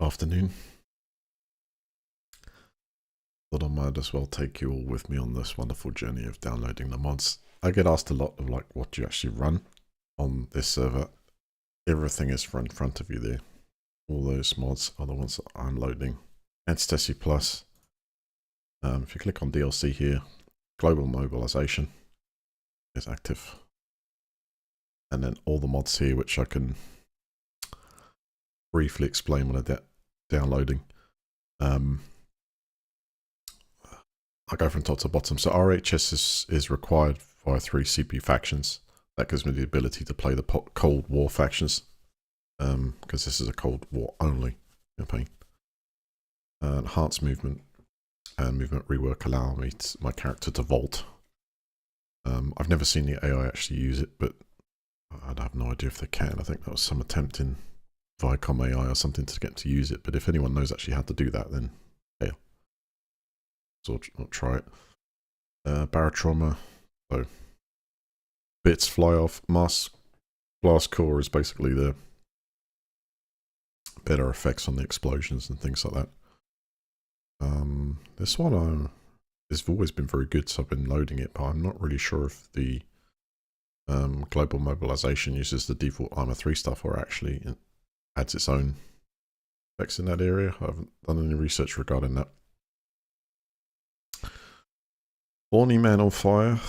afternoon. Thought I might as well take you all with me on this wonderful journey of downloading the mods. I get asked a lot of like, what do you actually run on this server? Everything is in front of you there. All those mods are the ones that I'm loading. Antistasi Plus. If you click on DLC here, Global Mobilisation is active. And then all the mods here, which I can briefly explain when I'm downloading. I go from top to bottom. So RHS is required via 3 CPU factions. That gives me the ability to play the Cold War factions, because this is a Cold War only campaign. Enhanced movement and movement rework allow me my character to vault. I've never seen the AI actually use it, but I have no idea if they can. I think that was some attempt in Viacom AI or something to get to use it. But if anyone knows actually how to do that, then hey, so I'll try it. Barotrauma, so bits fly off. Mass blast core is basically the better effects on the explosions and things like that. This one has always been very good, so I've been loading it, but I'm not really sure if the Global Mobilisation uses the default Arma 3 stuff or actually adds its own effects in that area. I haven't done any research regarding that. Horny Man on Fire,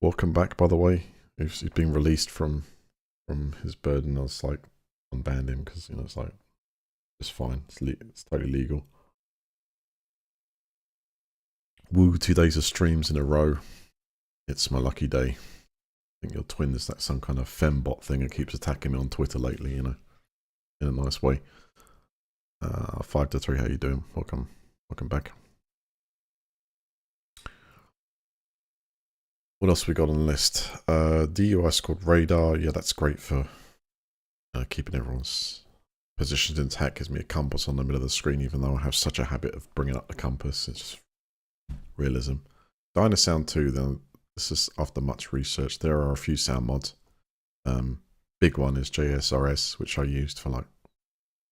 welcome back, by the way. He's been released from his burden. I was like, unbanned him because, you know, it's like, it's fine. It's totally legal. Woo, 2 days of streams in a row. It's my lucky day. I think your twin is that some kind of fembot thing that keeps attacking me on Twitter lately, you know, in a nice way. 5 to 3, how you doing? Welcome back. What else we got on the list? DUI squad radar. Yeah, that's great for keeping everyone's positions intact. Gives me a compass on the middle of the screen, even though I have such a habit of bringing up the compass. It's just realism. Dynasound 2, then, this is after much research. There are a few sound mods. Big one is JSRS, which I used for like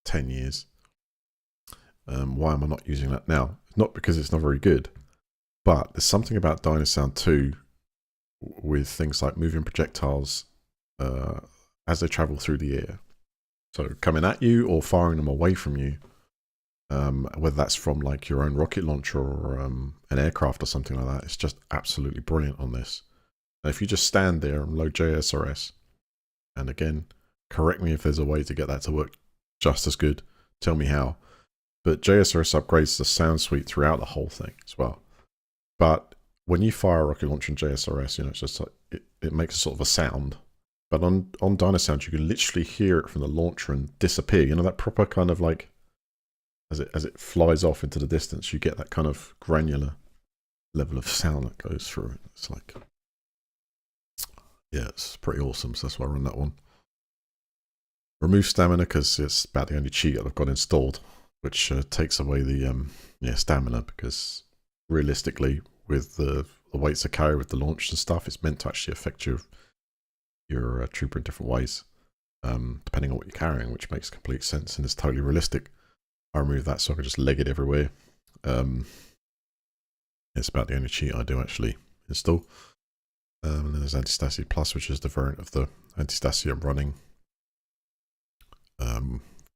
10 years. Why am I not using that now? Not because it's not very good, but there's something about Dynasound 2 with things like moving projectiles as they travel through the air. So coming at you or firing them away from you, whether that's from like your own rocket launcher or an aircraft or something like that. It's just absolutely brilliant on this. Now, if you just stand there and load JSRS, and again, correct me if there's a way to get that to work just as good. Tell me how. But JSRS upgrades the sound suite throughout the whole thing as well. But when you fire a rocket launcher in JSRS, you know, it's just like it makes a sort of a sound. But on Dynasound, you can literally hear it from the launcher and disappear. You know, that proper kind of like, as it flies off into the distance, you get that kind of granular level of sound that goes through it. It's like, yeah, it's pretty awesome. So that's why I run that one. Remove stamina because it's about the only cheat I've got installed, which takes away the stamina, because realistically, with the weights I carry with the launch and stuff, it's meant to actually affect your trooper in different ways, depending on what you're carrying, which makes complete sense and is totally realistic. I remove that so I can just leg it everywhere. It's about the only cheat I do actually install. And then there's Antistasi Plus, which is the variant of the Antistasi I'm running,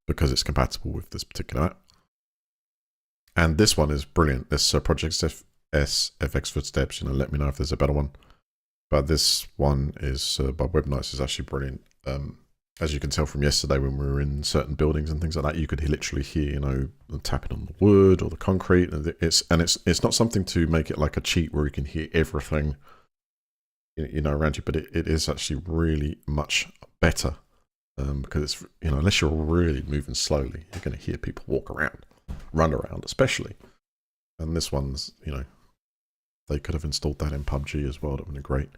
because it's compatible with this particular app. And this one is brilliant. This Project FX Footsteps, you know, let me know if there's a better one. But this one is by Web Nights is actually brilliant. As you can tell from yesterday when we were in certain buildings and things like that, you could literally hear, you know, the tapping on the wood or the concrete. And it's not something to make it like a cheat where you can hear everything, you know, around you, but it is actually really much better, because it's, you know, unless you're really moving slowly, you're going to hear people walk around, run around, especially. And this one's, you know, they could have installed that in PUBG as well. That would have been great.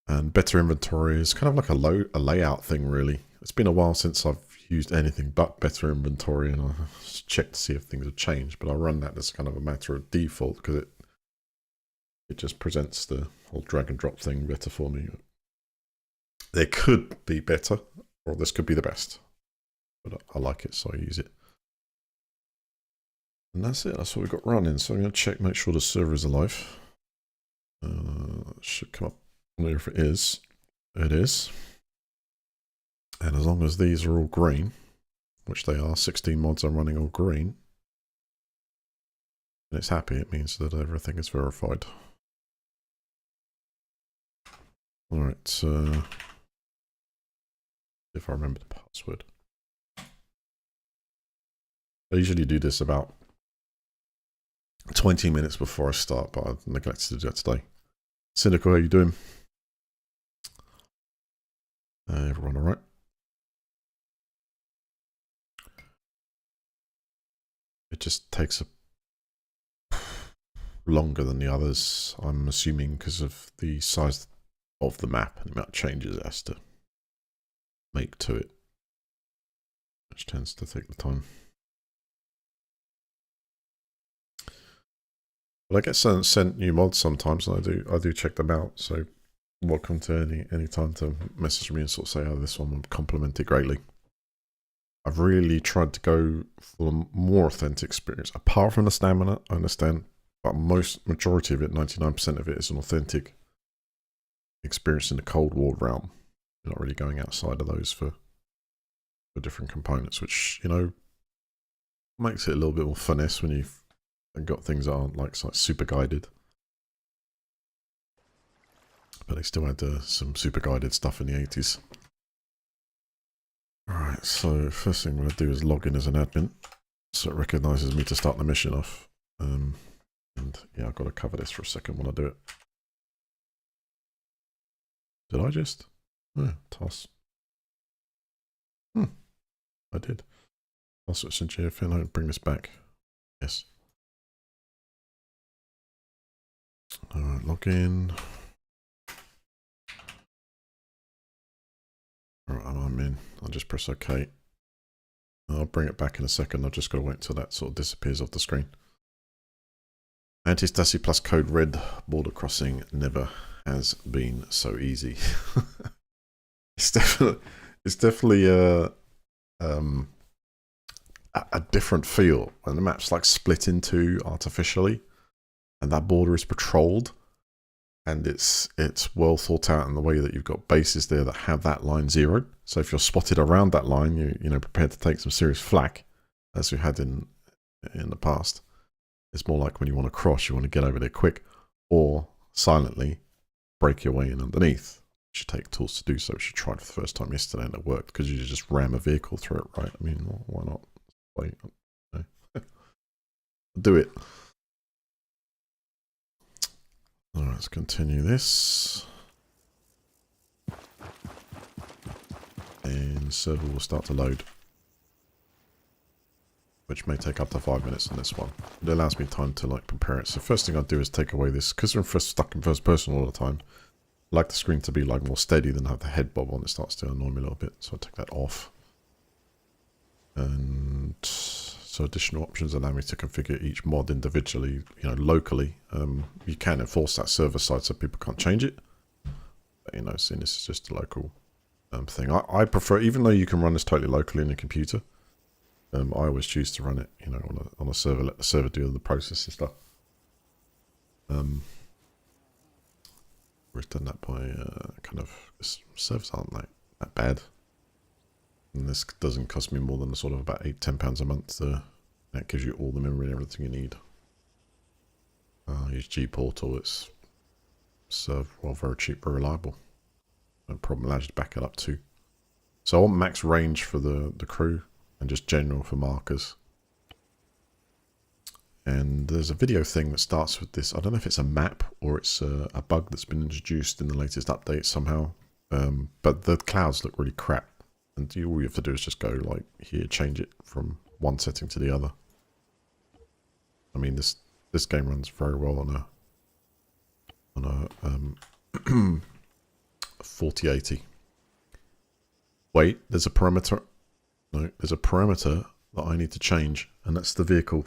And better inventory is kind of like a layout thing, really. It's been a while since I've used anything but better inventory, and I checked to see if things have changed. But I run that as kind of a matter of default because it just presents the whole drag and drop thing better for me. There could be better, or this could be the best. But I like it, so I use it. And that's it, that's what we've got running. So I'm going to check, make sure the server is alive. Should come up there if it is. It is. And as long as these are all green, which they are, 16 mods are running all green, and it's happy, it means that everything is verified. Alright, if I remember the password. I usually do this about 20 minutes before I start, but I neglected to do that today. Cynical, how you doing? Everyone alright? It just takes longer than the others, I'm assuming, because of the size of the map and the amount of changes it has to make to it, which tends to take the time. But I get sent new mods sometimes, and I do check them out. So welcome to any time to message me and sort of say, "Oh, this one would complement it greatly." I've really tried to go for a more authentic experience. Apart from the stamina, I understand, but majority of it, 99% of it, is an authentic experience in the Cold War realm. You're not really going outside of those for different components, which, you know, makes it a little bit more finesse when you've got things that aren't like super guided. But they still had some super guided stuff in the 80s. Alright, so first thing I'm going to do is log in as an admin, so it recognises me to start the mission off. And yeah, I've got to cover this for a second when I do it. Did I just? Oh, toss. I did. I'll switch into GFN and bring this back. Yes. Alright, log in. Alright, I'm in. I'll just press OK. I'll bring it back in a second. I've just got to wait until that sort of disappears off the screen. Antistasi plus code red. Border crossing never has been so easy. It's definitely a different feel when the map's like split in two artificially, and that border is patrolled, and it's well thought out in the way that you've got bases there that have that line zero. So if you're spotted around that line, you know, prepared to take some serious flak, as we had in the past. It's more like when you want to cross, you want to get over there quick, or silently break your way in underneath. You should take tools to do so, which you tried for the first time yesterday and it worked, because you just ram a vehicle through it, right? I mean, why not? Wait, okay. Do it. Alright, let's continue this. And server will start to load, which may take up to 5 minutes on this one. It allows me time to like prepare it. So first thing I'll do is take away this, because we're stuck in first person all the time. I like the screen to be like more steady than have the head bob on. It starts to annoy me a little bit, so I'll take that off. And so additional options allow me to configure each mod individually, you know, locally. You can enforce that server side so people can't change it. But, you know, seeing this is just a local thing. I prefer, even though you can run this totally locally in a computer, I always choose to run it, you know, on a server, let the server do the process and stuff. We've done that by kind of, servers aren't like that bad. And this doesn't cost me more than sort of about £8–10 a month. That gives you all the memory and everything you need. I use G-Portal. It's well, very cheap, very reliable. No problem, allows you to back it up too. So I want max range for the crew and just general for markers. And there's a video thing that starts with this. I don't know if it's a map or it's a bug that's been introduced in the latest update somehow. But the clouds look really crap. And all you have to do is just go like here, change it from one setting to the other. I mean, this game runs very well on a 4080. Wait, there's a parameter. No, there's a parameter that I need to change, and that's the vehicle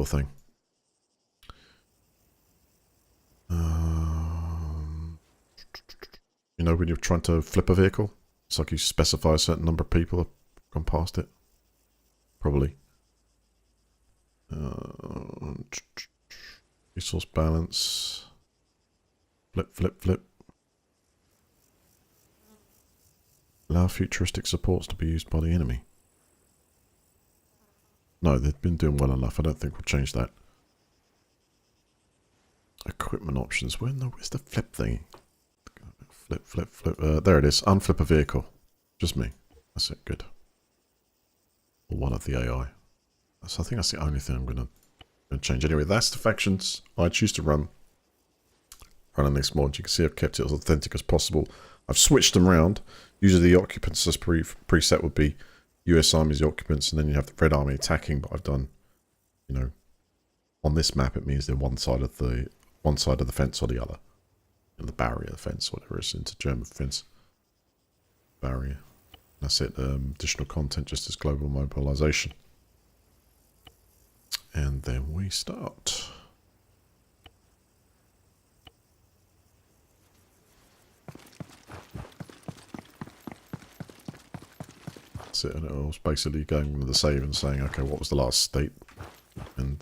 thing. You know, when you're trying to flip a vehicle, it's like you specify a certain number of people have gone past it. Probably. Resource balance. Flip, flip, flip. Allow futuristic supports to be used by the enemy. No, they've been doing well enough. I don't think we'll change that. Equipment options. Where's the flip thingy? Flip, flip, flip. There it is. Unflip a vehicle. Just me. That's it. Good. Or one of the AI. So I think that's the only thing I'm going to change. Anyway, that's the factions I choose to run on this mod. You can see I've kept it as authentic as possible. I've switched them around. Usually the occupants as preset would be US Army's the occupants, and then you have the Red Army attacking. But I've done, you know, on this map it means they're one side of the fence or the other. The barrier, the fence, whatever it is, into German fence. Barrier. That's it. Additional content just as global mobilization. And then we start. That's it. And it was basically going with the save and saying, okay, what was the last state? And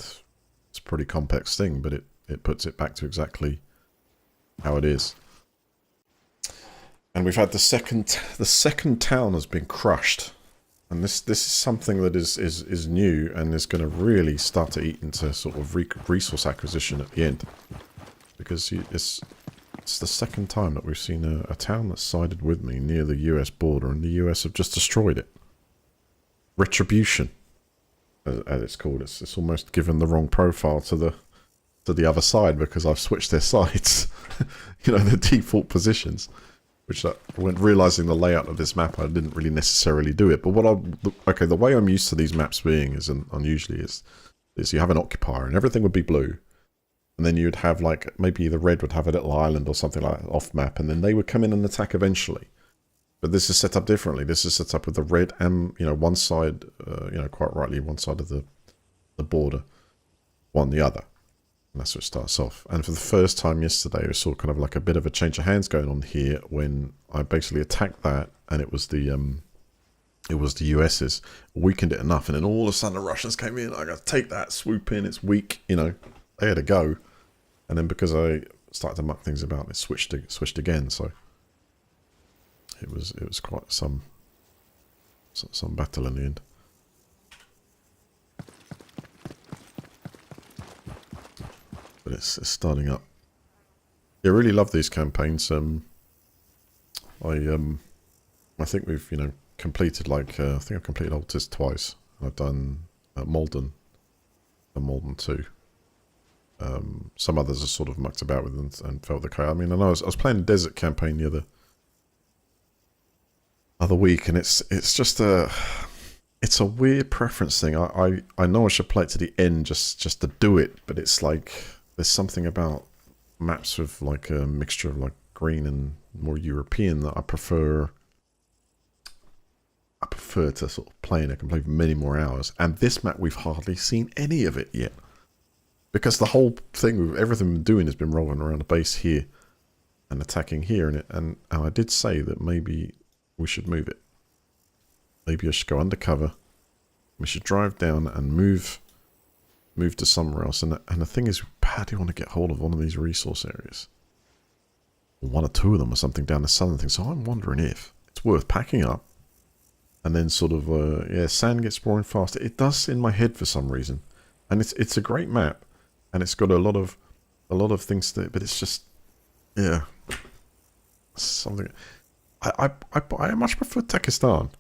it's a pretty complex thing, but it puts it back to exactly how it is. And we've had the second town has been crushed. And this is something that is new and is going to really start to eat into sort of resource acquisition at the end. Because it's the second time that we've seen a town that's sided with me near the US border, and the US have just destroyed it. Retribution, as it's called. It's almost given the wrong profile to the other side because I've switched their sides. You know, their default positions. Which, when realising the layout of this map, I didn't really necessarily do it. But the way I'm used to these maps being is unusually is you have an occupier and everything would be blue. And then you'd have, like, maybe the red would have a little island or something like that off map. And then they would come in and attack eventually. But this is set up differently. This is set up with the red and, you know, one side, quite rightly, one side of the border, one the other. And that's what starts off. And for the first time yesterday, we saw kind of like a bit of a change of hands going on here when I basically attacked that, and it was the US's, weakened it enough, and then all of a sudden the Russians came in. I got to take that, swoop in, it's weak, you know, they had to go. And then because I started to muck things about, it switched again. So it was quite some battle in the end. But it's starting up. Yeah, I really love these campaigns. I think we've, you know, completed like I think I've completed Altis twice. I've done Malden and Malden 2. Some others are sort of mucked about with and felt okay. I mean, I know I was playing a desert campaign the other week, and it's just it's a weird preference thing. I know I should play it to the end just to do it, but it's like there's something about maps with like a mixture of like green and more European that I prefer to sort of play in. I can play for many more hours. And this map, we've hardly seen any of it yet. Because the whole thing with everything we're doing has been rolling around the base here and attacking here. And I did say that maybe we should move it. Maybe I should go undercover. We should drive down and move to somewhere else. And the thing is, how do you want to get hold of one of these resource areas? One or two of them or something down the southern thing. So I'm wondering if it's worth packing up and then sort of, sand gets boring faster. It does in my head for some reason. And it's a great map. And it's got a lot of things to it, but it's just, yeah, something. I much prefer Takistan.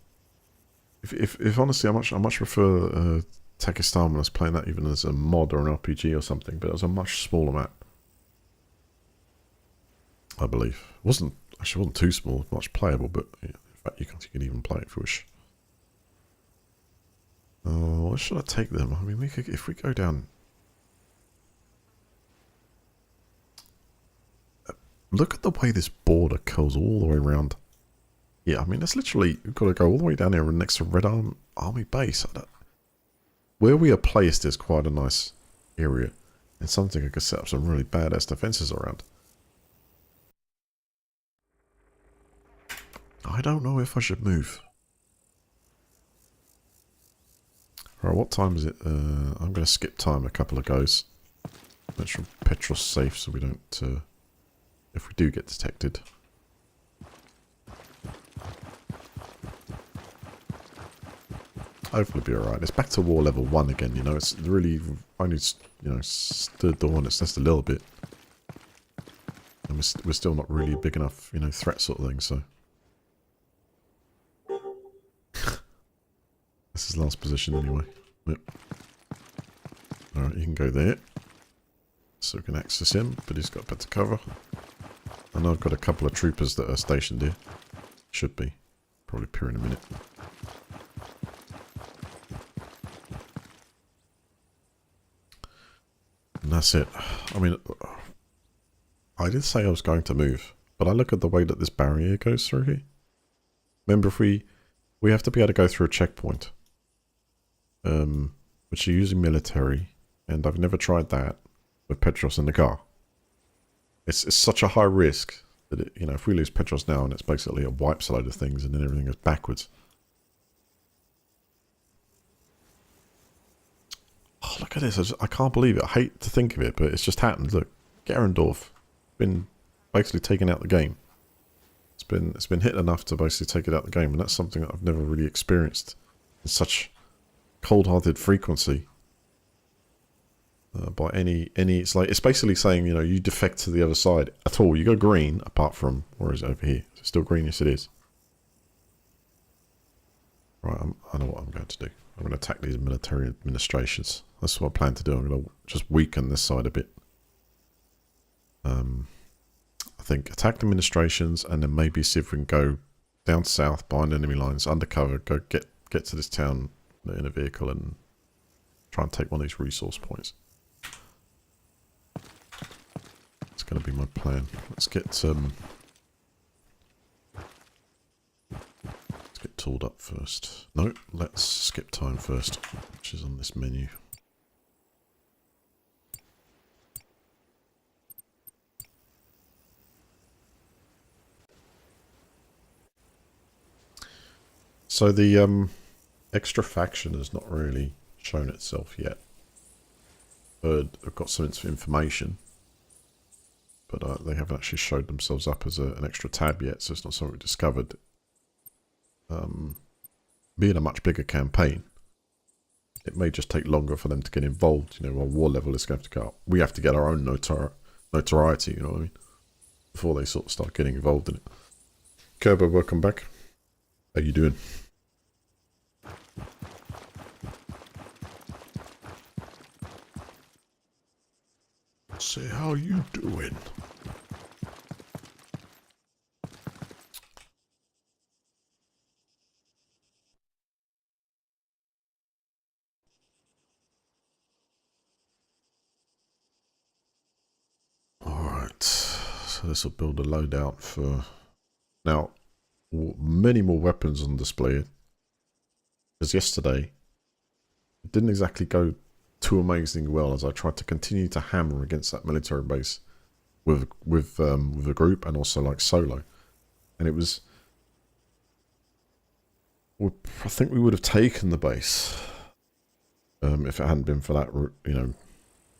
If honestly, I much prefer Takistan when I was playing that even as a mod or an RPG or something, but it was a much smaller map. I believe. It wasn't too small, much playable, but yeah, in fact you can even play it if you wish. Oh, what should I take them? I mean, if we go down. Look at the way this border curls all the way around. Yeah, I mean, it's literally, we've got to go all the way down here next to Red Army base. Where we are placed is quite a nice area. And something I could set up some really badass defenses around. I don't know if I should move. Right, what time is it? I'm going to skip time a couple of goes. Make sure petrol's safe so we don't, if we do get detected. Hopefully be alright. It's back to war level 1 again, you know. It's really only, you know, stirred the hornet's nest a little bit. And we're still not really a big enough, you know, threat sort of thing, so. This is last position anyway. Yep. Alright, you can go there. So we can access him, but he's got better cover. I know I've got a couple of troopers that are stationed here. Should be. Probably appear in a minute. And that's it. I mean, I did say I was going to move, but I look at the way that this barrier goes through here. Remember, if we have to be able to go through a checkpoint, which are using military, and I've never tried that with Petros in the car. It's such a high risk that it, you know, if we lose Petros now and it's basically a wipes a load of things and then everything goes backwards. Oh, look at this! I can't believe it. I hate to think of it, but it's just happened. Look, Gerendorf been basically taken out the game. It's been hit enough to basically take it out the game, and that's something that I've never really experienced in such cold-hearted frequency by any. It's like it's basically saying, you know, you defect to the other side at all. You go green, apart from where is it over here? Is it still green? Yes, it is. Right, I know what I'm going to do. I'm going to attack these military administrations. That's what I plan to do. I'm going to just weaken this side a bit. I think attack the administrations and then maybe see if we can go down south behind enemy lines, undercover, go get to this town in a vehicle and try and take one of these resource points. It's going to be my plan. Let's get tooled up first. No, let's skip time first, which is on this menu. So the extra faction has not really shown itself yet. I've got some information, but they haven't actually showed themselves up as an extra tab yet, so it's not something we discovered. Being a much bigger campaign, it may just take longer for them to get involved. You know, our war level is going to go up. We have to get our own notoriety, you know what I mean, before they sort of start getting involved in it. Kerber, welcome back. How you doing? Say, how you doing? Alright, so this will build a loadout for... Now, many more weapons on display. Because yesterday, it didn't exactly go too amazingly well as I tried to continue to hammer against that military base with a group and also like solo. And it was... I think we would have taken the base if it hadn't been for that, you know,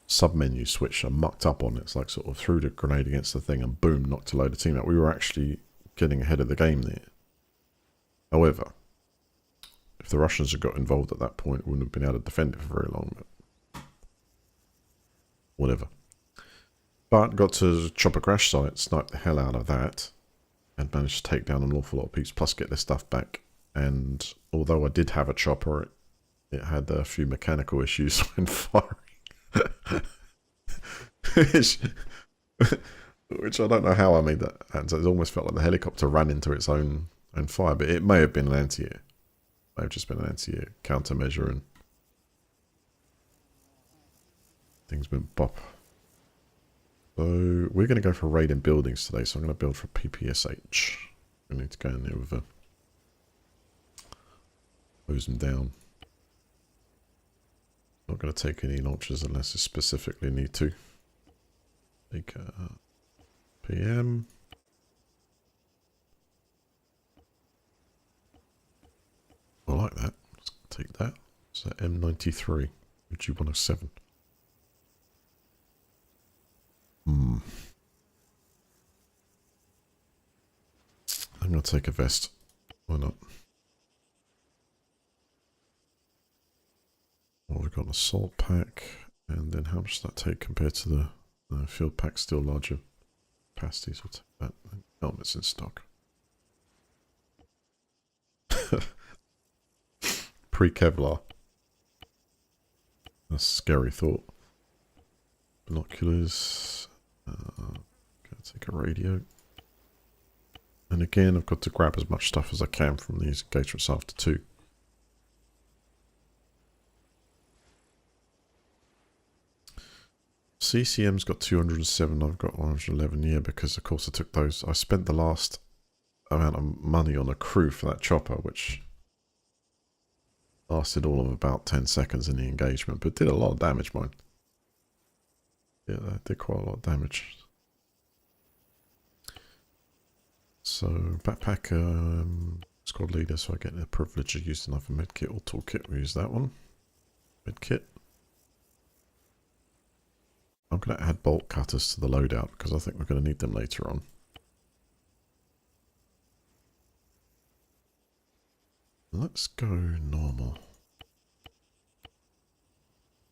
sub-menu switch I mucked up on. It's like sort of threw the grenade against the thing and boom, knocked a load of team out. We were actually getting ahead of the game there. However, if the Russians had got involved at that point, we wouldn't have been able to defend it for very long. But whatever. But got to the chopper crash site, sniped the hell out of that, and managed to take down an awful lot of peeps, plus get their stuff back. And although I did have a chopper, it had a few mechanical issues when firing. Which I don't know how I made that. And so it almost felt like the helicopter ran into its own fire, but it may have been an anti-air. May have just been an anti-air countermeasure and things went bop. So we're going to go for raiding buildings today, so I'm going to build for PPSH. We need to go in there with a close them down. Not going to take any launchers unless I specifically need to. Take PM. I like that. Let's take that. So M93, G107. I'm going to take a vest. Why not? Well, we've got an assault pack. And then how much does that take compared to the field pack? Still larger capacities. We'll take that. Helmets in stock. Pre-Kevlar. That's a scary thought. Binoculars. Gonna take a radio. And again, I've got to grab as much stuff as I can from these engagements after 2. CCM's got 207, I've got 111, yeah, because of course I took those. I spent the last amount of money on a crew for that chopper, which lasted all of about 10 seconds in the engagement, but did a lot of damage, mine. Yeah, that did quite a lot of damage. So, backpack, squad leader, so I get the privilege of using either medkit or toolkit. We use that one. Medkit. I'm going to add bolt cutters to the loadout because I think we're going to need them later on. Let's go normal.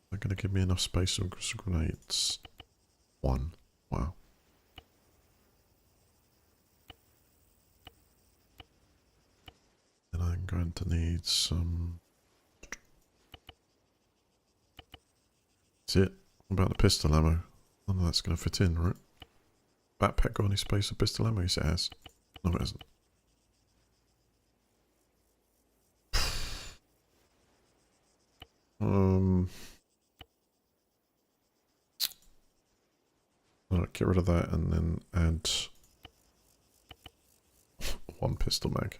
They're going to give me enough space for grenades. 1. Wow. And I'm going to need some... That's it. What about the pistol ammo? None of that's going to fit in, right? Backpack got any space for pistol ammo? Yes, it has. No, it hasn't. Alright, get rid of that and then add 1 pistol mag.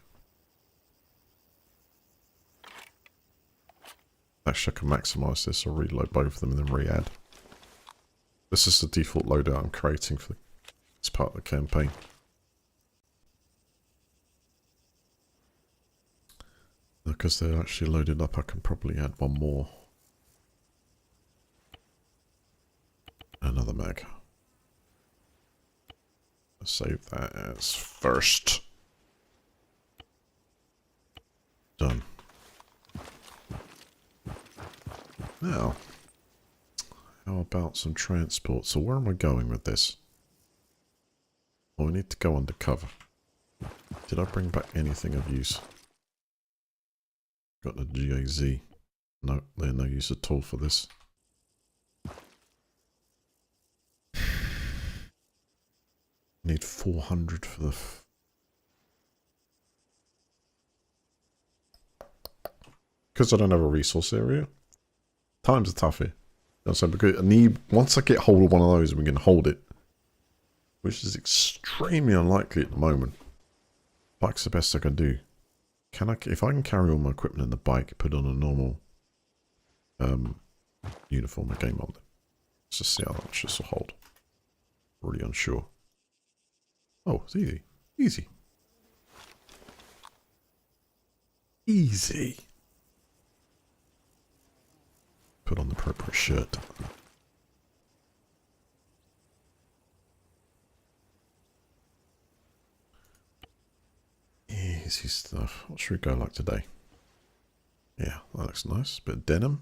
Actually, I can maximise this or reload both of them and then re-add. This is the default loadout I'm creating for this part of the campaign. Because they're actually loaded up, I can probably add 1 more. Another mag. I'll save that as first. Done. Now, how about some transport? So where am I going with this? Well, we need to go undercover. Did I bring back anything of use? Got the GAZ. No, they're no use at all for this. Need 400 for the... Because I don't have a resource area. Times are tough here. So because I need, once I get hold of one of those, we can hold it. Which is extremely unlikely at the moment. Bike's the best I can do. Can I, if I can carry all my equipment in the bike, put on a normal uniform and game on it. Let's just see how much this will hold. Really unsure. Oh, it's easy. Easy. Easy. Put on the appropriate shirt. Easy stuff. What should we go like today? Yeah, that looks nice. Bit of denim.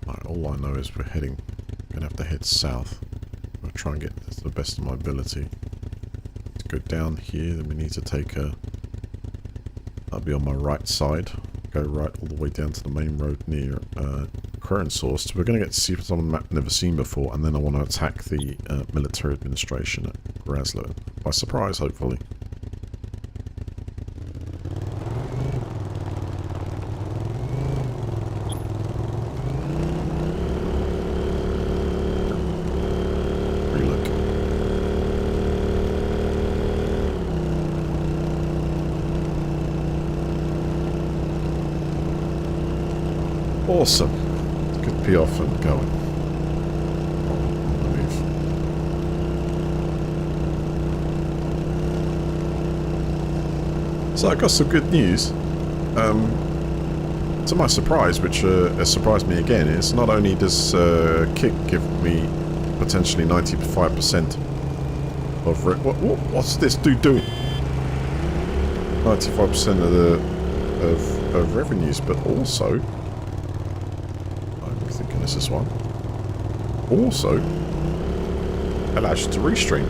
Right, all I know is we're heading, gonna have to head south. I'll try and get to the best of my ability. To go down here, then we need to take a... That'll be on my right side. Go right all the way down to the main road near Current Source. We're going to get to see something on the map I've never seen before, and then I want to attack the military administration at Graslow. By surprise, hopefully. Awesome. Good PR fund going. So I got some good news. To my surprise, which has surprised me again, is not only does Kick give me potentially 95% of... what's this dude doing? 95% of the of revenues, but also... I'm thinking this is one. Also, allows you to restream.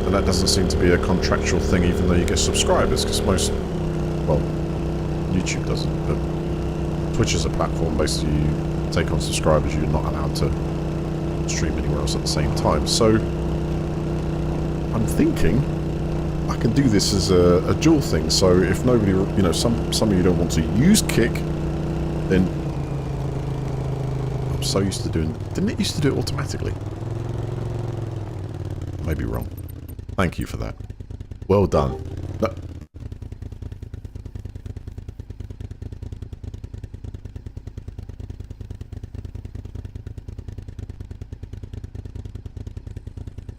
And that doesn't seem to be a contractual thing, even though you get subscribers, because most... well... YouTube doesn't, but Twitch is a platform. Basically, you take on subscribers, you're not allowed to stream anywhere else at the same time. So, I'm thinking I can do this as a dual thing. So, if nobody, you know, some of you don't want to use Kick, then I'm so used to doing. Didn't it used to do it automatically? Maybe wrong. Thank you for that. Well done. No.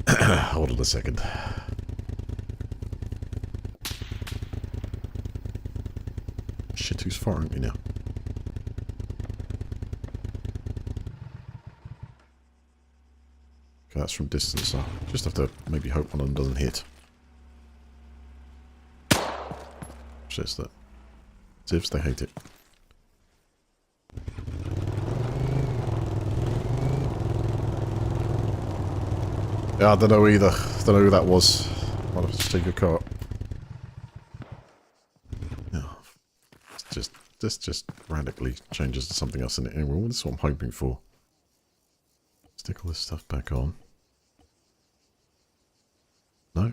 Hold on a second. Shit, who's firing me now? Okay, that's from distance, so just have to maybe hope one of them doesn't hit. Says that. Zivs, they hate it. Yeah, I don't know either. Don't know who that was. Might have to take a car. Yeah. This just radically changes to something else in it. Anyway, well, this is what I'm hoping for. Stick all this stuff back on. No?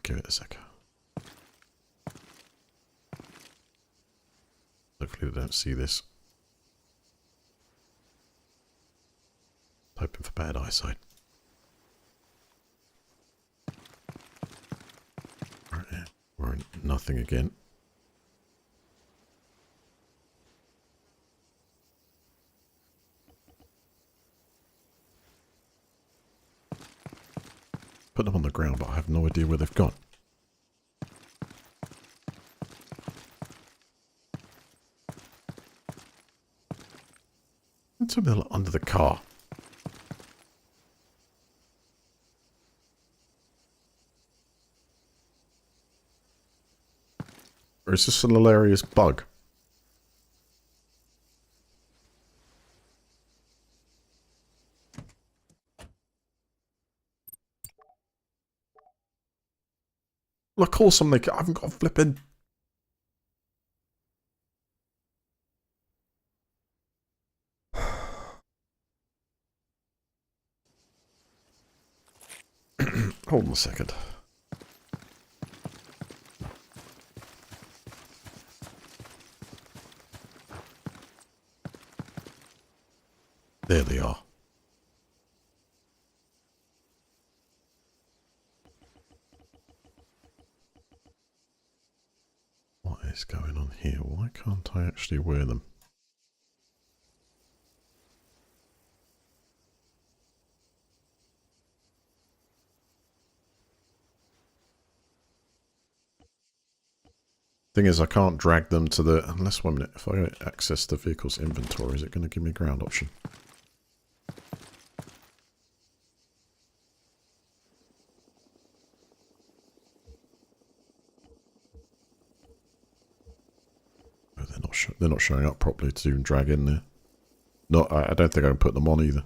Give it a sec. Hopefully they don't see this. Hoping for bad eyesight. Right, yeah. We're in nothing again. Put them on the ground, but I have no idea where they've gone. It's a bit under the car. Or is this an hilarious bug? Well, of course I haven't got a flipping... Hold on a second. There they are. What is going on here? Why can't I actually wear them? Thing is, I can't drag them to the... Unless, 1 minute, if I access the vehicle's inventory, is it going to give me a ground option? Oh, they're not showing up properly to even drag in there. No, I don't think I can put them on either.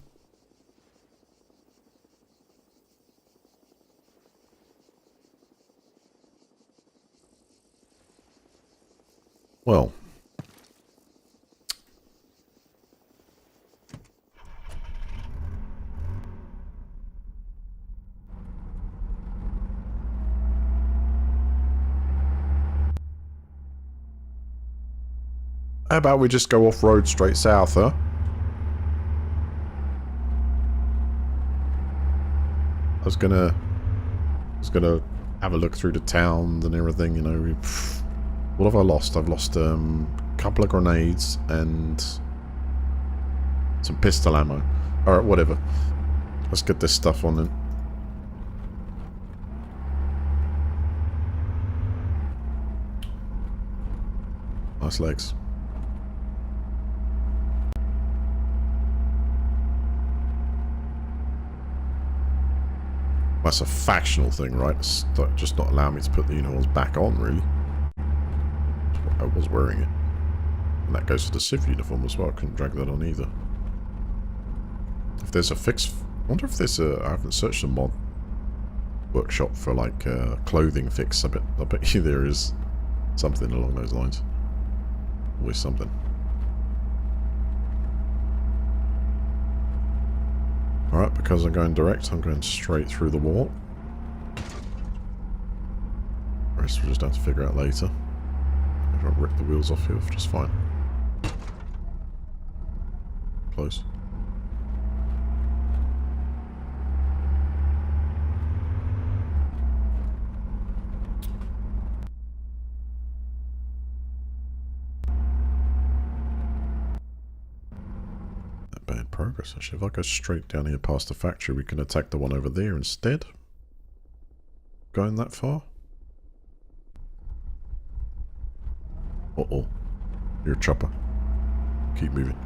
Well. How about we just go off-road straight south, huh? I was gonna have a look through the town and everything, you know. What have I lost? I've lost a couple of grenades and some pistol ammo. Alright, whatever. Let's get this stuff on then. Nice legs. That's a factional thing, right? It's just not allowing me to put the uniforms back on, really. I was wearing it. And that goes to the Civ uniform as well. I couldn't drag that on either. If there's a fix... I wonder if there's a... I haven't searched a mod workshop for, like, clothing fix. I bet you there is something along those lines. Always something. Alright, because I'm going direct, I'm going straight through the wall. The rest we'll just have to figure out later. I'll rip the wheels off here, just fine. Close. Not bad progress, actually. If I go straight down here past the factory, we can attack the one over there instead. Going that far? Uh-oh. You're a chopper. Keep moving.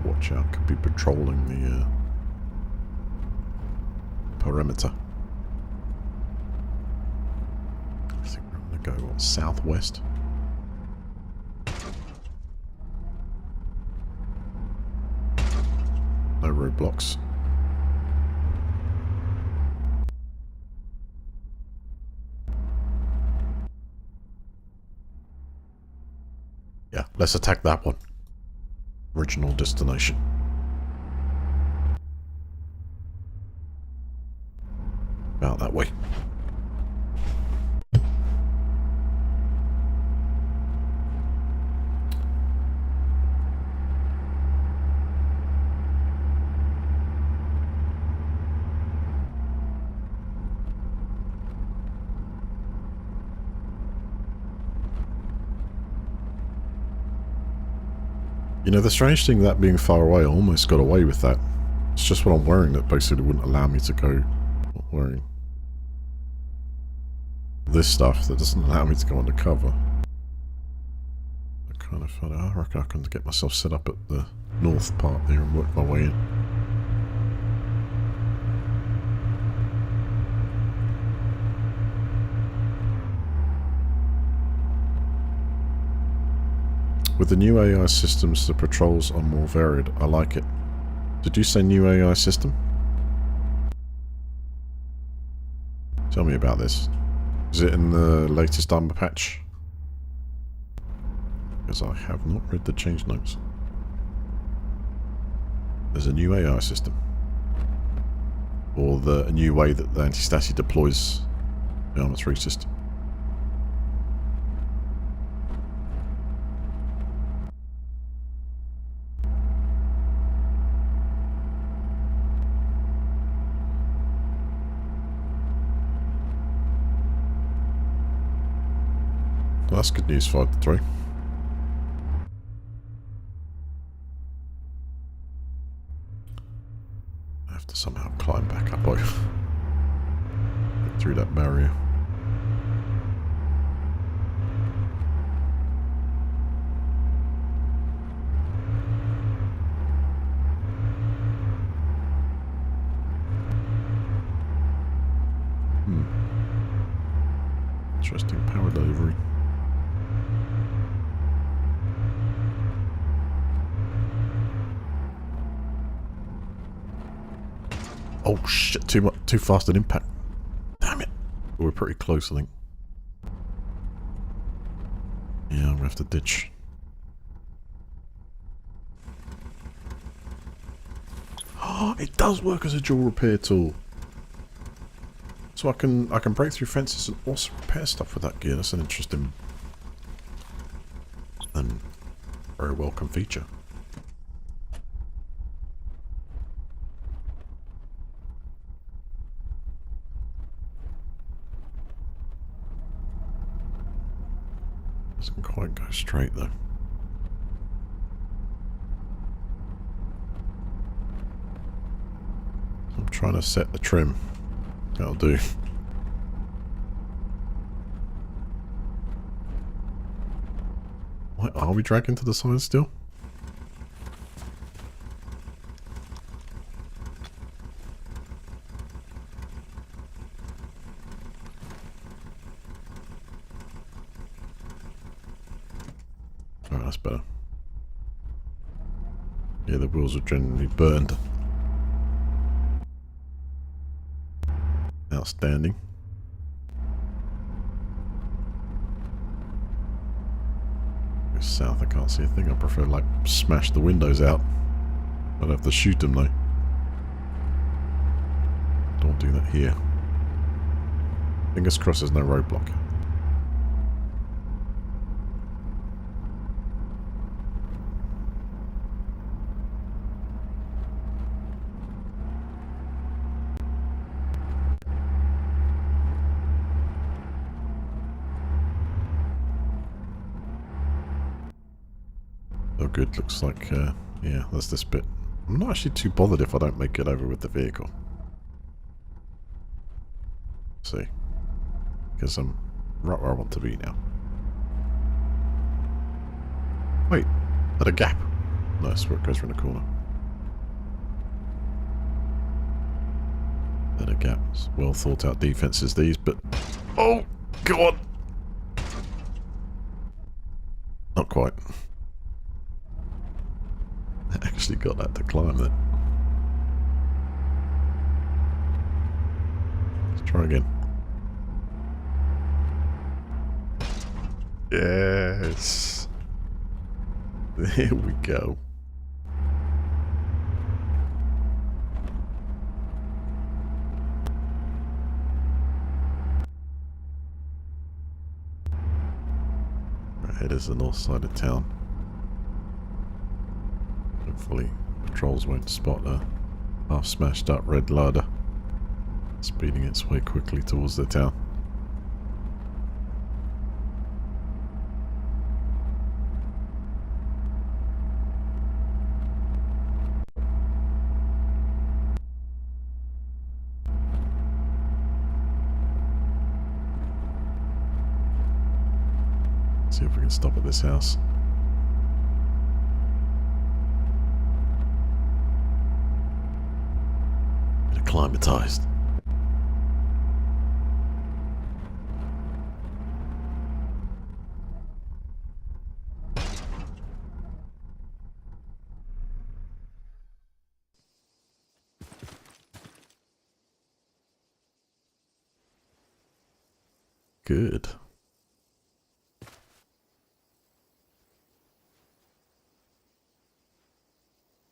Watch out, could be patrolling the perimeter. I think we're going to go southwest. No roadblocks. Yeah, let's attack that one. Original destination. About that way. You know, the strange thing, that being far away, I almost got away with that. It's just what I'm wearing that basically wouldn't allow me to go wearing this stuff that doesn't allow me to go undercover. I kind of thought, I reckon I can get myself set up at the north part there and work my way in. With the new AI systems, the patrols are more varied. I like it. Did you say new AI system? Tell me about this. Is it in the latest Arma patch? Because I have not read the change notes. There's a new AI system. Or a new way that the Antistasi deploys the Arma 3 system. Well, that's good news, 5-3. I have to somehow climb back up over through that barrier. Interesting power delivery. Oh shit, too fast an impact. Damn it. We're pretty close, I think. Yeah, I'm gonna have to ditch. Oh, it does work as a dual repair tool. So I can break through fences and also repair stuff with that gear. That's an interesting and very welcome feature. Doesn't quite go straight though. I'm trying to set the trim. That'll do. What, are we dragging to the side still? Alright, that's better. Yeah, the wheels are generally burned. Outstanding. Go south, I can't see a thing. I prefer like smash the windows out. I'd have to shoot them though. Don't do that here. Fingers crossed there's no roadblock. Oh good, looks like, yeah, there's this bit. I'm not actually too bothered if I don't make it over with the vehicle. See. Because I'm right where I want to be now. Wait, at a gap. Nice, where it goes around the corner. At a gap. It's well thought out defenses these, but... Oh, God! Not quite. I actually got that to climb it. Let's try again. Yes. There we go. Right, here is the north side of town. Hopefully patrols won't spot a half smashed up red larder speeding its way quickly towards the town. See if we can stop at this house. Acclimatized. Good.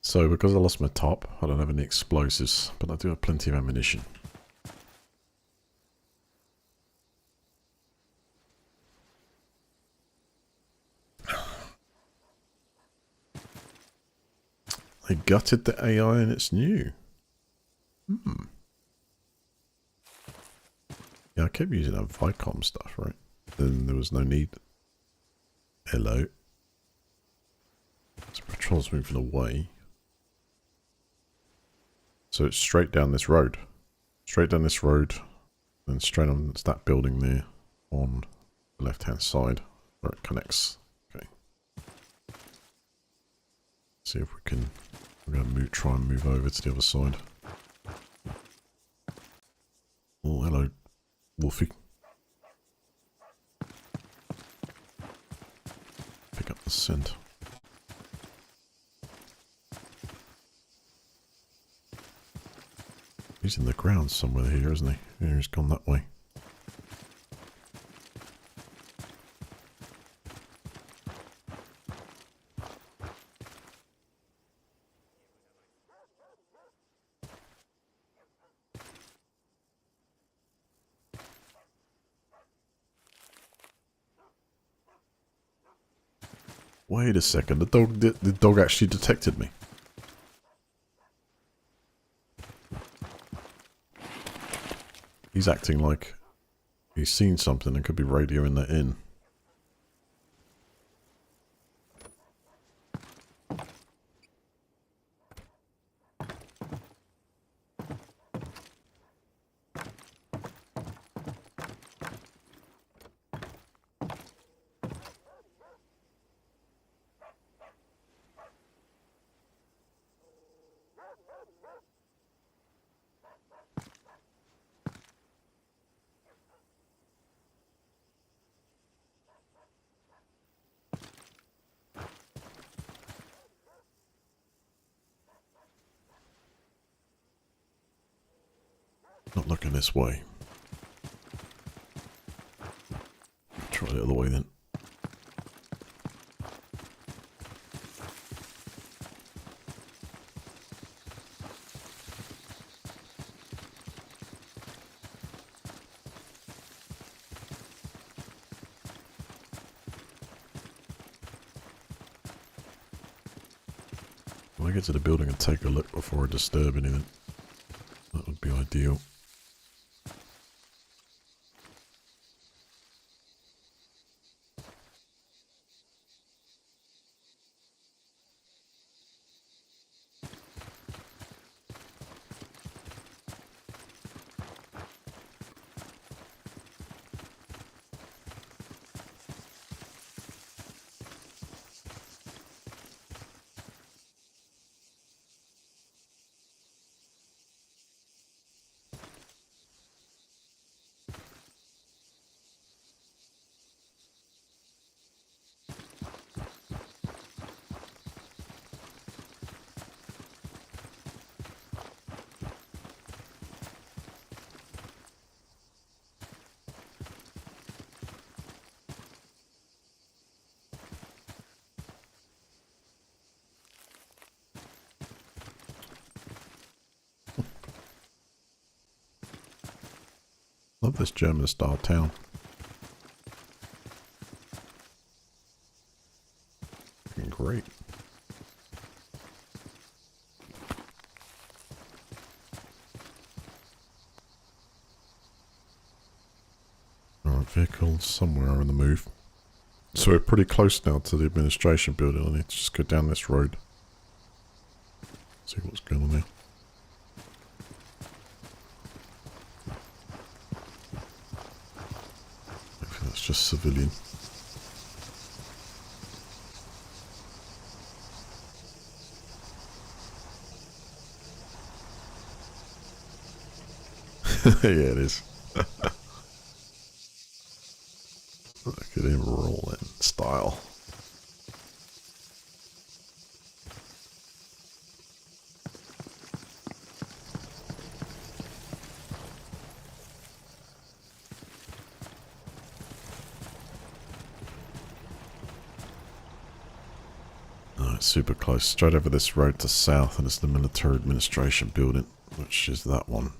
So, because I lost my top, I don't have any explosives, but I do have plenty of ammunition. They gutted the AI and it's new. Yeah, I kept using that Vicom stuff, right? Then there was no need. Hello. So patrol's moving away. So it's straight down this road. Straight down this road. Then straight on that building there on the left hand side where it connects. Okay. See if we can. We're going to try and move over to the other side. Oh, hello, Wolfie. Pick up the scent. He's in the ground somewhere here, isn't he? Yeah, he's gone that way. Wait a second, the dog actually detected me. He's acting like he's seen something and could be radioing that in. Not looking this way. Try the other way then. When I get to the building and take a look before I disturb anything, that would be ideal. Love this German-style town. Looking great. Alright, vehicles somewhere on the move. So we're pretty close now to the administration building. I need to just go down this road. See what's going on there. That's just civilian. Yeah, it is. Look at him rolling style. Super close, straight over this road to south, and it's the military administration building, which is that one.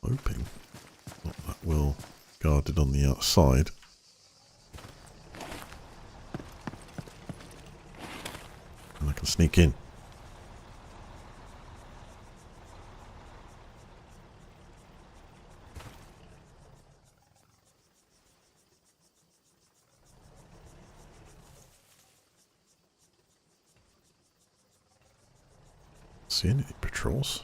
Hoping not that well guarded on the outside. And I can sneak in. See any patrols?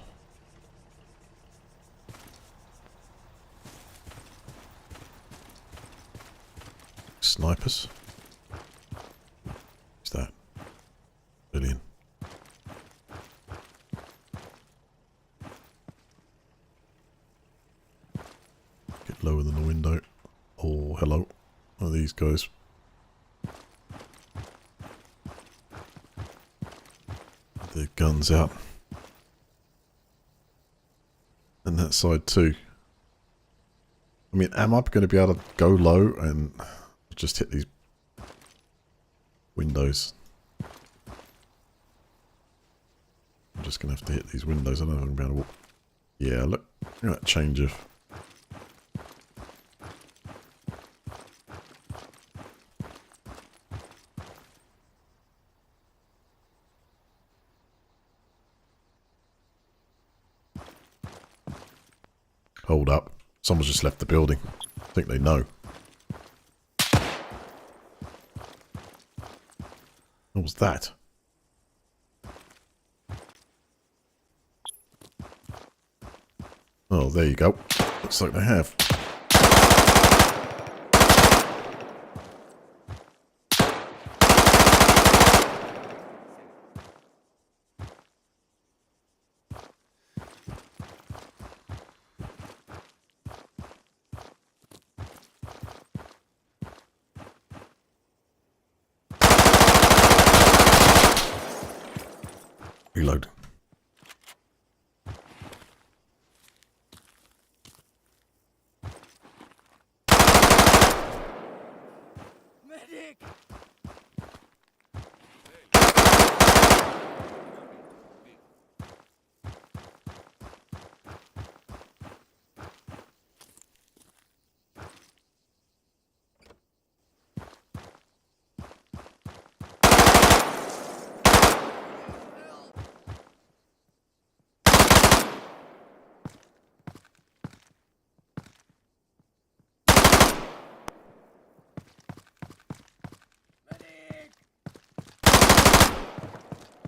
Snipers? Who's that? Billion. Get lower than the window. Oh, hello. One of these guys. Their guns out. And that side too. I mean, am I going to be able to go low and just hit these windows? I'm just going to have to hit these windows. I don't know if I'm going to be able to walk. Yeah, look at that change of... Hold up. Someone's just left the building. I think they know. What was that? Oh, there you go. Looks like they have. Reload. Medic!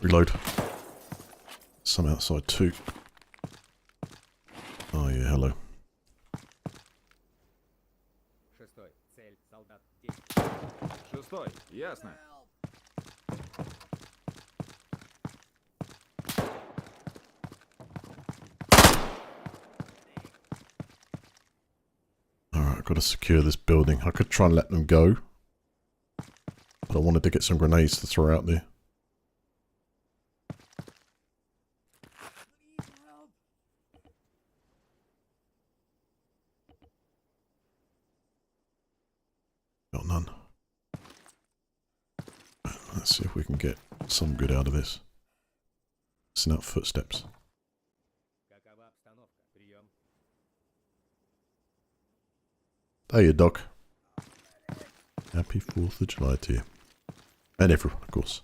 Reload. Some outside too. Oh yeah, hello. Шестой. Цель. Солдат. 10. Шестой. Ясно. Alright, I've got to secure this building. I could try and let them go. But I wanted to get some grenades to throw out there. Got none. Let's see if we can get some good out of this. Listen out footsteps. Какова обстановка? Прием. There you, Doc. Happy 4th of July to you. And everyone, of course.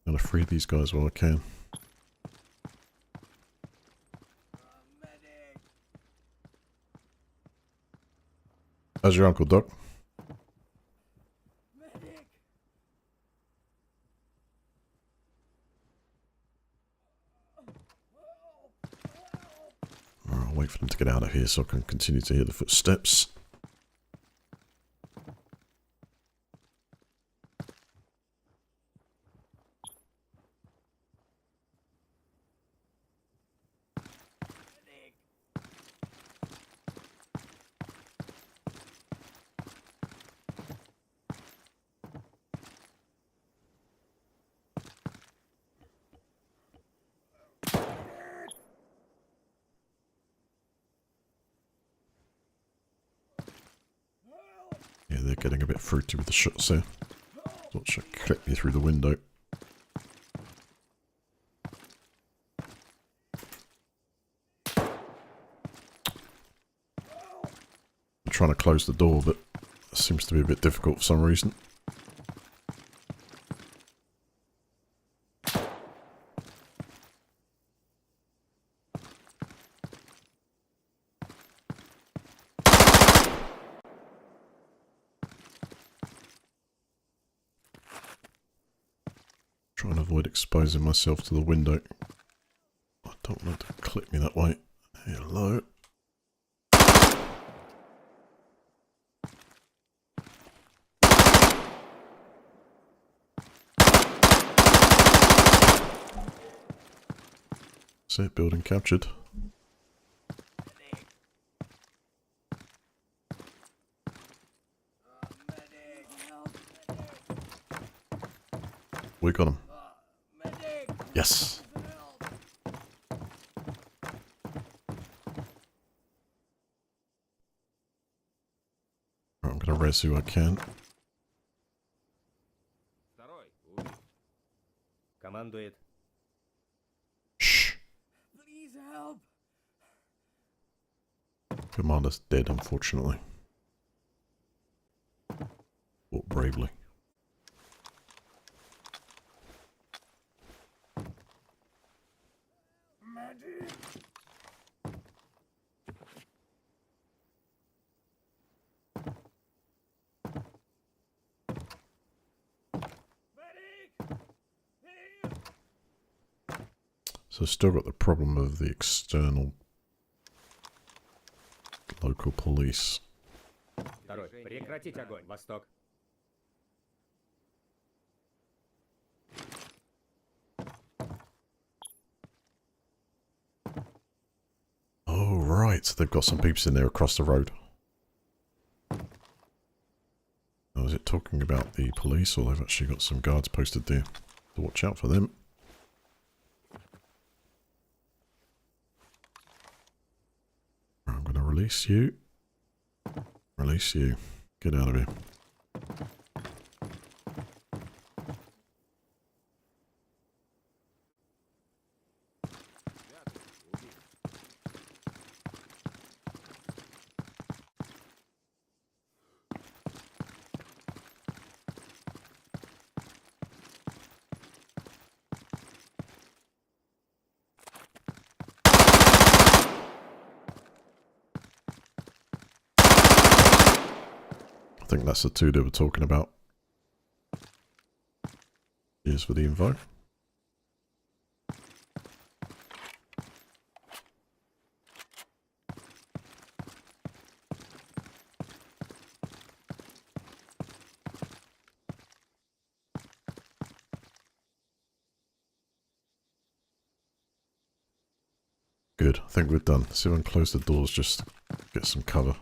Gotta free these guys while I can. How's your uncle, Doc? Alright, I'll wait for them to get out of here so I can continue to hear the footsteps. Yeah, they're getting a bit fruity with the shots there. Thought she'd clip me through the window. I'm trying to close the door, but it seems to be a bit difficult for some reason. Trying to avoid exposing myself to the window. I don't want it to clip me that way. Hello. That's it, building captured. We got him. Yes. Right, I'm gonna res who I can. Второй. Командует. Shh. Please help! Commander's dead, unfortunately. Fought bravely. So still got the problem of the external local police. Второй. Прекратить огонь. Восток. Oh, right. They've got some peeps in there across the road. Oh, is it talking about the police, or they've actually got some guards posted there to watch out for them? I'm going to release you. Release you. Get out of here. I think that's the two they were talking about. Cheers for the info. Good, I think we're done. See if I can close the doors just to get some cover.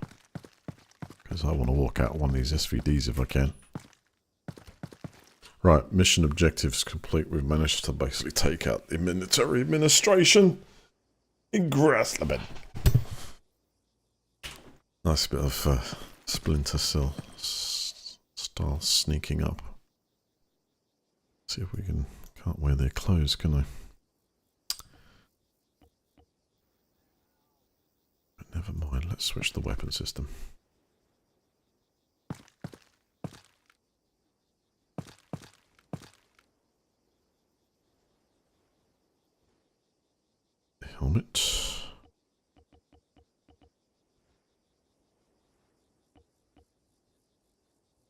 Because I want to walk out one of these SVDs if I can. Right, mission objectives complete. We've managed to basically take out the military administration in Grassleben. Nice bit of Splinter Cell style sneaking up. See if we can... Can't wear their clothes, can I? But never mind, let's switch the weapon system. Helmet.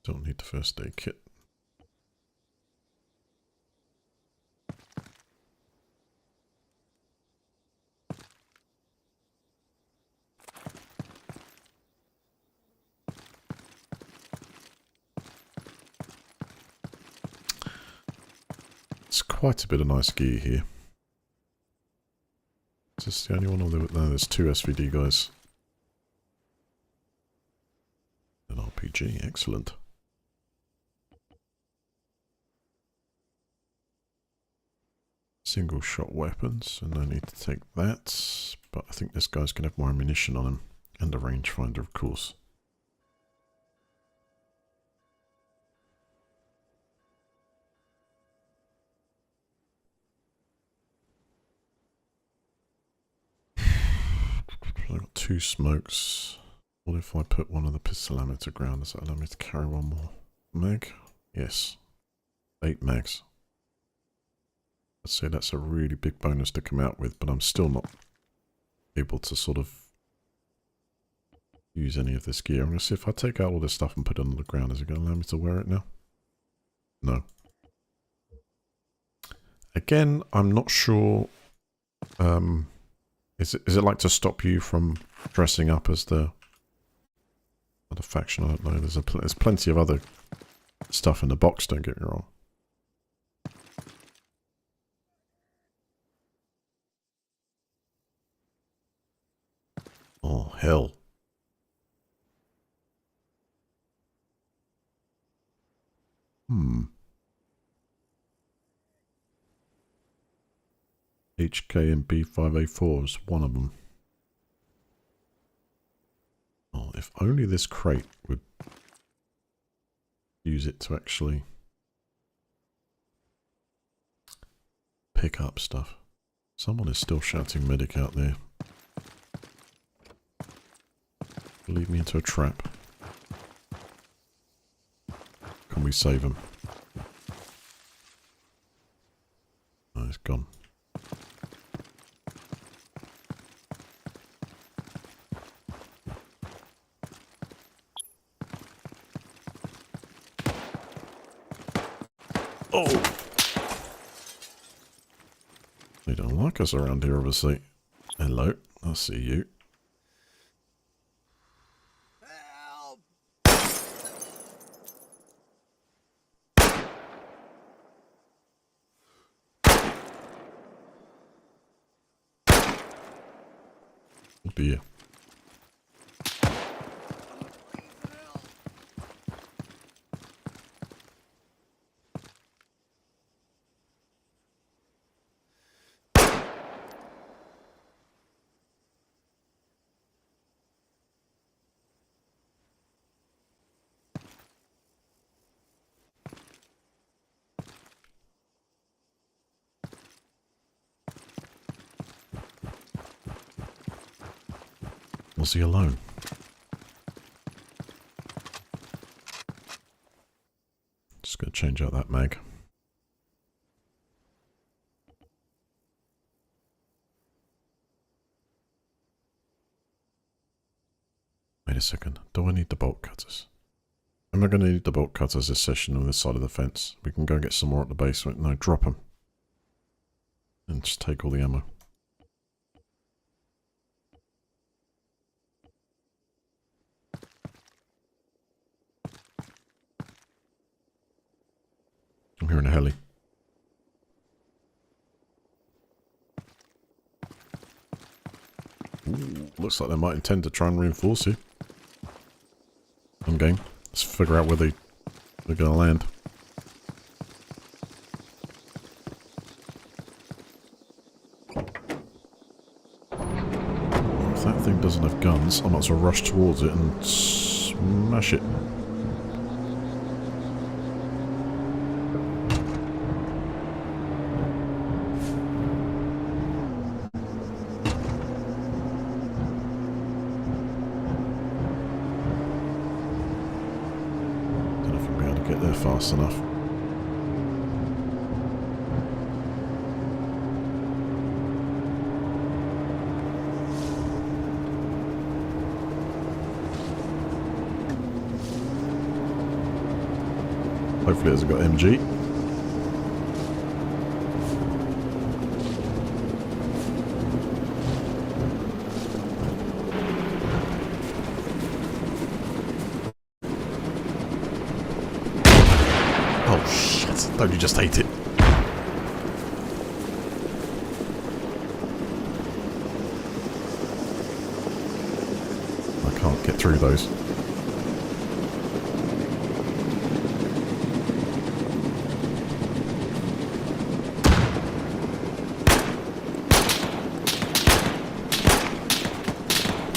Don't need the first aid kit. It's quite a bit of nice gear here. Is this the only one? Or no, there's two SVD guys. An RPG, excellent. Single shot weapons, and I need to take that. But I think this guy's going to have more ammunition on him. And a rangefinder, of course. I've got two smokes. What if I put one of the pistol ammo to ground? Does that allow me to carry one more mag? Yes. 8 mags. I'd say that's a really big bonus to come out with, but I'm still not able to sort of use any of this gear. I'm going to see if I take out all this stuff and put it on the ground. Is it going to allow me to wear it now? No. Again, I'm not sure. Is it like to stop you from dressing up as the other faction? I don't know. There's plenty of other stuff in the box, don't get me wrong. Oh, hell. HKMB 5A4 is one of them. Oh, if only this crate would use it to actually pick up stuff. Someone is still shouting medic out there. Lead me into a trap. Can we save him? Oh, he's gone. Oh! They don't like us around here, obviously. Hello, I see you. Help! be here. Was he alone? Just going to change out that mag. Wait a second. Do I need the bolt cutters? Am I going to need the bolt cutters this session on this side of the fence? We can go get some more at the basement. No, drop them. And just take all the ammo. I'm hearing a heli. Ooh, looks like they might intend to try and reinforce you. On game. Let's figure out where they're going to land. If that thing doesn't have guns, I might as well rush towards it and smash it. Fast enough. Hopefully it hasn't got MG. Oh shit, don't you just hate it? I can't get through those.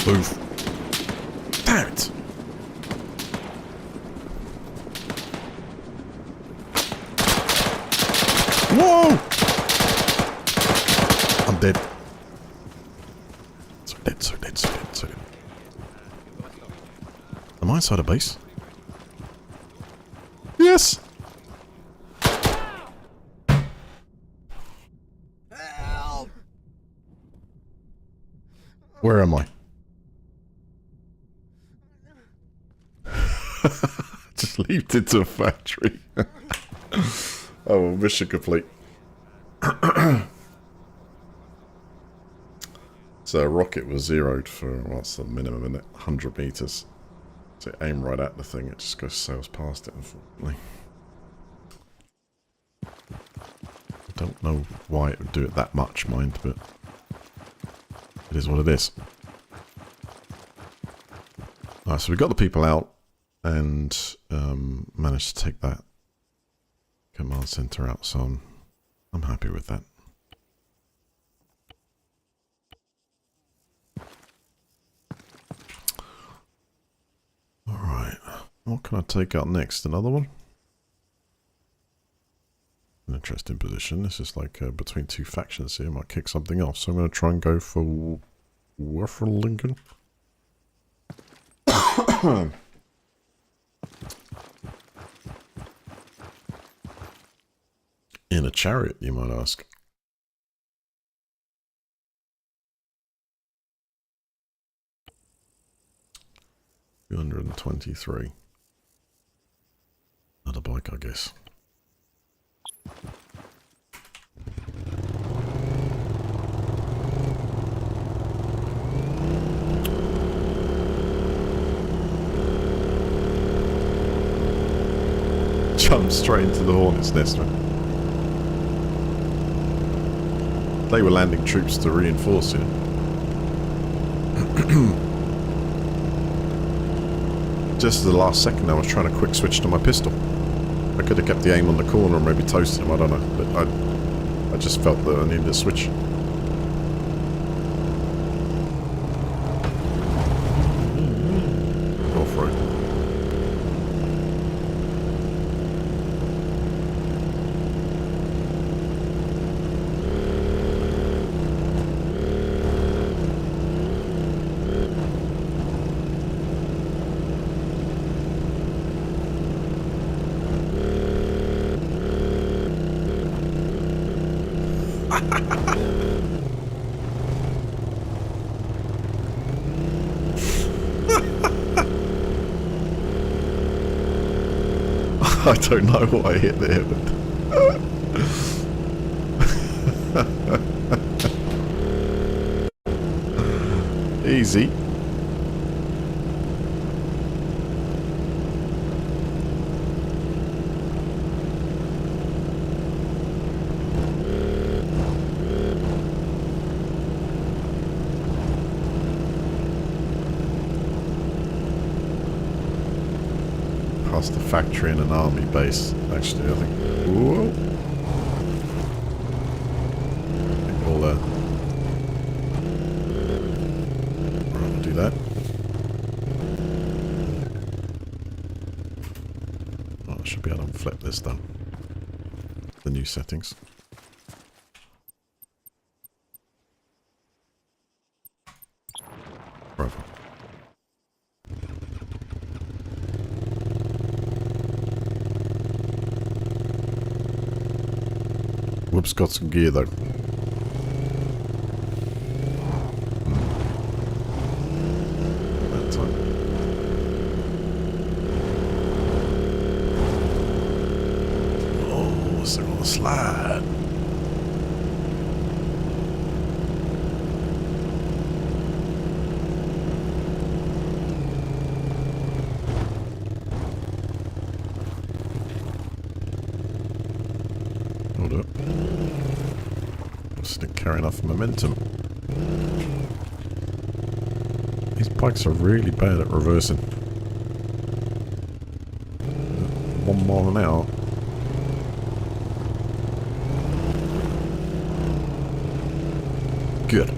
Move. Damn it! Whoa! I'm dead. So dead, so dead, so dead, so dead. Am I inside a base? Yes! Help! Where am I? Just leaped into a factory. Oh, well, mission complete. So a rocket was zeroed for, what's the minimum, isn't it? 100 meters. So aim right at the thing, it just goes sails past it, unfortunately. I don't know why it would do it that much, mind, but it is what it is. Alright, so we got the people out and managed to take that command center out, so I'm happy with that. Alright, what can I take out next? Another one? An interesting position. This is like between two factions here. Might kick something off, so I'm going to try and go for Lincoln. In a chariot, you might ask. $223. Another bike, I guess. Jump straight into the hornet's nest, man. They were landing troops to reinforce, you know. Just at the last second I was trying to quick switch to my pistol. I could have kept the aim on the corner and maybe toasted him, I don't know. But I just felt that I needed a switch. Off-road. I don't know what I hit there, but... Easy. Past the factory and an army base, actually, I think. Whoa! I think we'll, right, we'll do that. Oh, I should be able to flip this though. The new settings. Bravo. Whoops, got some gear though. That time. Oh, so on the slide. Hold up. Just didn't carry enough momentum. These bikes are really bad at reversing. 1 mile an hour. Good.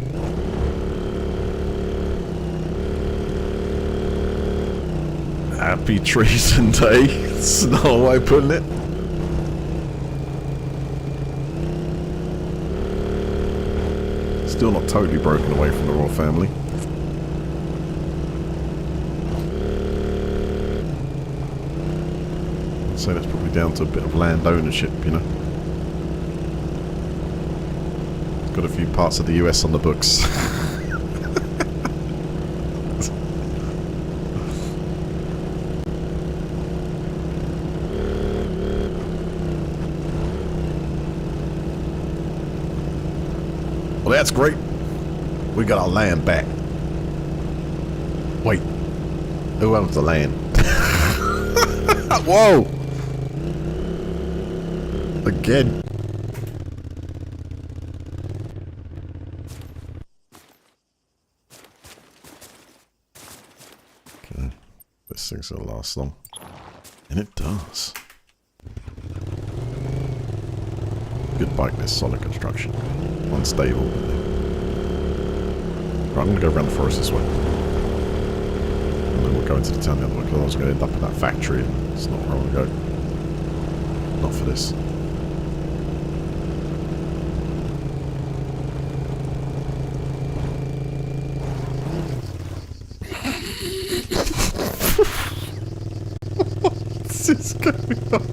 Happy treason day. That's no way of putting it. Still not totally broken away from the royal family. I'd say that's probably down to a bit of land ownership, you know. Got a few parts of the US on the books. Well, that's great. We got our land back. Wait. Who owns the land? Whoa! Again. Okay. This thing's gonna last long. And it does. Good bike, this solid construction. Unstable. Right, I'm going to go around the forest this way. And then we'll go into the town the other way, because I was going to end up in that factory, and it's not where I want to go. Not for this. What's this going on?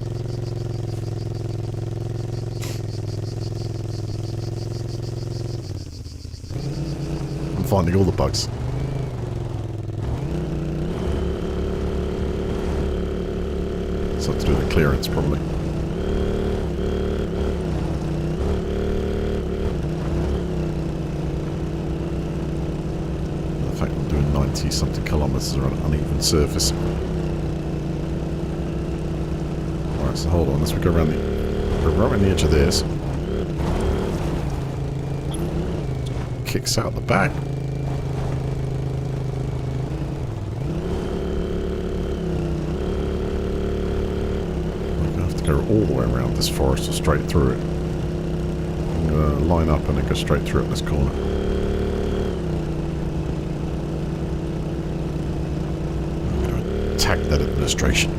Finding all the bugs. Something to do with the clearance, probably. The fact I'm doing 90 something kilometers on an uneven surface. Alright, so hold on, as we go around the edge of this. Kicks out the back. go all the way around this forest or straight through it. I'm going to line up and then go straight through it this corner. I'm going to attack that administration.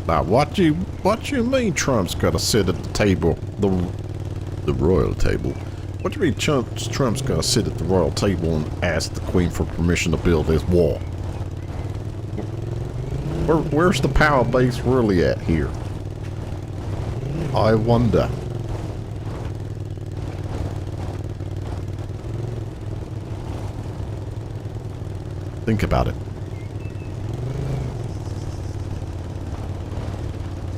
Now, what you mean Trump's got to sit at the table, the royal table? What do you mean Trump's got to sit at the royal table and ask the Queen for permission to build this wall? Where's the power base really at here? I wonder. Think about it.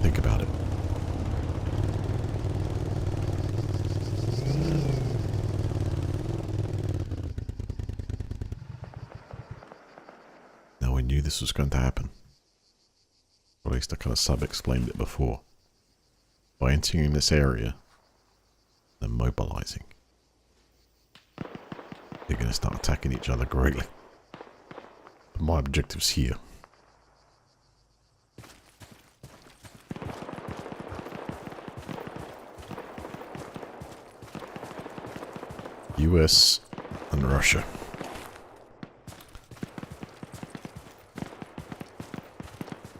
Think about it. Now, we knew this was going to happen. Or at least I kind of sub-explained it before. By entering this area, and mobilizing, they're going to start attacking each other greatly. But my objective's here. US and Russia.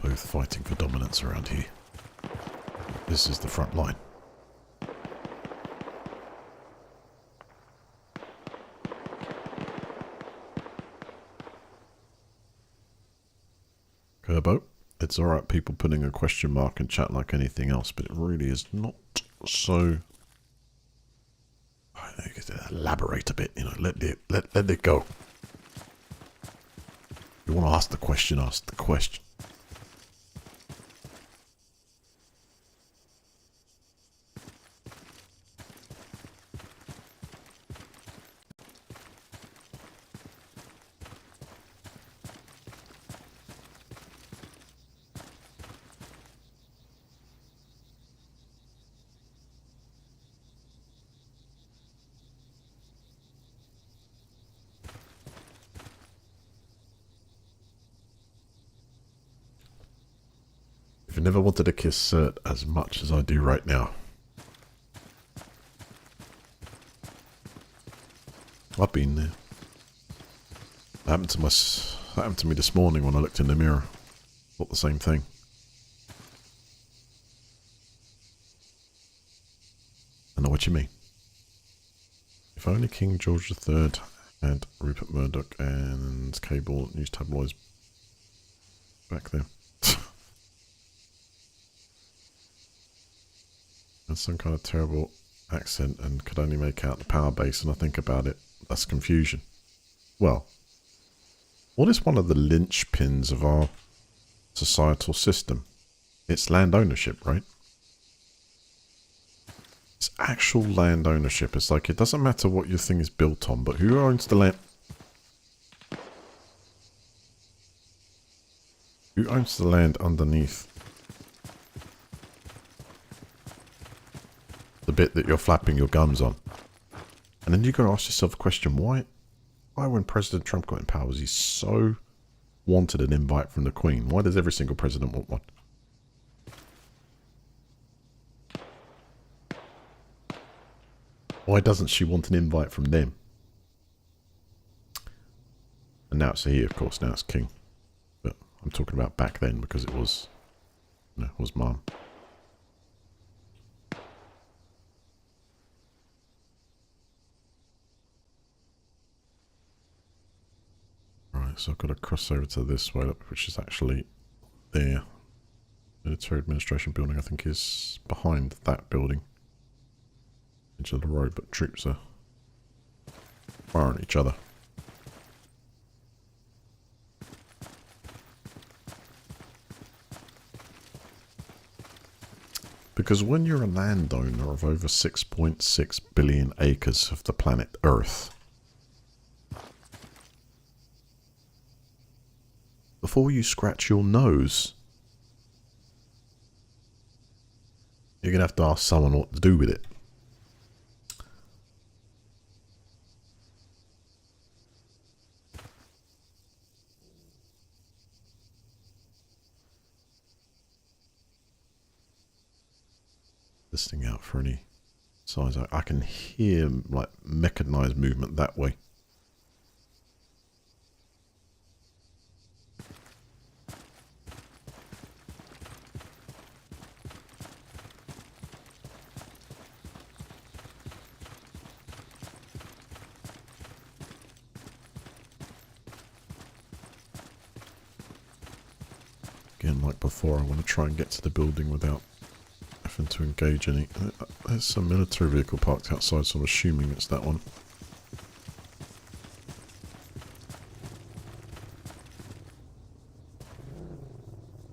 Both fighting for dominance around here. This is the front line. Kerbo, it's alright people putting a question mark in chat like anything else, but it really is not so... I think it's elaborate a bit, you know, let it go. If you want to ask the question, ask the question. I've never wanted to kiss Cert as much as I do right now. I've been there. That happened to me this morning when I looked in the mirror. Thought the same thing. I know what you mean. If only King George III had Rupert Murdoch and cable news tabloids back then. And some kind of terrible accent and could only make out the power base, and I think about it, that's confusion. Well, what is one of the linchpins of our societal system? It's land ownership, right? It's actual land ownership. It's like, it doesn't matter what your thing is built on, but who owns the land? Who owns the land underneath? The bit that you're flapping your gums on. And then you've got to ask yourself a question, why when President Trump got in power was he so wanted an invite from the Queen? Why does every single president want one? Why doesn't she want an invite from them? And now it's he, of course, now it's king. But I'm talking about back then because it was, you know, it was mom. Right, so I've got to cross over to this way, which is actually there. Military administration building, I think, is behind that building. Edge of the road, but troops are firing at each other. Because when you're a landowner of over 6.6 billion acres of the planet Earth, before you scratch your nose, you're going to have to ask someone what to do with it. This thing out for any size. I can hear like mechanized movement that way. Again, like before, I want to try and get to the building without having to engage any. There's some military vehicle parked outside, so I'm assuming it's that one.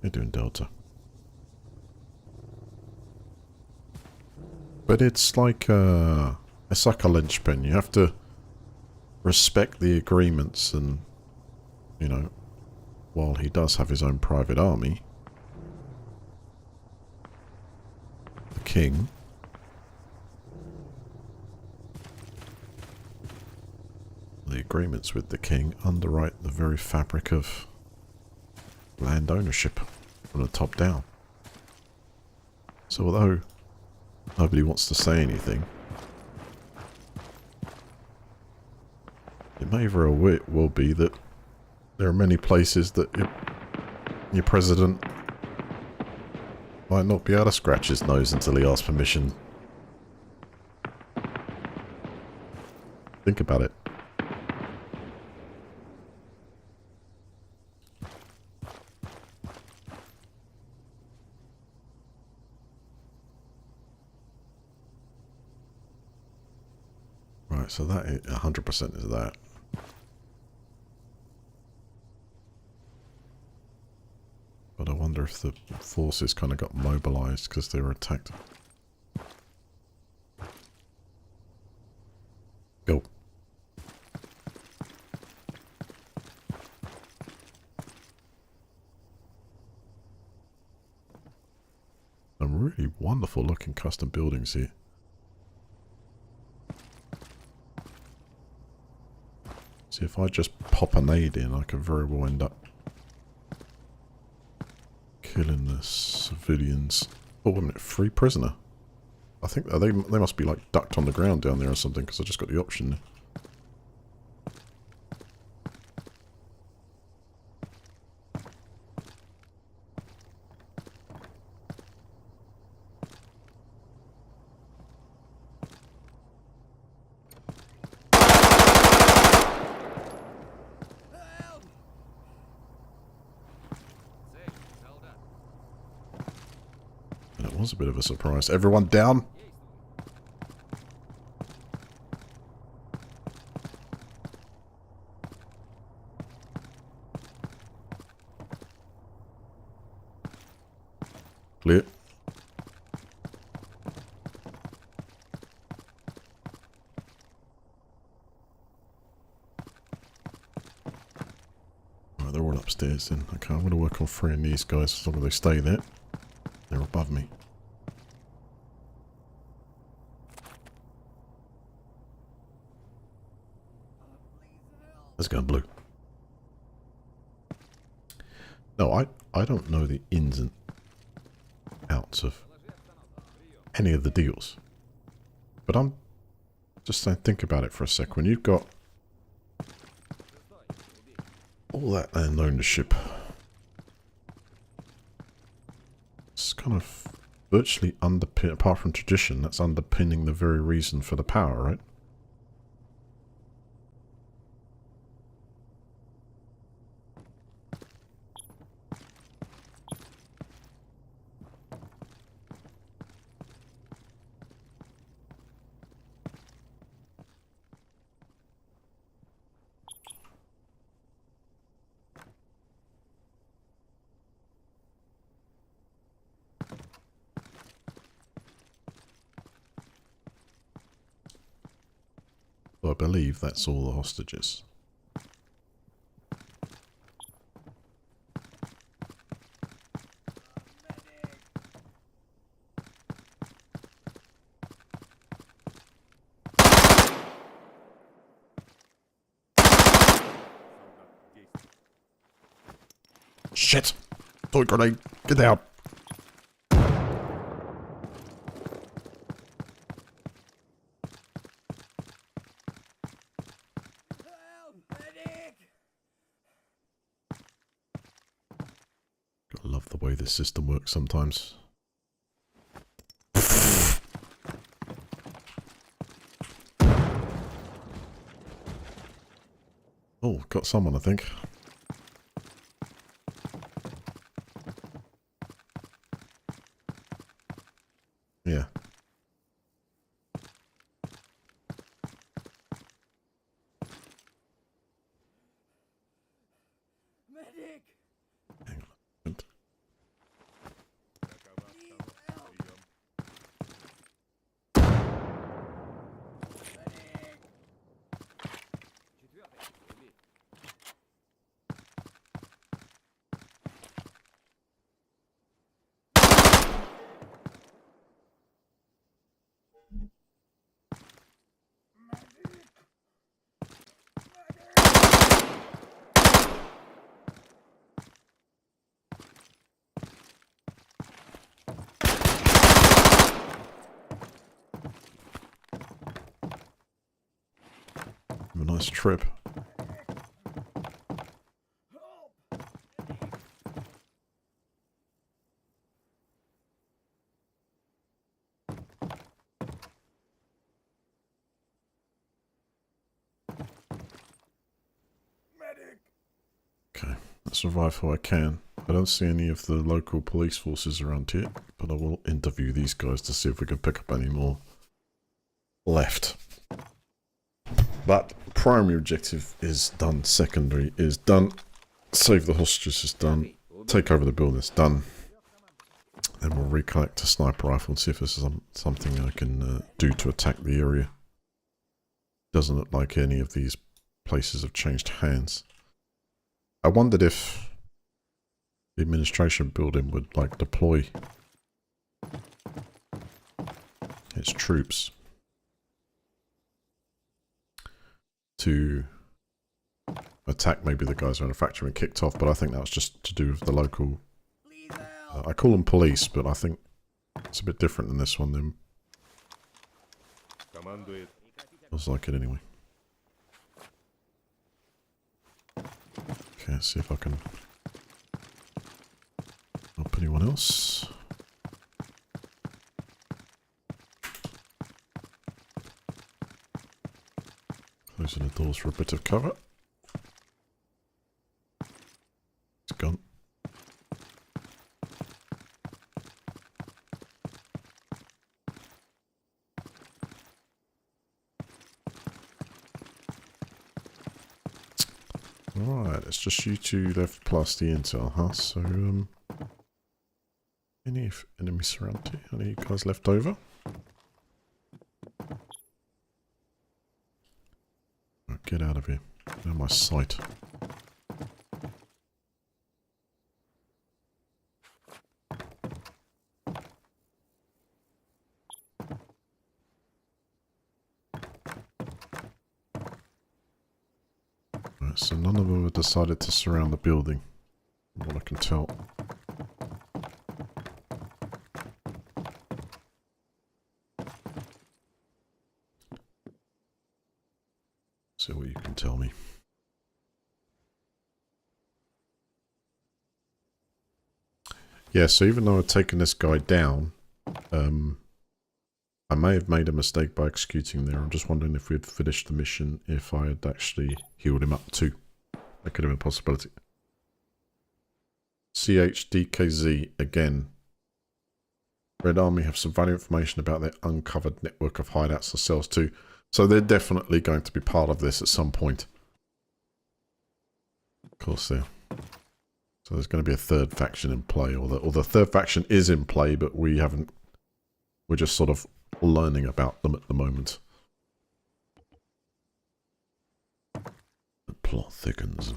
You're doing Delta. But it's like a linchpin. You have to respect the agreements, and, you know, while he does have his own private army, the king, the agreements with the king underwrite the very fabric of land ownership from the top down. So although nobody wants to say anything, it may very well be that there are many places that your president might not be able to scratch his nose until he asks permission. Think about it. Right, so that 100% is that. But I wonder if the forces kind of got mobilized because they were attacked. Go. Some really wonderful looking custom buildings here. See, if I just pop a nade in, I could very well end up killing the civilians. Oh, wait a minute, free prisoner. I think they must be like ducked on the ground down there or something, because I just got the option. And it was a bit of a surprise. Everyone down? Clear. Right, they're all upstairs then. Okay, I'm going to work on freeing these guys as long as they stay there. They're above me. Let's go blue. No, I don't know the ins and outs of any of the deals. But I'm just saying, think about it for a sec. When you've got All that land ownership. It's kind of virtually apart from tradition, that's underpinning the very reason for the power, right? So I believe that's all the hostages. Shit! Toy grenade! Get out! Help! Medic! I love the way this system works sometimes. Oh, got someone, I think. Yeah. Medic! Hang on. Need help! Medic! Have a nice trip. Medic! Okay, let's survive how I can. I don't see any of the local police forces around here, but I will interview these guys to see if we can pick up any more left. But primary objective is done, secondary is done, save the hostages is done, take over the building is done. Then we'll recollect a sniper rifle and see if this is something I can do to attack the area. Doesn't look like any of these places have changed hands. I wondered if the administration building would like deploy its troops to attack maybe the guys who are in the factory and kicked off, but I think that was just to do with the local... Please help! I call them police, but I think it's a bit different than this one. Then feels like it anyway. Okay, let's see if I can help anyone else. Closing the doors for a bit of cover. It's gone. Alright, it's just you two left plus the intel, huh? So, any enemies around here? Any of you guys left over? Oh, get out of here. Out of my sight. Right, so none of them have decided to surround the building, from what I can tell. See what you can tell me. Yeah, so even though I've taken this guy down, I may have made a mistake by executing there. I'm just wondering if we'd finished the mission if I had actually healed him up too. That could have been a possibility. CHDKZ again. Red Army have some valuable information about their uncovered network of hideouts and cells too. So they're definitely going to be part of this at some point. Of course they are. So there's going to be a third faction in play, or the third faction is in play, but we haven't. We're just sort of learning about them at the moment. The plot thickens.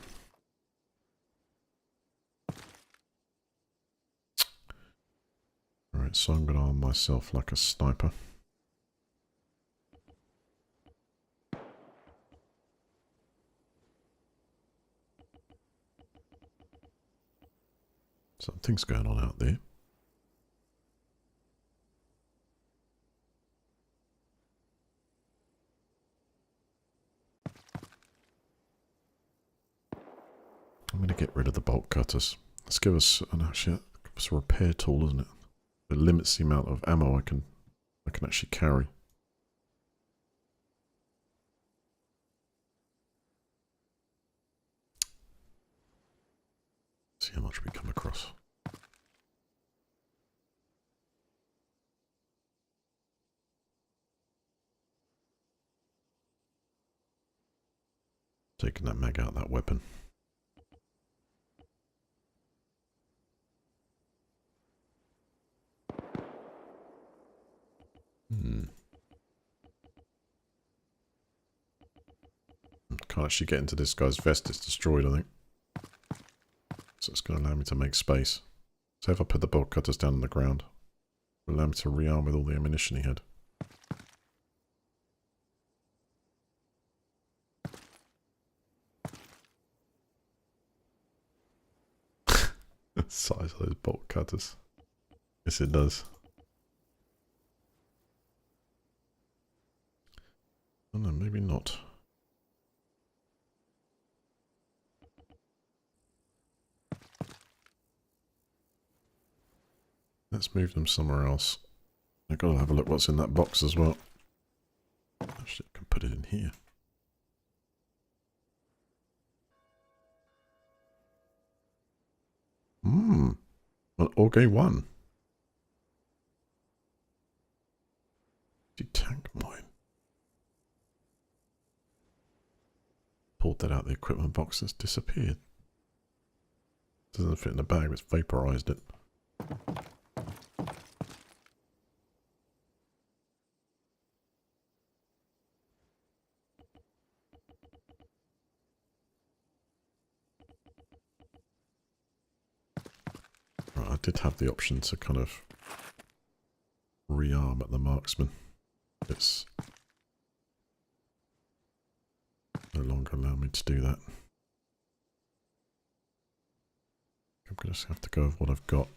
Alright, so I'm going to arm myself like a sniper. Something's going on out there. I'm going to get rid of the bolt cutters. Let's give us actually give us a repair tool, isn't it? It limits the amount of ammo I can actually carry. See how much we come across. Taking that mag out of that weapon. Can't actually get into this guy's vest, it's destroyed, I think. So it's going to allow me to make space. So if I put the bolt cutters down on the ground, it will allow me to rearm with all the ammunition he had. The size of those bolt cutters. Yes, it does. Oh no, maybe not. Let's move them somewhere else. I've got to have a look what's in that box as well. Actually, I can put it in here. An Orgay 1. Tank mine. Pulled that out of the equipment box, it's disappeared. Doesn't fit in the bag, it's vaporized it. Right, I did have the option to kind of rearm at the marksman. It's no longer allow me to do that. I'm going to have to go with what I've got.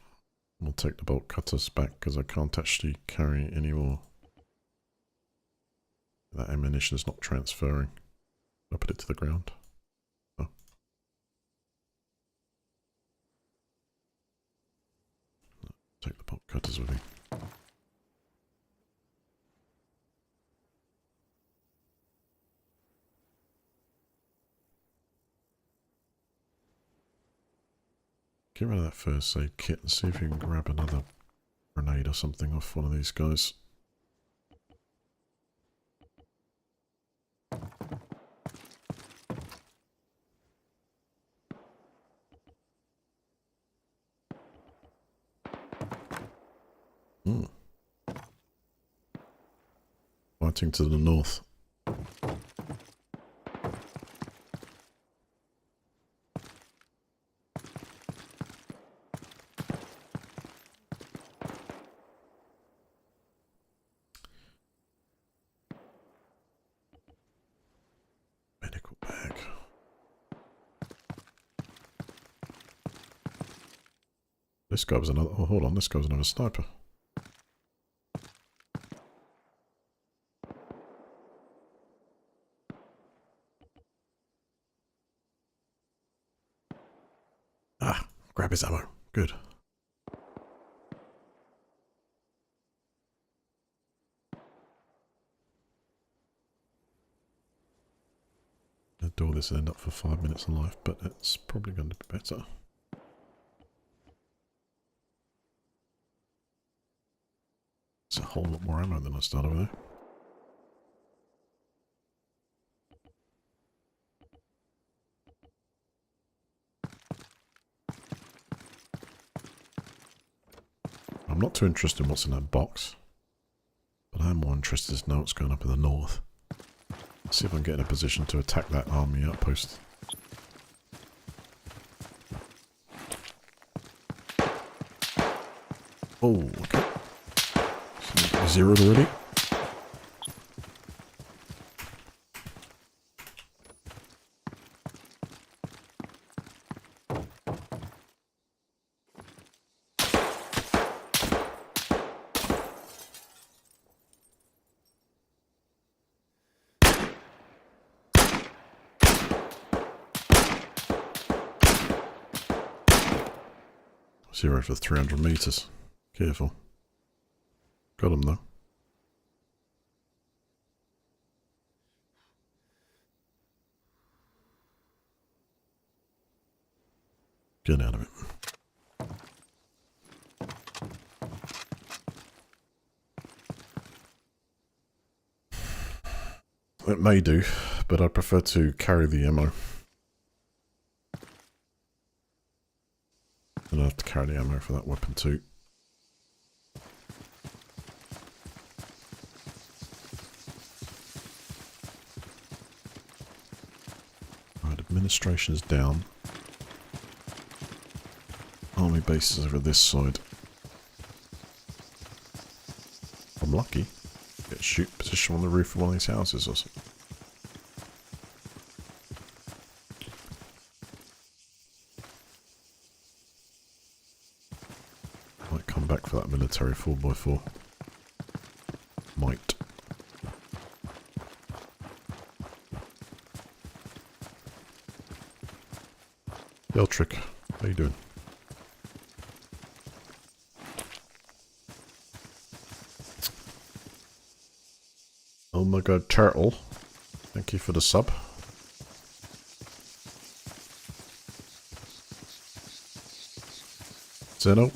We'll take the bolt cutters back because I can't actually carry any more. That ammunition is not transferring. I'll put it to the ground. Oh. Take the bolt cutters with me. Get rid of that first aid kit and see if you can grab another grenade or something off one of these guys. Fighting to the north. Medical bag. This guy was another. Oh, hold on. This guy was another sniper. Ah, grab his ammo. Good. do all this and end up for 5 minutes in life, but it's probably going to be better. It's a whole lot more ammo than I started with. I'm not too interested in what's in that box, but I am more interested to know what's going up in the north. Let's see if I can get in a position to attack that army outpost. Oh, okay. So zeroed already. Zero for 300 meters. Careful. Got him though. Get out of it. It may do, but I prefer to carry the ammo. And I have to carry the ammo for that weapon too. Right, administration is down. Army bases over this side. I'm lucky. Get a shoot position on the roof of one of these houses or something. Might come back for that military 4x4. Might. Eltrick, how you doing? Oh my god, Turtle. Thank you for the sub. Zeno.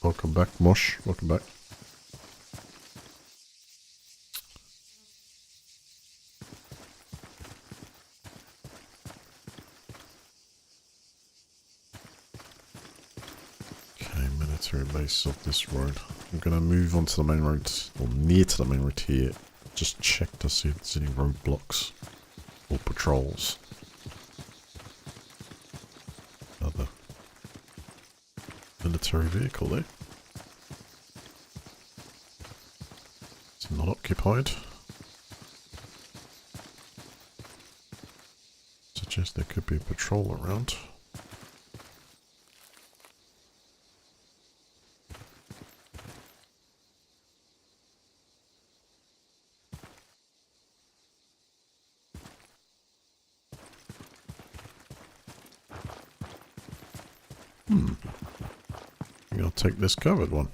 Welcome back. Mosh, welcome back. Okay, military base off this road. I'm going to move on to the main road, or near to the main road here. Just check to see if there's any roadblocks or patrols. Another military vehicle there. It's not occupied. Suggest there could be a patrol around. I think I'll take this covered one.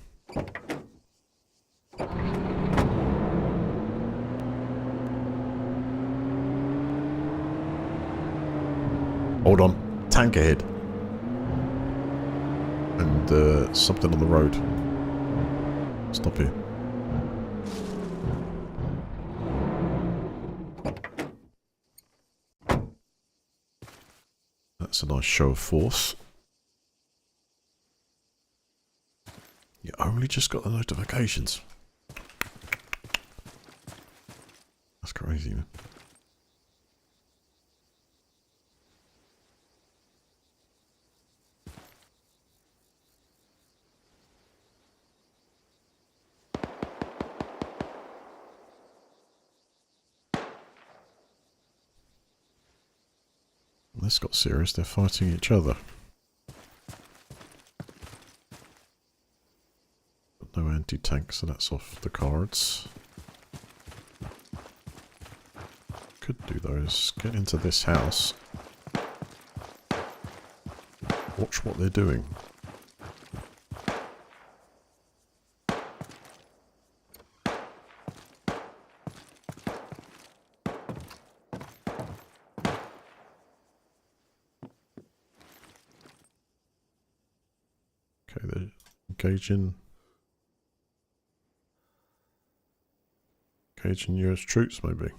Hold on. Tank ahead. And something on the road. Stop here. That's a nice show of force. You only just got the notifications. That's crazy, man. This got serious. They're fighting each other. No anti-tank, so that's off the cards. Could do though is get into this house. Watch what they're doing. Okay, they're engaging. Engaging US troops, maybe.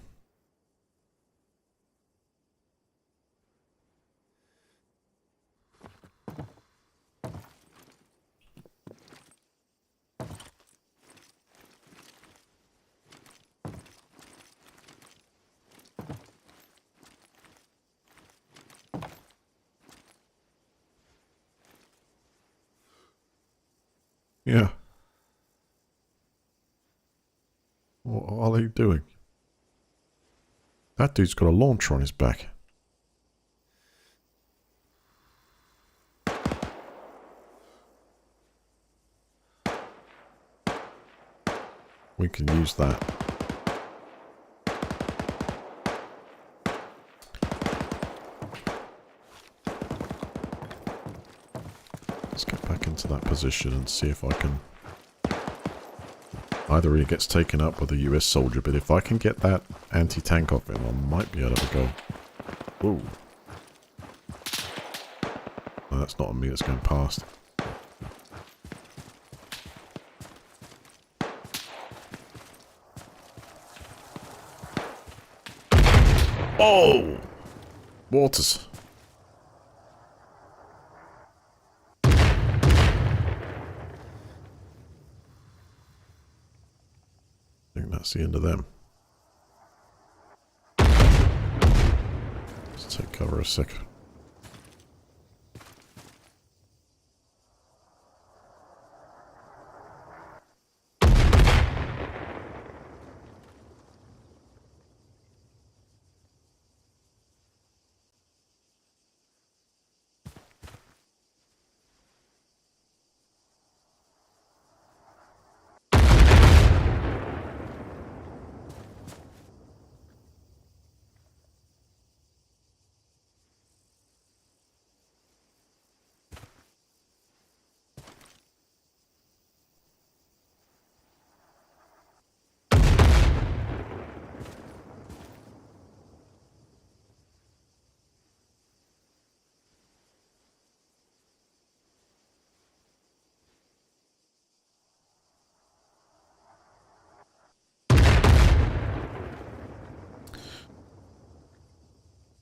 Yeah. What are they doing? That dude's got a launcher on his back. We can use that. Let's get back into that position and see if I can... Either he gets taken up with a US soldier, but if I can get that anti-tank off him, I might be able to go... Ooh. No, that's not on me, that's going past. Oh! Waters. I think that's the end of them. Let's take cover a sec.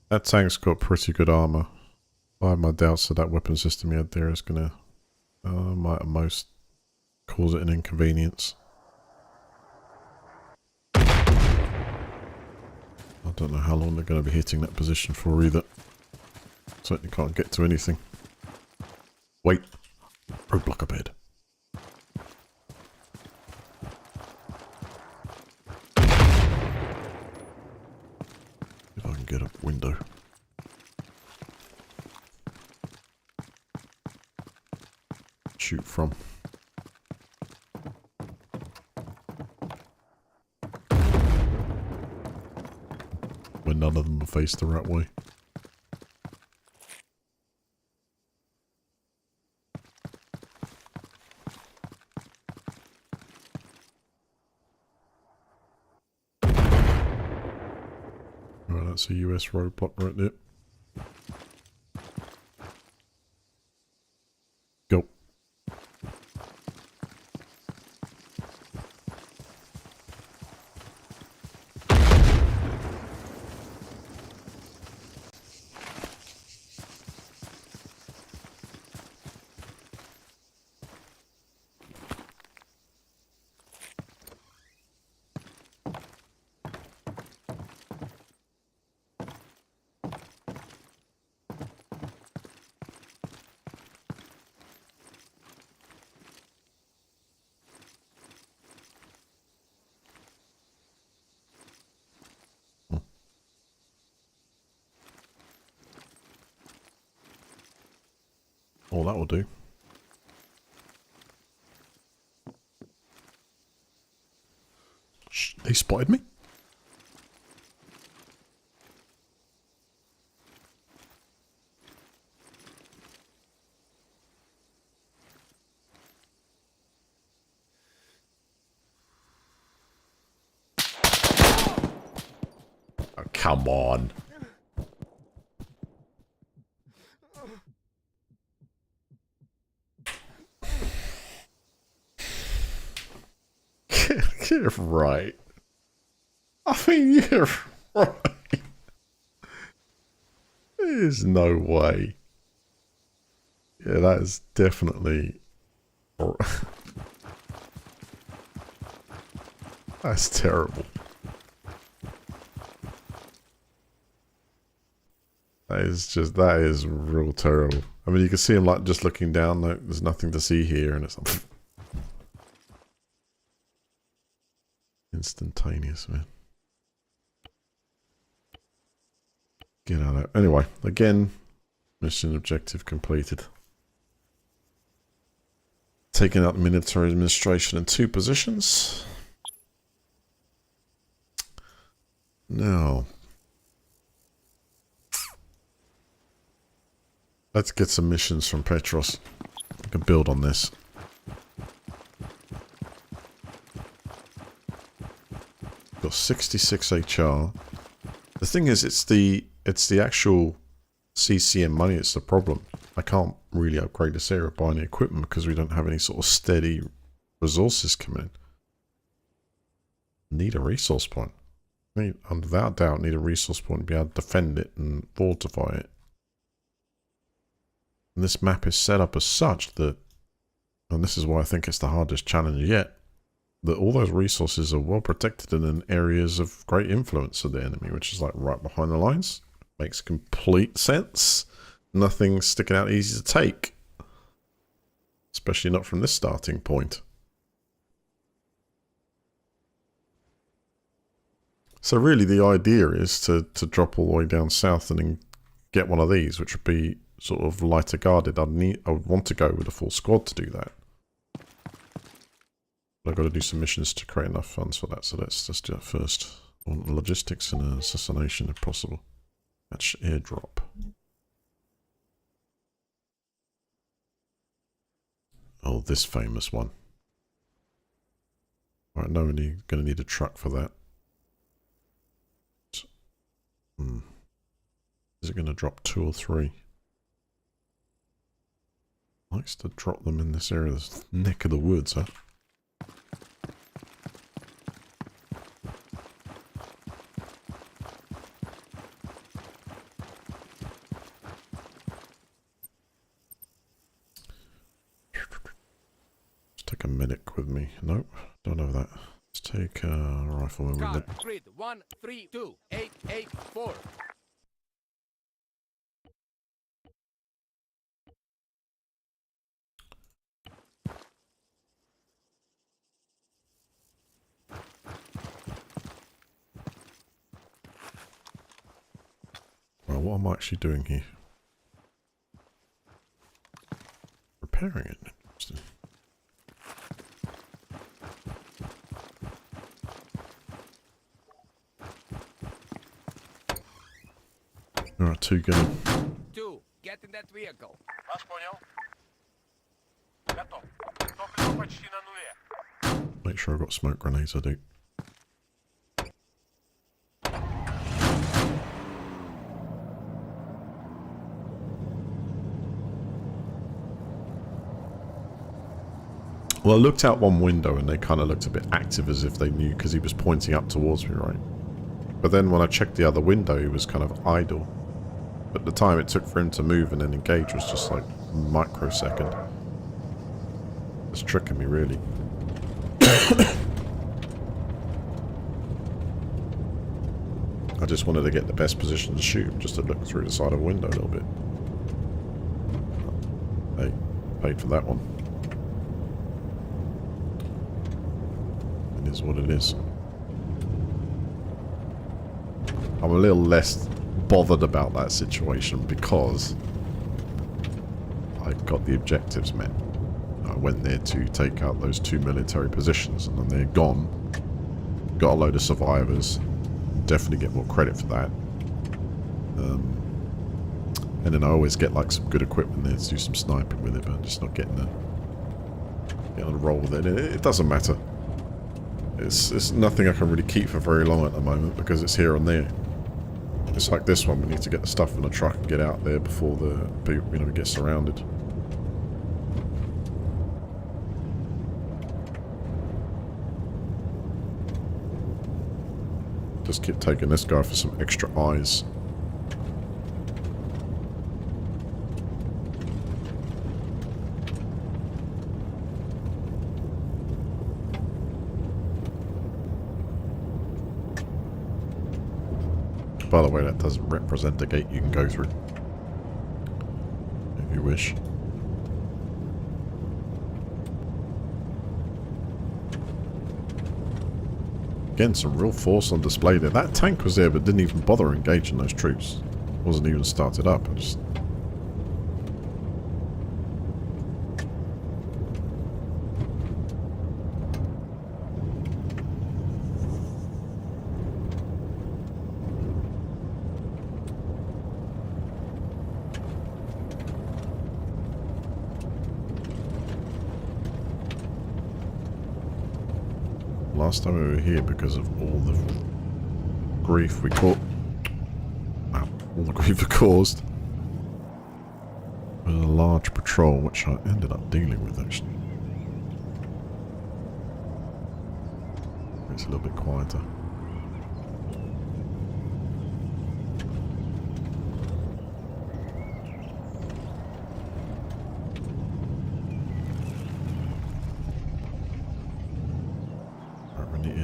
That tank's got pretty good armor. I have my doubts that that weapon system he had there is going to, might at most cause it an inconvenience. I don't know how long they're going to be hitting that position for either. Certainly can't get to anything. Wait. Roadblock up ahead. If I can get a window. Shoot from. When none of them are faced the right way. Right, that's a US roadblock right there. Go. Oh, that will do. Shh, they spotted me? Oh, come on. You're right. I mean, you're right. There's no way. Yeah, that is definitely... That's terrible. That is real terrible. I mean, you can see him like just looking down, like there's nothing to see here, and it's like instantaneous, man. Get out of there. Anyway, again, mission objective completed. Taking out the military administration in 2 positions. Now, let's get some missions from Petros. I can build on this. Got 66 HR. The thing is, it's the actual CCM money that's the problem. I can't really upgrade this area by any equipment because we don't have any sort of steady resources coming in. Need a resource point. Without doubt, need a resource point to be able to defend it and fortify it. And this map is set up as such that, and this is why I think it's the hardest challenge yet, that all those resources are well protected and in areas of great influence of the enemy, which is like right behind the lines. Makes complete sense. Nothing sticking out easy to take. Especially not from this starting point. So really the idea is to drop all the way down south and then get one of these, which would be sort of lighter guarded. I would want to go with a full squad to do that. But I've got to do some missions to create enough funds for that, so let's just do that first. I want logistics and assassination if possible. Match airdrop. Oh, this famous one. Right, no, we're going to need a truck for that. Is it going to drop 2 or 3? Likes to drop them in this area, this neck of the woods, huh? Let's take a medic with me. Nope, don't have that. Let's take a rifleman with it. Grid 132884. Well, what am I actually doing here? Repairing it. Interesting. Alright, 2 going. 2, get in that vehicle. Вас понял. Готов. Топливо почти на нуле. Make sure I've got smoke grenades, I do. Well, I looked out one window and they kind of looked a bit active as if they knew because he was pointing up towards me, right? But then when I checked the other window, he was kind of idle. But the time it took for him to move and then engage was just like microsecond. It's tricking me, really. I just wanted to get the best position to shoot, just to look through the side of a window a little bit. Hey, paid for that one. It is what it is. I'm a little less bothered about that situation because I got the objectives met. I went there to take out those 2 military positions and then they're gone. Got a load of survivors. Definitely get more credit for that. And then I always get like some good equipment there to do some sniping with it, but I'm just not getting a roll with it. It doesn't matter. It's nothing I can really keep for very long at the moment because it's here and there. It's like this one, we need to get the stuff in the truck and get out there before the people, we get surrounded. just keep taking this guy for some extra eyes. By the way, that doesn't represent a gate you can go through. If you wish. Again, some real force on display there. That tank was there but didn't even bother engaging those troops. Wasn't even started up. I just... Last time we were here, because of all the grief we caught, all the grief we caused, was a large patrol, which I ended up dealing with actually. It's a little bit quieter.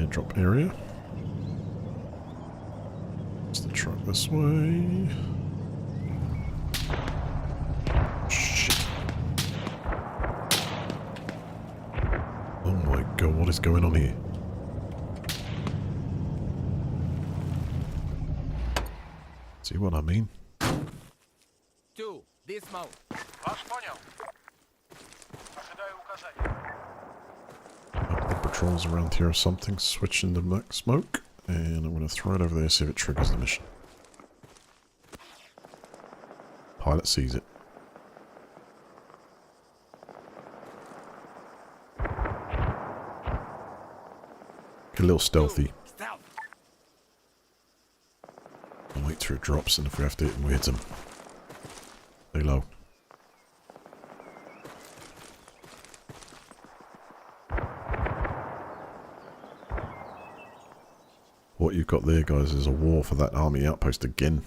Drop area. It's the truck this way. Shit. Oh my god, what is going on here? See what I mean? 2, dismount. Вас понял. Ожидаю указания. Patrols around here or something. Switching the black smoke. And I'm going to throw it over there, see if it triggers the mission. Pilot sees it. Get a little stealthy. Stealth. And wait till it drops, and if we have to hit him, we hit him. Stay low. What you've got there, guys, is a war for that army outpost again.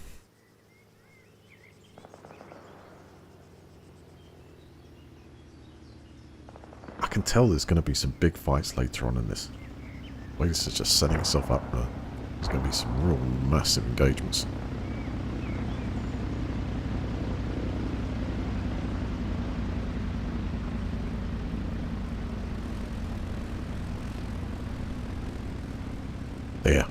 I can tell there's going to be some big fights later on in this. Like, this is just setting itself up. There's going to be some real massive engagements. There.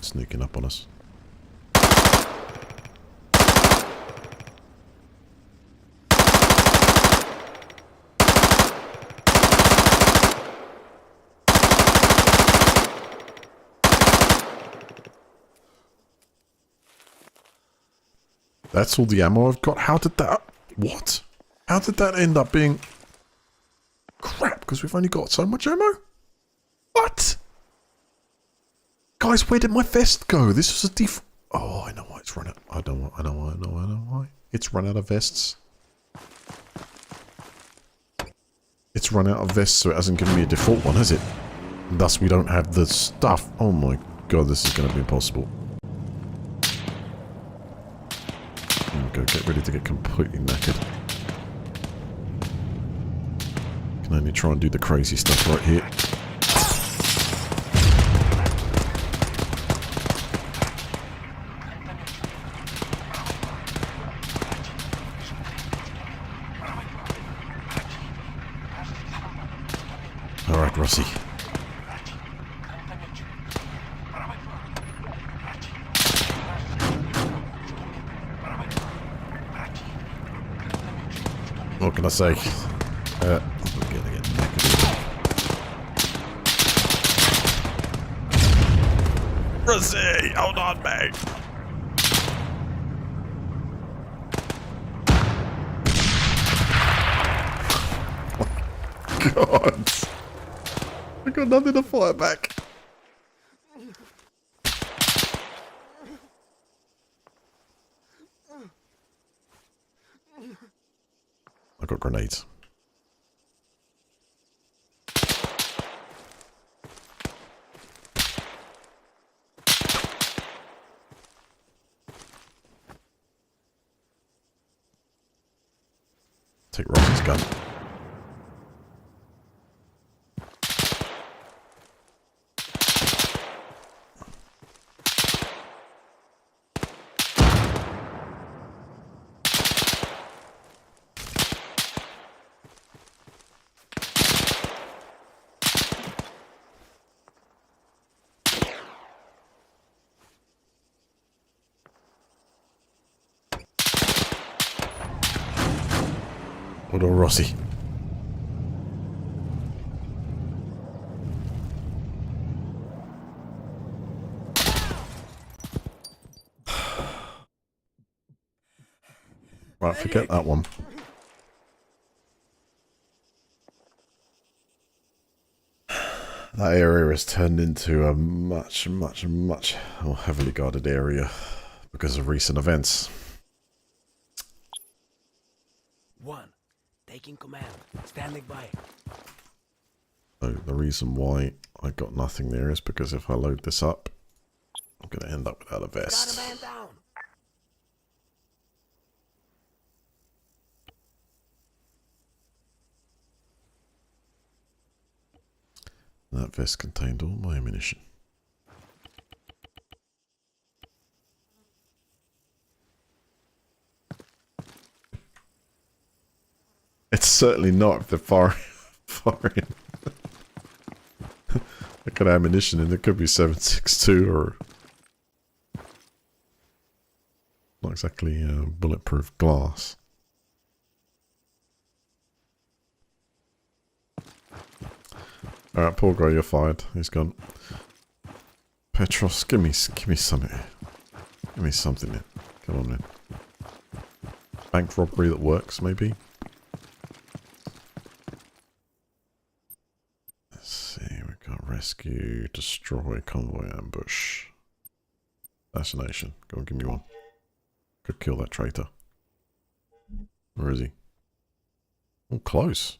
Sneaking up on us. That's all the ammo I've got. How did that... What? How did that end up being... Crap, because we've only got so much ammo? What? Guys, where did my vest go? This was a Oh, I know why it's run out. I know why. It's run out of vests. It's run out of vests, so it hasn't given me a default one, has it? And thus, we don't have the stuff. Oh my god, this is going to be impossible. There we go, get ready to get completely knackered. Can only try and do the crazy stuff right here. Alright, Rossi. What can I say? I'm gonna get knackered. Rossi! Hold on, mate! Oh, God! I got nothing to fire back. I got grenades. Take Ross's gun. What a Rossi. Right, forget that one. That area has turned into a much more heavily guarded area because of recent events. One. Taking command. Standing by. So the reason why I got nothing there is because if I load this up, I'm going to end up without a Got a vest. man down. That vest contained all my ammunition. It's certainly not if they're far in. I could have ammunition and it could be 7.62 or not exactly bulletproof glass. Alright, poor guy, you're fired. He's gone. Petros, give me something. Give me something then. Come on then. Bank robbery that works, maybe? Let's see, we've got rescue, destroy, convoy, ambush. Assassination. Go on, give me one. Could kill that traitor. Where is he? Oh, close.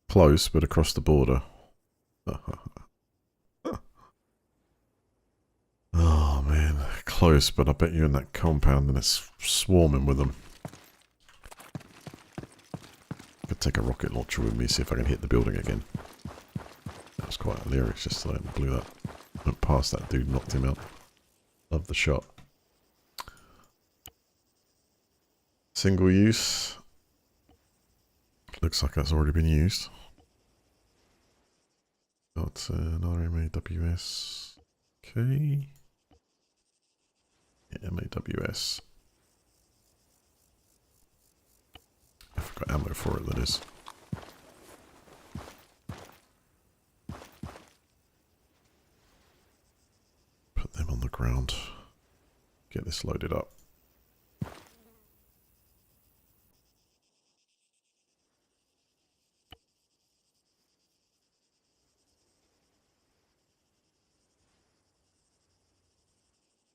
Close, but across the border. Oh man, close, but I bet you're in that compound and it's swarming with them. Could take a rocket launcher with me, see if I can hit the building again. That was quite hilarious, just so I blew that. Went past that dude, knocked him out. Love the shot. Single use. Looks like that's already been used. Got another MAWS. Okay. Yeah, MAWS. I've got ammo for it, that is. Put them on the ground. Get this loaded up.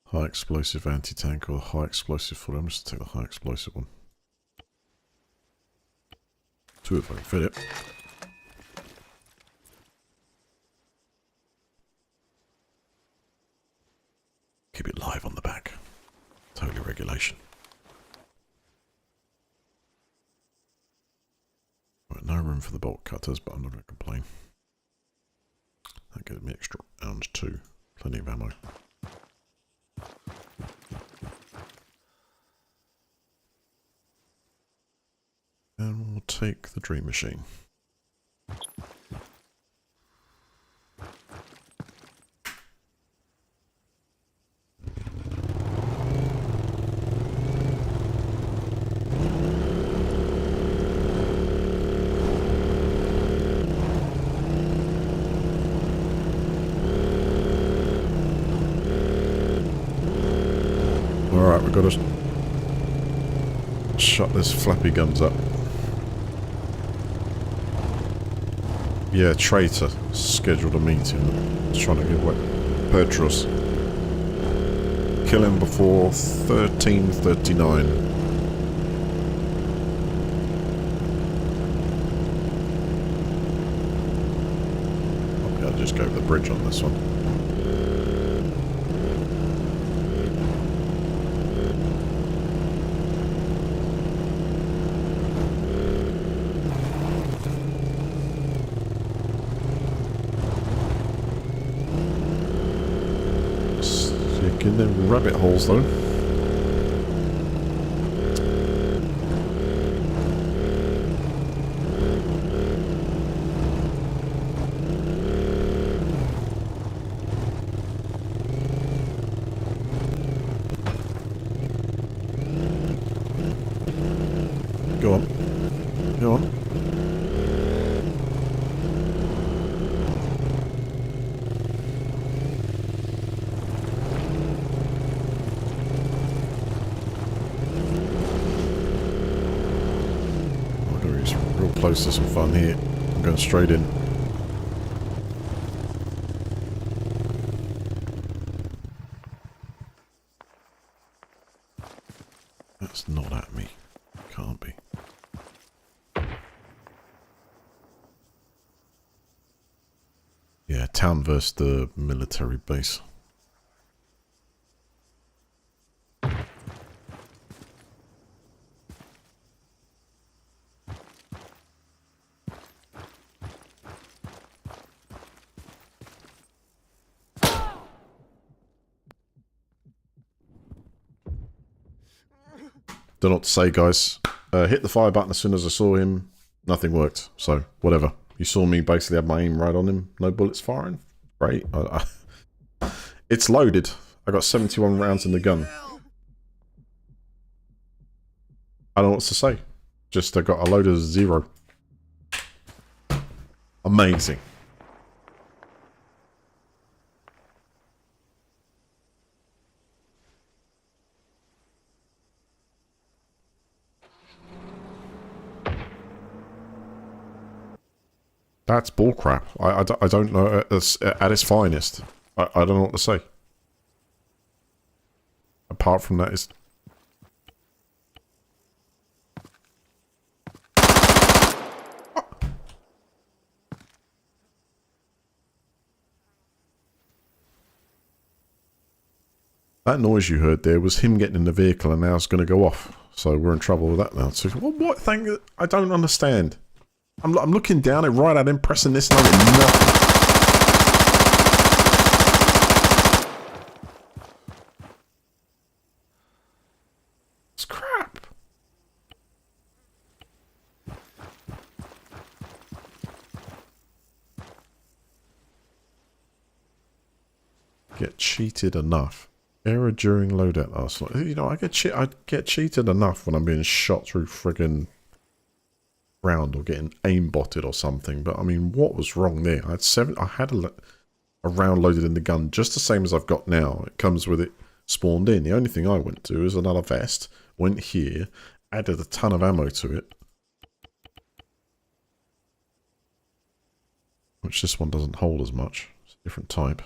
High explosive anti-tank or high explosive full. I'm just take the high explosive one. Two if I can fit it. Keep it live on the back. Totally regulation. Right, no room for the bolt cutters, but I'm not going to complain. That gives me extra round 2. Plenty of ammo. And we'll take the dream machine. Alright, we've got to shut this flappy guns up. Yeah, traitor scheduled a meeting. He's trying to get away. Petros. Kill him before 13:39. Okay, I'll just go over the bridge on this one. looking in rabbit holes though. Go on. Go on. He's real close to some fun here. I'm going straight in. That's not at me. Can't be. Yeah, town versus the military base. Don't know what to say, guys. Hit the fire button as soon as I saw him. Nothing worked. So, whatever. You saw me basically have my aim right on him. No bullets firing. Great. It's loaded. I got 71 rounds in the gun. I don't know what to say. Just I got a load of 0. Amazing. That's bullcrap. I don't know at its finest. I don't know what to say. Apart from that, it's... That noise you heard there was him getting in the vehicle and now it's going to go off. So we're in trouble with that now. So what thing? I don't understand. I'm looking down it right at him, pressing this and I'm getting nothing. It's crap. Get cheated enough. Error during loadout last night. You know, I get cheated enough when I'm being shot through friggin' round or getting aimbotted or something. But I mean, what was wrong there? I had a round loaded in the gun, just the same as I've got now. It comes with it spawned in. The only thing I went to is another vest. Went here, added a ton of ammo to it, which this one doesn't hold as much. It's a different type.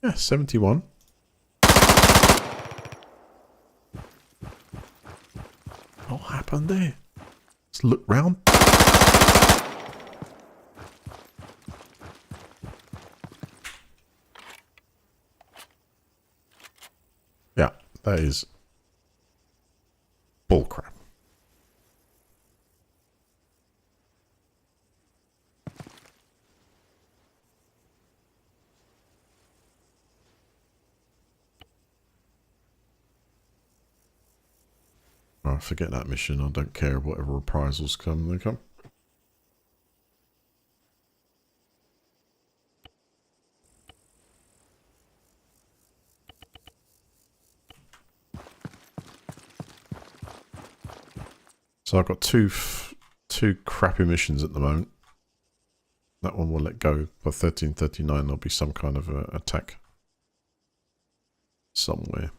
Yeah, 71. What happened there? Let's look round. Yeah, that is bullcrap. Oh, forget that mission. I don't care whatever reprisals come, they come. So I've got two crappy missions at the moment. That one will let go. By 1339 there'll be some kind of attack somewhere.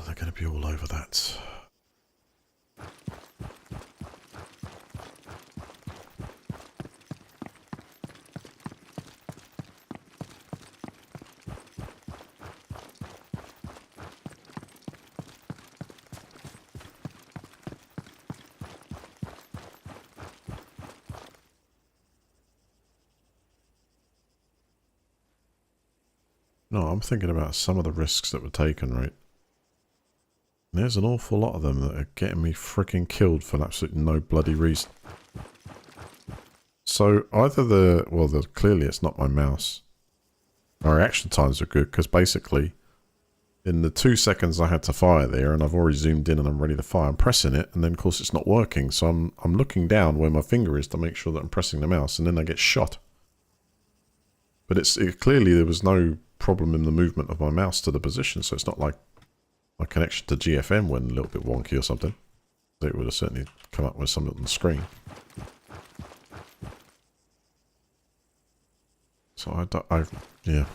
They're going to be all over that. No, I'm thinking about some of the risks that were taken, right? There's an awful lot of them that are getting me freaking killed for absolutely no bloody reason. So either clearly it's not my mouse. My reaction times are good because basically in the 2 seconds I had to fire there and I've already zoomed in and I'm ready to fire, I'm pressing it and then of course it's not working. So I'm looking down where my finger is to make sure that I'm pressing the mouse and then I get shot. But clearly there was no problem in the movement of my mouse to the position, so it's not like my connection to GFM went a little bit wonky or something. It would have certainly come up with something on the screen. So yeah.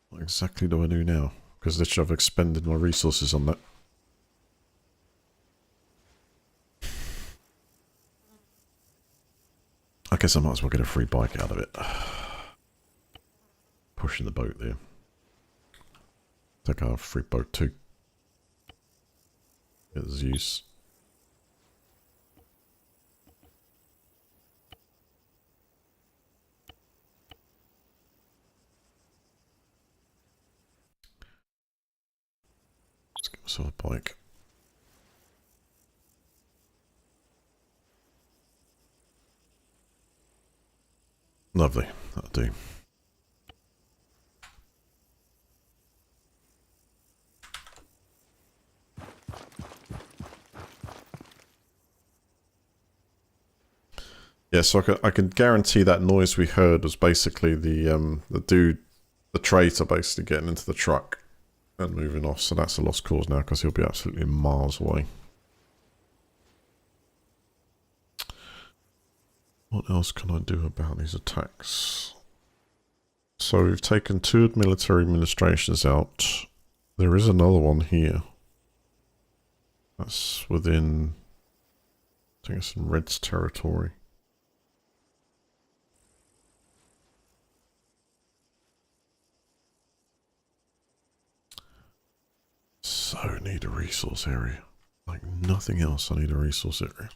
What exactly do I do now? Because literally I've expended my resources on that. I guess I might as well get a free bike out of it. Pushing the boat there. I think I have a free boat too. Get Zeus. Let's get myself a bike. Lovely, that'll do. Yeah, so I can guarantee that noise we heard was basically the traitor basically getting into the truck and moving off. So that's a lost cause now because he'll be absolutely miles away. What else can I do about these attacks? So we've taken 2 military administrations out. There is another one here. That's within, I think it's in Red's territory. So need a resource area. Like nothing else, I need a resource area.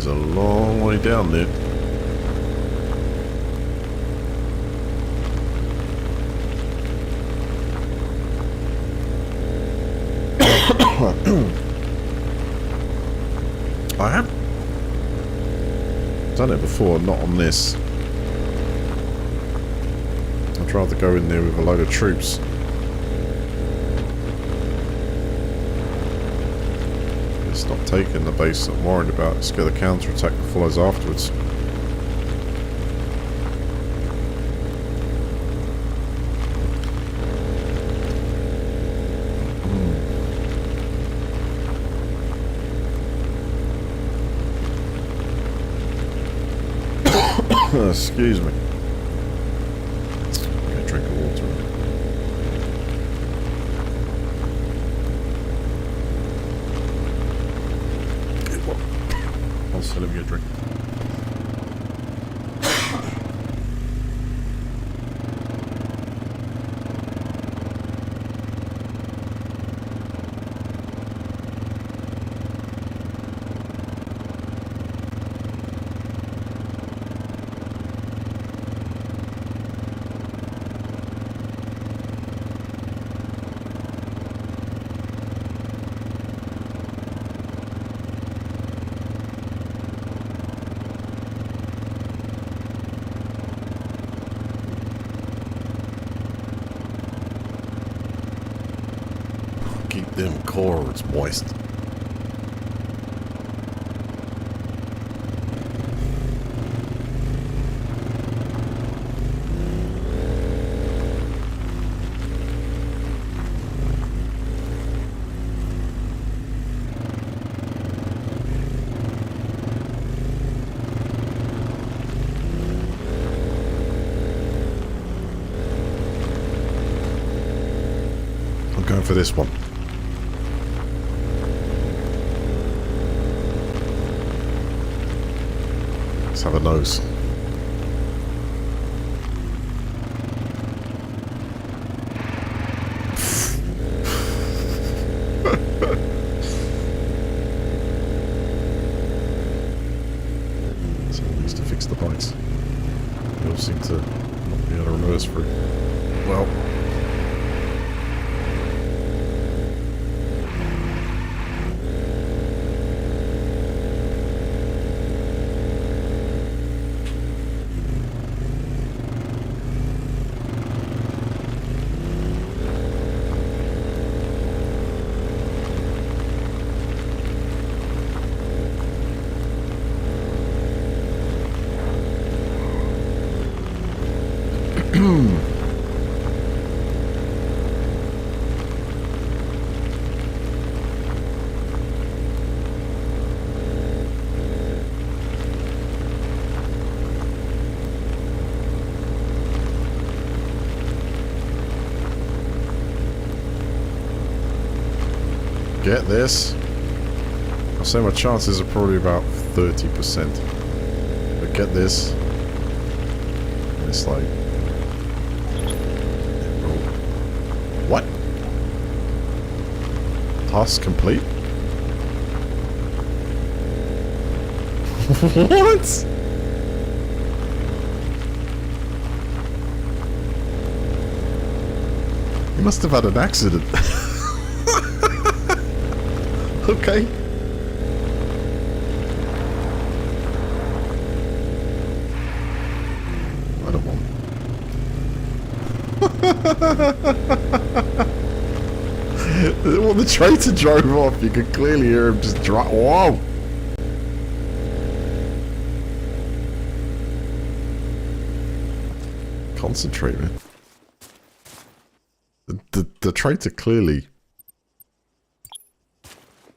A long way down there. I have done it before, not on this. I'd rather go in there with a load of troops. It's not taking the base that I'm worried about. Let's get the counter-attack that follows afterwards. Excuse me. Get a drink of water. I'll still have you a drink. Them cords moist. for this one. Let's have a nose. Someone needs to fix the bikes. They all seem to not be able to reverse through. Well. Get this. I'll say my chances are probably about 30%. But get this. And it's like... What? Task complete? What? He must have had an accident. Okay. I don't want. When the traitor drove off, you could clearly hear him just drive. Whoa! Concentrate, man. The traitor clearly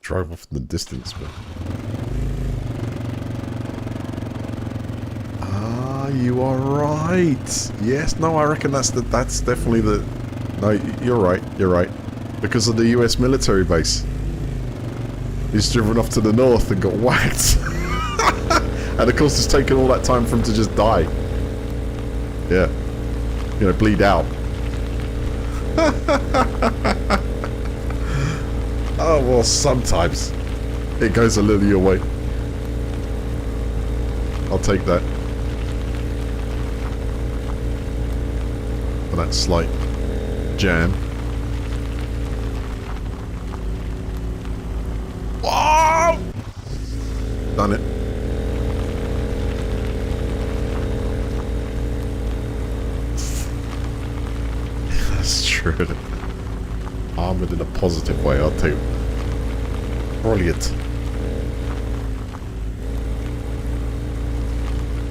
drove off in the distance, but... Ah, you are right. Yes, no, I reckon that's definitely the... No, you're right. Because of the US military base. He's driven off to the north and got whacked. And of course it's taken all that time for him to just die. Yeah. You know, bleed out. Oh, well, sometimes it goes a little your way. I'll take that. For that slight jam. Whoa! Done it. That's true. Armored in a positive way, I'll take. Brilliant.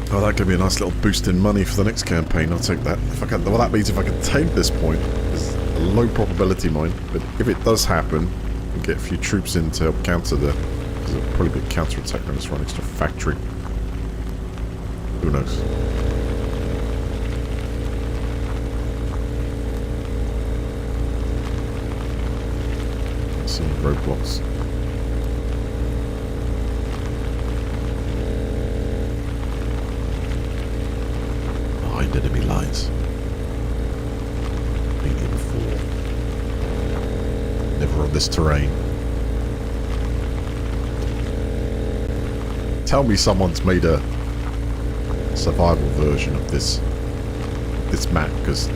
Oh, that could be a nice little boost in money for the next campaign. I'll take that. If I can, well, that means if I can take this point, it's a low probability mine. But if it does happen, we'll get a few troops in to help counter the. Because it'll probably be a counter-attack when it's right next to a factory. Who knows? Some roadblocks. Behind enemy lines. Been here before. Never on this terrain. Tell me someone's made a survival version of this map, because I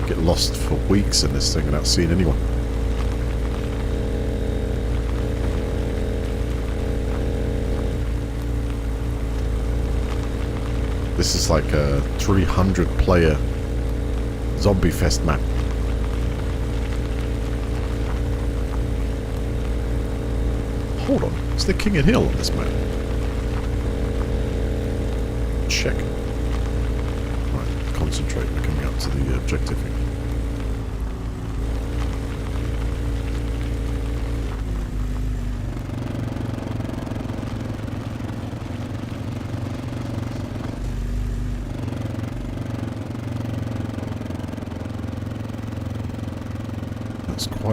get lost for weeks in this thing without seeing anyone. This is like a 300 player zombie fest map. Hold on, is there King and Hill on this map? Check. Right, concentrate, we're coming up to the objective here.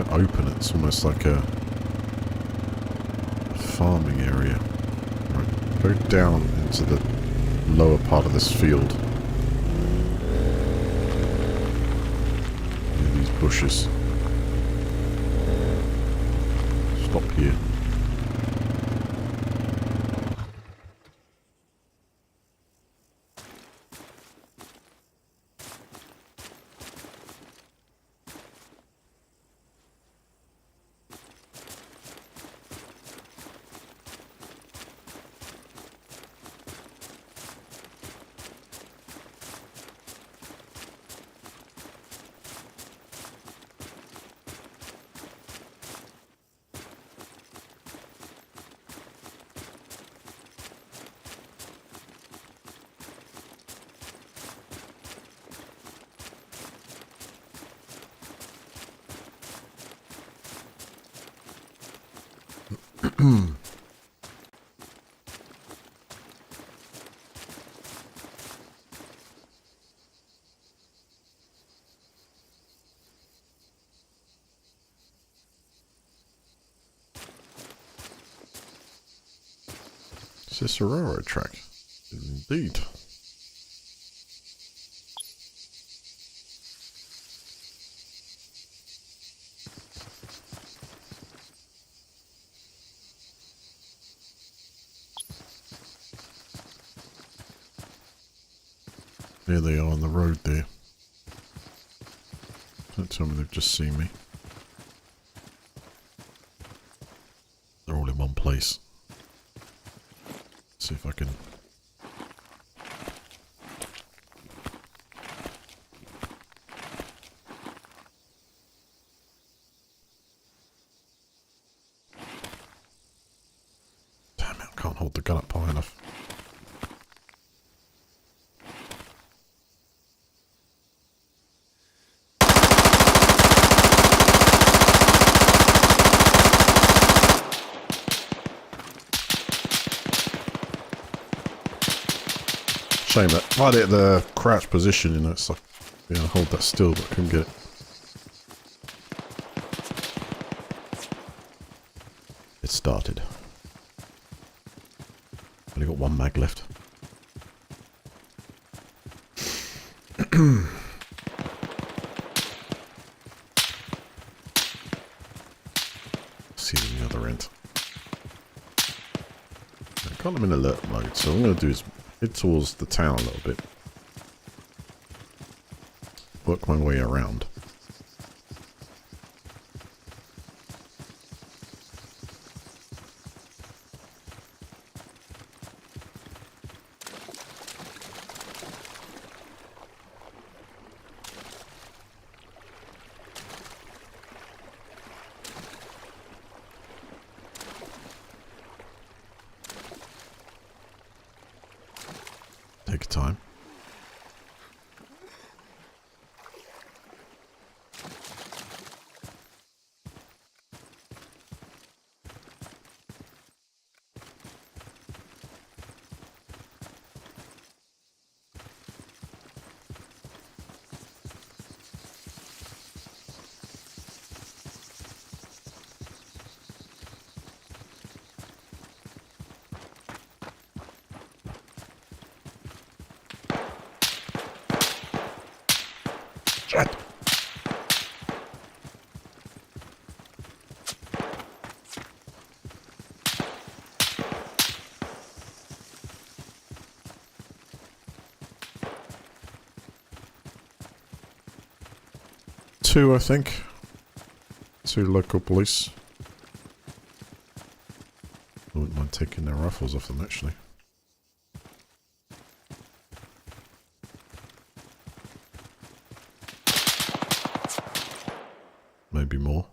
quite open. It's almost like a farming area. Right, go down into the lower part of this field. Near these bushes. Stop here. Is this a railroad track? Indeed. There they are on the road there. Don't tell me they've just seen me. They're all in one place. See if I can... Damn it, I can't hold the gun up high enough. Shame that right at the crouch position, you know, it's like, yeah, hold that still, but I couldn't get it. It started. Only got one mag left. See them on the other end. I got them in alert mode, so what I'm going to do is head towards the town a little bit. Work my way around. Take your time. Shit. Two, I think. Two local police. I wouldn't mind taking their rifles off them, actually. Maybe more.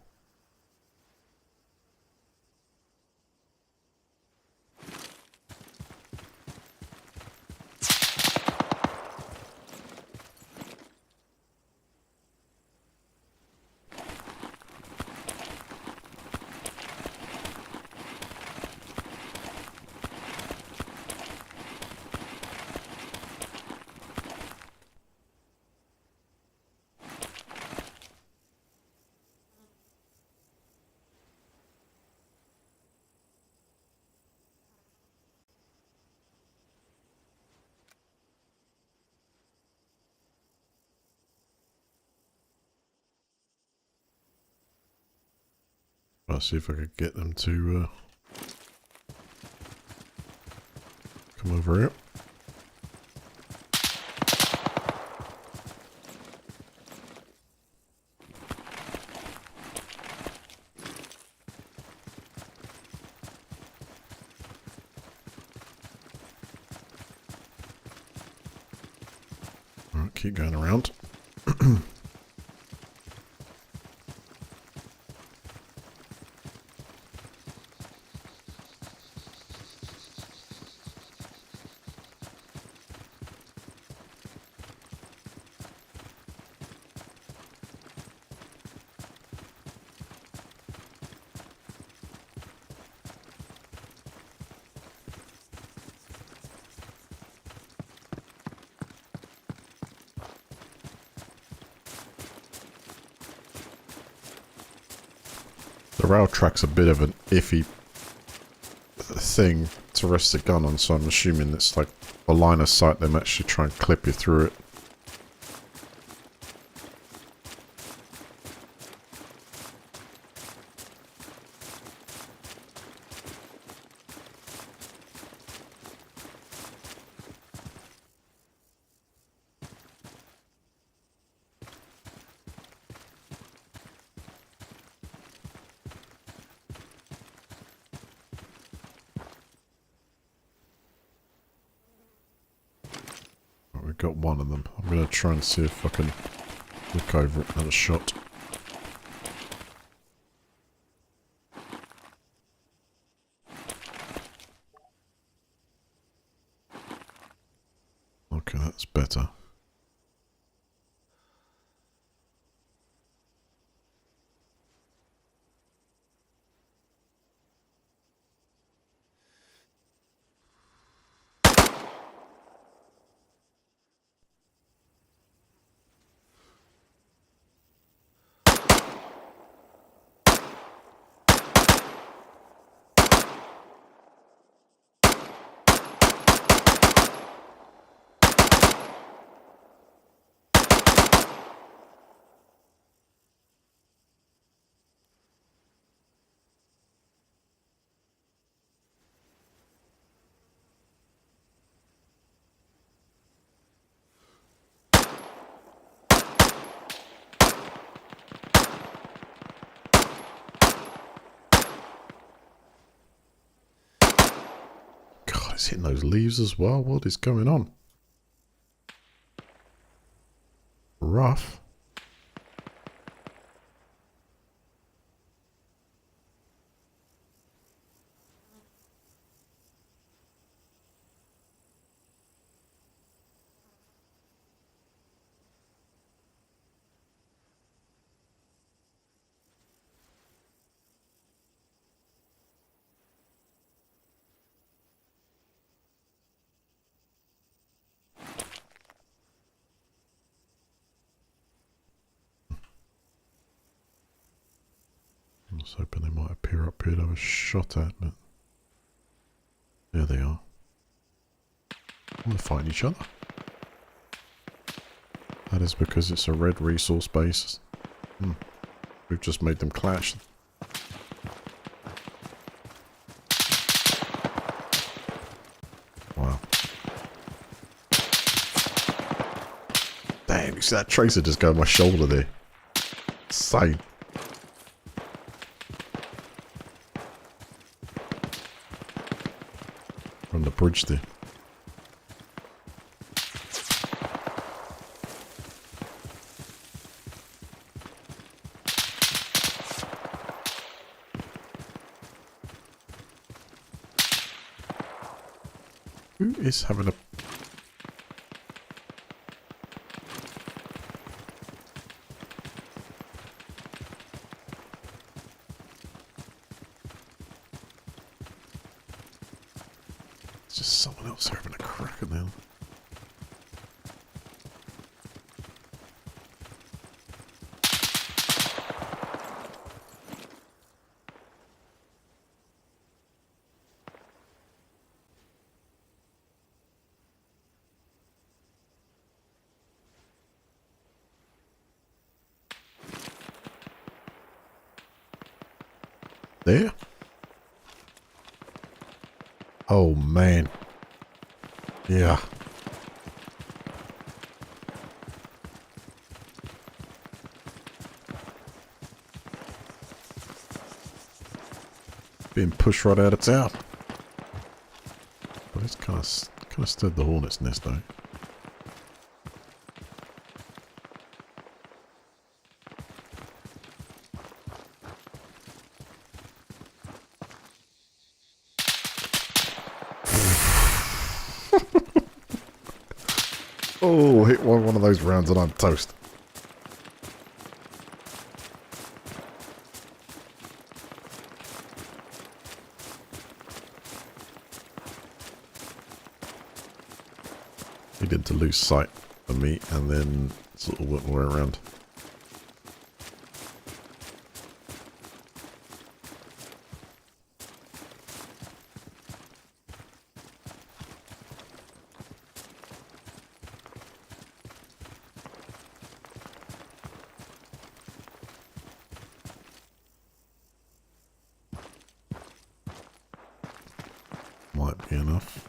Try to see if I could get them to come over here. Alright, keep going around. The rail track's a bit of an iffy thing to rest the gun on, so I'm assuming it's like a line of sight. Them actually try and clip you through it. We've got one of them. I'm going to try and see if I can look over it and have a shot. Okay, that's better. God, it's hitting those leaves as well. What is going on? Rough. I was hoping they might appear up here to have a shot at, but there they are. They're fighting each other. That is because it's a red resource base. We've just made them clash. Wow. Damn, you see that tracer just go on my shoulder there. Insane. On the bridge there. Who is having a... It's just someone else having a crack at them. There? Oh, man. Yeah. Being pushed right out of town. But it's kind of stirred the hornet's nest, though. Oh, hit one of those rounds and I'm toast. He did to lose sight of me and then sort of went all the way around. Might be enough.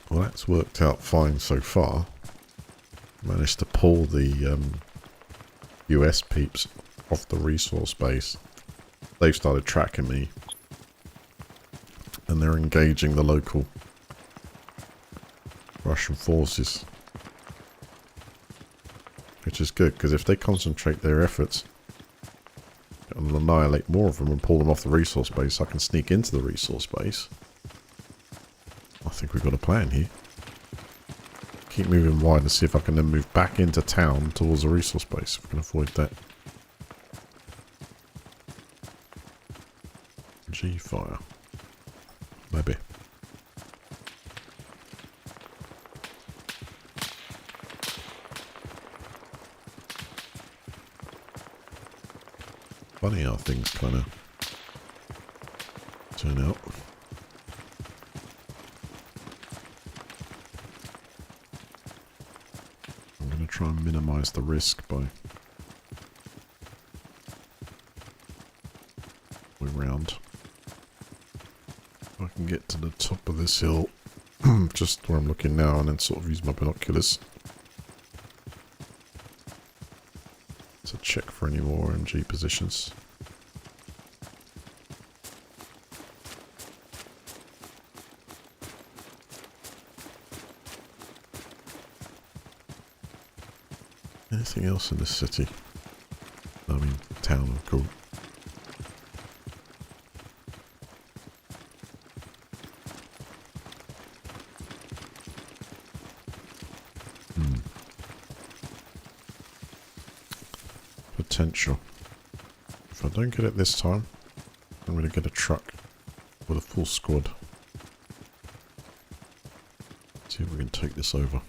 Well, that's worked out fine so far. Managed to pull the US peeps off the resource base. They've started tracking me. And they're engaging the local Russian forces. Which is good, because if they concentrate their efforts and annihilate more of them and pull them off the resource base, I can sneak into the resource base. I think we've got a plan here. Keep moving wide and see if I can then move back into town towards the resource base, if we can avoid that. G-fire. Maybe. Funny how things kind of turn out. I'm going to try and minimize the risk by going round. If I can get to the top of this hill, just where I'm looking now, and then sort of use my binoculars to check for any more MG positions. Anything else in this city? I mean, town, cool. Potential. If I don't get it this time, I'm going to get a truck with a full squad. See if we can take this over.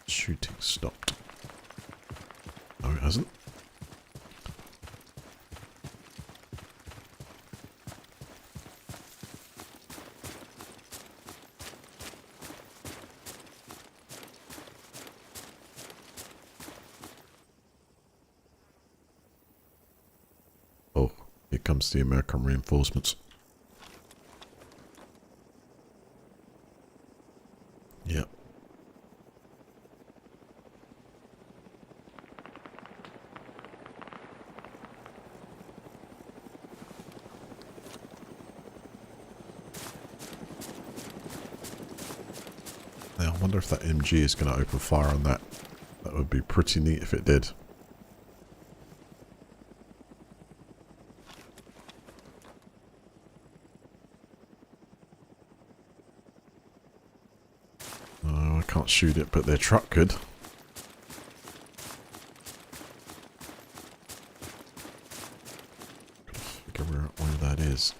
Shooting stopped. No, it hasn't. Oh, here comes the American reinforcements. Yep. Now, I wonder if that MG is going to open fire on that. That would be pretty neat if it did. No, I can't shoot it, but their truck could. Gotta figure out where that is.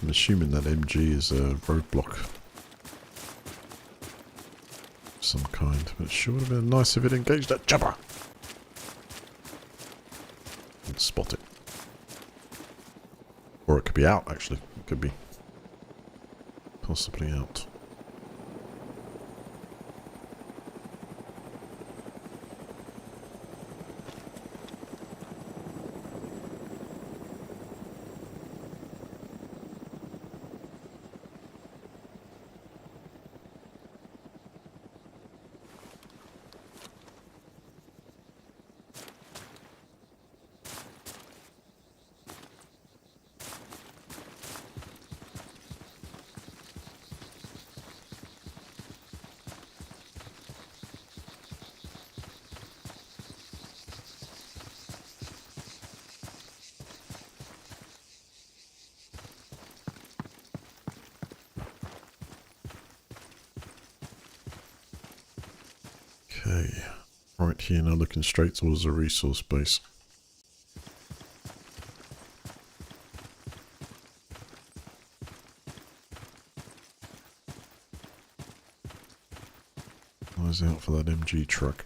I'm assuming that MG is a roadblock of some kind, but it sure would have been nice if it engaged that chopper. And spot it. Or it could be out, actually. It could be possibly out. Okay, right here now looking straight towards the resource base. Eyes out for that MG truck.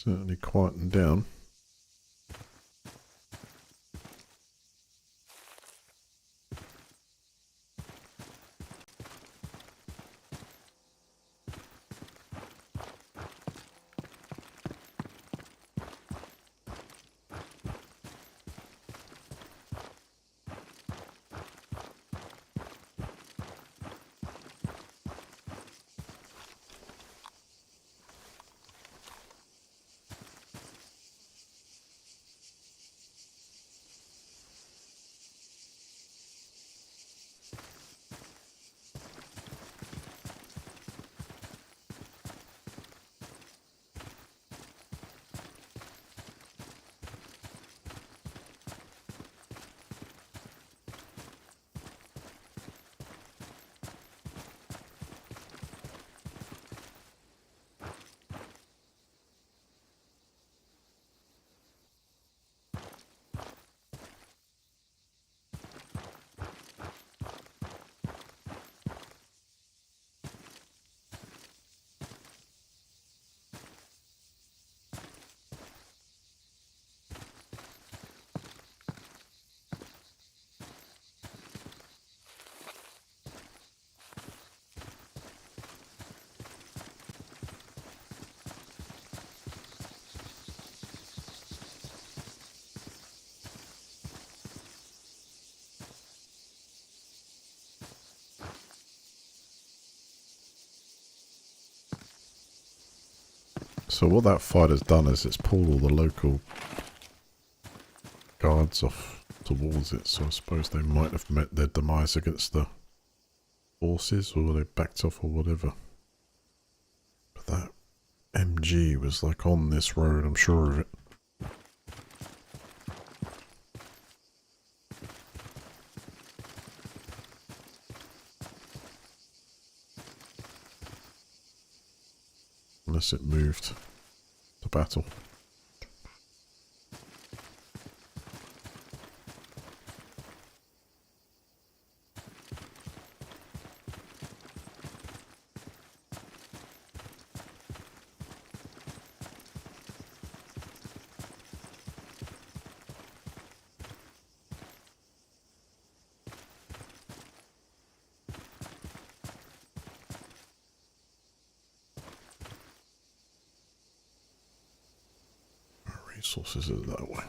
Certainly quietened down. So what that fight has done is it's pulled all the local guards off towards it, so I suppose they might have met their demise against the forces, or they backed off or whatever. But that MG was like on this road, I'm sure of it. Unless it moved to battle. Resources is that way.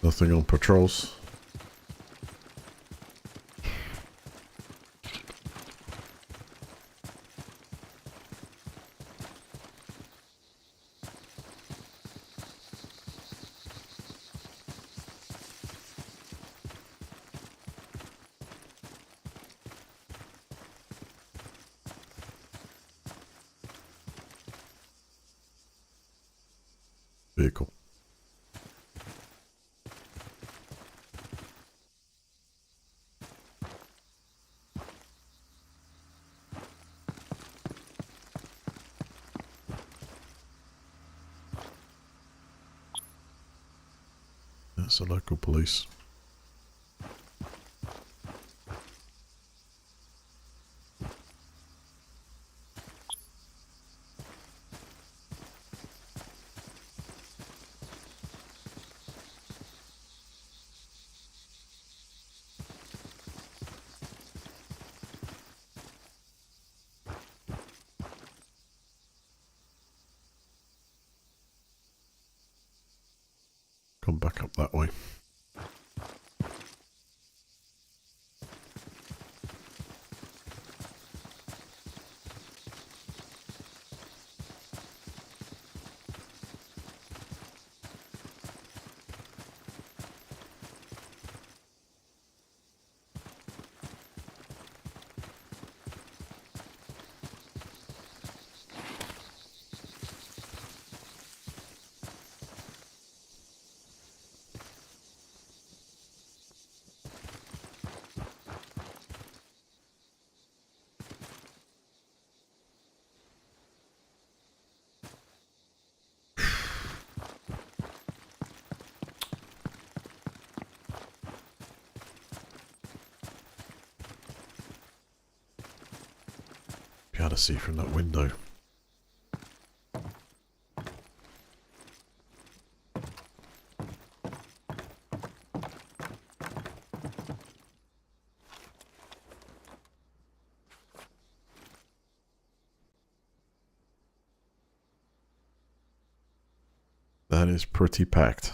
Nothing on patrols. Vehicle. That's the local police. Come back up that way. Be able to see from that window. That is pretty packed.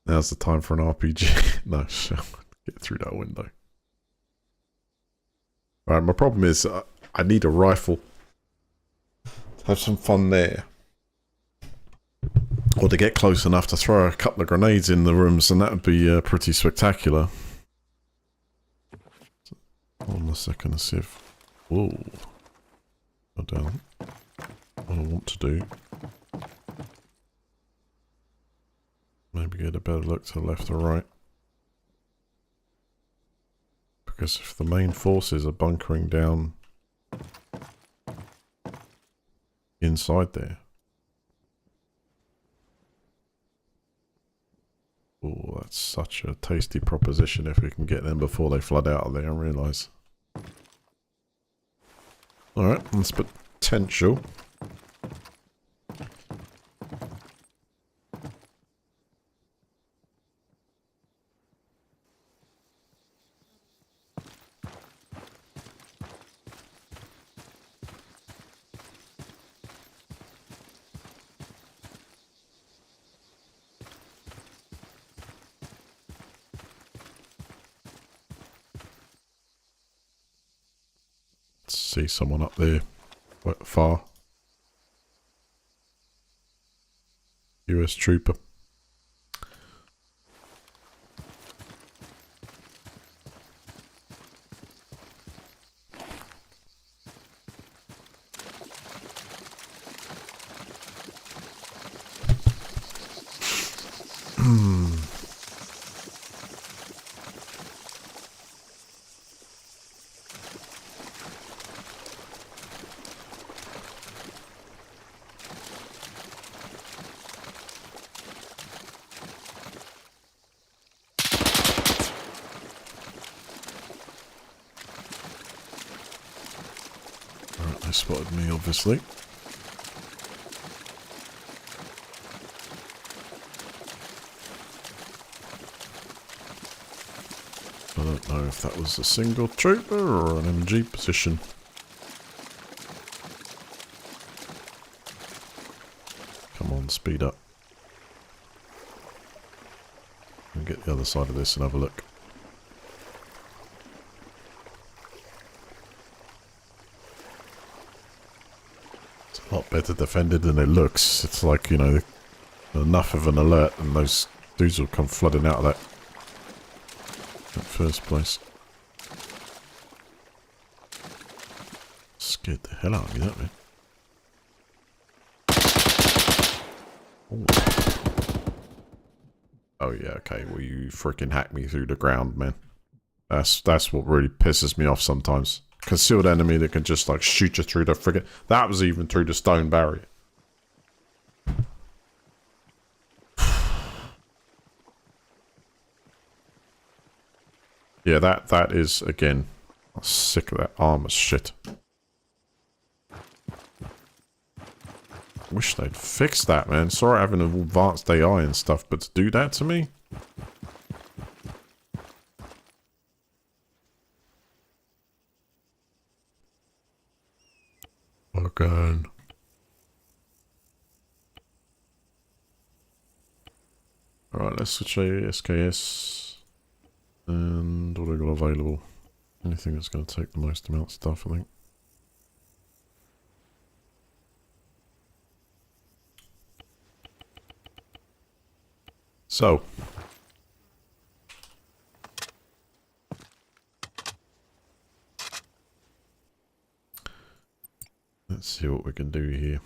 Now's the time for an RPG. No, get through that window. Right, my problem is I need a rifle. Have some fun there. Or to get close enough to throw a couple of grenades in the rooms, and that would be pretty spectacular. Hold on a second to see if... Whoa. Go down. What I want to do. Maybe get a better look to the left or right. Because if the main forces are bunkering down inside there. Oh, that's such a tasty proposition if we can get them before they flood out of there and realise. Alright, that's potential. See someone up there, quite far. US trooper. They spotted me, obviously. I don't know if that was a single trooper or an MG position. Come on, speed up. me get the other side of this and have a look. It's a lot better defended than it looks. It's like, you know, enough of an alert and those dudes will come flooding out of that first place. Scared the hell out of me, that man. Ooh. Oh yeah, okay. Well, you freaking hack me through the ground, man. That's what really pisses me off sometimes. Concealed enemy that can just like shoot you through the friggin'. That was even through the stone barrier. Yeah, that is again. I'm sick of that armor shit. Wish they'd fix that, man. Sorry having an advanced AI and stuff, but to do that to me? Okay. Alright, let's switch to SKS. And what have I got available? Anything that's going to take the most amount of stuff, I think. So. Let's see what we can do here.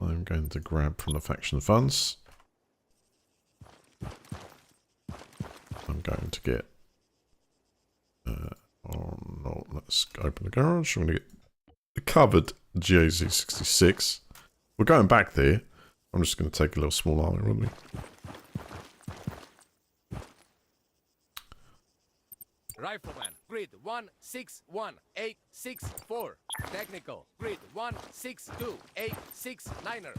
I'm going to grab from the faction funds. I'm going to get... oh no, let's open the garage. I'm going to get the covered GAZ-66. We're going back there. I'm just going to take a little small army with me. Rifleman, grid 161864. Technical, grid 162869er.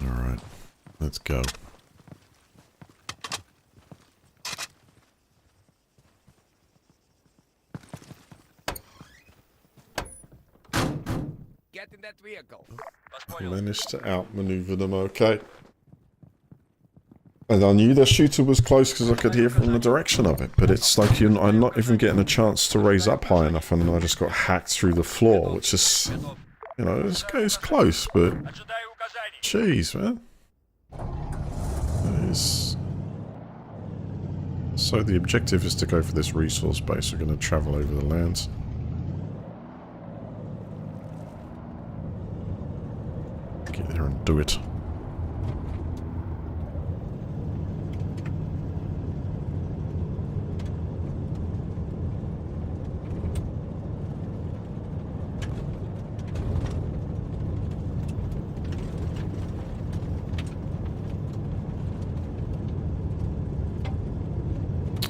Alright, let's go. Get in that vehicle. Managed to outmaneuver them okay. And I knew the shooter was close because I could hear from the direction of it, but it's like I'm not even getting a chance to raise up high enough and I just got hacked through the floor, which is, you know, it's close, but jeez, man. So the objective is to go for this resource base. We're going to travel over the lands. Get there and do it.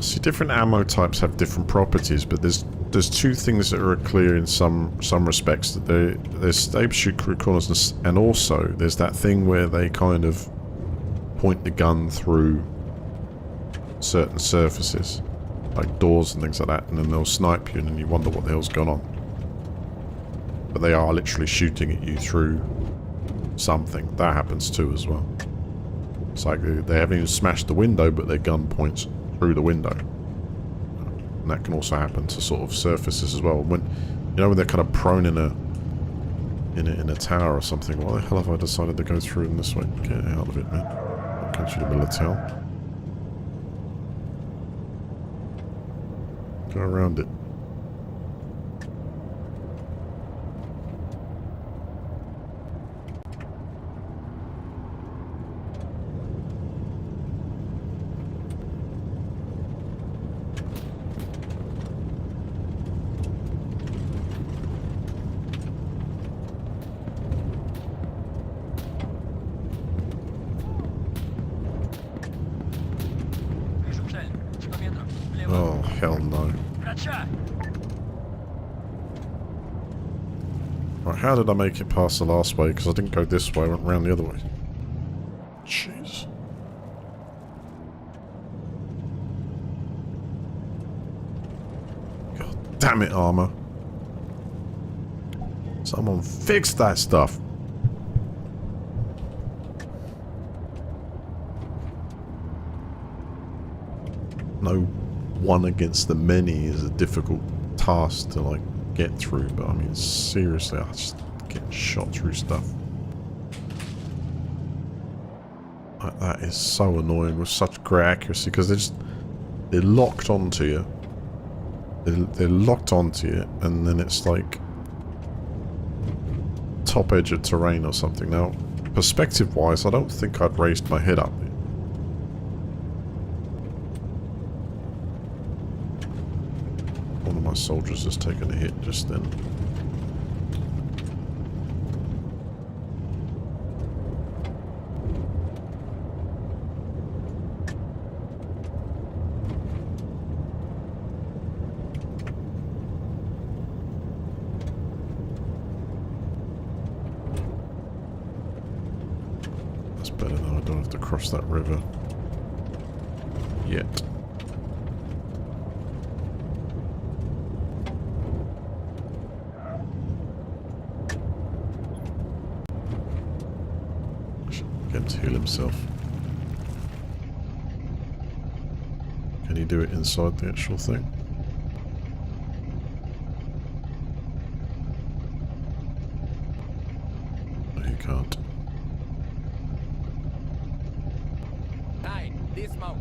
See, different ammo types have different properties, but there's two things that are clear in some respects. That there's stable shoot reconnaissance, and also there's that thing where they kind of point the gun through certain surfaces, like doors and things like that, and then they'll snipe you, and then you wonder what the hell's gone on. But they are literally shooting at you through something. That happens too as well. It's like they haven't even smashed the window, but their gun points through the window. And that can also happen to sort of surfaces as well. When you know when they're kind of prone in a tower or something. Why the hell have I decided to go through in this way? Get out of it, man. I'll go through the middle of town. Go around it. Oh, hell no. Right, how did I make it past the last way? Because I didn't go this way, I went round the other way. Jeez. God Damn it, Arma. Someone fix that stuff. No one against the many is a difficult task to like get through, but I mean seriously, I just get shot through stuff. Like, that is so annoying with such great accuracy because they're locked onto you. They're locked onto you, and then it's like top edge of terrain or something. Now, perspective wise, I don't think I'd raised my head up. One of my soldiers has taken a hit just then. That's better now, I don't have to cross that river yet. Get him to heal himself. Can he do it inside the actual thing? No, he can't. Nine, dismount.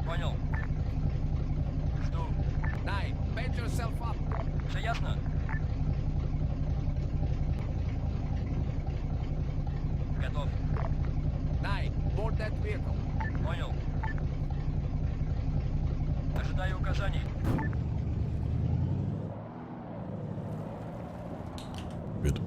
Понял. Жду. Nine, bend yourself up. Все ясно? Готов. Nine, board that vehicle. Понял. Ожидаю указаний. Good.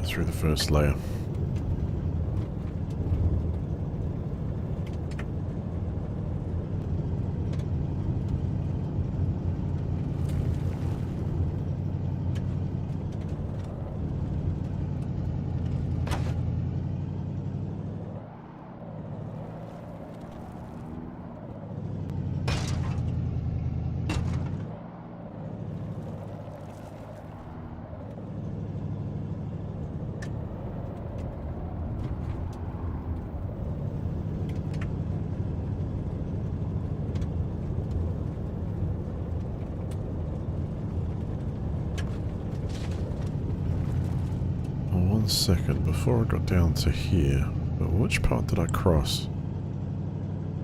Through the first layer. One second, before I got down to here, but which part did I cross?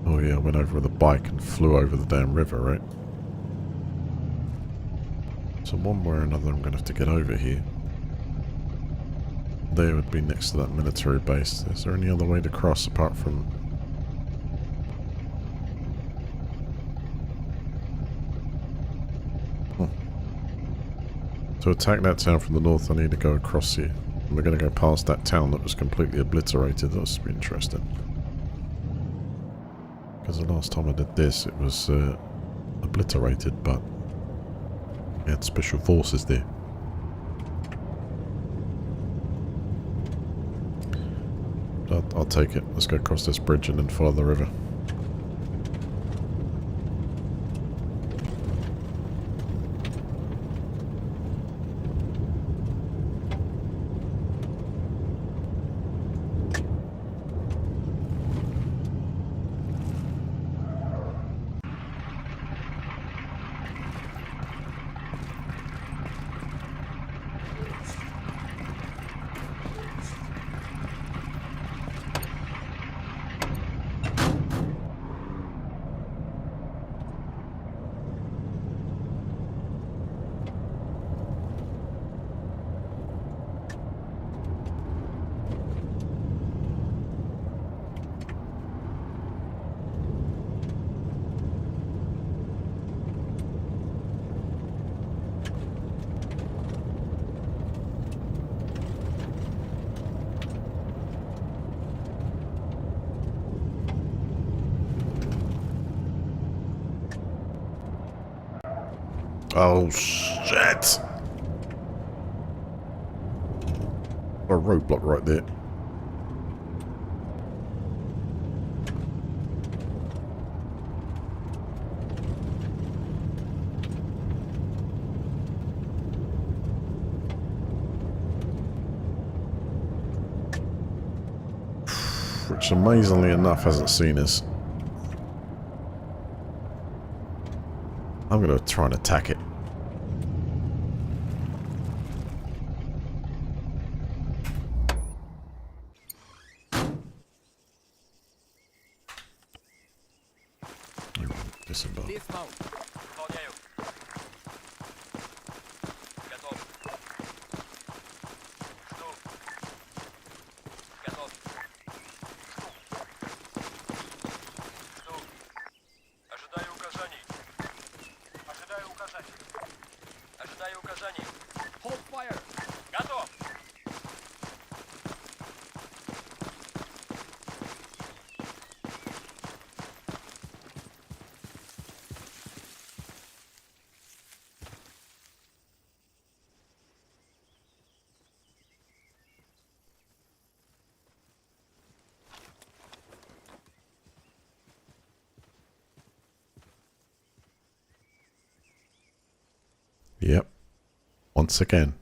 Oh yeah, I went over with a bike and flew over the damn river, right? So one way or another I'm going to have to get over here. There would be next to that military base. Is there any other way to cross apart from... To attack that town from the north I need to go across here. And we're going to go past that town that was completely obliterated. That's be interesting. Because the last time I did this, it was obliterated, but we had special forces there. But I'll take it. Let's go across this bridge and then follow the river. Oh, shit! A roadblock right there. Which amazingly enough hasn't seen us. I'm going to try and attack it. Disembark. Dismount. Выполняю. Готов. Жду. Готов. Жду. Ожидаю указаний. Ожидаю указаний. Ожидаю указаний. Hold fire. Готов. Yep. Once again.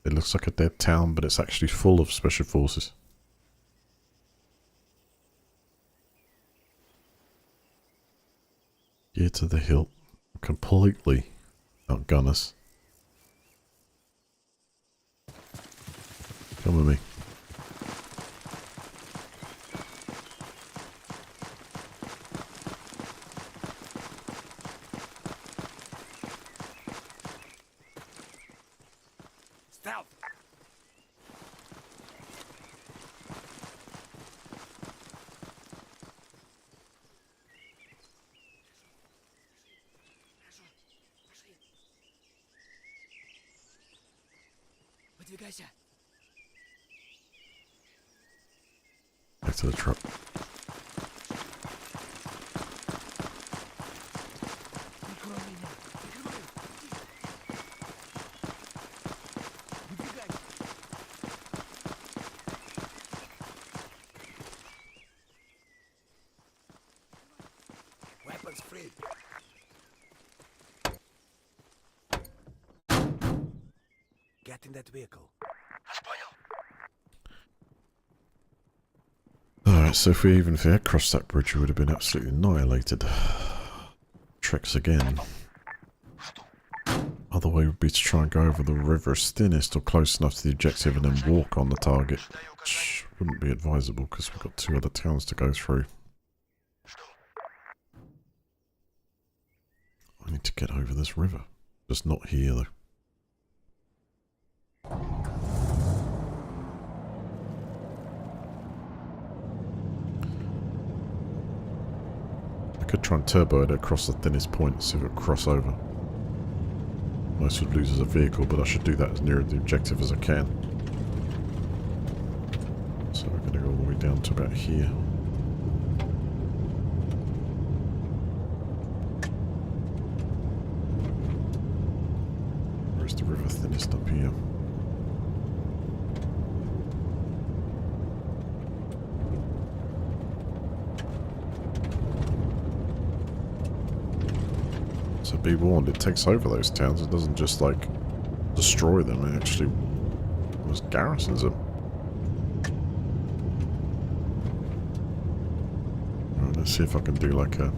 It looks like a dead town, but it's actually full of special forces. Gear to the hilt. Completely outgun us. Come with me. Stealth. Выдвигайся. Back to the truck. Прикрой меня. Прикрываю. Выдвигайся. Weapons free. Get in that vehicle. Вас понял. Alright, so if we had crossed that bridge, we would have been absolutely annihilated. Tricks again. Other way would be to try and go over the river's thinnest or close enough to the objective and then walk on the target. Which wouldn't be advisable because we've got 2 other towns to go through. I need to get over this river. Just not here though. I could try and turbo it across the thinnest point and see if it would cross over. Most would lose as a vehicle, but I should do that as near the objective as I can. So we're going to go all the way down to about here. Where's the river thinnest up here? So be warned, it takes over those towns. It doesn't just like destroy them, it actually almost garrisons them. Right, let's see if I can do like a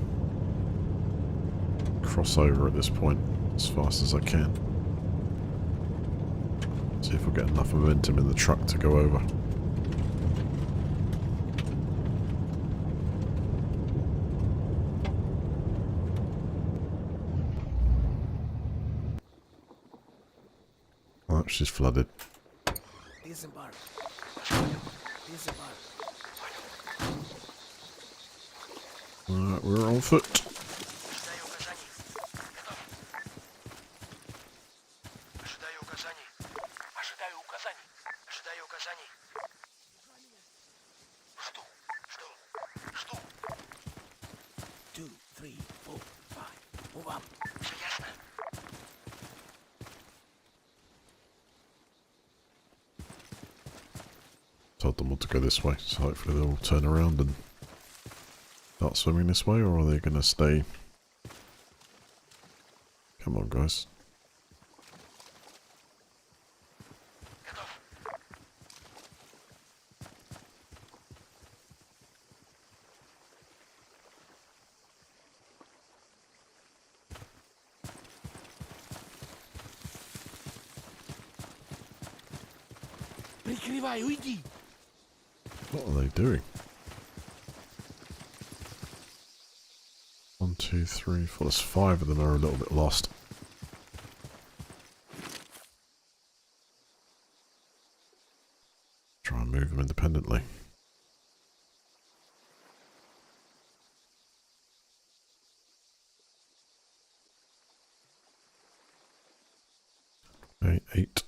crossover at this point as fast as I can. See if we'll get enough momentum in the truck to go over. Oh, she's flooded. Disembark. Disembark. Alright, we're on foot. Ожидаю указаний. Готов. Ожидаю указаний. Ожидаю указаний. Ожидаю указаний. Жду. Жду. Жду. 2, 3, 4, 5. Move up. Все ясно? told them all to go this way, so hopefully they'll all turn around and start swimming this way, or are they going to stay? Come on, guys. Прикрывай, уйди! What are they doing? 1, 2, 3, 4. There's 5 of them are a little bit lost. Try and move them independently. Okay, 8.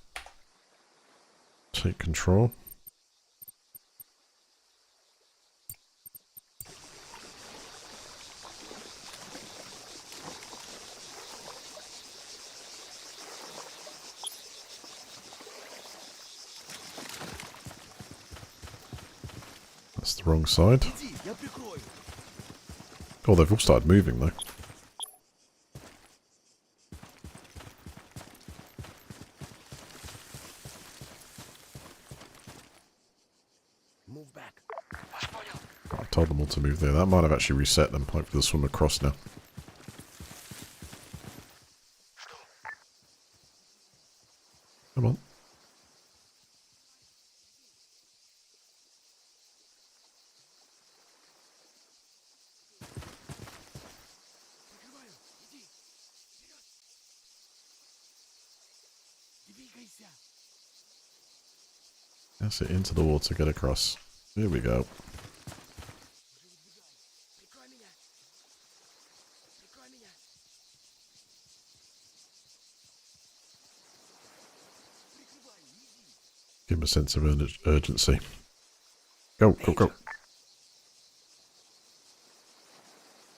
Take control. That's the wrong side. Иди, я прикрою. Oh, they've all started moving though. Move back. Вас понял. I told them all to move there. That might have actually reset them. Hopefully they'll swim across now. Жду. Come on. Прикрываю, иди. Вперед. Двигайся. That's it, into the water, get across. Here we go. Прикрой меня. Прикрой меня. Прикрываю, иди. Give them a sense of urgency. Go, go, go.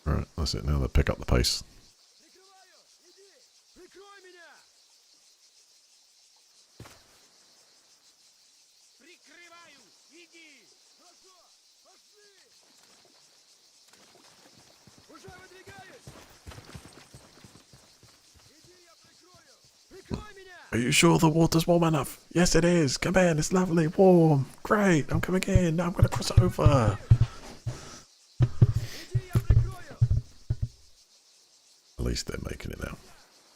Right, that's it now. They pick up the pace. Прикрываю, иди. Прикрой меня. Прикрываю, иди. Хорошо, пошли. Уже выдвигаюсь. Иди, я прикрою. Прикрой меня. Are you sure the water's warm enough? Yes, it is. Come in. It's lovely, warm. Great. I'm coming in. Now I'm going to cross over. Иди, я прикрою. At least they're making it now.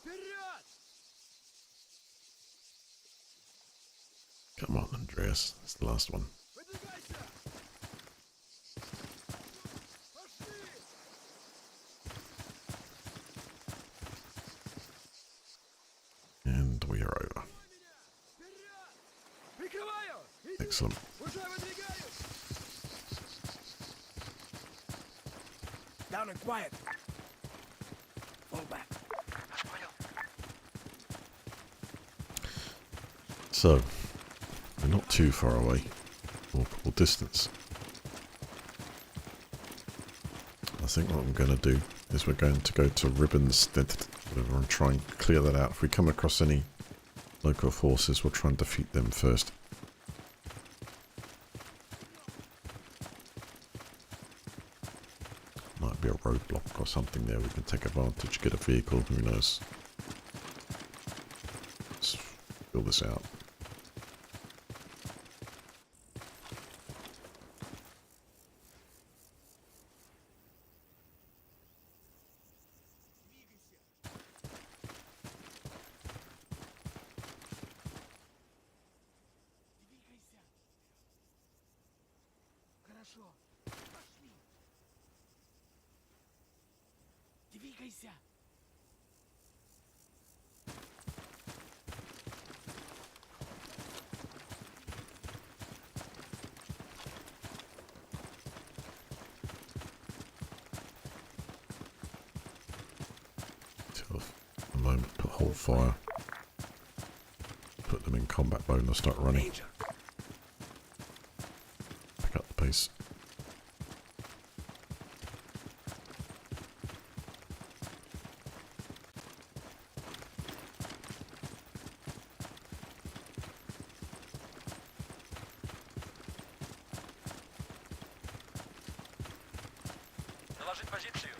Вперед. Come on, Andreas. It's the last one. Выдвигайся. Пошли. And we are over. Вперед. Прикрываю. Иди. Excellent. Уже выдвигаюсь. Down and quiet. Fall back. Вас понял. So, we're not too far away. Walkable distance. I think what I'm going to do is we're going to go to ribbons and try and clear that out. If we come across any local forces, we'll try and defeat them first. Might be a roadblock or something there. We can take advantage, get a vehicle, who knows. Let's fill this out. Двигайся. Хорошо. Пошли. Двигайся. Till a moment, hold fire. Put them in combat mode and they'll start running. Danger. Pick up the pace. Заложить позицию.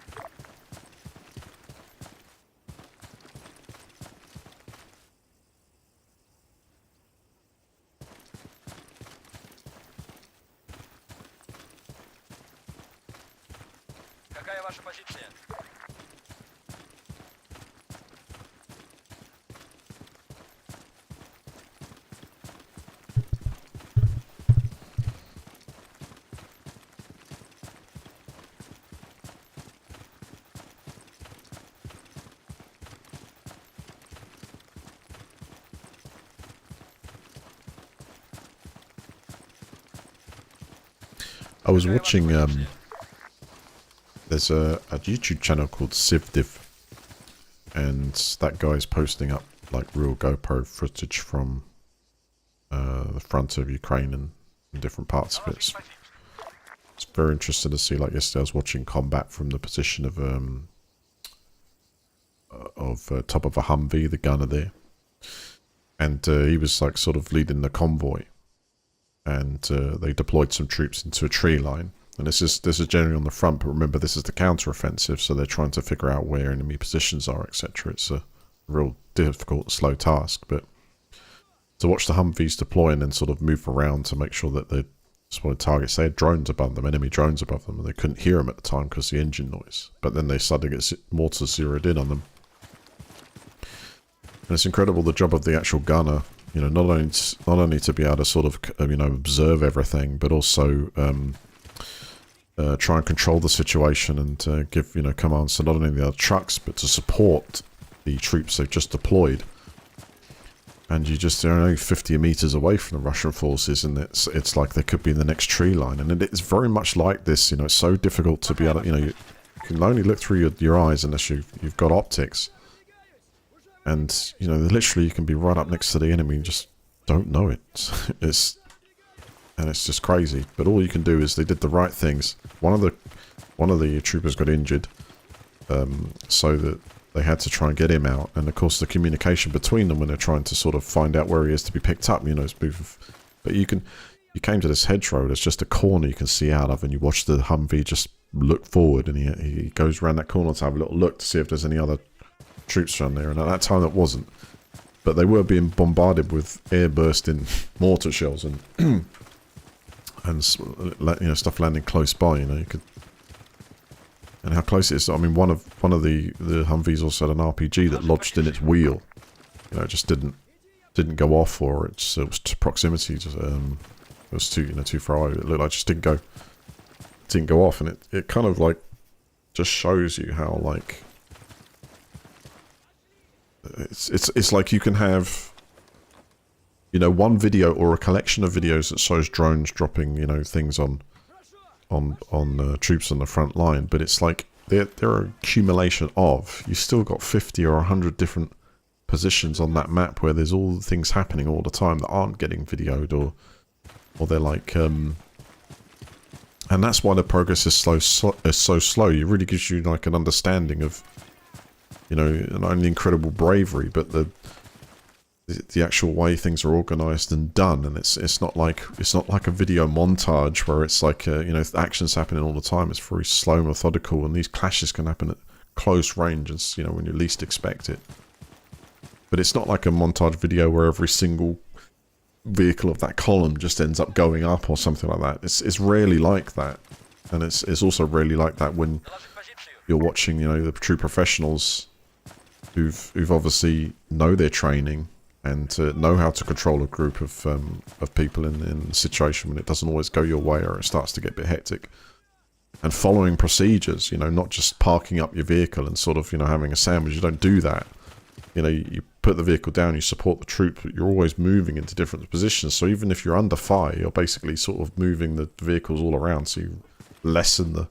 Какая ваша позиция? I was watching, there's a YouTube channel called CivDiv, and that guy's posting up like real GoPro footage from the front of Ukraine and different parts of it. It's very interesting to see. Like yesterday I was watching combat from the position of top of a Humvee, the gunner there, and he was like sort of leading the convoy, and they deployed some troops into a tree line. And this is generally on the front, but remember this is the counter-offensive, so they're trying to figure out where enemy positions are, etc. It's a real difficult, slow task, but to watch the Humvees deploy and then sort of move around to make sure that they spotted targets. They had drones above them, enemy drones above them, and they couldn't hear them at the time because of the engine noise. But then they suddenly get mortars zeroed in on them. And it's incredible the job of the actual gunner, you know, not only to be able to sort of, you know, observe everything, but also try and control the situation and give, you know, commands to not only the other trucks, but to support the troops they've just deployed. And they're only 50 meters away from the Russian forces, and it's like they could be in the next tree line. And it's very much like this, you know, it's so difficult to be able to, you know, you can only look through your eyes unless you've got optics. And, you know, literally you can be right up next to the enemy and just don't know it. It's just crazy. But all you can do is they did the right things. One of the troopers got injured, so that they had to try and get him out. And of course the communication between them when they're trying to sort of find out where he is to be picked up, you know, but you came to this hedgerow, there's just a corner you can see out of, and you watch the Humvee just look forward, and he goes around that corner to have a little look to see if there's any other troops around there. And at that time it wasn't, but they were being bombarded with air bursting mortar shells and and you know, stuff landing close by. You know, you could. And how close it is. I mean, one of the Humvees also had an RPG that lodged in its wheel. You know, it just didn't go off, or it was proximity. It was too far away. It looked like it just didn't go off, and it kind of like just shows you how like it's like you can have, you know, one video or a collection of videos that shows drones dropping, you know, things on troops on the front line, but it's like they're an accumulation of, you still got 50 or 100 different positions on that map where there's all things happening all the time that aren't getting videoed, or they're like and that's why the progress is so slow. It really gives you like an understanding of, you know, not only incredible bravery, but the actual way things are organized and done. And it's not like a video montage where it's like you know, action's happening all the time. It's very slow, methodical, and these clashes can happen at close range, and, you know, when you least expect it. But it's not like a montage video where every single vehicle of that column just ends up going up or something like that. It's rarely like that, and it's also rarely like that when you're watching, you know, the true professionals who've obviously know their training and know how to control a group of people in a situation when it doesn't always go your way, or it starts to get a bit hectic. And following procedures, you know, not just parking up your vehicle and sort of, you know, having a sandwich. You don't do that. You know, you put the vehicle down, you support the troop, but you're always moving into different positions. So even if you're under fire, you're basically sort of moving the vehicles all around, so you lessen the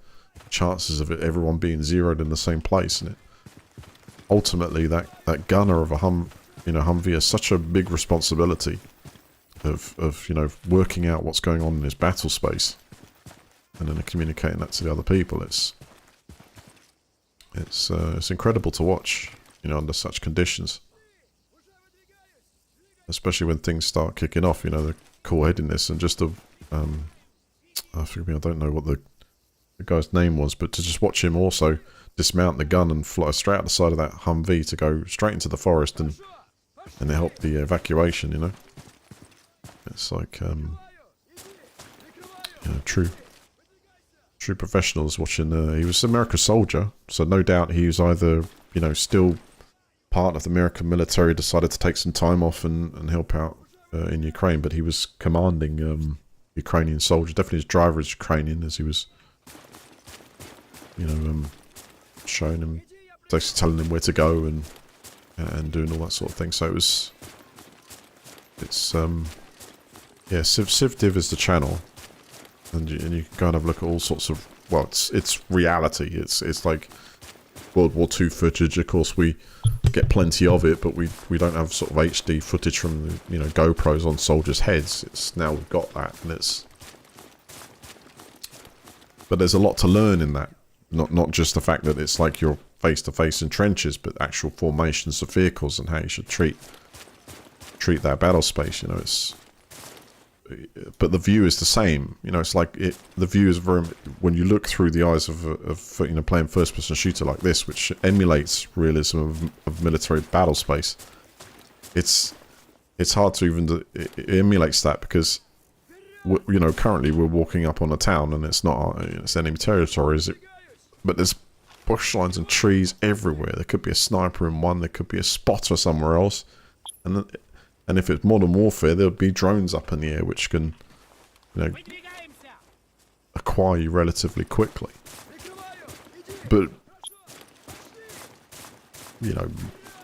chances of everyone being zeroed in the same place. And ultimately, that gunner of a Humvee has such a big responsibility of you know, working out what's going on in his battle space, and then communicating that to the other people. It's incredible to watch, you know, under such conditions, especially when things start kicking off. You know, the cool-headedness and just the I don't know what the the guy's name was, but to just watch him also dismount the gun and fly straight out the side of that Humvee to go straight into the forest and help the evacuation, you know. It's like, you know, true professionals watching. He was an American soldier, so no doubt he was either, you know, still part of the American military, decided to take some time off and help out in Ukraine, but he was commanding Ukrainian soldiers. Definitely his driver is Ukrainian, as he was, you know, showing him, basically telling him where to go and doing all that sort of thing. So it's yeah, CivDiv is the channel, and you can go and have a look at all sorts of, well, it's reality. It's like World War II footage. Of course, we get plenty of it, but we don't have sort of HD footage from the, you know, GoPros on soldiers' heads. It's now we've got that, and but there's a lot to learn in that. Not just the fact that it's like you're face to face in trenches, but actual formations of vehicles and how you should treat that battle space. You know, but the view is the same. You know, it's like the view is very, when you look through the eyes of you know, playing first person shooter like this, which emulates realism of military battle space. It's hard to even it emulates that, because you know, currently we're walking up on a town and it's not it's enemy territory, is it? But there's bush lines and trees everywhere. There could be a sniper in one, there could be a spotter somewhere else, and if it's modern warfare, there'll be drones up in the air which can, you know, acquire you relatively quickly. But, you know,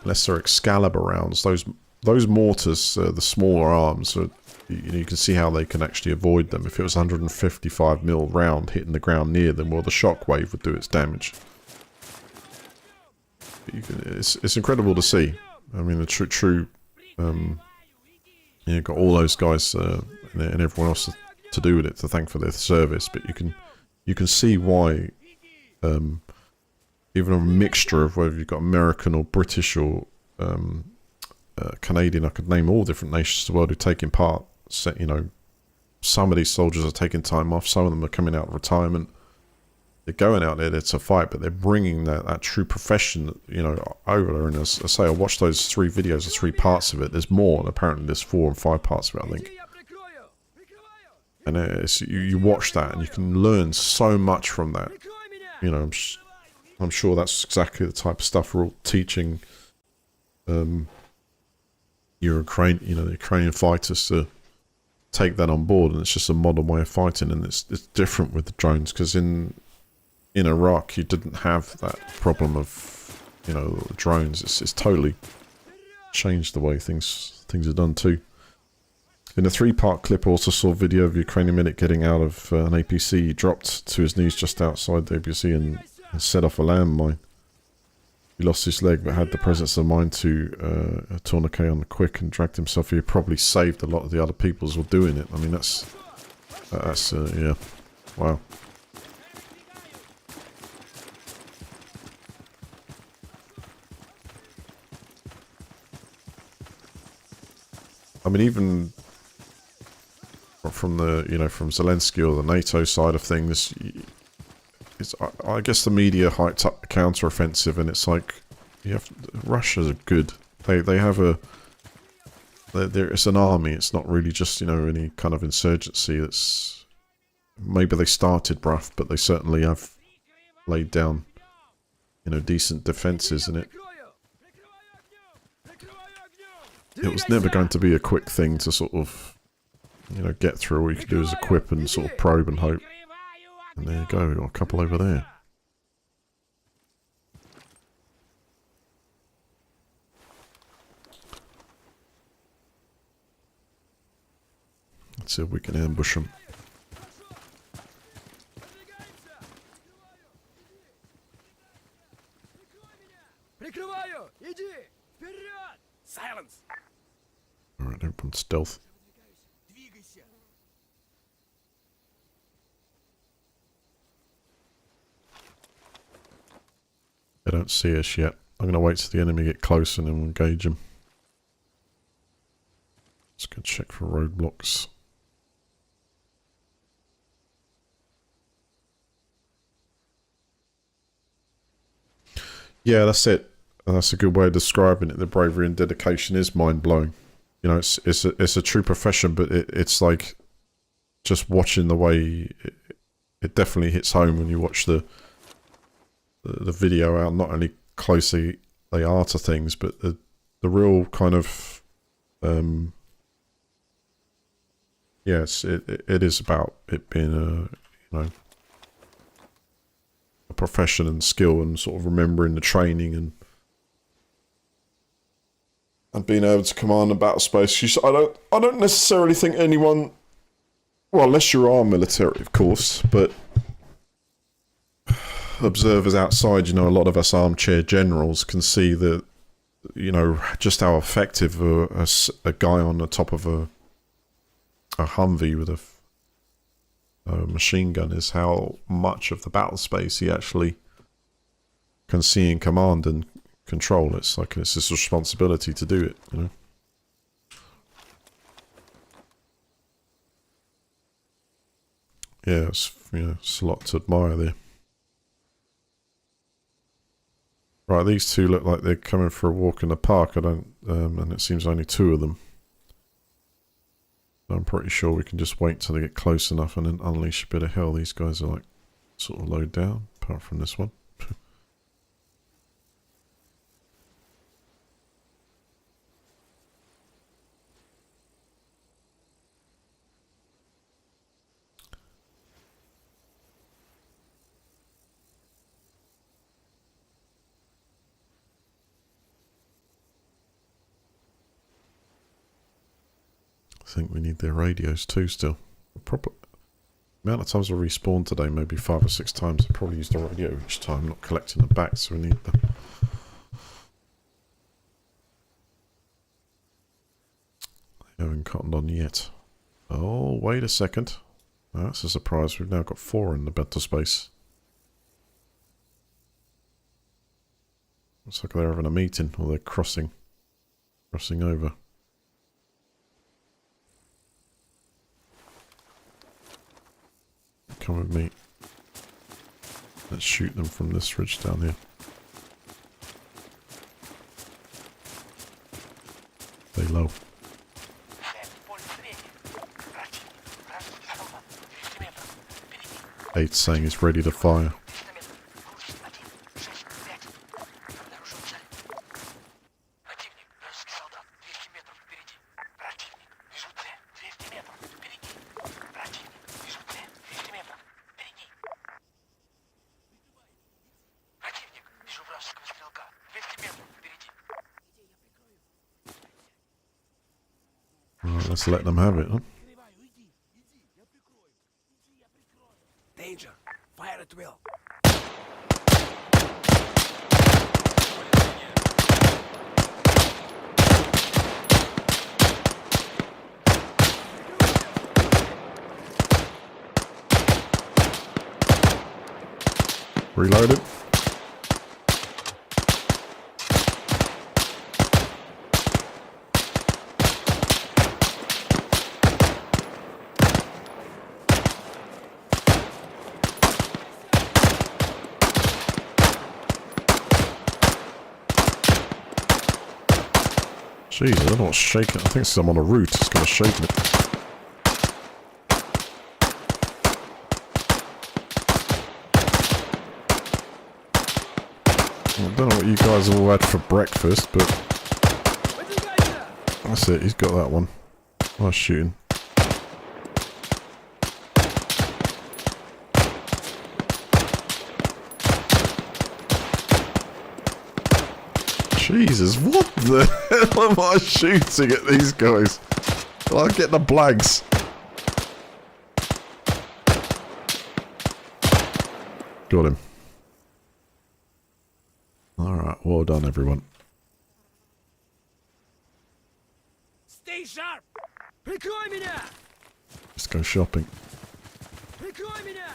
unless they're Excalibur rounds, those mortars, the smaller arms, are, you know, you can see how they can actually avoid them. If it was 155mm round hitting the ground near them, well, the shockwave would do its damage. But it's incredible to see. I mean, the true you got all those guys and everyone else to do with it to thank for their service, but you can see why even a mixture of whether you've got American or British or Canadian, I could name all different nations of the world who are taking part. You know, some of these soldiers are taking time off, some of them are coming out of retirement. They're going out there to fight, but they're bringing that true profession, you know, over there. And as I say, I watched those 3 videos, the 3 parts of it. There's more, and apparently there's 4 and 5 parts of it, I think. And you watch that, and you can learn so much from that. You know, I'm sure that's exactly the type of stuff we're all teaching the Ukrainian fighters to take that on board. And it's just a modern way of fighting, and it's different with the drones, because in Iraq, you didn't have that problem of, you know, drones. It's totally changed the way things are done too. In a 3-part clip, I also saw a video of a Ukrainian medic getting out of an APC. He dropped to his knees just outside the APC and set off a landmine. He lost his leg, but had the presence of mind to tourniquet on the quick and dragged himself. He probably saved a lot of the other people as well doing it. I mean, that's yeah, wow. I mean, even from the, you know, from Zelensky or the NATO side of things, I guess the media hyped up the counter-offensive, and it's like, Russia's good. They have it's an army. It's not really just, you know, any kind of insurgency. That's, maybe they started rough, but they certainly have laid down, you know, decent defenses, and it was never going to be a quick thing to sort of, you know, get through. All you could do is equip and sort of probe and hope. And there you go, we've got a couple over there. Let's see if we can ambush them. Silence! Alright, open stealth. They don't see us yet. I'm going to wait till the enemy get close and then we'll engage them. Let's go check for roadblocks. Yeah, that's it. And that's a good way of describing it. The bravery and dedication is mind-blowing. You know, it's a true profession, but it's like just watching the way it definitely hits home when you watch the video out. Not only closely they are to things, but the real kind of yes, it is about it being a profession and skill and sort of remembering the training and being able to command a battle space. I don't necessarily think anyone, well, unless you are military, of course, but observers outside, you know, a lot of us armchair generals can see that, you know, just how effective a guy on the top of a Humvee with a machine gun is, how much of the battle space he actually can see and command and control. It's like it's his responsibility to do it, you know. Yeah, it's a lot to admire there. Right, these two look like they're coming for a walk in the park. And it seems only two of them. I'm pretty sure we can just wait till they get close enough and then unleash a bit of hell. These guys are like sort of low down, apart from this one. I think we need their radios too still. The amount of times I respawned today, maybe 5 or 6 times. I probably used the radio each time, not collecting them back, so we need them. They haven't cottoned on yet. Oh, wait a second. Oh, that's a surprise. We've now got 4 in the battle space. Looks like they're having a meeting, or they're crossing over. Come with me. Let's shoot them from this ridge down here. Stay low. 8 saying he's ready to fire. Alright, let's let them have it, huh? Danger. Fire at will. Reloaded. Jeez, I don't know what's shaking. I think I'm on a route. It's going to shake me. Well, I don't know what you guys all had for breakfast, but that's it. He's got that one. Nice shooting. Jesus, what the hell am I shooting at these guys? I get the blags. Got him. Alright, well done everyone. Stay sharp. Прикрой меня. Let's go shopping. Прикрой меня.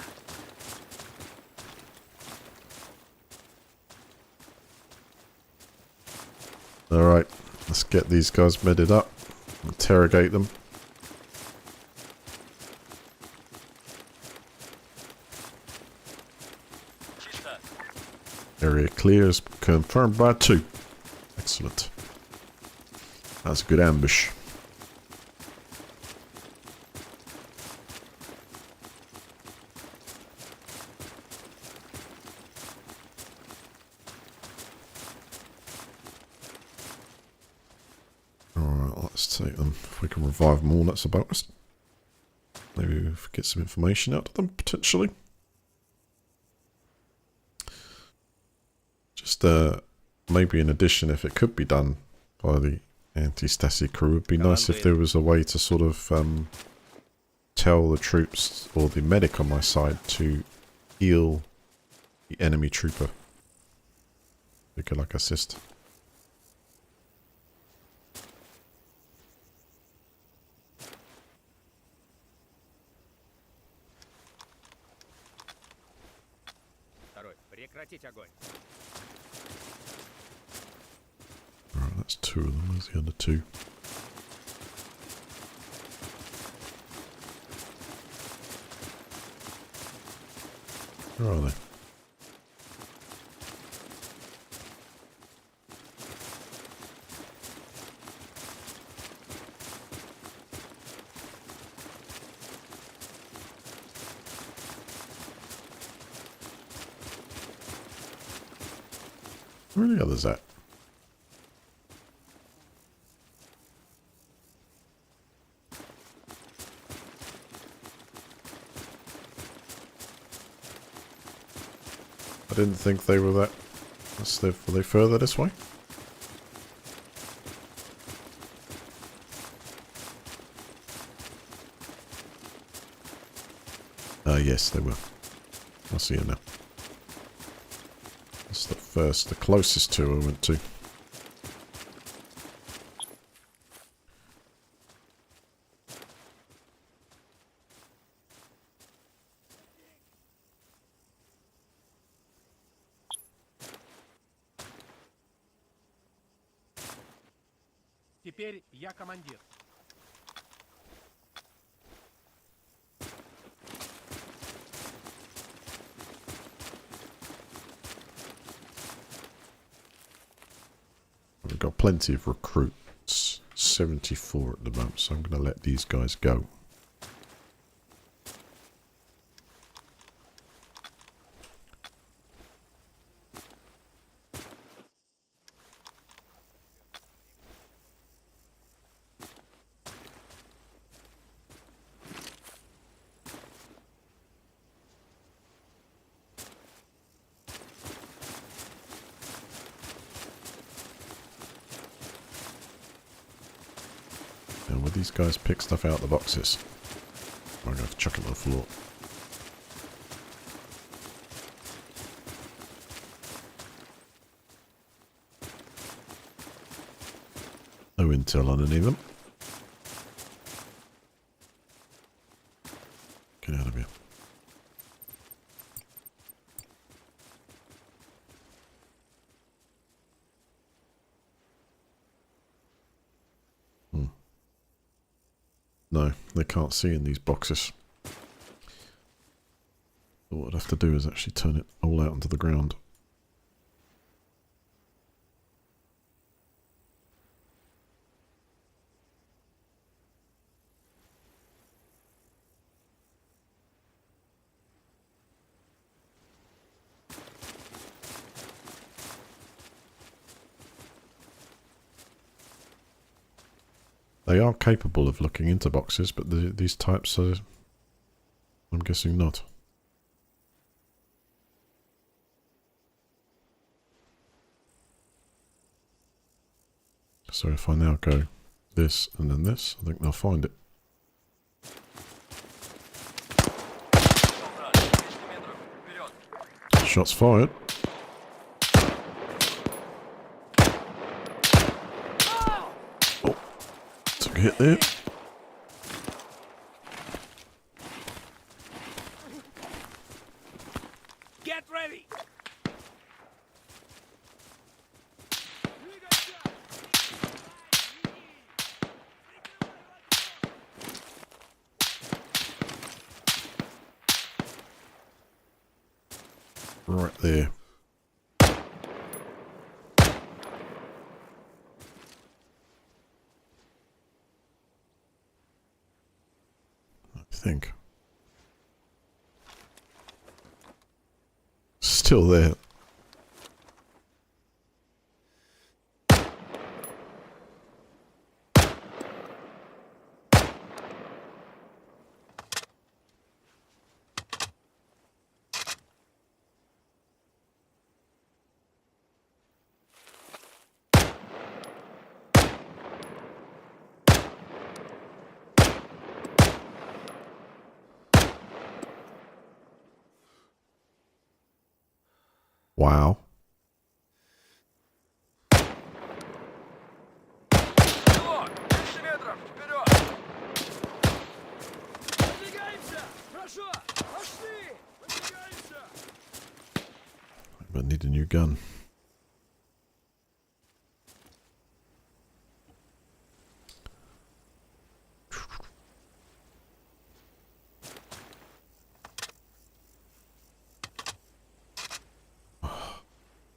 Alright, let's get these guys medded up. Interrogate them. Area clear is confirmed by 2. Excellent. That's a good ambush. Alright, let's take them. If we can revive them all, that's a bonus. Maybe we get some information out of them, potentially. Just maybe in addition, if it could be done by the Antistasi crew, it would be nice if there was a way to sort of tell the troops or the medic on my side to heal the enemy trooper. We could like assist. Alright, that's 2 of them. Where's the other 2? Where are they? Where are the others at? I didn't think they were that. Were they further this way? Yes, they were. I see it now. That's the closest 2 I went to. Теперь я командир. We've got plenty of recruits. 74 at the moment, so I'm going to let these guys go. Now, will these guys pick stuff out of the boxes? I'm going to have to chuck it on the floor. No intel on any of them. Get out of here. No, they can't see in these boxes. So what I'd have to do is actually turn it all out onto the ground. They are capable of looking into boxes, but these types are, I'm guessing, not. So if I now go this and then this, I think they'll find it. Shots fired. Oh, took a hit there. Get ready. Right there. think. Still there. Wow. Пилот, 200 метров, вперед! Выдвигаемся! Прошу! Пошли! Выдвигаемся! But I need a new gun.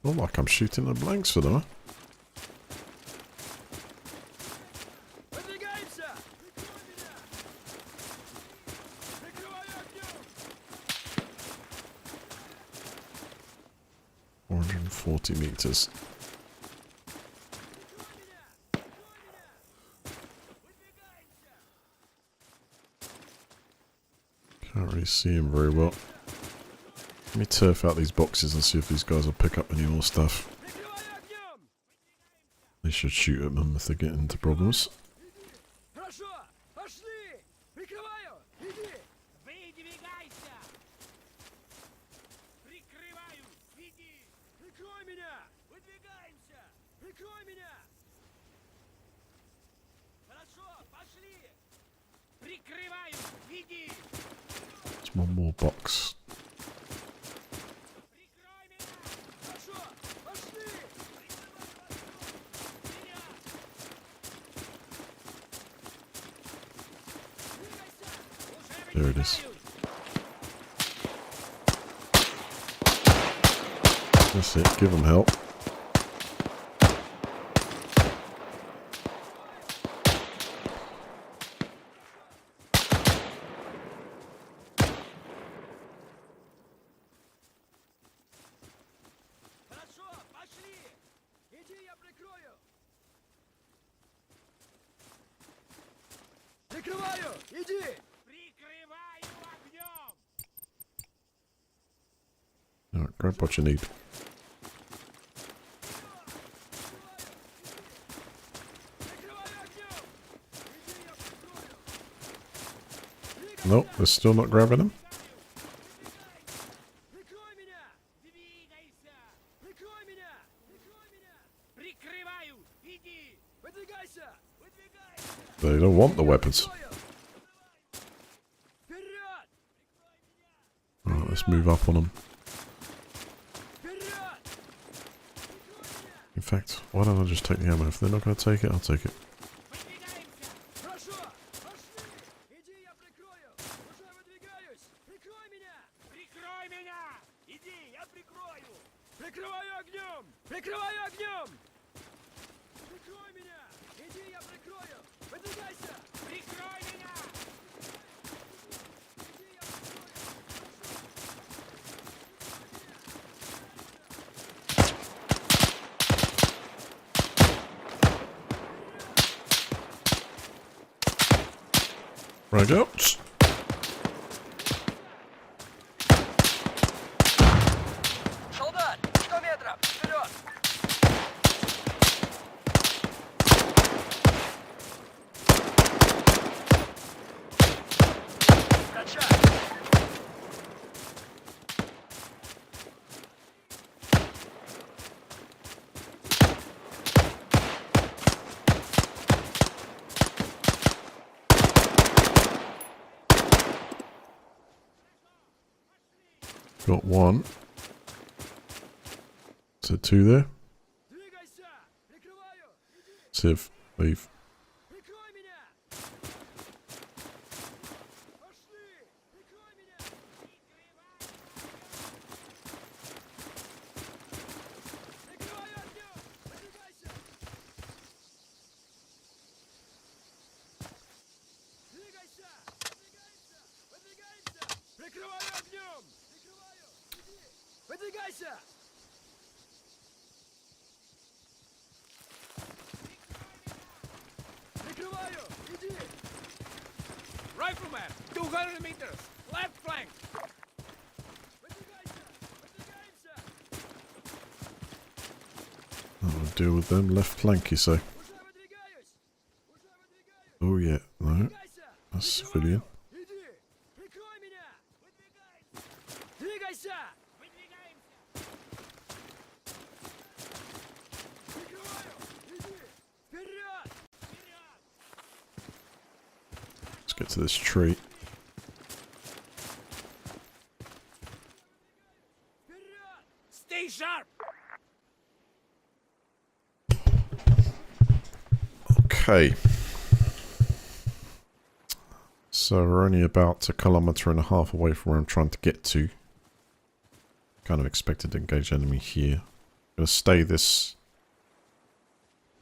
Not like I'm shooting the blanks for them. Выдвигаемся! Прикрывай огнем! 440 meters. Can't really see him very well. Let me turf out these boxes and see if these guys will pick up any more stuff. Прикрывай огнем! They should shoot at them if they get into problems. Прошу! Пошли! Прикрываю! Иди! Выдвигайся! Прикрываю! Иди! Прикрой меня! Выдвигаемся! Прикрой меня! Хорошо, пошли! Прикрываю! Иди! There's one more box. Прикрой меня! Прошу! Пошли! Меня! Уже There it is. выдвигаюсь! That's it, give them help. Хорошо! Пошли! Иди, я прикрою! Прикрываю! Иди! Прикрываю огнем! Alright, grab what you need. Прикрываю огнем! Иди, я прикрою! Nope, they're still not grabbing him. Прикрой меня! Двигайся! Прикрой меня! Прикрой меня! Прикрываю! Иди! Выдвигайся! Выдвигайся! They don't want the weapons. Вперед! Alright, let's move up on them. Вперед! In fact, why don't I just take the ammo? If they're not going to take it, I'll take it. Выдвигаемся! Хорошо! Пошли! Иди, я прикрою! Уже выдвигаюсь! Прикрой меня! Прикрой меня! Иди, я прикрою! Прикрываю огнем! Прикрываю огнем! Прикрой меня! Иди, я прикрою! Выдвигайся! Прикрой меня! Иди, я прикрою! Right out. Солдат, 100 метров, вперед! Качай! Got one. So two there. Двигайся! Прикрываю! Иди! Civ, leave. Прикрой меня! Пошли! Прикрой меня! Прикрываю огнем! Выдвигайся! Двигайся! Выдвигайся! Выдвигайся! Прикрываю! Иди! Rifleman, 200 meters. Left flank. Выдвигайся! Выдвигаемся! I'll deal with them. Left flank, you say? Уже выдвигаюсь! Уже выдвигаюсь! Oh, yeah. No. Выдвигайся! That's civilian. Иди! Прикрой меня! Двигайся! Прикрываю! Иди! Вперед! Let's get to this tree. Вперед! Stay sharp. Okay. So we're only about 1.5 kilometers away from where I'm trying to get to. Kind of expected to engage enemy here. Gonna stay this...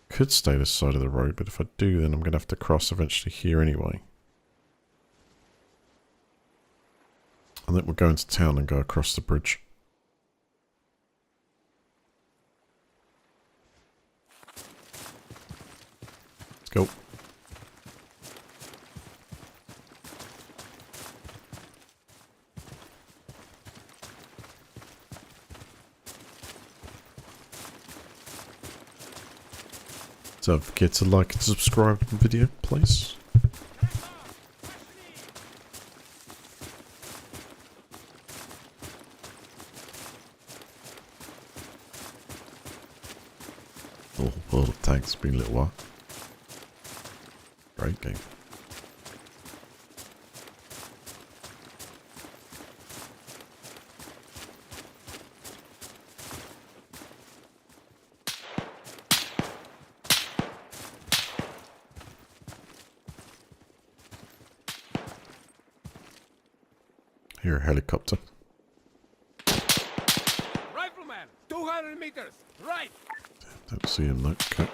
Could stay this side of the road, but if I do, then I'm gonna have to cross eventually here anyway. And then we'll go into town and go across the bridge. Let's go. Don't forget to like and subscribe to the video, please. Oh, World of Tanks, been a little while. Great game. Here, a helicopter. Rifleman, 200 meters. Right. Don't see him though. Okay.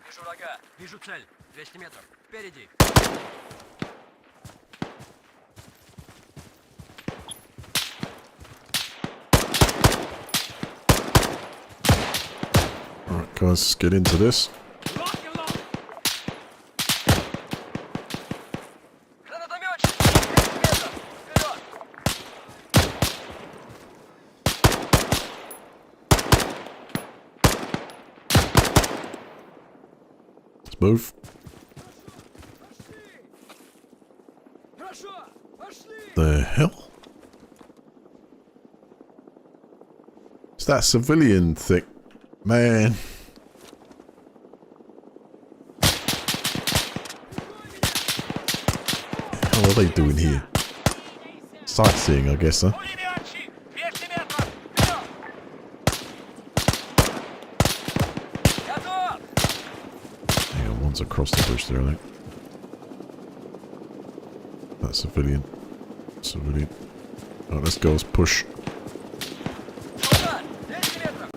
Вижу врага. Вижу цель. 200 метров. Впереди. Alright guys, let's get into this. Lock and lock. Гранатометчик. 200 метров. Вперед. Let's move. Пошли! Хорошо! Пошли! The hell? It's that civilian thing. Man. What are they doing here? Sightseeing, I guess, huh? Пулеметчик, 200 метров. Вперед. Готов. Hang on, one's across the bridge there, I think. That's civilian. Civilian. Alright, let's go, let's push. Солдат. 200 метров.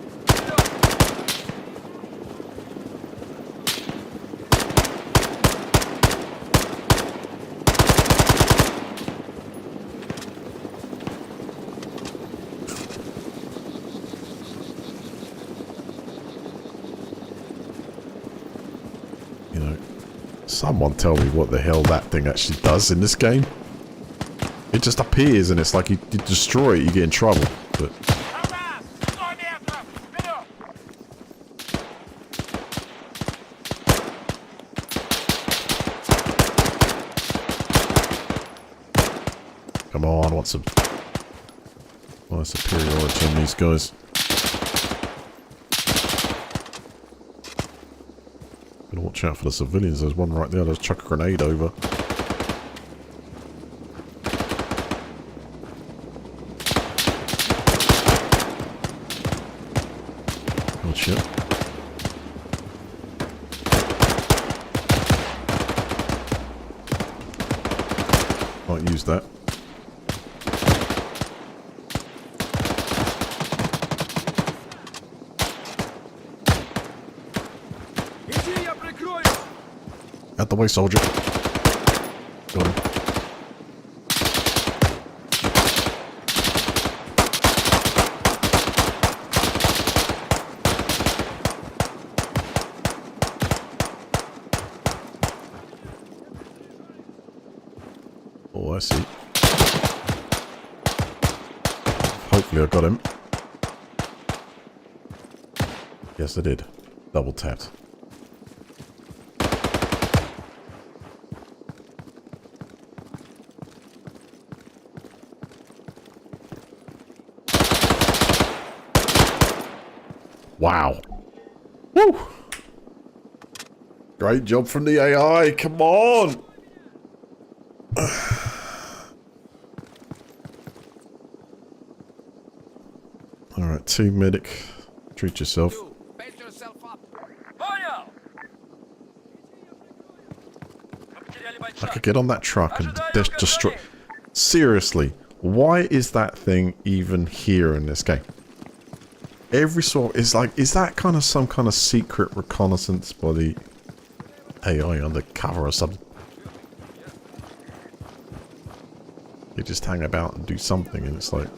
Вперед. You know, someone tell me what the hell that thing actually does in this game. It just appears and it's like you destroy it, you get in trouble. But Солдат, 100 метров. Вперед. come on, I want some superiority on these guys. Gotta watch out for the civilians. There's one right there. Let's chuck a grenade over. Oh shit. Might use that. Иди, я прикрою! Out the way, soldier. Got him. Hopefully I got him. Yes, I did. Double tapped. Wow. Woo! Great job from the AI. Come on! Alright, team medic. Treat yourself. You, patch yourself up. Понял! Мы потеряли I бойца. could get on that truck and destroy... Seriously, why is that thing even here in this game? Every sort is like, is that kind of some kind of secret reconnaissance by the AI undercover or something? They just hang about and do something and it's like,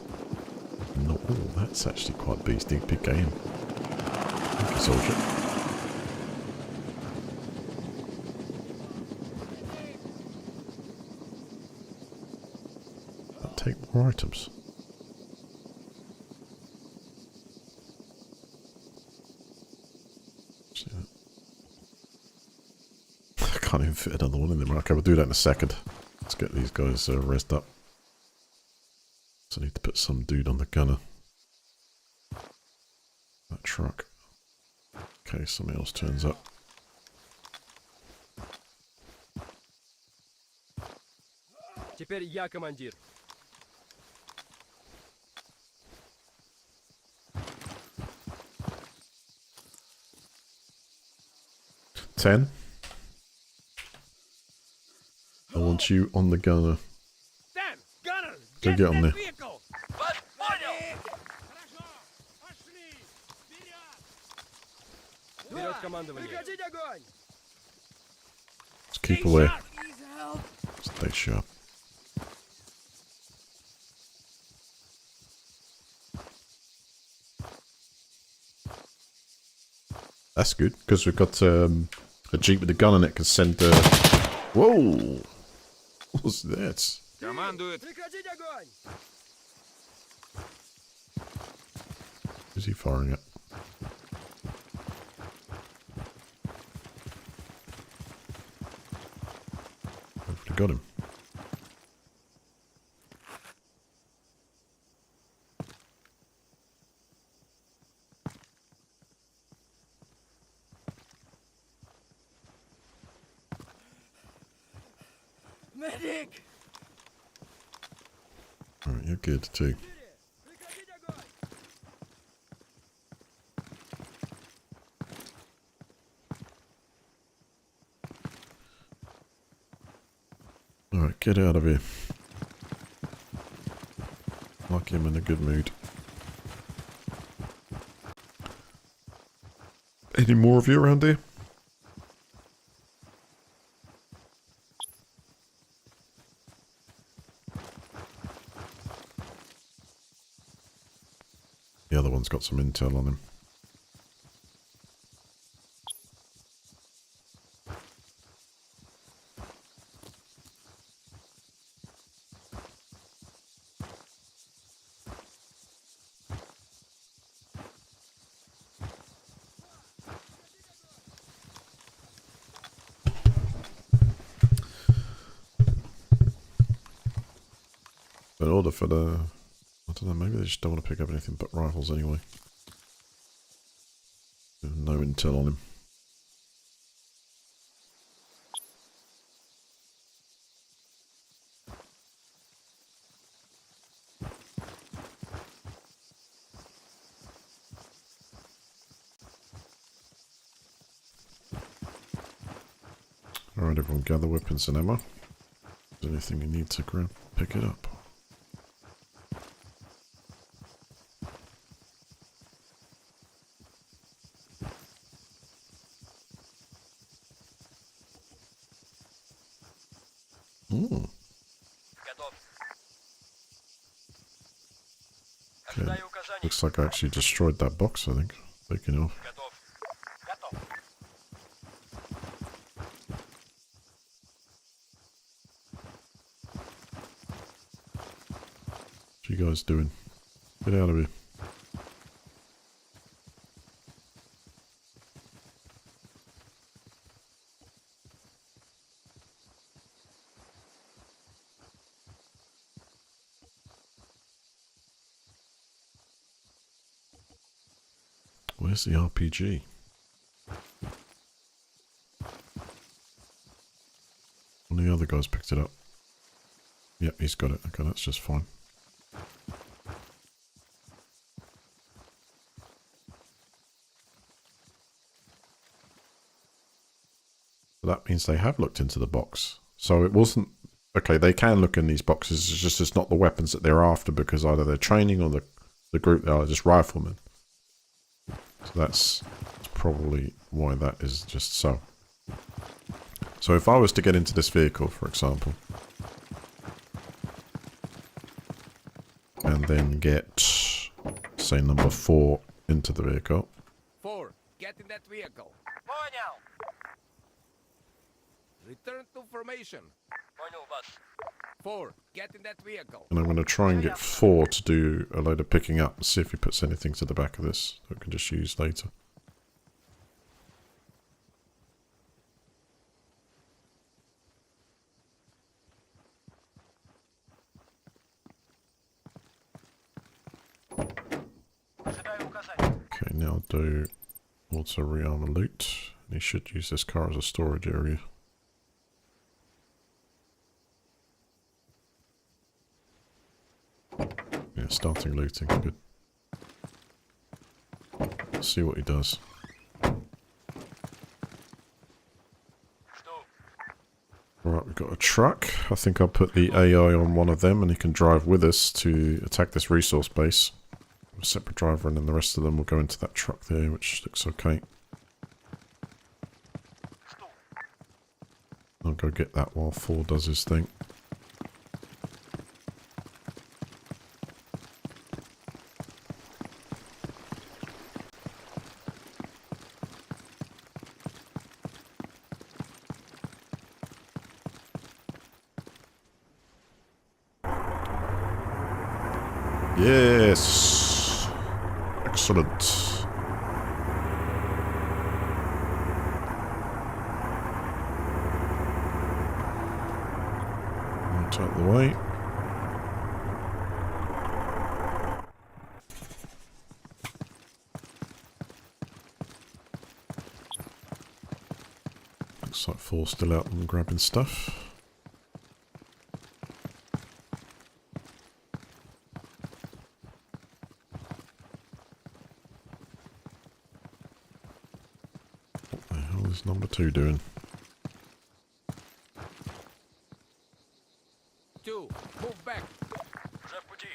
no, oh, that's actually quite beastly. Big game. Thank you, soldier. I'll take more items. See that? I can't even fit another one in there. Okay, we'll do that in a second. Let's get these guys rest up. So I need to put some dude on the gunner. That truck. Okay, something else turns up. Теперь я командир. Ten. I want you on the gunner. Ten, gunner, Go get get on that there. vehicle. Вас понял! Хорошо, пошли, вперед. Вперед, командование. Прекратить огонь. Just keep away. Please help. Stay sharp. That's good, because we've got a jeep with a gun in it can send... Whoa! What's that? Командует. Прекратить огонь. Who's he firing at? Hopefully got him. Медик. Alright, you're good too. Прекратить огонь. Alright, get out of here. Like him in a good mood. Any more of you around here? The other one's got some intel on him. In order for the... I don't know, maybe they just don't want to pick up anything but rifles anyway. There's no intel on him. Alright, everyone, gather weapons and ammo. If there's anything you need to grab, pick it up. Готов. Okay. Ожидаю указаний. Looks like I actually destroyed that box, I think. Taking off. Готов. Готов. What you guys doing? Get out of here. Where's the RPG? One of the other guys picked it up. Yep, he's got it. Okay, that's just fine. So that means they have looked into the box. So it wasn't... Okay, they can look in these boxes. It's just it's not the weapons that they're after because either they're training or the group they are just riflemen. So that's probably why that is just so. So if I was to get into this vehicle, for example, and then get, say, number 4 into the vehicle. 4, get in that vehicle. Понял. Return to formation. Понял, босс. 4, get in that vehicle. And I'm going to try and get 4 to do a load of picking up and see if he puts anything to the back of this that we can just use later. Ожидаю указаний. Okay, now do auto rearmor loot. And he should use this car as a storage area. Yeah, starting looting, good. Let's see what he does. Right, we've got a truck. I think I'll put the AI on one of them and he can drive with us to attack this resource base. A separate driver and then the rest of them will go into that truck there, which looks okay. I'll go get that while 4 does his thing. Yes! Excellent. Out of the way. Looks like 4's still out and grabbing stuff. What the hell is number 2 doing? 2, move back. Уже в пути.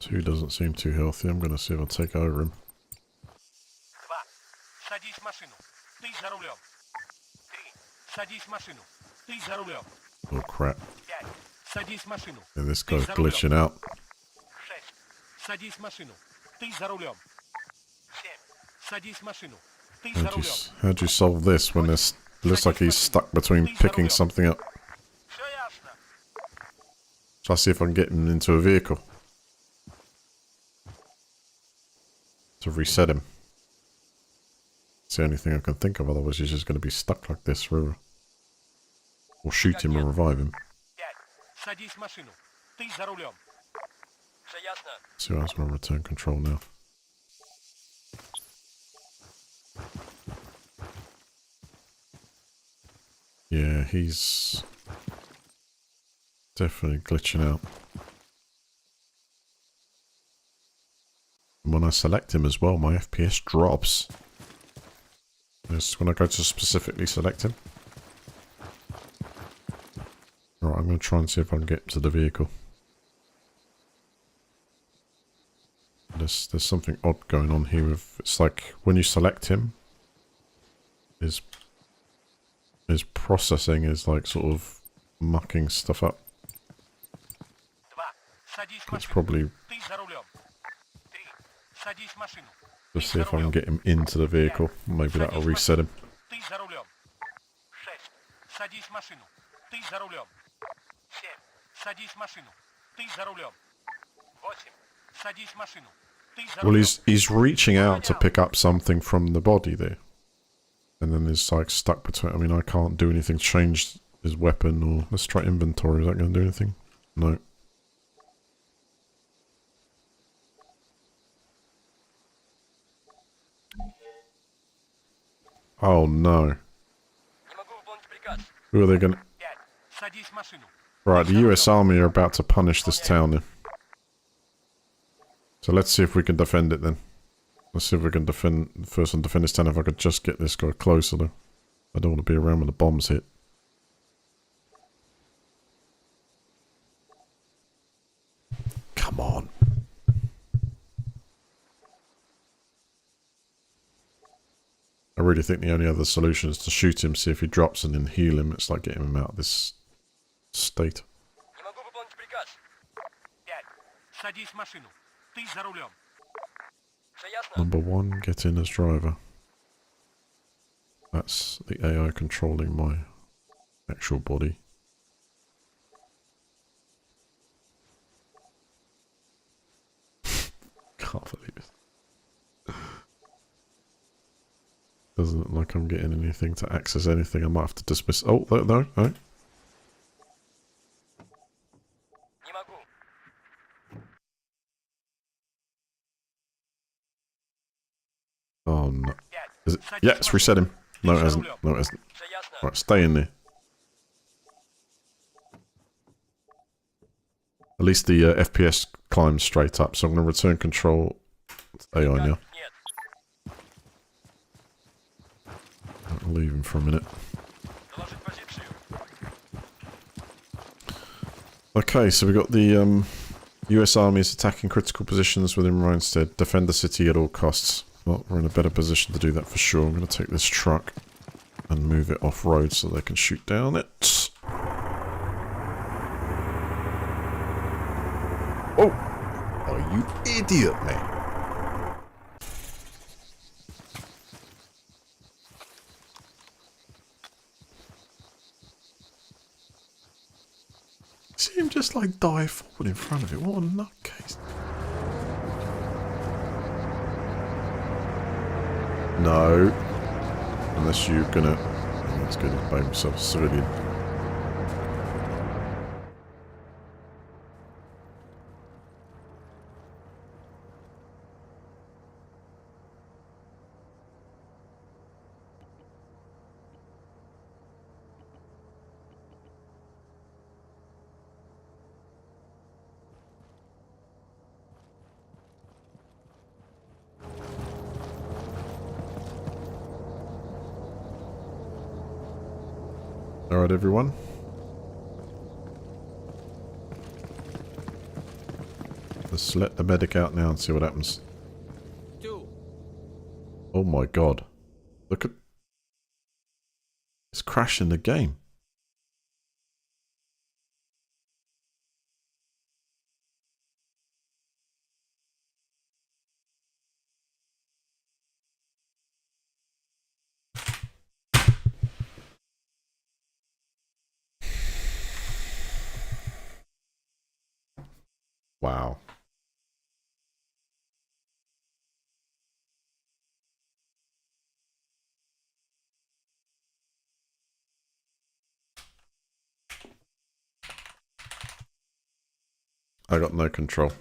2 doesn't seem too healthy. I'm going to see if I'll take over him. 2. Садись в машину. Ты за рулем. 3. Садись в машину. Ты за рулем. Oh crap. 5. Садись в машину. Yeah, this guy's glitching out. 6. Садись в машину. Ты за рулем. 7. Садись в машину. Ты за рулем. How do you solve this when this looks like he's stuck between picking something up? Все ясно. Try to see if I can get him into a vehicle. To reset him. It's the only thing I can think of, otherwise he's just going to be stuck like this forever. Or shoot him or revive him. 5. Садись в машину. Ты за рулем. Все ясно. See how I'm return control now. Yeah, he's definitely glitching out. And when I select him as well, my FPS drops. This when I go to specifically select him. Right, I'm going to try and see if I can get to the vehicle. There's something odd going on here with, it's like when you select him, his processing is like sort of mucking stuff up. 2. Садись в It's машину. probably Ты за рулем. 3. Садись в машину. just see if I can get him into the vehicle. Maybe that'll reset him. Ты за рулем. 6. Садись в машину. Ты за рулем. 7. Садись в машину. Ты за рулем. Садись в машину. Ты за Well, рулем. he's reaching out to pick up something from the body there. And then he's like stuck between... I mean, I can't do anything to change his weapon or... Let's try inventory. Is that going to do anything? No. Oh, no. Не могу выполнить приказ. Who are they going to... 5. Садись в машину. Right, the US Army are about to punish this town then. So let's see if we can defend it then. Let's see if we can defend... First and defend this town if I could just get this guy closer though. I don't want to be around when the bombs hit. Come on. I really think the only other solution is to shoot him, see if he drops and then heal him. It's like getting him out of this state. Не могу выполнить приказ. 5. Садись в машину. Ты за рулем. Все ясно? Number 1, get in as driver. That's the AI controlling my actual body. Can't believe it. Doesn't look like I'm getting anything to access anything. I might have to dismiss... Oh, no. Не могу. Oh, no. 5. Is it? Садись Yeah, в it's машину. reset him. No, Ты it за hasn't. рулем. No, it hasn't. Все ясно? Right, stay in there. At least the FPS climbs straight up, so I'm going to return control to AI now. Нет. I'll leave him for a minute. Доложить позицию. Okay, so we got the US Army is attacking critical positions within Rhinestead. Defend the city at all costs. Well, we're in a better position to do that for sure. I'm going to take this truck and move it off-road so they can shoot down it. Oh! Oh, you idiot, man. See him just like dive forward in front of it. What a nutcase. No. Unless you're gonna... Oh, that's good. He's made himself a civilian. Alright, everyone. Let's let the medic out now and see what happens. 2. Oh my god. Look at... It's crashing the game. Wow. I got no control.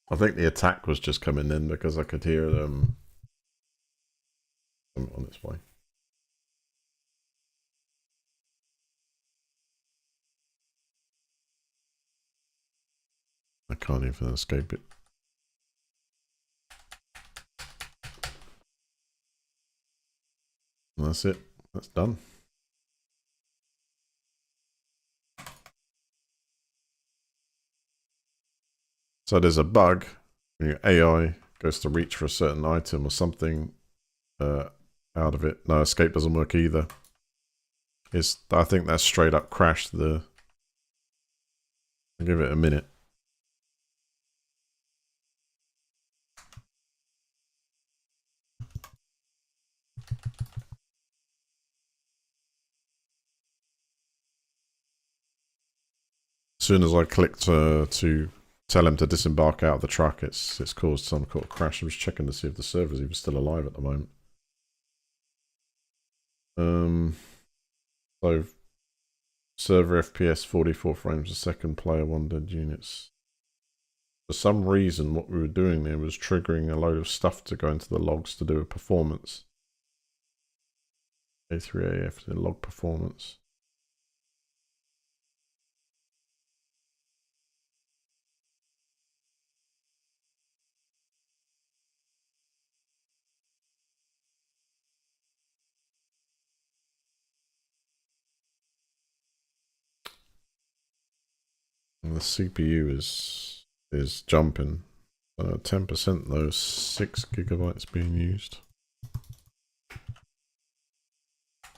I think the attack was just coming in because I could hear them on its way. I can't even escape it. And that's it. That's done. So there's a bug when your AI goes to reach for a certain item or something out of it. No, escape doesn't work either. I think that's straight up crashed the... I'll give it a minute. soon as I clicked to tell him to disembark out of the truck, it's caused some kind of crash. I'm just checking to see if the server's even still alive at the moment. So server FPS 44 frames a second, player 1 dead units. For some reason, what we were doing there was triggering a load of stuff to go into the logs to do a performance. A3AF to log performance. And the CPU is jumping. 10% though, 6 gigabytes being used.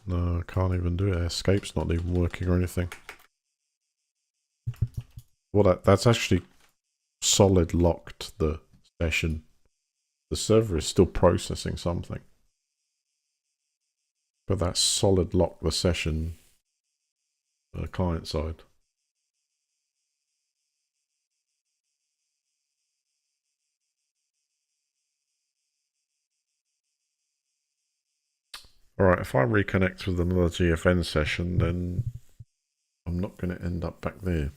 No, I can't even do it. Escape's not even working or anything. Well, that's actually solid locked the session. The server is still processing something. But that solid locked the session client side. Alright, if I reconnect with another GFN session, then I'm not going to end up back there.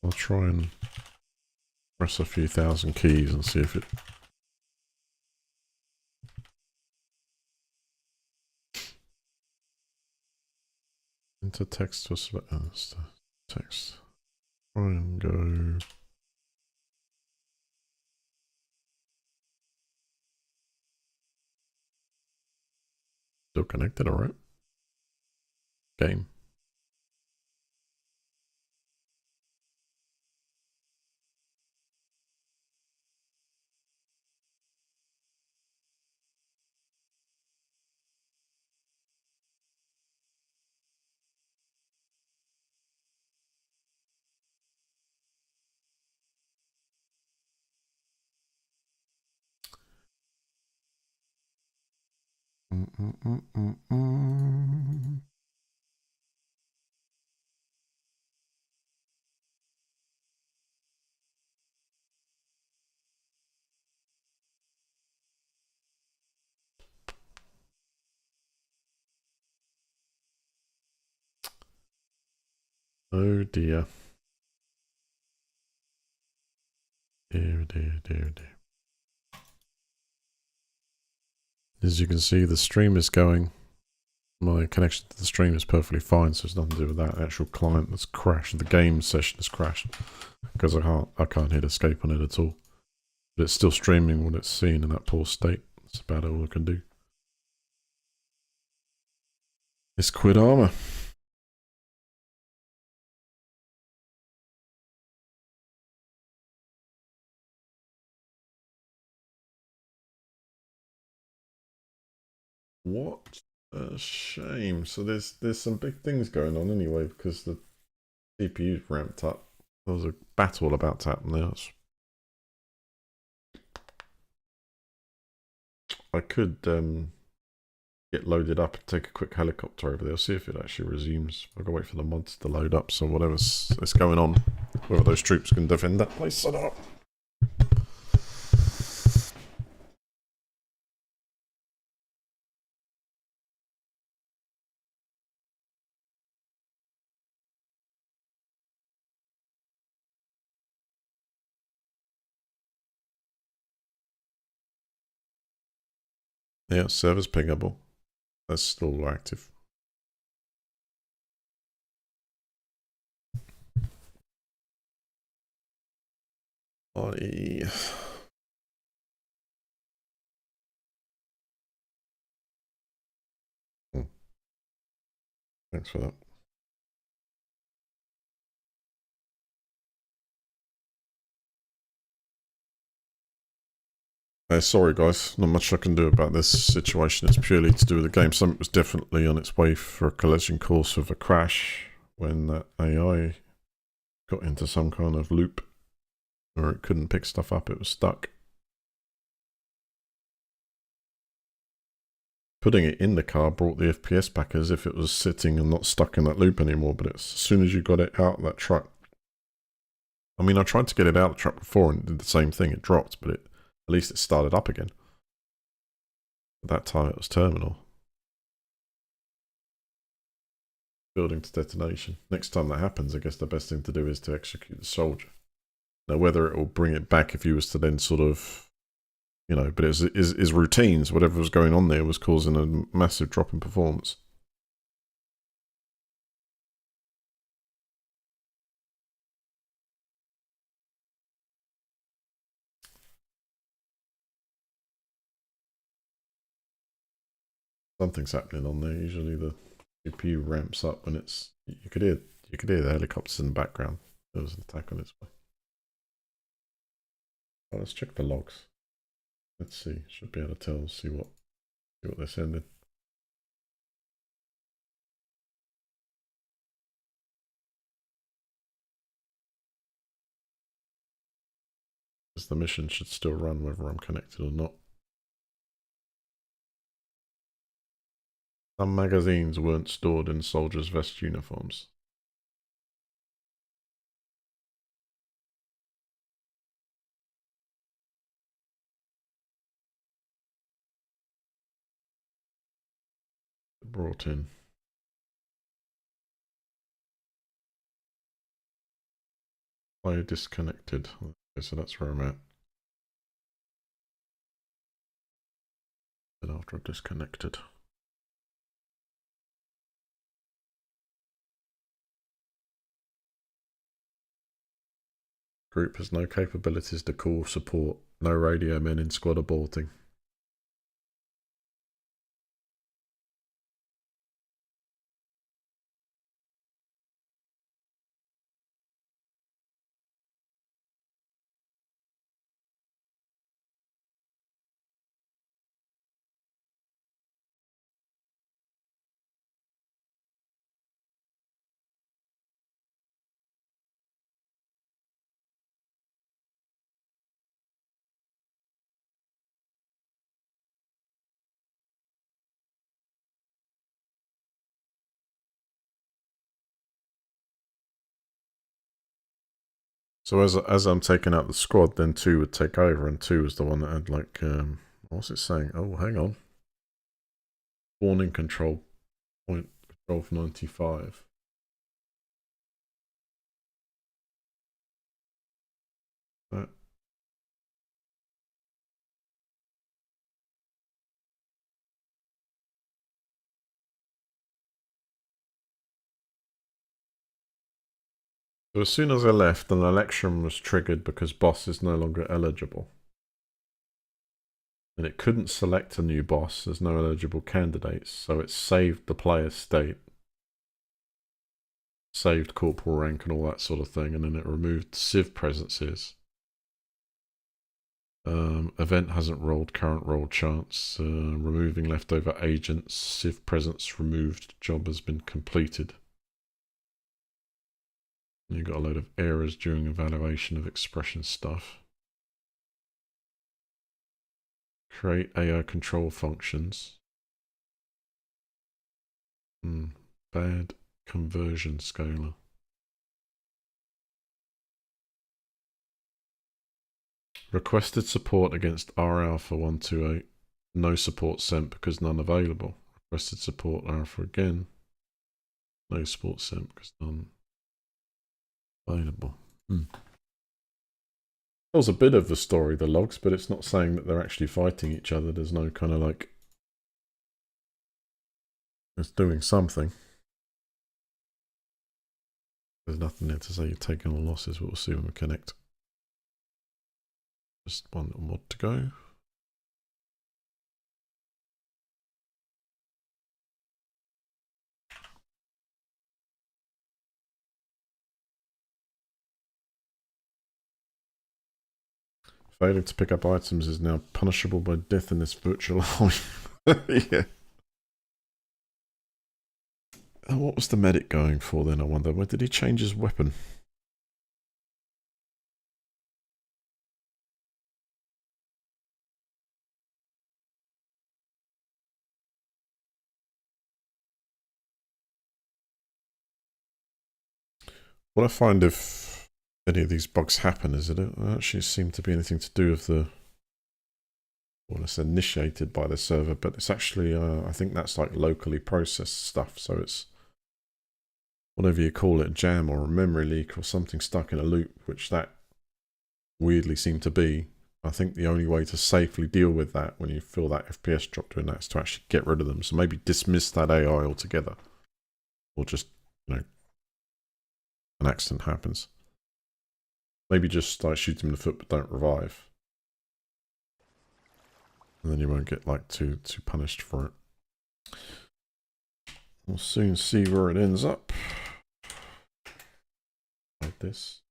I'll try and press a few thousand keys and see if it... Into text to text. Try and go... Still connected, alright. Game. Oh dear. Dear, dear, dear, dear. As you can see, the stream is going. My connection to the stream is perfectly fine, so it's nothing to do with that. The actual client that's crashed. The game session has crashed because I can't hit escape on it at all. But it's still streaming what it's seen in that poor state. That's about all I can do. It's quit Arma. What a shame. So there's some big things going on anyway because the CPU's ramped up. There was a battle about to happen there. I could get loaded up and take a quick helicopter over there. See if it actually resumes. I've got to wait for the mods to load up. So whatever's going on, whether those troops can defend that place or not. Yeah, server's pingable. That's still active. Thanks for that. Sorry guys, not much I can do about this situation. It's purely to do with the game. Something was definitely on its way for a collision course with a crash when that AI got into some kind of loop where it couldn't pick stuff up, it was stuck. putting it in the car brought the FPS back as if it was sitting and not stuck in that loop anymore. But it's as soon as you got it out of that truck. I mean, I tried to get it out of the truck before and it did the same thing. It dropped, but at least it started up again. At that time, it was terminal. Building to detonation. Next time that happens, I guess the best thing to do is to execute the soldier. Now, whether it will bring it back if you was to then sort of, you know, but his routines, whatever was going on there, was causing a massive drop in performance. Something's happening on there. Usually the CPU ramps up when it's you could hear the helicopters in the background. There was an attack on its way. Oh, let's check the logs. Let's see. Should be able to tell. See what they're sending. Because the mission should still run whether I'm connected or not. Some magazines weren't stored in soldiers' vest uniforms. Brought in. I disconnected. Okay, so that's where I'm at. And after I disconnected. Group has no capabilities to call support. No radio men in squad aborting. So as I'm taking out the squad, then 2 would take over, and 2 was the one that had like what's it saying? Oh, hang on. Warning control point 1295. That. So as soon as I left, an election was triggered because boss is no longer eligible. And it couldn't select a new boss, there's no eligible candidates, so it saved the player state. Saved corporal rank and all that sort of thing, and then it removed civ presences. Event hasn't rolled, current roll chance. Removing leftover agents, civ presence removed, job has been completed. You got a load of errors during evaluation of expression stuff. Create AI control functions. Bad conversion scaler. Requested support against R Alpha 128. No support sent because none available. Requested support Alpha again. No support sent because none available. Tells a bit of the story, the logs, but it's not saying that they're actually fighting each other. There's no kind of like... It's doing something. There's nothing there to say you're taking all losses, but we'll see when we connect. Just one little mod to go. Failing to pick up items is now punishable by death in this virtual life. Yeah. What was the medic going for then, I wonder? Where did he change his weapon? What I find if any of these bugs happen is that it don't actually seem to be anything to do with the, well, it's initiated by the server, but it's actually, I think that's like locally processed stuff. So it's whatever you call it, a jam or a memory leak or something stuck in a loop, which that weirdly seemed to be. I think the only way to safely deal with that when you feel that FPS drop doing that is to actually get rid of them. So maybe dismiss that AI altogether, or just, you know, an accident happens. Maybe just like shoot them in the foot but don't revive. And then you won't get like too punished for it. We'll soon see where it ends up. Like this.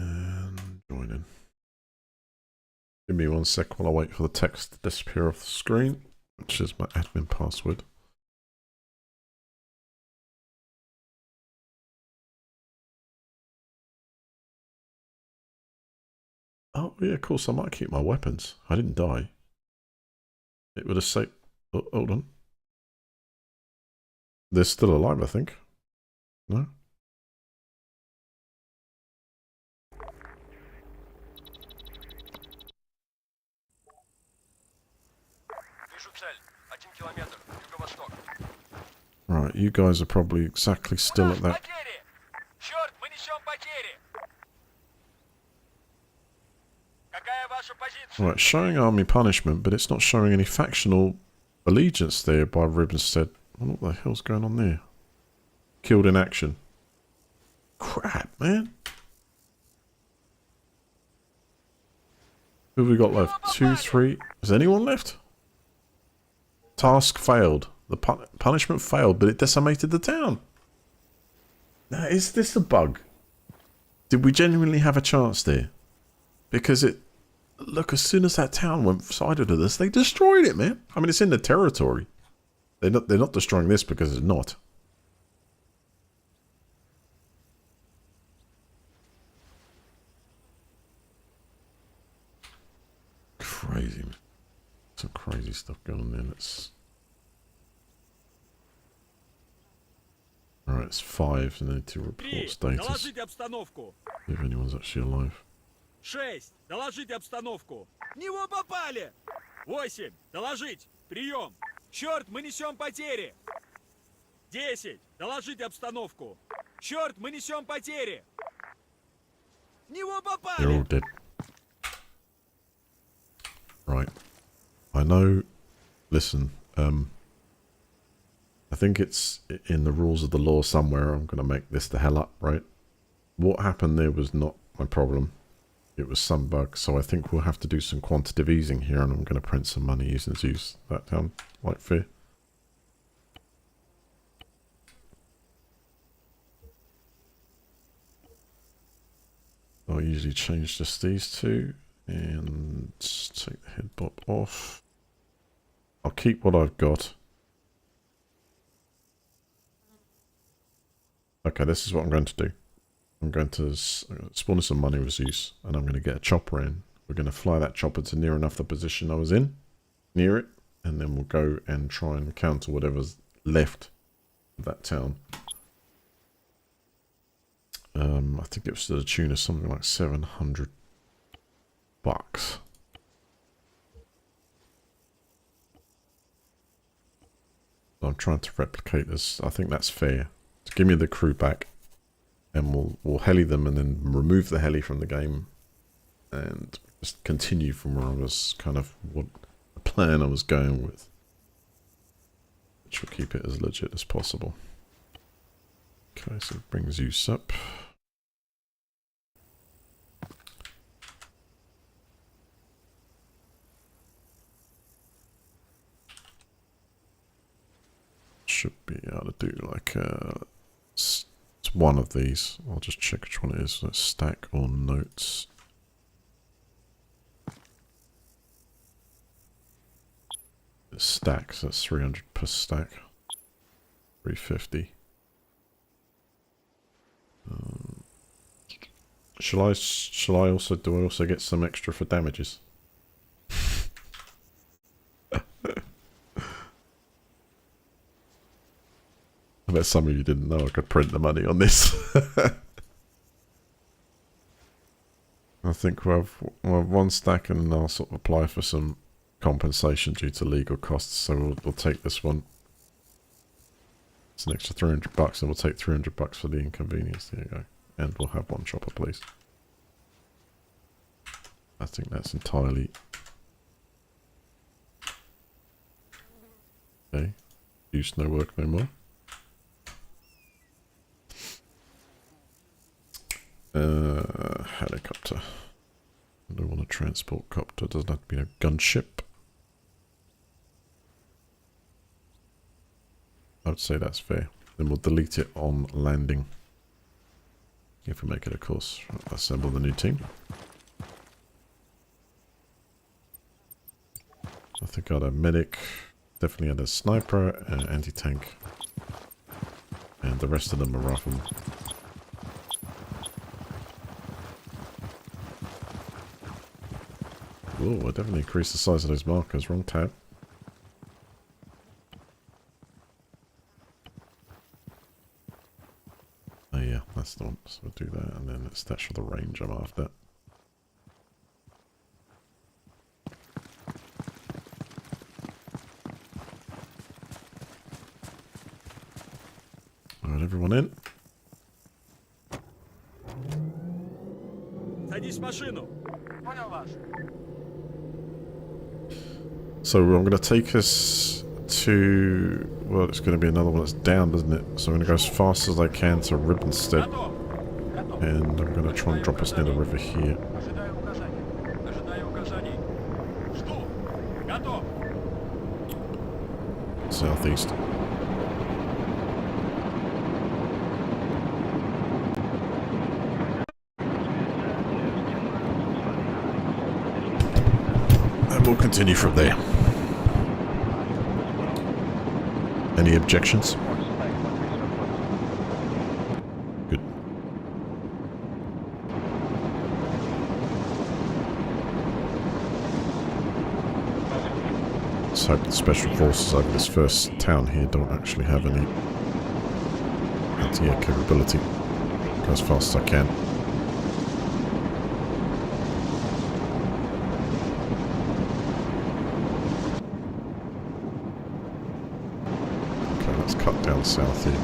And join in. Give me 1 sec while I wait for the text to disappear off the screen, which is my admin password. Oh, yeah, of course, I might keep my weapons. I didn't die. It would have saved... Oh, hold on. They're still alive, I think. No? Right, you guys are probably exactly still at that. Right, showing army punishment, but it's not showing any factional allegiance there by Ribbenstead. What the hell's going on there? Killed in action. Crap, man. Who have we got left? 2, 3. Is anyone left? Task failed. The punishment failed, but it decimated the town. Now, is this a bug? Did we genuinely have a chance there? Because it... Look, as soon as that town went sided with us, they destroyed it, man. I mean, it's in the territory. They're not destroying this because it's not. Crazy, man. Some crazy stuff going on there. Let's... Alright, it's 5, and I need to report status. If anyone's actually alive. 6. Доложить обстановку. В него попали! 8. Доложить. Прием. Черт, мы несем потери. 10. Доложить обстановку. Черт, мы несем потери. В него попали! They're all dead. Right. I know... Listen, I think it's in the rules of the law somewhere. I'm going to make this the hell up, right? What happened there was not my problem. It was some bug, so I think we'll have to do some quantitative easing here, and I'm going to print some money using Zeus. That sound like fair? I'll usually change just these two, and take the head bop off. I'll keep what I've got. Okay, this is what I'm going to do. I'm going to spawn some money with Zeus, and I'm going to get a chopper in. We're going to fly that chopper to near enough the position I was in, near it, and then we'll go and try and counter whatever's left of that town. I think it was to the tune of something like $700. I'm trying to replicate this. I think that's fair. So give me the crew back, and we'll heli them, and then remove the heli from the game, and just continue from where I was, kind of what the plan I was going with, which will keep it as legit as possible. Okay, so it brings Zeus up. Should be able to do like it's one of these. I'll just check which one it is. Let's stack or notes. It's stacks. That's 300 per stack. 350. Shall I also, do I also get some extra for damages? I bet some of you didn't know I could print the money on this. I think we'll have one stack and then I'll sort of apply for some compensation due to legal costs, so we'll take this one. It's an extra $300 and we'll take $300 for the inconvenience. There you go. And we'll have one chopper, please. I think that's entirely... Okay. Use no work no more. Helicopter. I don't want a transport copter. Doesn't have to be a gunship. I would say that's fair. Then we'll delete it on landing. If we make it a course. Assemble the new team. I think I had a medic. Definitely had a sniper, an anti-tank. And the rest of them are riflemen. Oh, I definitely increased the size of those markers. Wrong tab. Oh yeah, that's the one. So we'll do that, and then it's that's for the range I'm after. Alright, everyone in. Садись в машину. Понял вас. So I'm going to take us to... Well, it's going to be another one that's down, isn't it? So I'm going to go as fast as I can to Ribbonstead. Готов. Готов. And I'm going to try and drop us near the river here. Ожидаю указаний. Ожидаю указаний. Жду. Готов. Southeast. And we'll continue from there. Any objections? Good. Let's hope the special forces over this first town here don't actually have any anti-air capability. Go as fast as I can. Okay, let's cut down south here.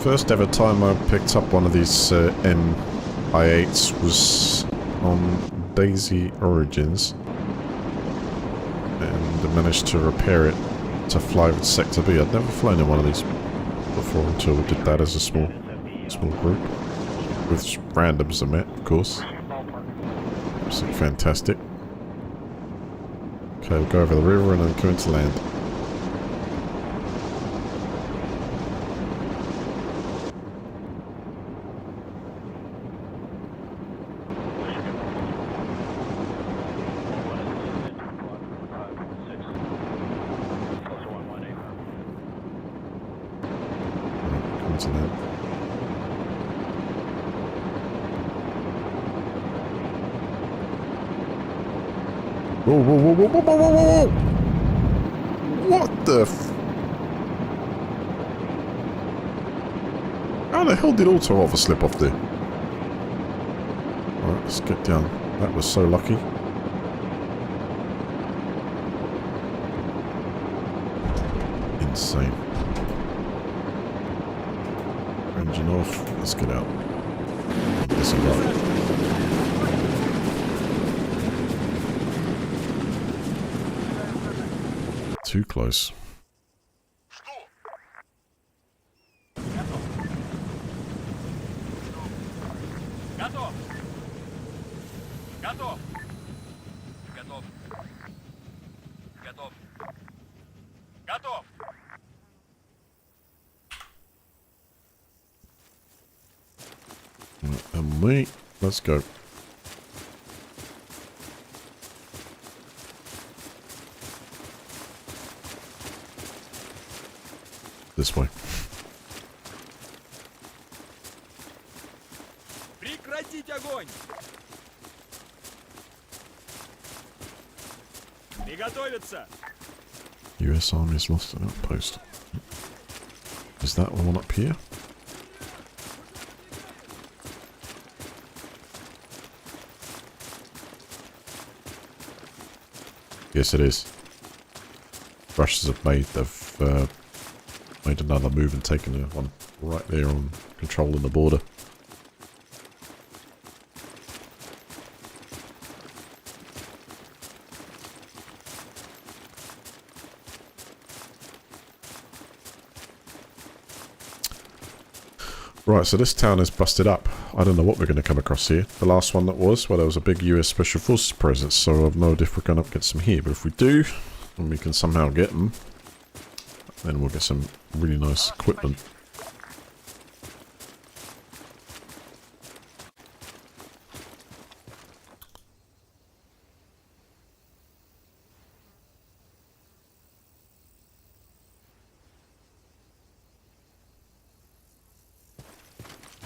First ever time I picked up one of these MI8s was on Daisy Origins, and I managed to repair it to fly with Sector B. I'd never flown in one of these before until we did that as a small group with randoms I met, of course. Absolutely fantastic. Okay, we'll go over the river and then go into land. Into land. Whoa, whoa, whoa, whoa, whoa, whoa, whoa, whoa! What the f... How the hell did auto hover slip off there? Alright, let's get down. That was so lucky. Insane. Engine off. Let's get out. Disembark. Too close. Жду. Готов. Готов. Готов. Готов. Готов. And we... Let's go. This way. Прекратить огонь! Приготовиться! US Army's lost an outpost. Is that the one up here? Yes, it is. Russians have made another move and taken one right there on controlling the border. Right, so this town is busted up. I don't know what we're going to come across here. The last one that was, well, there was a big US Special Forces presence, so I've no idea if we're going to get some here. But if we do, and we can somehow get them, then we'll get some really nice equipment.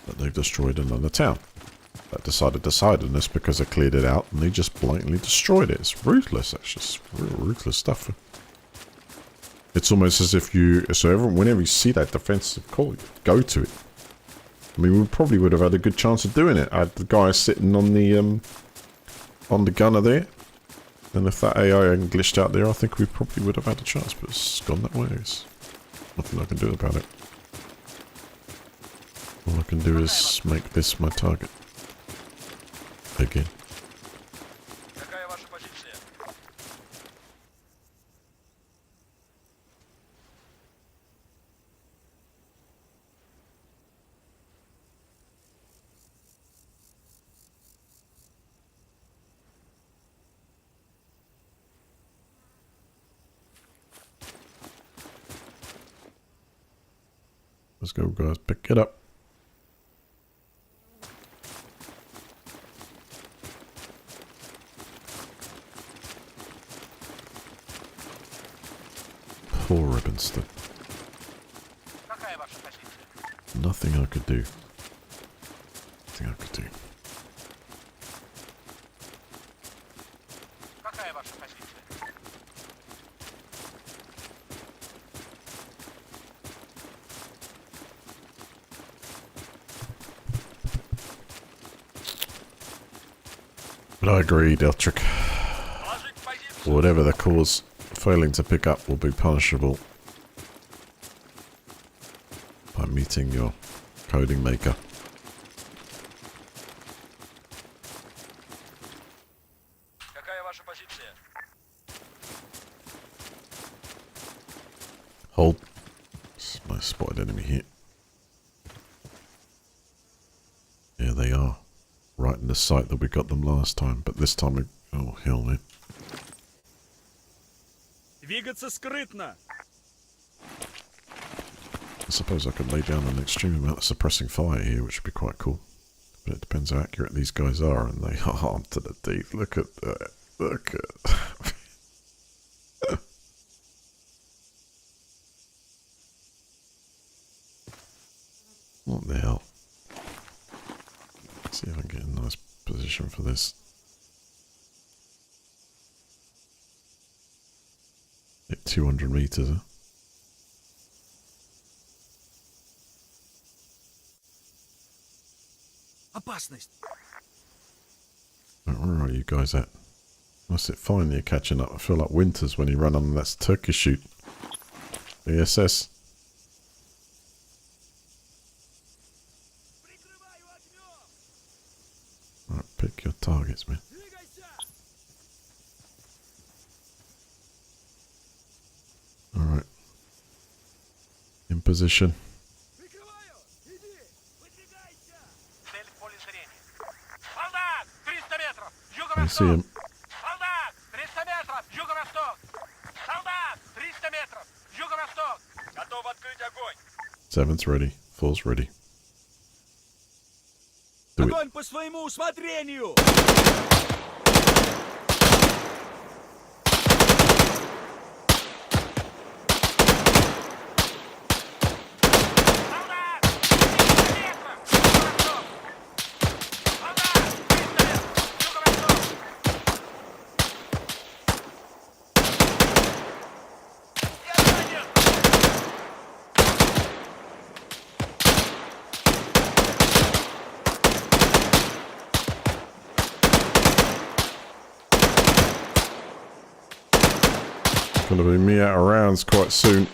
But they've destroyed another town. That decided on this because they cleared it out and they just blatantly destroyed it. It's ruthless. That's just real ruthless stuff. It's almost as if whenever you see that defensive call, you go to it. I mean, we probably would have had a good chance of doing it. I had the guy sitting on the gunner there. And if that AI hadn't glitched out there, I think we probably would have had a chance. But it's gone that way. There's nothing I can do about it. All I can do is make this my target. Again. Какая ваша позиция? Let's go, guys. Pick it up. Poor Ribbonston. Какая ваша позиция? Nothing I could do. Nothing I could do. Какая ваша позиция? But I agree, Deltric. Положить позицию. Whatever the cause, failing to pick up will be punishable by meeting your coding maker. Какая ваша позиция? Hold. I spotted enemy here. Yeah, they are. Right in the site that we got them last time, but this time we... Oh, hell, man. Двигаться скрытно! I suppose I could lay down an extreme amount of suppressing fire here, which would be quite cool. But it depends how accurate these guys are, and they are armed to the teeth. Look at that. Look at... What the hell? Let's see if I can get a nice position for this. Hit 200 meters, huh? Опасность! Right, where are you guys at? Must it finally catching up? I feel like Winters when he ran on that Turkish shoot. The SS. Прикрываю огнем! Right, pick your targets, man. Двигайся! Alright. In position. Прикрываю! Иди! Выдвигайся! Цель в поле зрения. Солдат! 300 метров! I see Юго-восток! him. Солдат! 300 метров! Юго-восток! Солдат! 300 метров! Юго-восток! Готов открыть огонь! 7's ready. 4's ready. Do it. Огонь по своему усмотрению! Gonna be me out of rounds quite soon.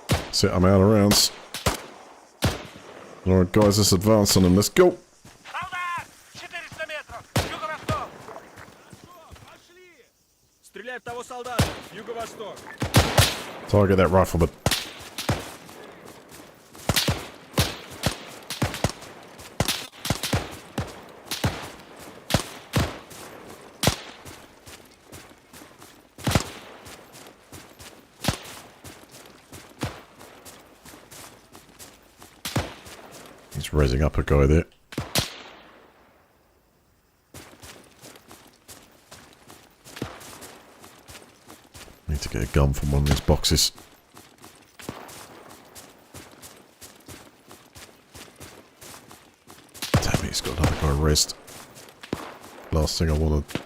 That's it, I'm out of rounds. Alright guys, let's advance on them. Let's go. Солдат! 400 метров! Юго-восток! Хорошо, пошли! Стреляй в того солдата! Юго-восток! Target that rifleman. He's raising up a guy there. Need to get a gun from one of these boxes. Damn it, he's got another guy rest. Last thing I want to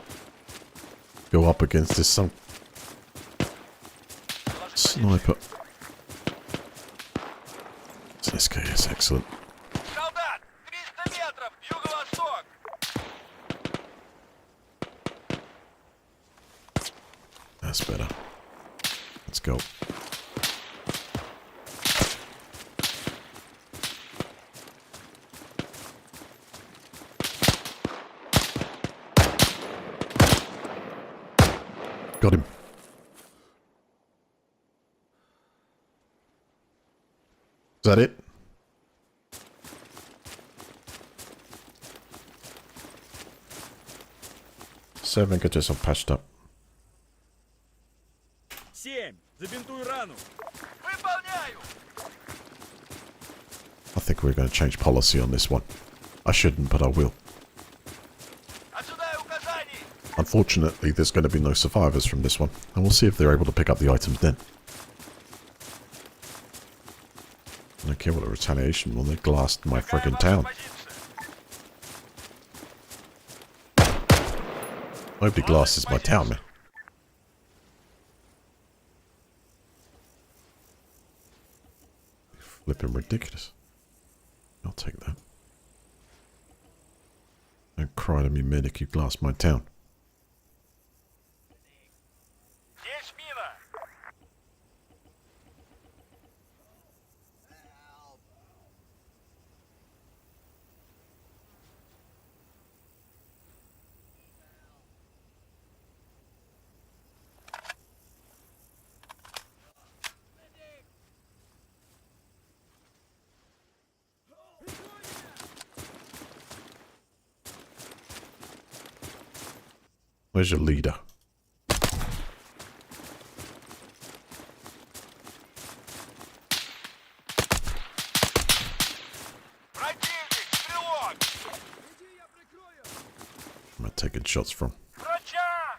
go up against is some sniper. It's an SKS, excellent. Солдат! 300 метров! Юго-восток! That's better. Let's go. Got him. Is that it? Seven, get yourself patched up. 7. Забинтуй рану! Выполняю! I think we're going to change policy on this one. I shouldn't, but I will. Ожидаю указаний! Unfortunately, there's going to be no survivors from this one, and we'll see if they're able to pick up the items then. I don't care what a retaliation will, they glassed my friggin' town. Nobody glasses my town, man. Flipping ridiculous. I'll take that. Don't cry to me, medic, you glassed my town. Здесь мина! Where's your leader? Противник! Стрелок! Where am I taking shots from? Врача!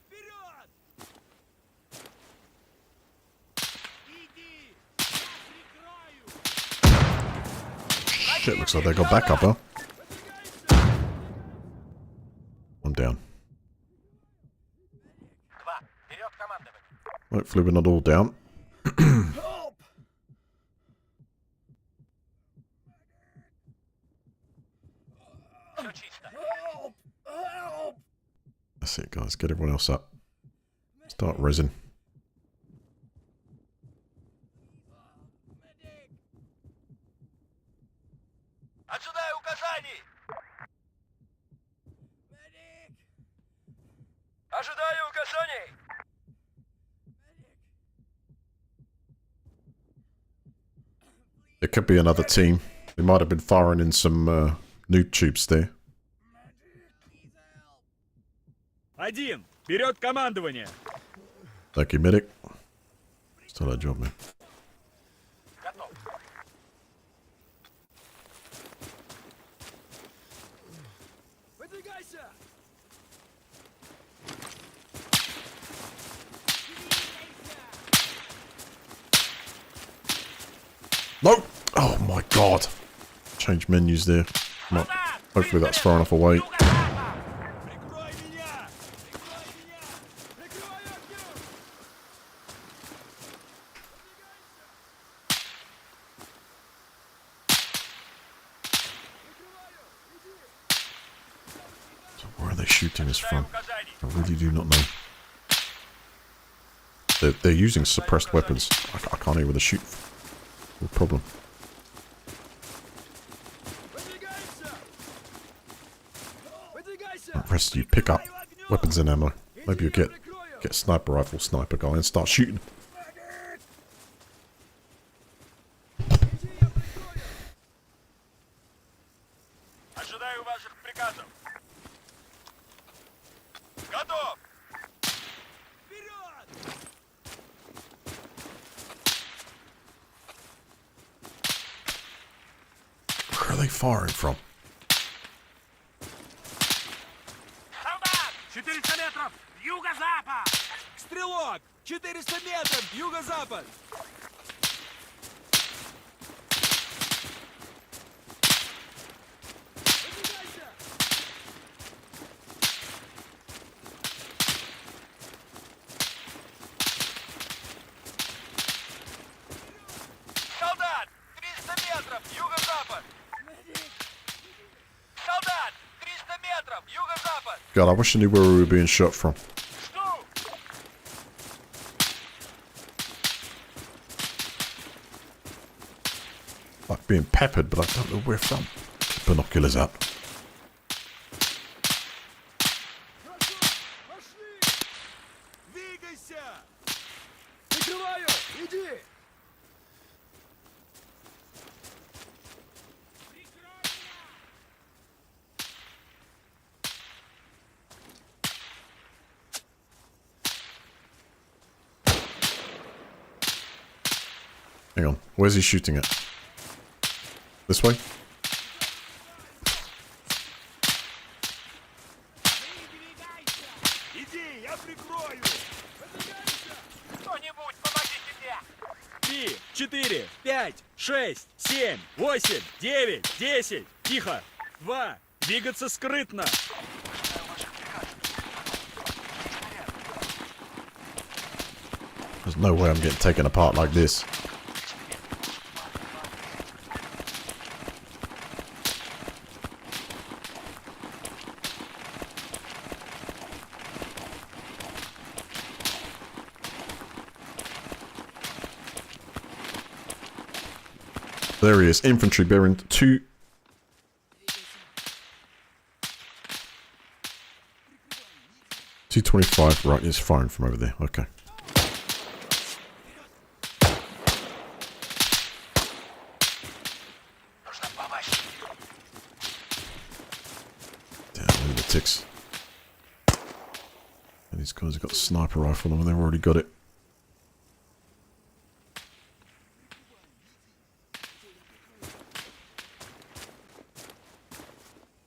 Вперед! Иди! Прикрою! Shit, looks like they got backup, huh? I'm down. 2. Вперед командование! Hopefully we're not all down. Все чисто. That's it, guys. Get everyone else up. Start resin. Ожидаю указаний! Ожидаю указаний! It could be another team. They might have been firing in some nude tubes there. 1. Вперед командование! Thank you, medic. Still a job, man. Готов. Выдвигайся! No! Oh my god. Change menus there. Might, hopefully that's far enough away. Прикрой меня! Прикрой меня! Прикрывай огнем! Прикрываю! Иди! they shooting us Ожидаю from? указаний. I really do not know. They're using suppressed weapons. I can't hear where they shoot. No problem. Выдвигайся! Выдвигайся! Right, rest of you pick up weapons and ammo. Maybe you get a sniper rifle, sniper guy, and start shooting. Иди, я прикрою! Ожидаю ваших приказов. Готов! Вперед! Where are they firing from? Солдат! 400 метров! Юго-запад! Стрелок! 400 метров! Юго-запад! Выдвигайся! Солдат! 300 метров! Юго-запад! Солдат! 300 метров! Юго-запад! God, I wish I knew where we were being shot from. Жду! Like being peppered, but I don't know where from. Binoculars out. Хорошо! Пошли! Двигайся! Прикрываю! Иди! Hang on. Where's he shooting at? This way? Иди, я прикрою! Выдвигайся! Кто-нибудь, помогите мне! 3, 4, 5, 6, 7, 8, 9, 10. Тихо. 2. Двигаться скрытно. There's no way I'm getting taken apart like this. There he is, infantry bearing 2. $225, right, he's firing from over there, okay. Нужно попасть. Damn, lunatics. And these guys have got a sniper rifle on them, they've already got it.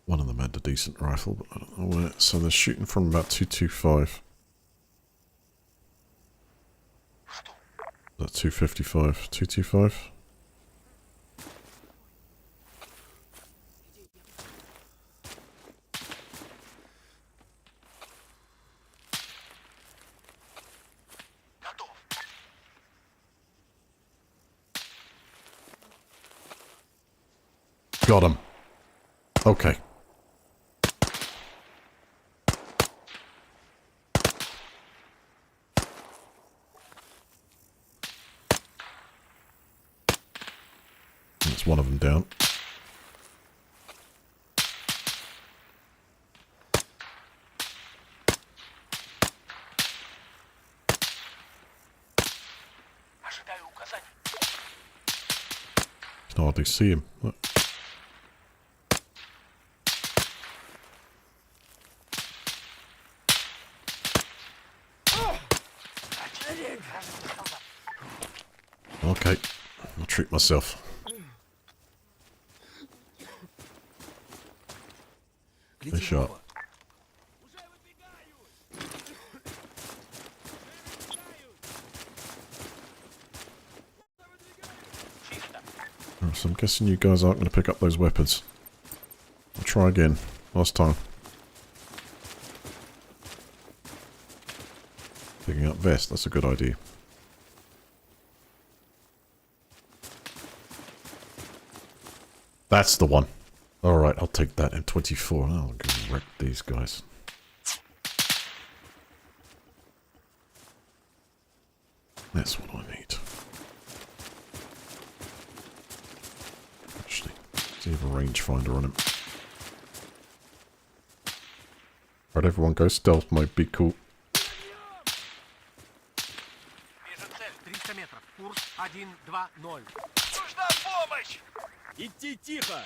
One of them had a decent rifle, but I don't know where. So they're shooting from about 225. That 255, 225. Готов. Got him. Okay. That's one of them down. Ожидаю указаний. You can hardly see him. Look. Okay, I'll treat myself. Good shot. Уже выдвигаюсь! Чисто. Alright, so I'm guessing you guys aren't going to pick up those weapons. I'll try again. Last time. Picking up vest, that's a good idea. That's the one. Alright, I'll take that M24. I'll go wreck these guys. That's what I need. Actually, see if a rangefinder on him. Right, everyone go stealth mode, be cool. Вижу цель. 300 метров. Курс 1-2-0. Нужна помощь! Идти тихо!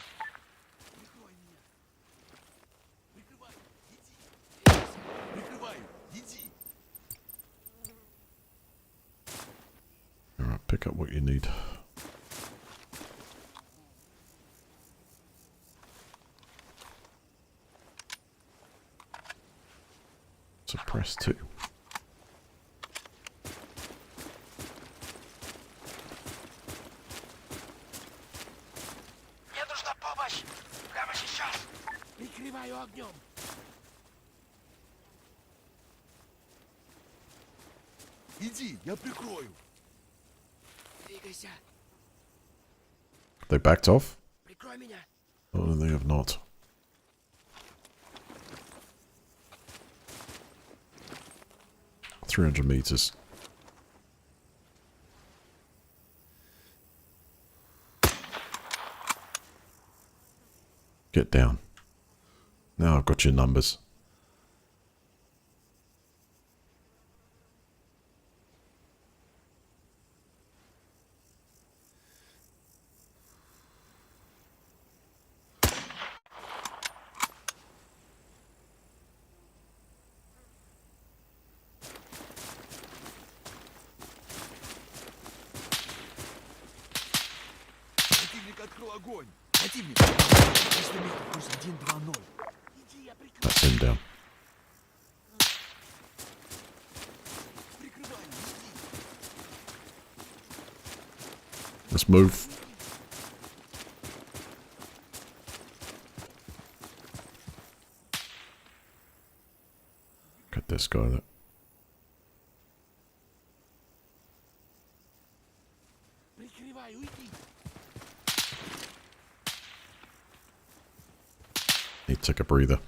Прикрой меня. Прикрывай. Иди. Прикрываю. Иди. Alright, pick up what you need. Suppress 2. Мне нужна помощь. Прямо сейчас. Прикрываю огнем. Иди, я прикрою. Двигайся. They backed off? Прикрой меня. Oh, they have not. $300 meters. Get down. Now I've got your numbers. Противник открыл огонь. Противник. 300 метров. Курс 1-2-0. Иди, я прикрою. That's him down. Прикрываю. Иди. Let's move. Got this guy there. Прикрываю. Иди. Need to take a breather.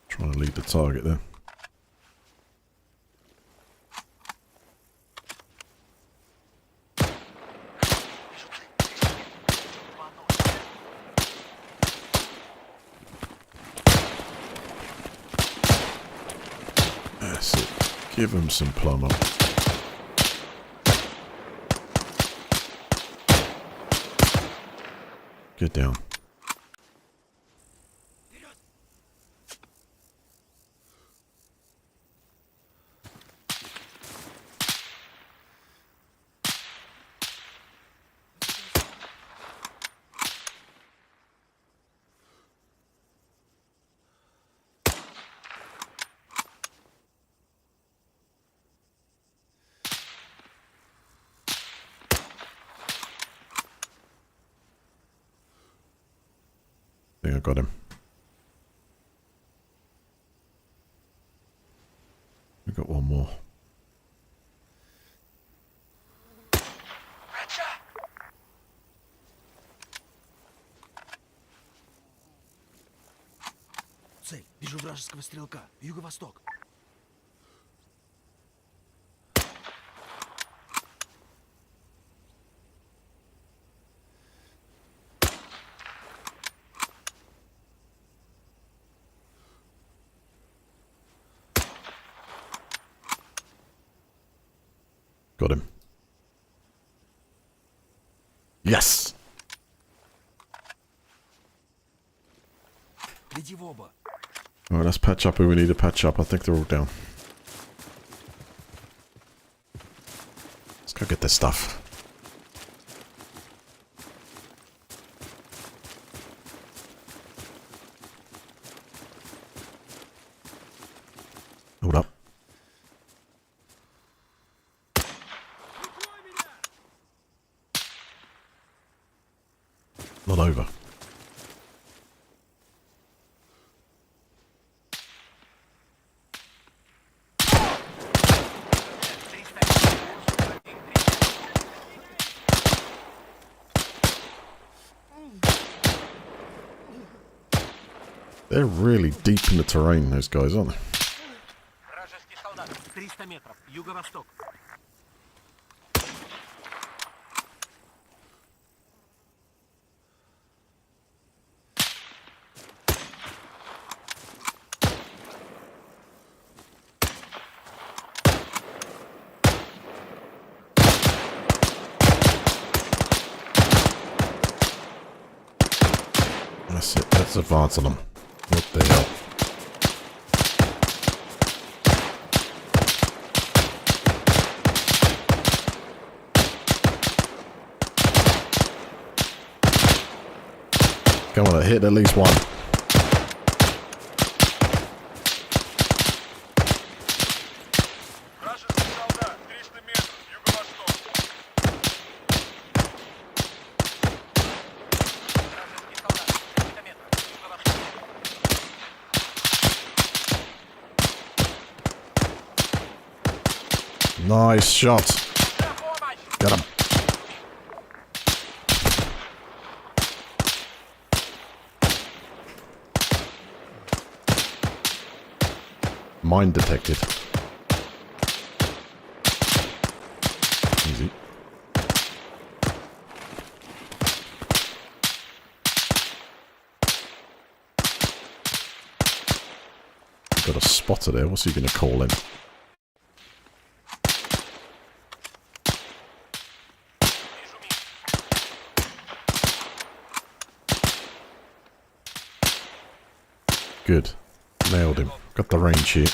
Trying to lead the target there. That's it. Give him some plumber. Get down. I think I got him. We got one more. Цель. Вижу вражеского стрелка. Юго-восток. Got him. Yes! Иди в оба. Alright, let's patch up who we need to patch up. I think they're all down. Let's go get this stuff. Hold up. Not over. They're really deep in the terrain, those guys, aren't they? Вражеский солдат. 300 метров. Юго-восток. That's it. Let's advance on them. What the hell? Come on, hit at least one. Вражеский солдат, 300 метров, юго-восток. Вражеский солдат. 300 метров. Юго-восток. Nice shot. На помощь! Get him. Mine detected. Easy. Got a spotter there. What's he going to call in? Вижу мину. Good. Nailed him. Got the range here.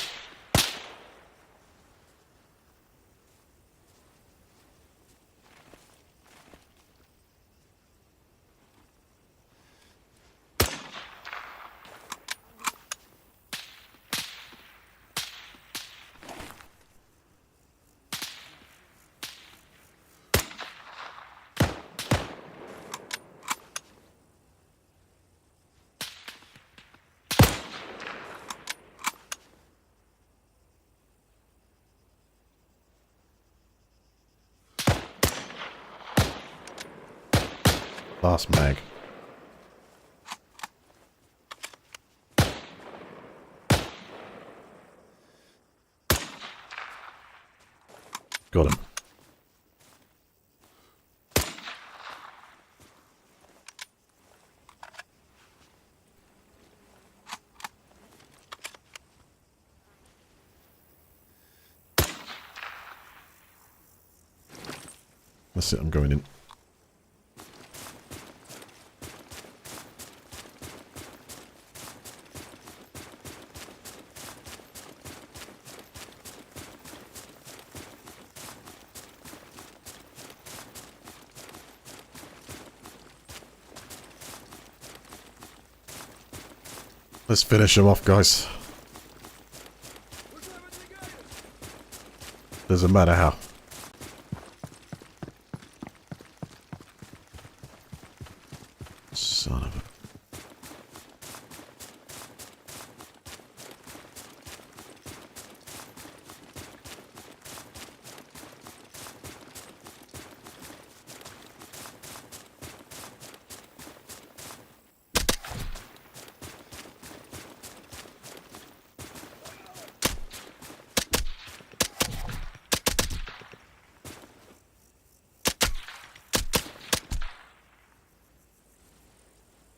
Last mag. Got him. That's it, I'm going in. Let's finish him off, guys. Doesn't matter how. Son of a...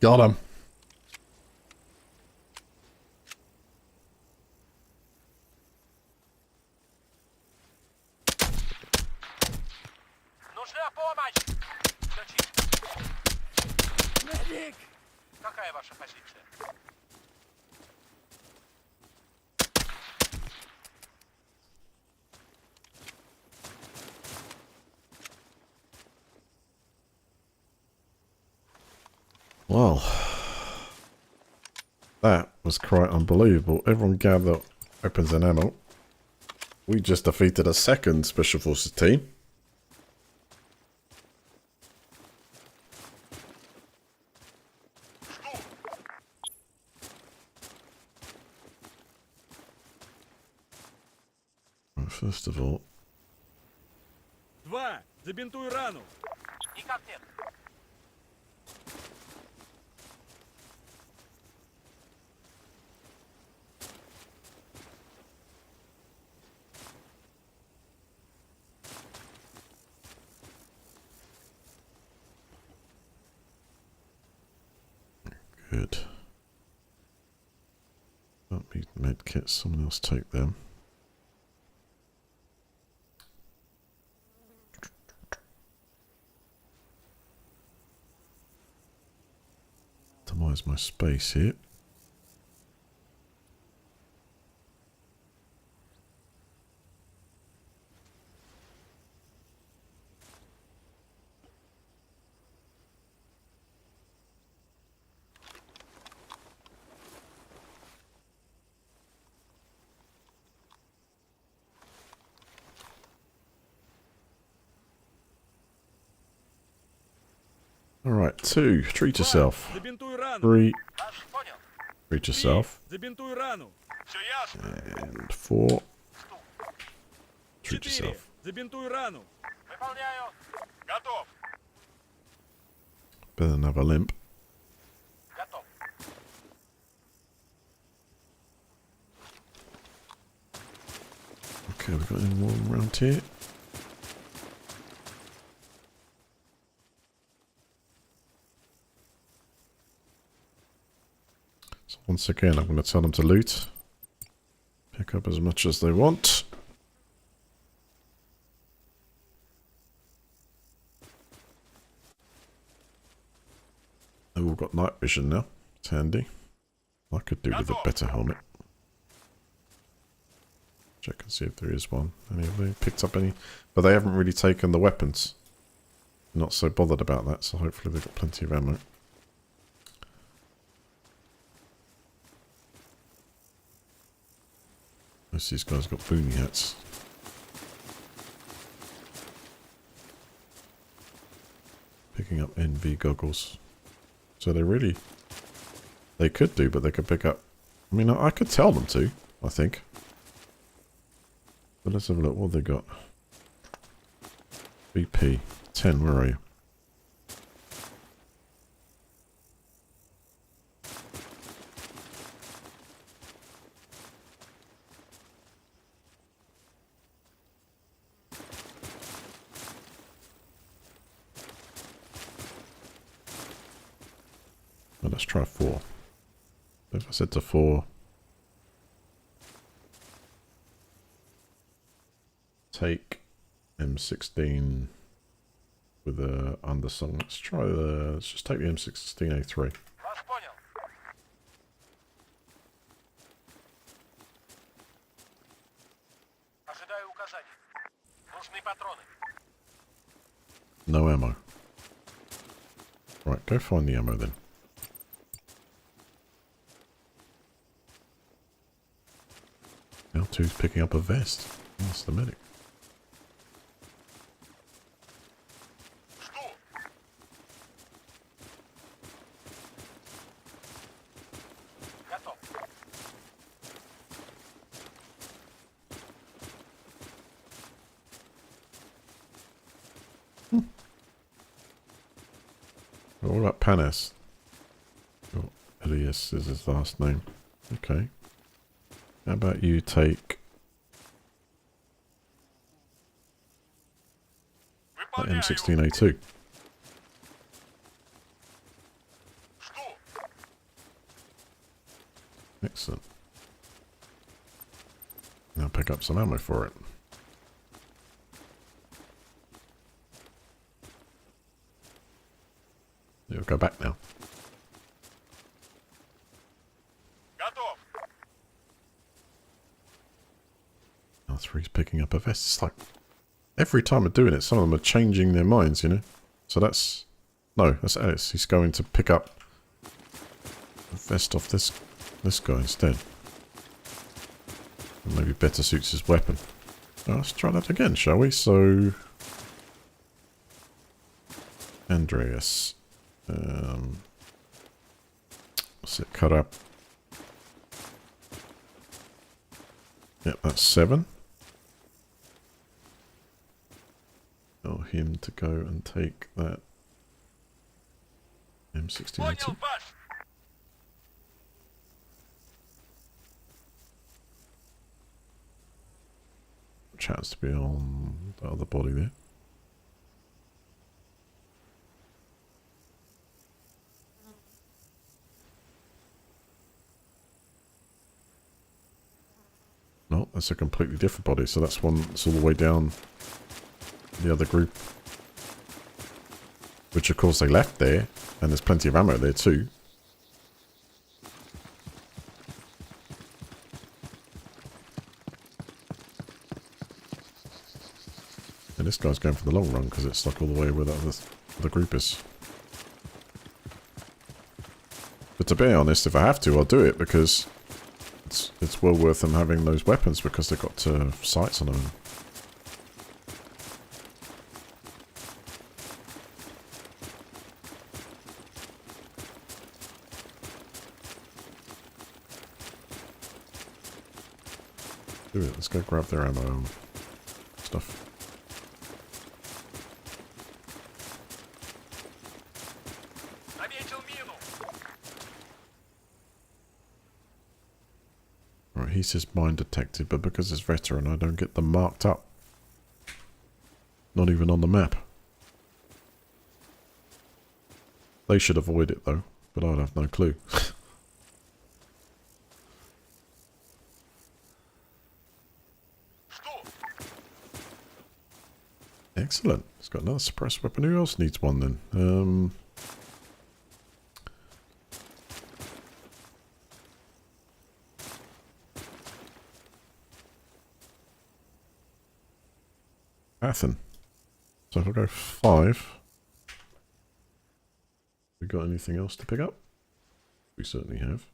Got him. Нужна помощь! Включить. Медик! Какая ваша позиция? Well, that was quite unbelievable. Everyone gather weapons and ammo. We just defeated a second Special Forces team. Well, first of all, 2, забинтуй рану. Никак нет. Good. Don't need medkits, someone else take them. Optimize my space here. Alright, 2. Treat yourself. Забинтуй рану. 3. Ваш понял. Treat yourself. Забинтуй рану. Все ясно. And 4. Treat 4. yourself. Забинтуй рану. Выполняю. Готов. Better than have a limp. Готов. Okay, we've got any more around here. So once again, I'm going to tell them to loot. Pick up as much as they want. They've all got night vision now. It's handy. I could do with a better helmet. Check and see if there is one. Any of they picked up any? But they haven't really taken the weapons. Not so bothered about that, so hopefully they've got plenty of ammo. Most of these guys got boonie hats. Picking up NV goggles. So they really... They could do, but they could pick up... I mean, I could tell them to, I think. But let's have a look. What have they got? BP. 10, where are you? Well, let's try 4. If I said to 4... Take M16 with a undersung. Let's try the... Let's just take the M16A3. Вас понял. Ожидаю указаний. Нужны патроны. No ammo. Right, go find the ammo then. L2's picking up a vest. That's the medic. Жду. Готов. What about Panis? Oh, Elias is his last name. Okay. How about you take that Выполняю. M16A2? Жду. Excellent. Now pick up some ammo for it. You'll go back now. Готов. Now 3's picking up a vest. It's like every time I'm doing it, some of them are changing their minds, you know? So that's... No, that's Alice. He's going to pick up a vest off this guy instead. And maybe better suits his weapon. Well, let's try that again, shall we? So... Andreas. What's it cut up? Yep, that's 7. Tell him to go and take that M16A2. Понял, ваш. Chance to be on the other body there. That's a completely different body, so that's one that's all the way down the other group. Which of course they left there, and there's plenty of ammo there too. And this guy's going for the long run because it's like all the way where the other group is. But to be honest, if I have to, I'll do it because it's well worth them having those weapons because they've got sights on them. Do it. Let's go grab their ammo and stuff. Right, he says mine detected, but because it's veteran, I don't get them marked up. Not even on the map. They should avoid it though, but I'd have no clue. Excellent. It's got another suppressed weapon. Who else needs one then? Athen. So if I go 5. We got anything else to pick up? We certainly have.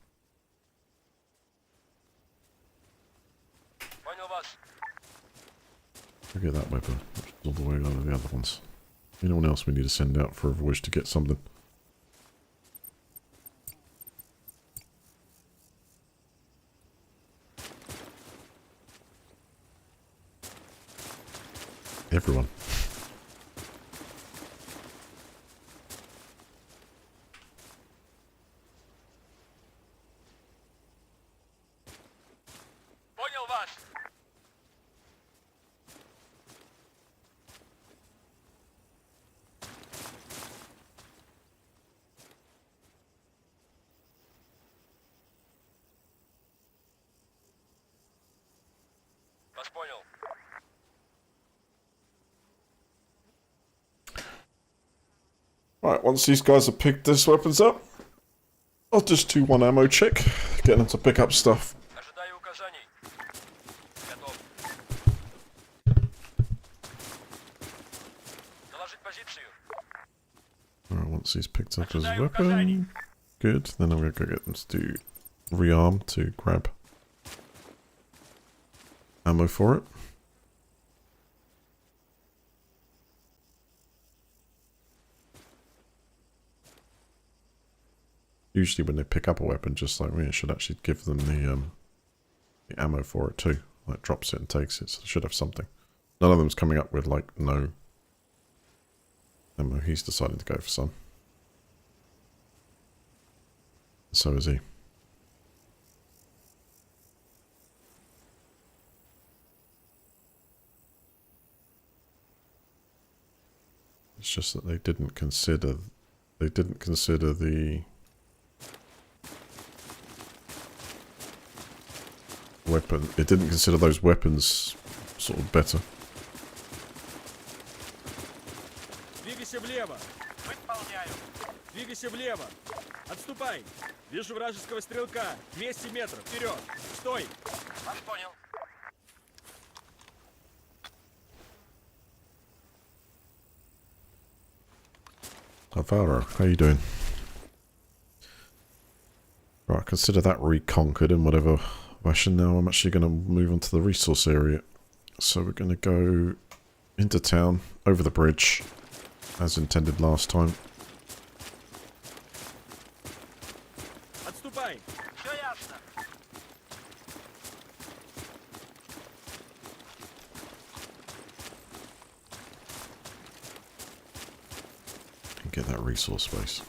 Look at that weapon, which is all the way over the other ones. Anyone else we need to send out for a voyage to get something? Everyone. Понял вас. Вас понял. Right, once these guys have picked this weapons up, I'll just do one ammo check, get them to pick up stuff. Ожидаю указаний. Готов. Доложить позицию. Alright, once he's picked up his weapon, good, then I'm going to go get them to do rearm to grab ammo for it. Usually when they pick up a weapon, just like me, it should actually give them the ammo for it too. Like drops it and takes it, so they should have something. None of them's coming up with like no ammo. He's decided to go for some. So is he. It's just that they didn't consider the weapon. It didn't consider those weapons sort of better. Двигайся влево. Выполняю. Двигайся влево. Отступай. Вижу вражеского стрелка. 200 метров. Вперед. Стой. Вас понял. Alvaro, how you doing? Right, consider that reconquered in whatever fashion. Now I'm actually going to move on to the resource area. So we're going to go into town, over the bridge, as intended last time. Отступай. Все ясно. And get that resource base.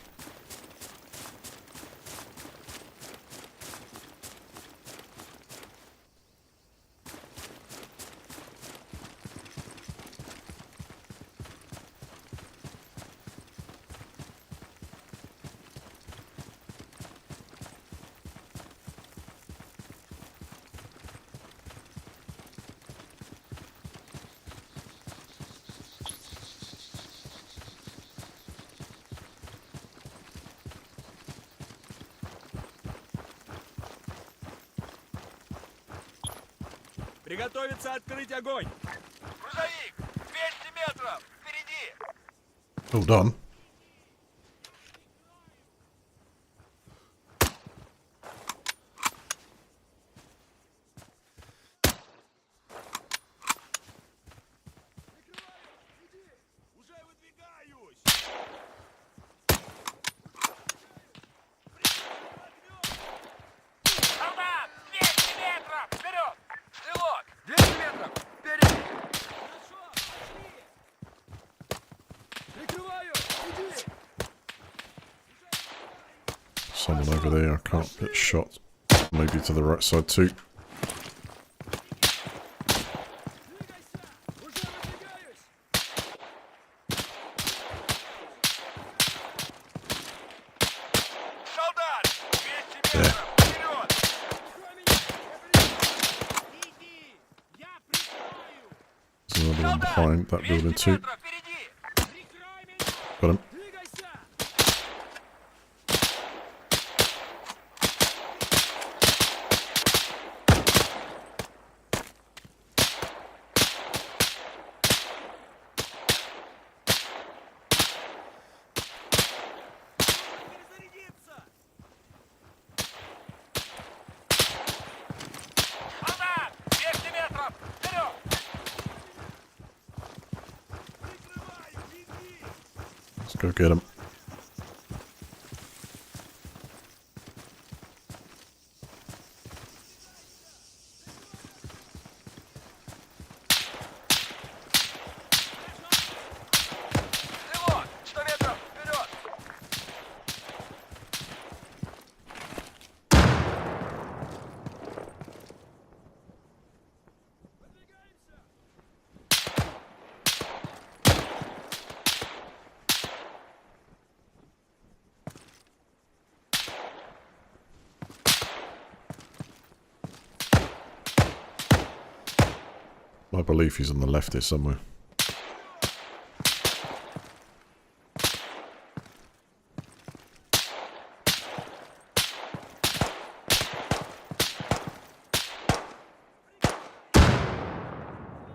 Приготовиться открыть огонь! Грузовик! 200 метров! Впереди! All done. Уже выдвигаюсь! Солдат! 200 метров! Вперед! Стрелок! 200 метров! Впереди! Хорошо, пошли! Прикрываю! Иди! Someone over there. I can't get shot. Maybe to the right side too. Двигайся! Уже выдвигаюсь! Солдат! 200 метров! Вперед! Прикрой меня! Иди! Я прикрою! There's another one Солдат! behind that 200 building too. метров! Впереди! Прикрой меня! Got him. Двигайся! Перезарядиться! Солдат! 200 метров! Вперед! Прикрываю! Иди! Let's go get him. Стрелок! 100 метров! Вперед! I believe he's on the left here somewhere.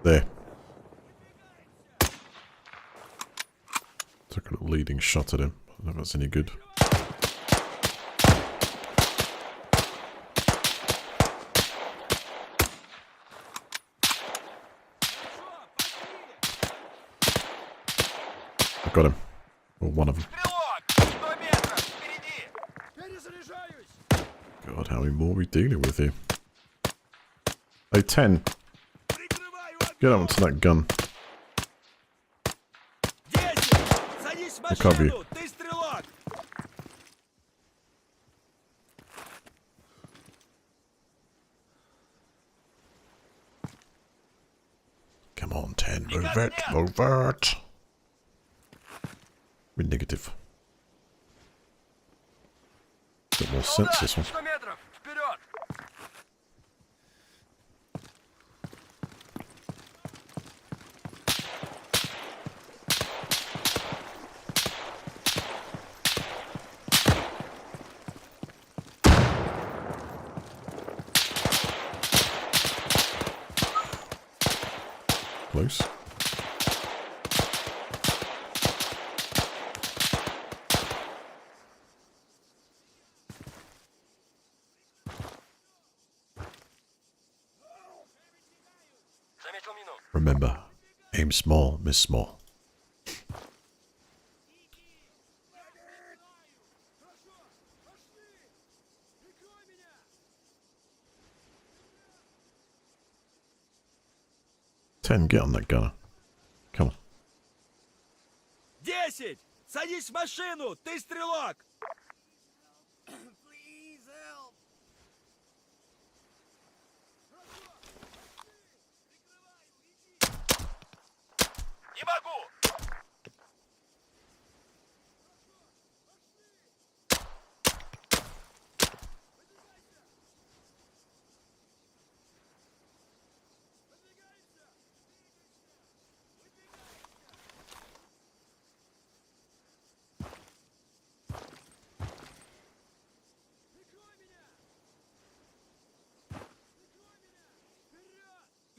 There. Took a little leading shot at him. I don't know if that's any good. I got him. Or one of them. Стрелок! 100 метров! Впереди! Перезаряжаюсь! God, how many more are we dealing with here? Hey, 10. Прикрываю Get огонь! onto that gun. 10! Садись в Recover you. машину! Ты стрелок! Come on, 10. Move it. Move it. We're negative. Bit more sense Солдат! this one. 100 метров! Вперед! Close. Заметил мину. Remember, aim small, miss small. Ten, get on that gunner. Come on. 10! Садись в машину! Ты стрелок! Не могу!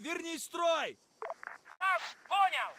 Верни строй! Понял!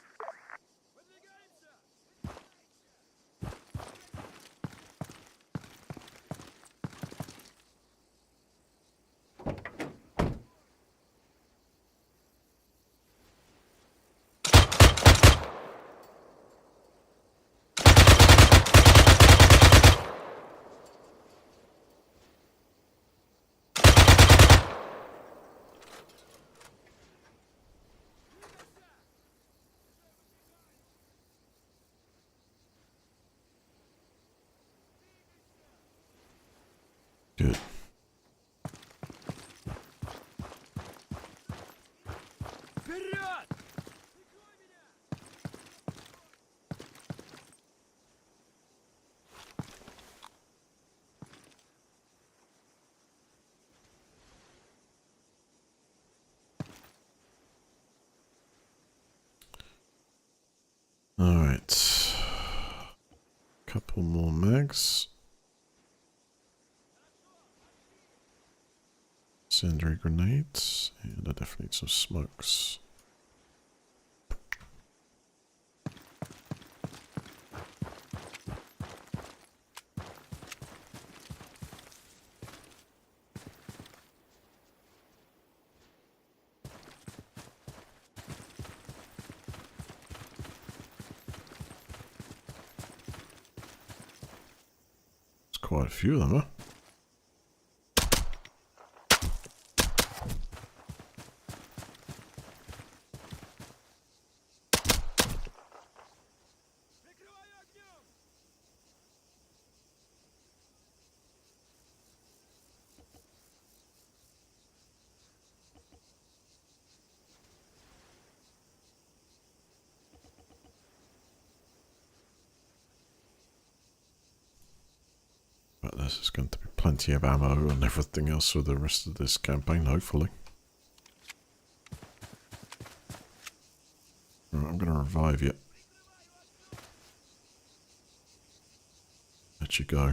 Good. Вперед! Alright. Couple more mags. Incendiary grenades. And I definitely need some smokes. Quite a few of them, huh? But there's going to be plenty of ammo and everything else for the rest of this campaign, hopefully. Right, I'm going to revive you. Let you go.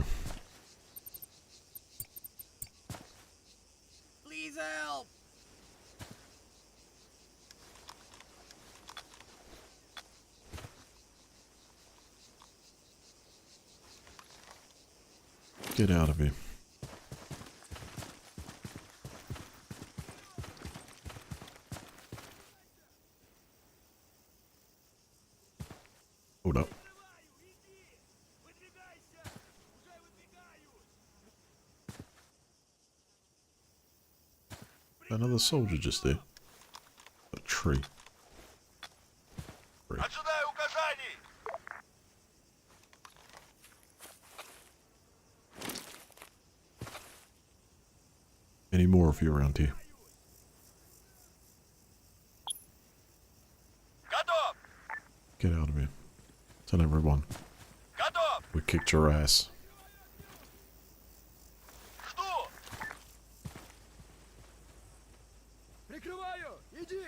Please help! Get out of here. Hold up. Another soldier just there. A tree. Ожидаю указаний! Any more of you around here? Готов! Get out of here. Tell everyone. Готов! We kicked your ass. Жду! Прикрываю! Иди!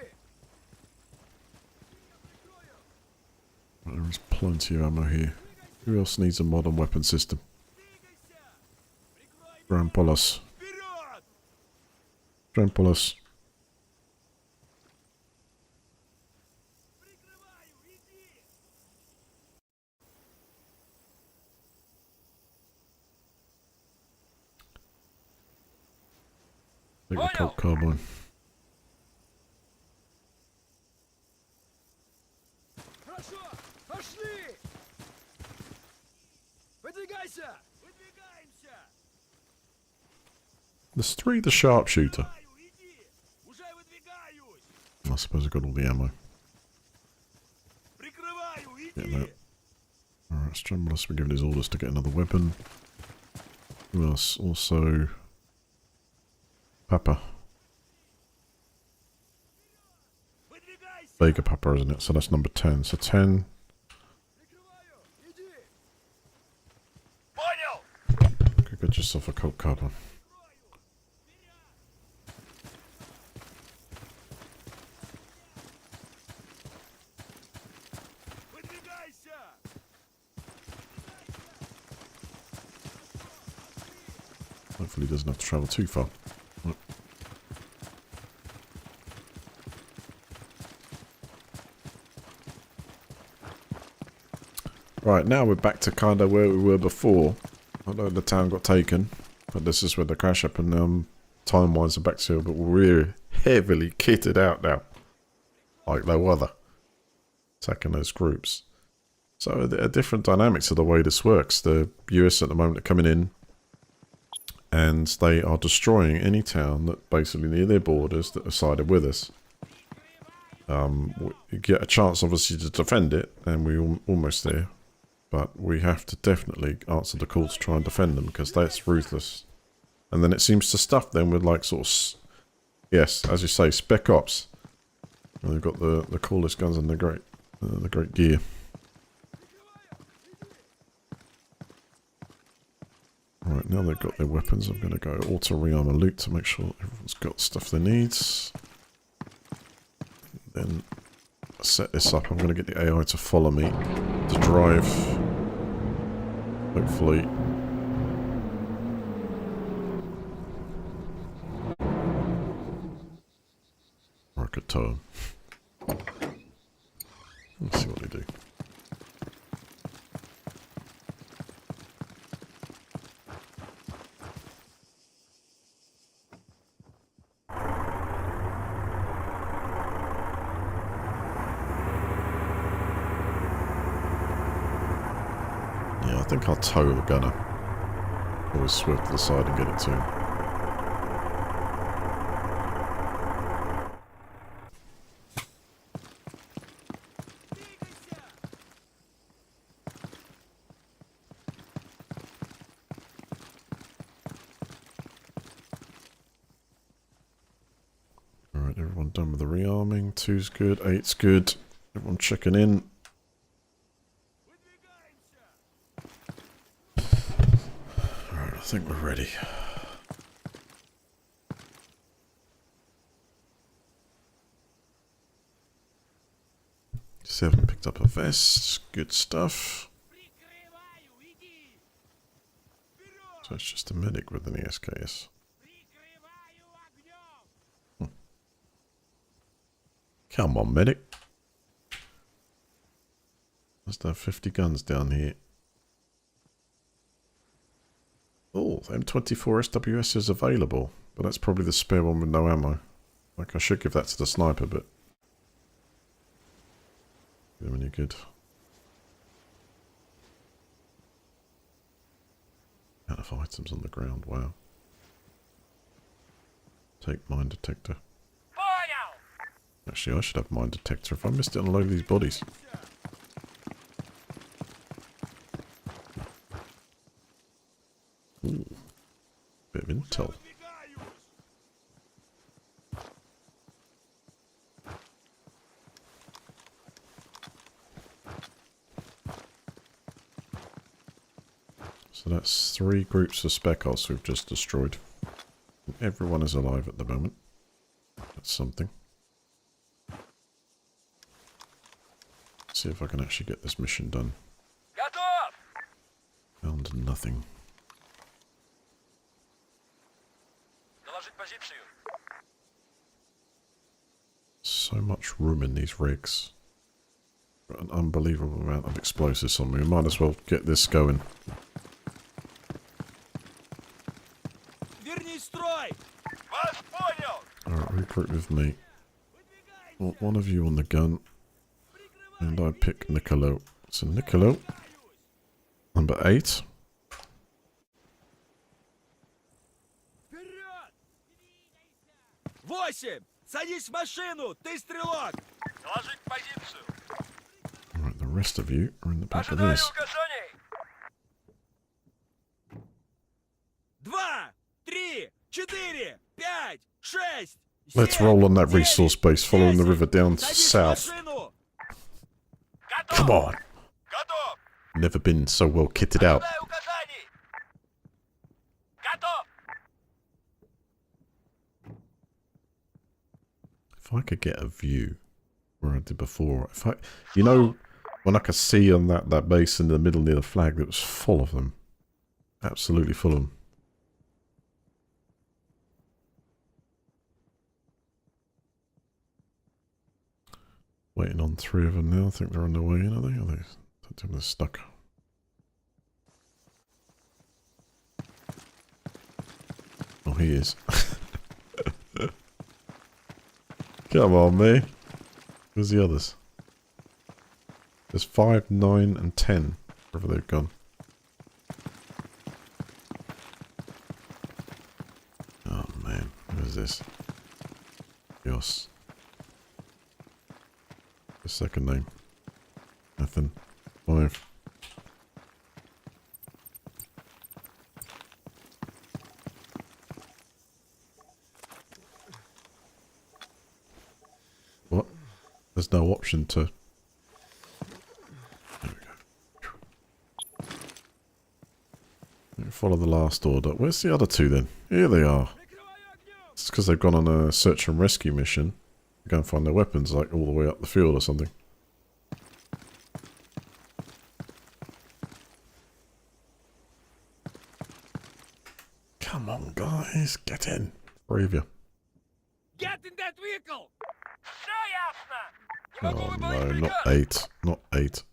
There is plenty of ammo here. Who else needs a modern weapon system? Trampolis. Вперед! Trampolis. Take the Colt carbine. Хорошо! Пошли! Выдвигайся! Выдвигаемся! There's 3 the sharpshooter. Иди! Уже выдвигаюсь! I suppose I got all the ammo. Прикрываю! Get Иди! that. Alright, Strambolus, we're giving his orders to get another weapon. Who else? Also, Papa. Выдвигайся! Vega Papa, isn't it? So that's number 10. So 10. Прикрываю! Иди! Понял! Go get yourself a Colt carbine. Выдвигайся! Hopefully he doesn't have to travel too far. Right. Right, now we're back to kind of where we were before. Although the town got taken, but this is where the crash happened. Time-wise, are back to, but we're heavily kitted out now. Like no other. Attacking those groups. So there are different dynamics to the way this works. The US at the moment are coming in, and they are destroying any town that basically near their borders that are sided with us. We get a chance obviously to defend it, and we're almost there. But we have to definitely answer the call to try and defend them, because that's ruthless. And then it seems to stuff them with like sort of, yes, as you say, spec ops. And they've got the coolest guns and the great gear. Right, now they've got their weapons, I'm going to go auto rearm and loot to make sure everyone's got stuff they need. Then set this up. I'm going to get the AI to follow me to drive. Hopefully. Or I could tow him. Let's see what they do. I think I'll tow the gunner. Always swerve to the side and get it to him. Alright, everyone done with the rearming. 2's good, 8's good. Everyone checking in. I think we're ready. Just haven't picked up a vest. Good stuff. So it's just a medic with an ESKS. Come on, medic. Must have 50 guns down here. Oh, M24 SWS is available, but that's probably the spare one with no ammo. Like, I should give that to the sniper, but... give them any good. Out of items on the ground, wow. Take mine detector. Actually, I should have mine detector if I missed it on a load of these bodies. Ooh, bit of intel. So that's 3 groups of spec ops we've just destroyed. And everyone is alive at the moment. That's something. Let's see if I can actually get this mission done. Found nothing. So much room in these rigs. Got an unbelievable amount of explosives on me. We might as well get this going. Alright, regroup with me. Want one of you on the gun. And I pick Niccolo. So Niccolo. Number 8. Садись в машину! Ты стрелок! Доложить позицию! Alright, the rest of you are in the back of this. 2, 3, 4, 5, 6, Let's roll on that resource base, following the river down south. Come on! Never been so well kitted out. If I could get a view where I did before, if I, you know, when I could see on that base in the middle near the flag that was full of them, absolutely full of them. Waiting on 3 of them now. I think they're on their way in, are they? They're stuck. he is. Come on, me. Where's the others? There's 5, 9, and 10. Wherever they've gone. Oh, man. Who is this? Yos. The second name. Nothing. 5. What? There's no option to... There we go. Follow the last order. Where's the other two then? Here they are. It's because they've gone on a search and rescue mission. Go and find their weapons like all the way up the field or something. Come on, guys. Get in. 3 of you. Get in that vehicle! Все ясно! Oh no, not 8. Not 8.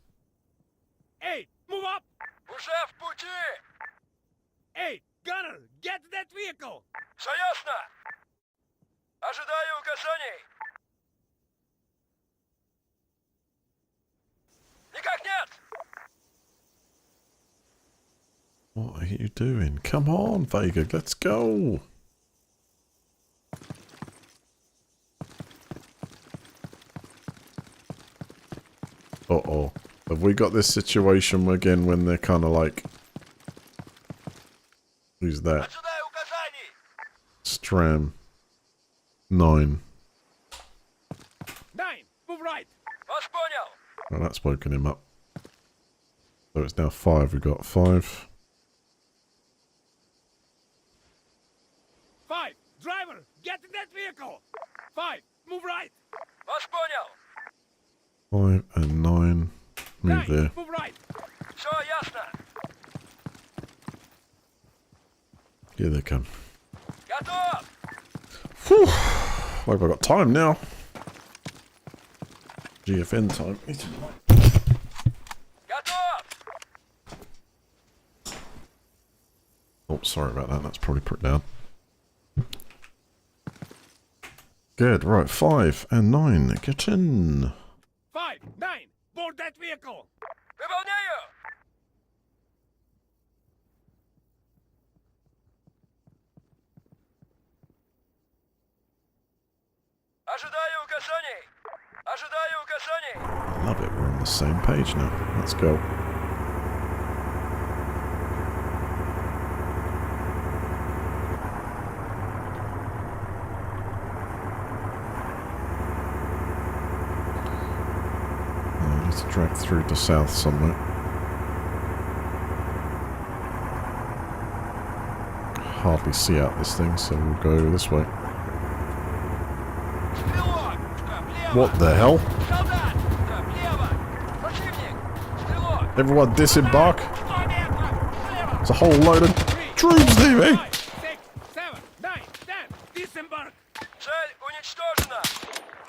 Hey, move up! Уже в пути! Hey, gunner, get in that vehicle! Все ясно! Ожидаю указаний! Никак нет! What are you doing? Come on, Vega. Let's go. Uh-oh. Have we got this situation again when they're kind of like... Who's that? Ожидаю указаний! Stram. 9. 9, move right! Вас понял! Well, that's woken him up. So it's now 5. We've got 5. 5, driver, get in that vehicle! 5, move right! Вас понял! 5 and 9. Move 9, there. move right! Все ясно! Here they come. Готов! Whew. Hope I got time now. GFN time. Готов! Oh, sorry about that. That's probably put down. Good. Right. 5 and 9. Get in. 5, 9, board that vehicle! Выполняю! Ожидаю указаний! Ожидаю указаний! Love it. We're on the same page now. Let's go. I need to drag through to south somewhere. Hardly see out this thing, so we'll go this way. Стрелок! Влево! What the hell? Солдат! Влево! Противник! Стрелок! Everyone disembark. 100 метров! Слева! There's a whole load of troops there, eh? 5, 6, 7, 9, 10, disembark! Цель уничтожена!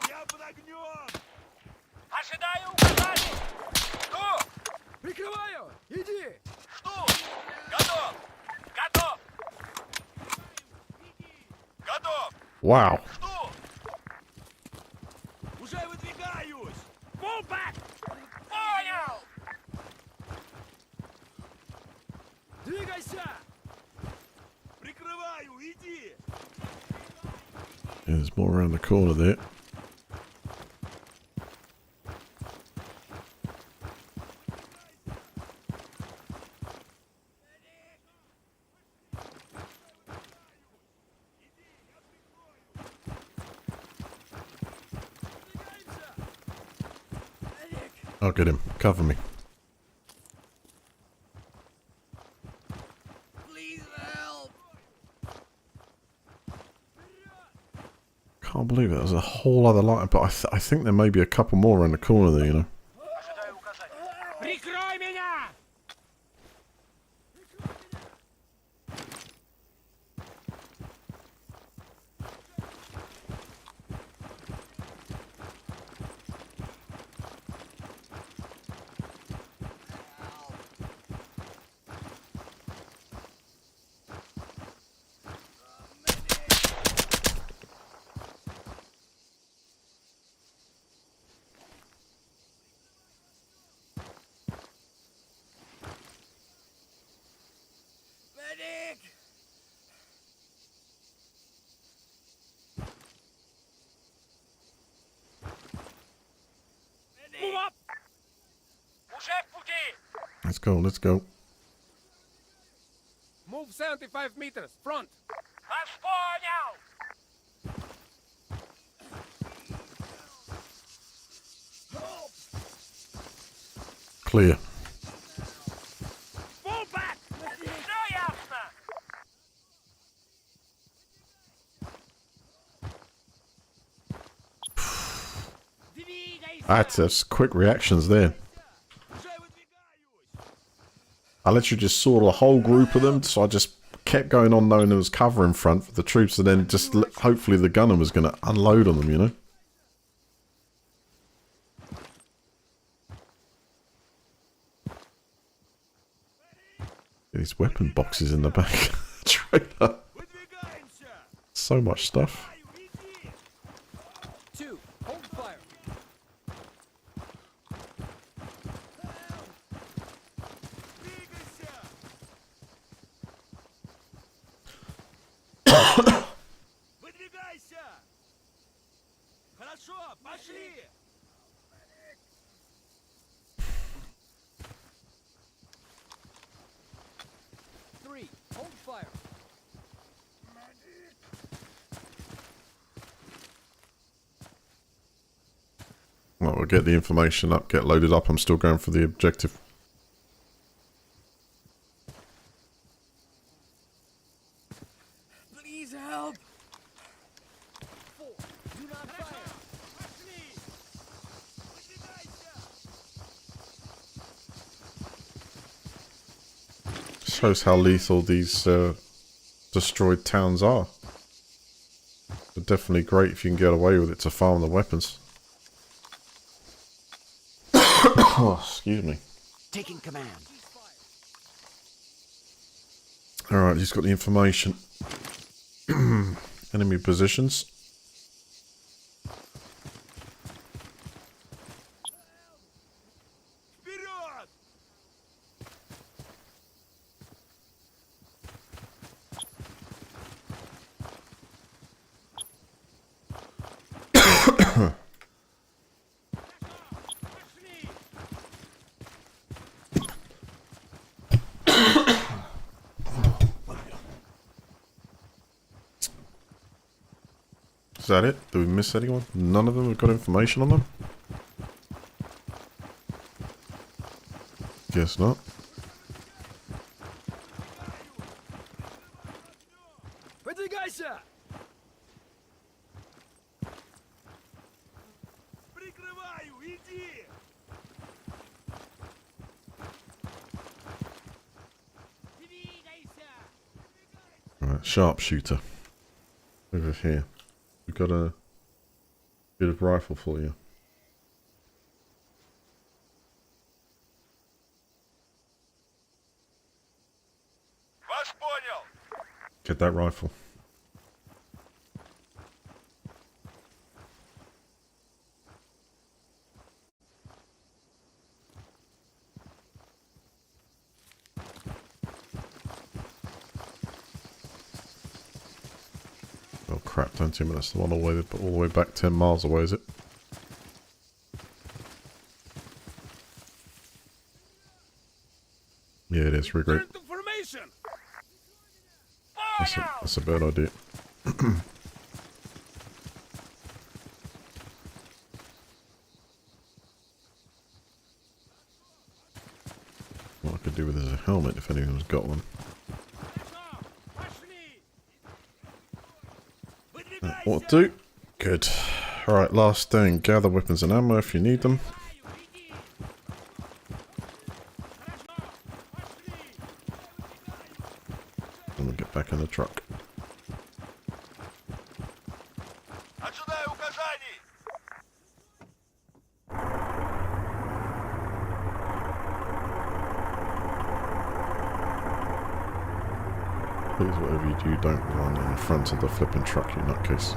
Я под огнем! Ожидаю указаний! Жду! Прикрываю! Иди! Жду! Готов! Готов! Готов! Wow. Жду! Уже выдвигаюсь! Fall back! Понял! Двигайся! Прикрываю! Иди! Yeah, there's more around the corner there. I'll get him. Cover me. Please help! Can't believe it. There's a whole other line, but I think there may be a couple more around the corner there, you know. Ожидаю указаний! Прикрой меня! Let's go, let's go. Move 75 meters, front. Вас понял! Clear. Pull back! Все ясно! That's quick reactions there. Уже выдвигаюсь! I literally just saw the whole group of them, so I just kept going on knowing there was cover in front for the troops, and then just hopefully the gunner was going to unload on them, you know? These weapon boxes in the back. Trailer. Выдвигаемся! So much stuff. Иди! 2, hold fire. Двигайся! Выдвигайся! Хорошо, пошли! Three, hold fire. Well, we'll get the information up, get loaded up. I'm still going for the objective. Please help. 4, do not fire. Пошли! Выдвигайся! Shows how lethal these destroyed towns are. They're definitely great if you can get away with it to farm the weapons. Oh, excuse me. Taking command. Alright, he's got the information. Enemy positions. Вперед! Пошли! Is that it? Did we miss anyone? None of them have got information on them? Guess not. Выдвигайся! Прикрываю, иди! Двигайся! Alright, sharpshooter. Over here. We've got a bit of rifle for you. Вас понял! Get that rifle. Oh crap, don't tell me that's the one all the way back 10 miles away, is it? Yeah, it is. Regroup. Turn to formation! That's a bad idea. What I could do with is a helmet if anyone's got one. Пошли! What to do? Good. Alright, last thing. Gather weapons and ammo if you need them. Иди! Хорошо! Пошли! And we'll get back in the truck. Ожидаю указаний! Please, whatever you do, don't run in front of the flipping truck, you nutcase.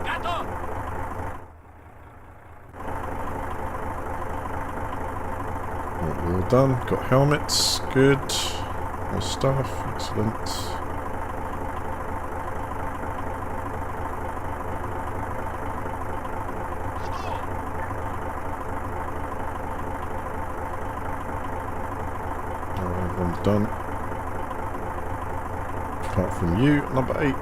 Готов! Right, we're all done. Got helmets. Good. More stuff, excellent. Alright, everyone's done. Apart from you, number 8.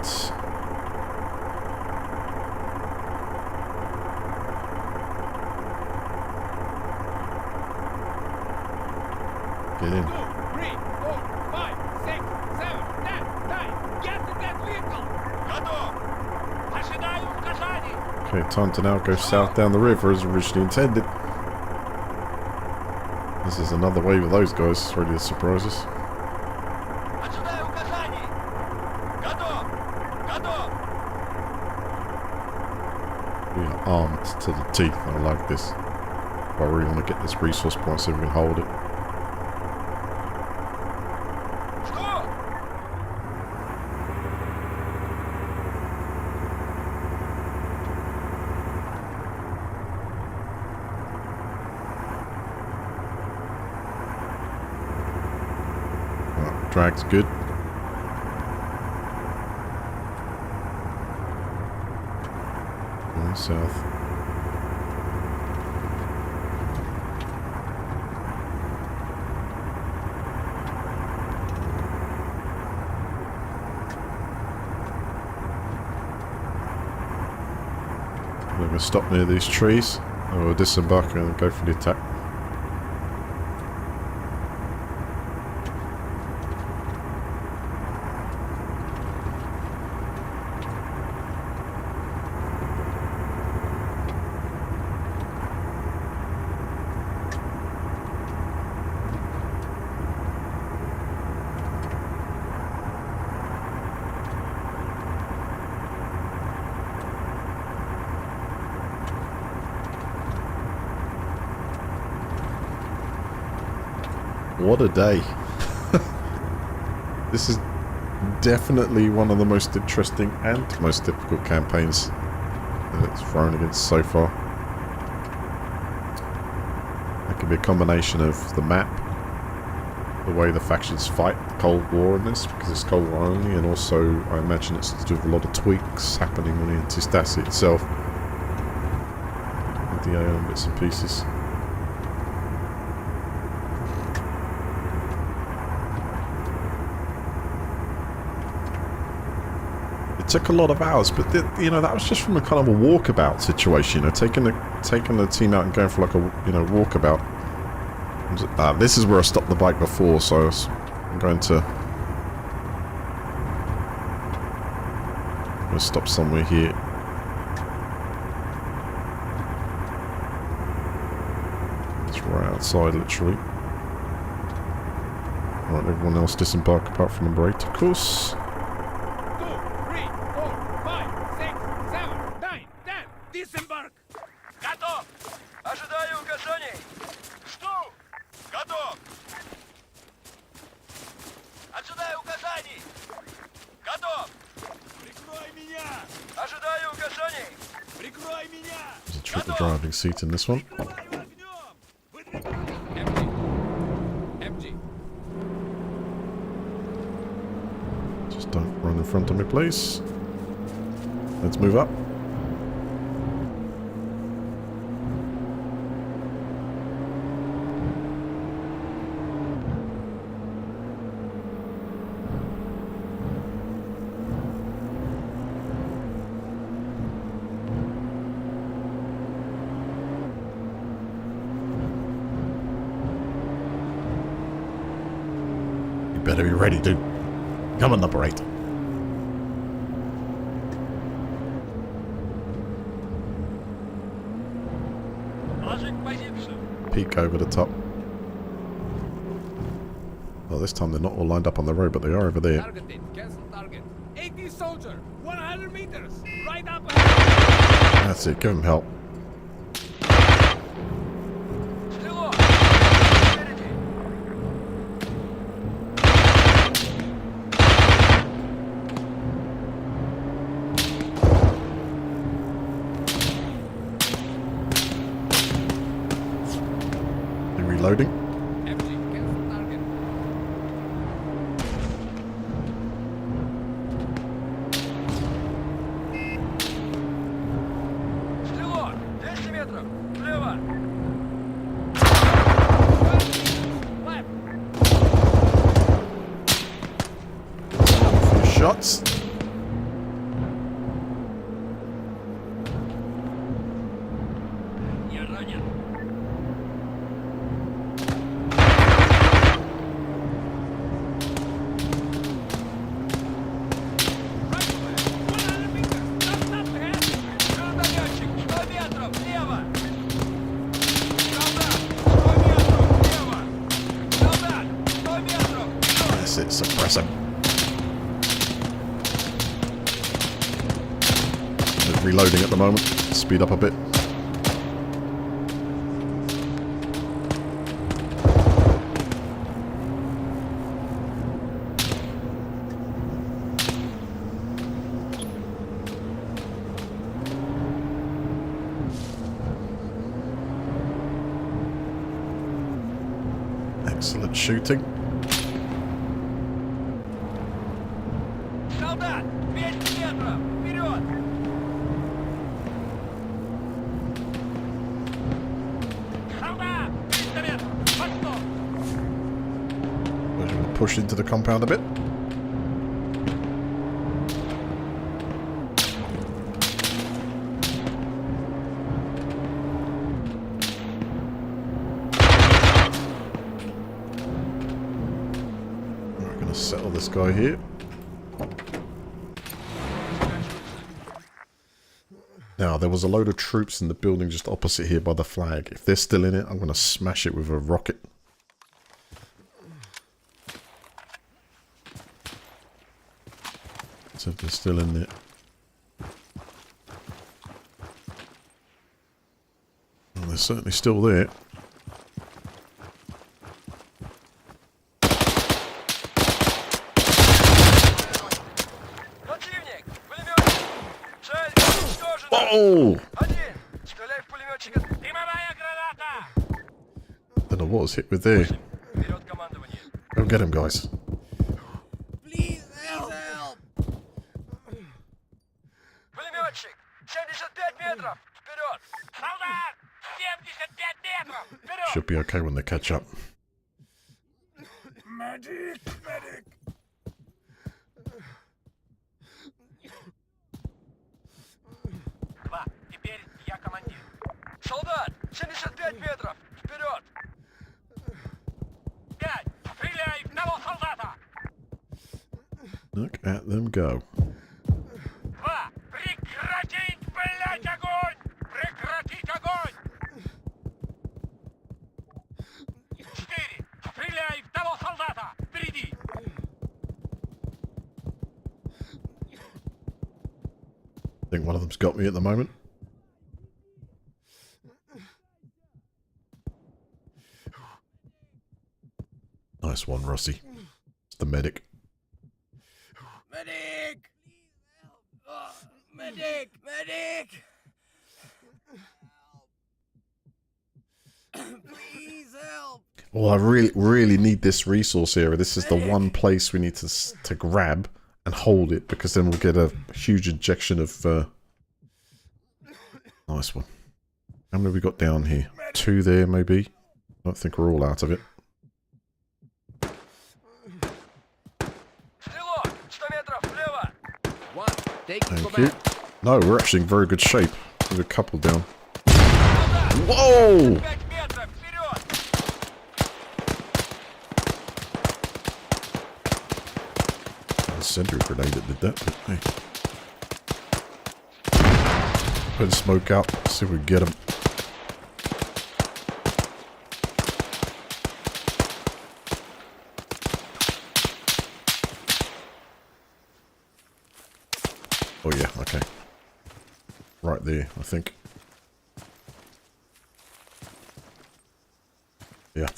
Get in. 2, 3, 4, 5, 6, 7, 10, 9. Get to that vehicle! Готов! Ожидаю указаний! Okay, time to now go south down the river as originally intended. This is another wave of those guys, ready to surprise us. Ожидаю указаний! Готов! Готов! We are armed to the teeth. I like this. But I really want to get this resource point so we can hold it. Что? Right, drag's good. Going south. We're going to stop near these trees. And we'll disembark and go for the attack. What a day. This is definitely one of the most interesting and most difficult campaigns that it's thrown against so far. It could be a combination of the map, the way the factions fight the Cold War in this, because it's Cold War only, and also I imagine it's to do with a lot of tweaks happening on the Antistasi itself. With the AI bits and pieces. It took a lot of hours, but you know, that was just from a kind of a walkabout situation. You know, taking the team out and going for like a walkabout. This is where I stopped the bike before, so I'm going to stop somewhere here. It's right outside, literally. Right, everyone else disembark apart from number 8, of course. 2, 3, 4, 5, 6, 7, 9, 10. Disembark! Готов! Ожидаю указаний! Жду! Готов! Ожидаю указаний! Готов! Прикрой меня! Ожидаю указаний! Прикрой меня! There's a triple driving seat in this one. Прикрываю огнем! Выдвигай! MG! Just don't run in front of me, please. Let's move up. You better be ready, dude. Come on, number 8. Положить позицию! Peek over the top. Well, this time they're not all lined up on the road, but they are over there. Targeted. Cancel target. 80 soldier. 100 meters. Right up ahead. That's it, give him help. Стрелок! Спереди! You reloading? MG. Cancel target. shots. Я ранен. Гранатометчик, 100 метров, влево! Солдат, 100 метров, влево! Солдат, 100 метров! That's it, suppress him. Reloading at the moment. Speed up a bit. Excellent shooting. Солдат, 200 метров, вперед! Солдат, 300 метров, восток! We're going to push into the compound a bit. We're going to settle this guy here. Now, there was a load of troops in the building just opposite here by the flag. If they're still in it, I'm going to smash it with a rocket. So if they're still in it. Well, they're certainly still there. Противник, пулеметчик! Цель уничтожена! Oh! Один! Стреляй в пулеметчика! Дымовая граната! Don't know what was hit with there. Вперед, командование! Go get him, guys. Please help! Пулеметчик! 75 метров! Вперед! Солдат! 75 метров! Вперед! Should be okay when they catch up. Medic! Medic! Два. Теперь я командир. Солдат! 75 метров! Вперед! 5. Стреляй в того солдата! Look at them go. 2. Прекратить, блядь, огонь! Прекратить огонь! 4. Стреляй в того солдата! Впереди! I think one of them's got me at the moment. Nice one, Rossi. It's the medic. Medic! Medic! Medic! Please help! Well, I really need this resource area. This is the one place we need to grab and hold it, because then we'll get a huge injection of... Nice one. How many have we got down here? 2 there, maybe? I don't think we're all out of it. Стрелок! 100 метров влево! One, take Thank you. No, we're actually in very good shape. There's a couple down. Солдат! Whoa! 5 метров! Вперед! The sentry grenade that did that, but hey. Put the smoke out, see if we can get him. Oh yeah, okay. Right there, I think. Yeah.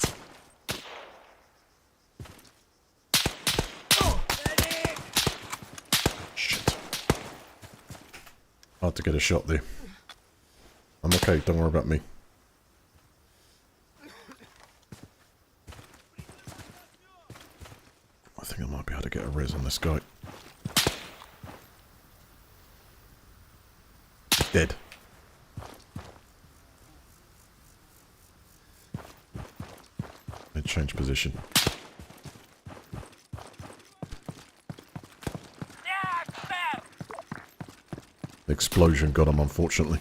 Shit. Hard to get a shot there. I'm okay, don't worry about me. I think I might be able to get a res on this guy. Dead. And change position. Explosion got him, unfortunately.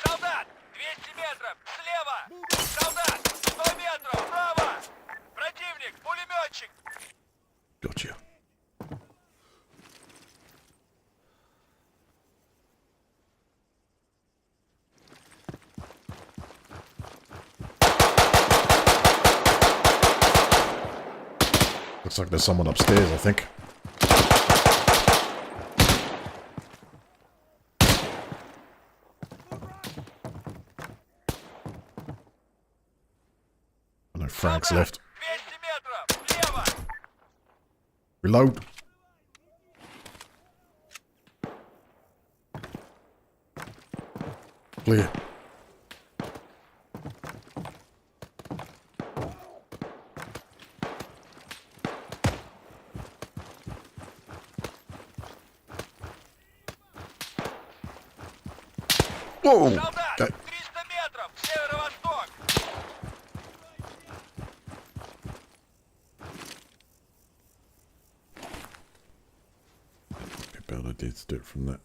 Солдат! 200 метров! Слева! Солдат! 100 метров! Справа! Противник! Пулеметчик! Gotcha. Looks like there's someone upstairs, I think. No frags left. 200 метров! Слева! Reload. Clear. Whoa! Солдат! Okay. 300 метров! Северо-восток! Be a bad idea to do it from that.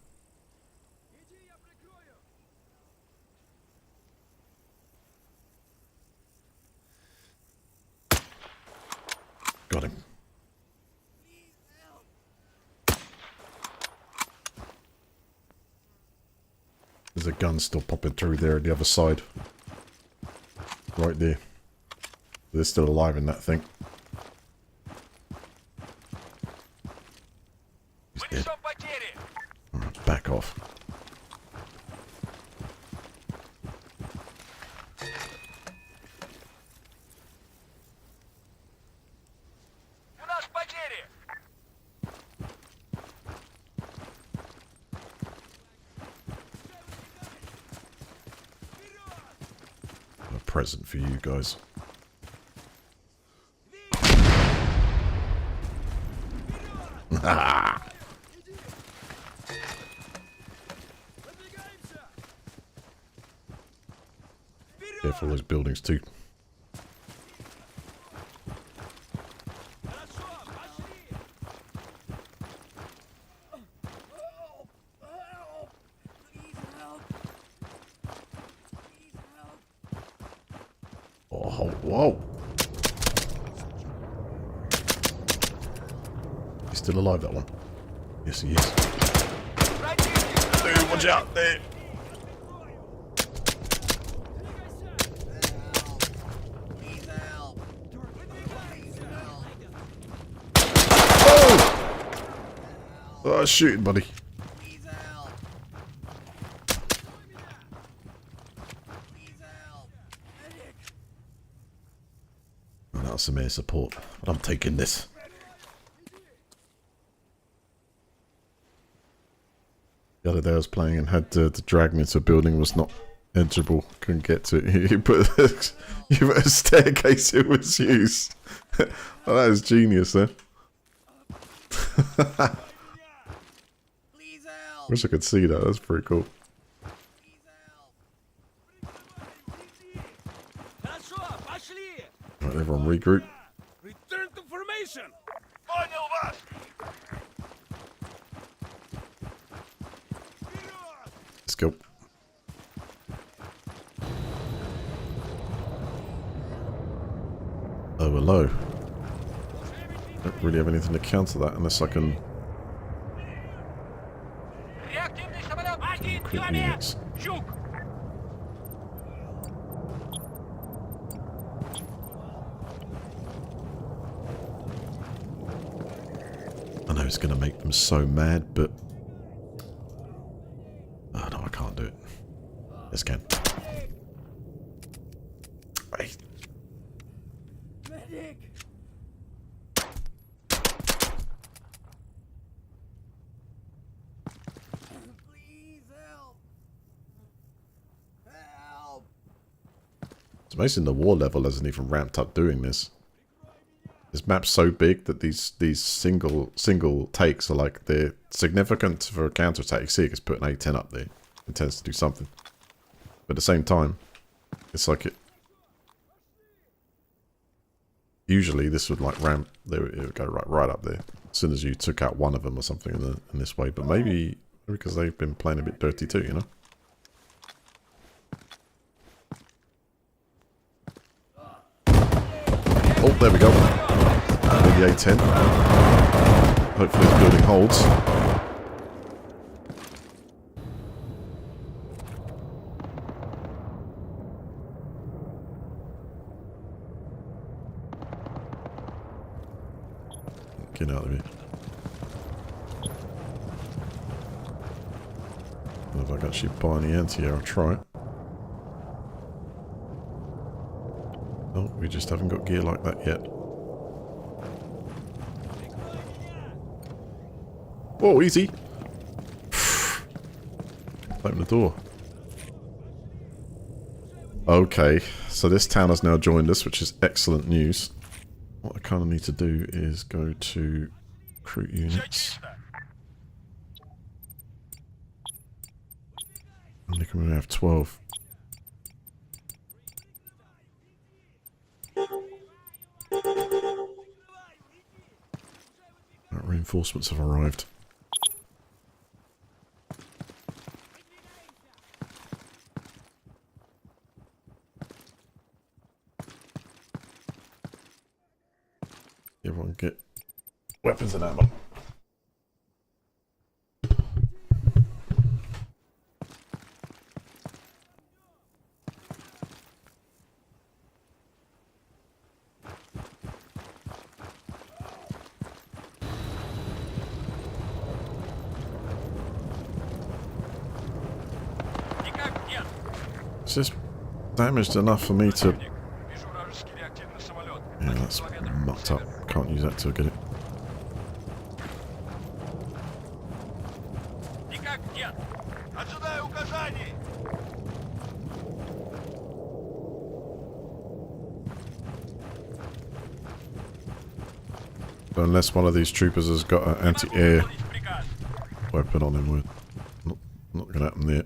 Got him. There's a gun still popping through there on the other side. Right there. They're still alive in that thing. He's dead. Вынесем потери! Alright, back off. У нас потери! A present for you guys. Careful those buildings too. Хорошо, пошли! Oh, whoa! He's still alive, that one. Yes, he is. Противник! Dude, watch out there! Oh, shooting, buddy. Oh, that was some air support, but I'm taking this. The other day I was playing and had to drag me into a building, was not edgeable, couldn't get to it. You put a staircase, it was used. Oh, that is genius, eh? Wish I could see that, that's pretty cool. Хорошо, пошли! Right, everyone regroup. Return to formation! Понял вас! Let's go. Oh, hello. Don't really have anything to counter that unless I can Реактивный самолет! 1 quick километр! units. Юг! I know it's going to make them so mad, but... Oh, no, I can't do it. Yes, can. Right. amazing the war level hasn't even ramped up doing this. This map's so big that these single takes are like, they're significant for a counterattack. You see it gets put an A10 up there. It tends to do something. But at the same time, it's like it... Usually this would like ramp, it would go right up there. As soon as you took out one of them or something in this way. But maybe because they've been playing a bit dirty too, you know? Oh, there we go. With the A10. Hopefully this building holds. Get out of here. If I can actually buy any anti-air, I'll try it. Oh, we just haven't got gear like that yet. Whoa, easy! Open the door. Okay, so this town has now joined us, which is excellent news. What I kind of need to do is go to recruit units. I think I'm going to have 12. Right, reinforcements have arrived. Everyone get weapons and ammo. Is this damaged enough for me to... Yeah, that's mucked up. Can't use that to get it. But unless one of these troopers has got an anti-air weapon on him, we're not going to happen there.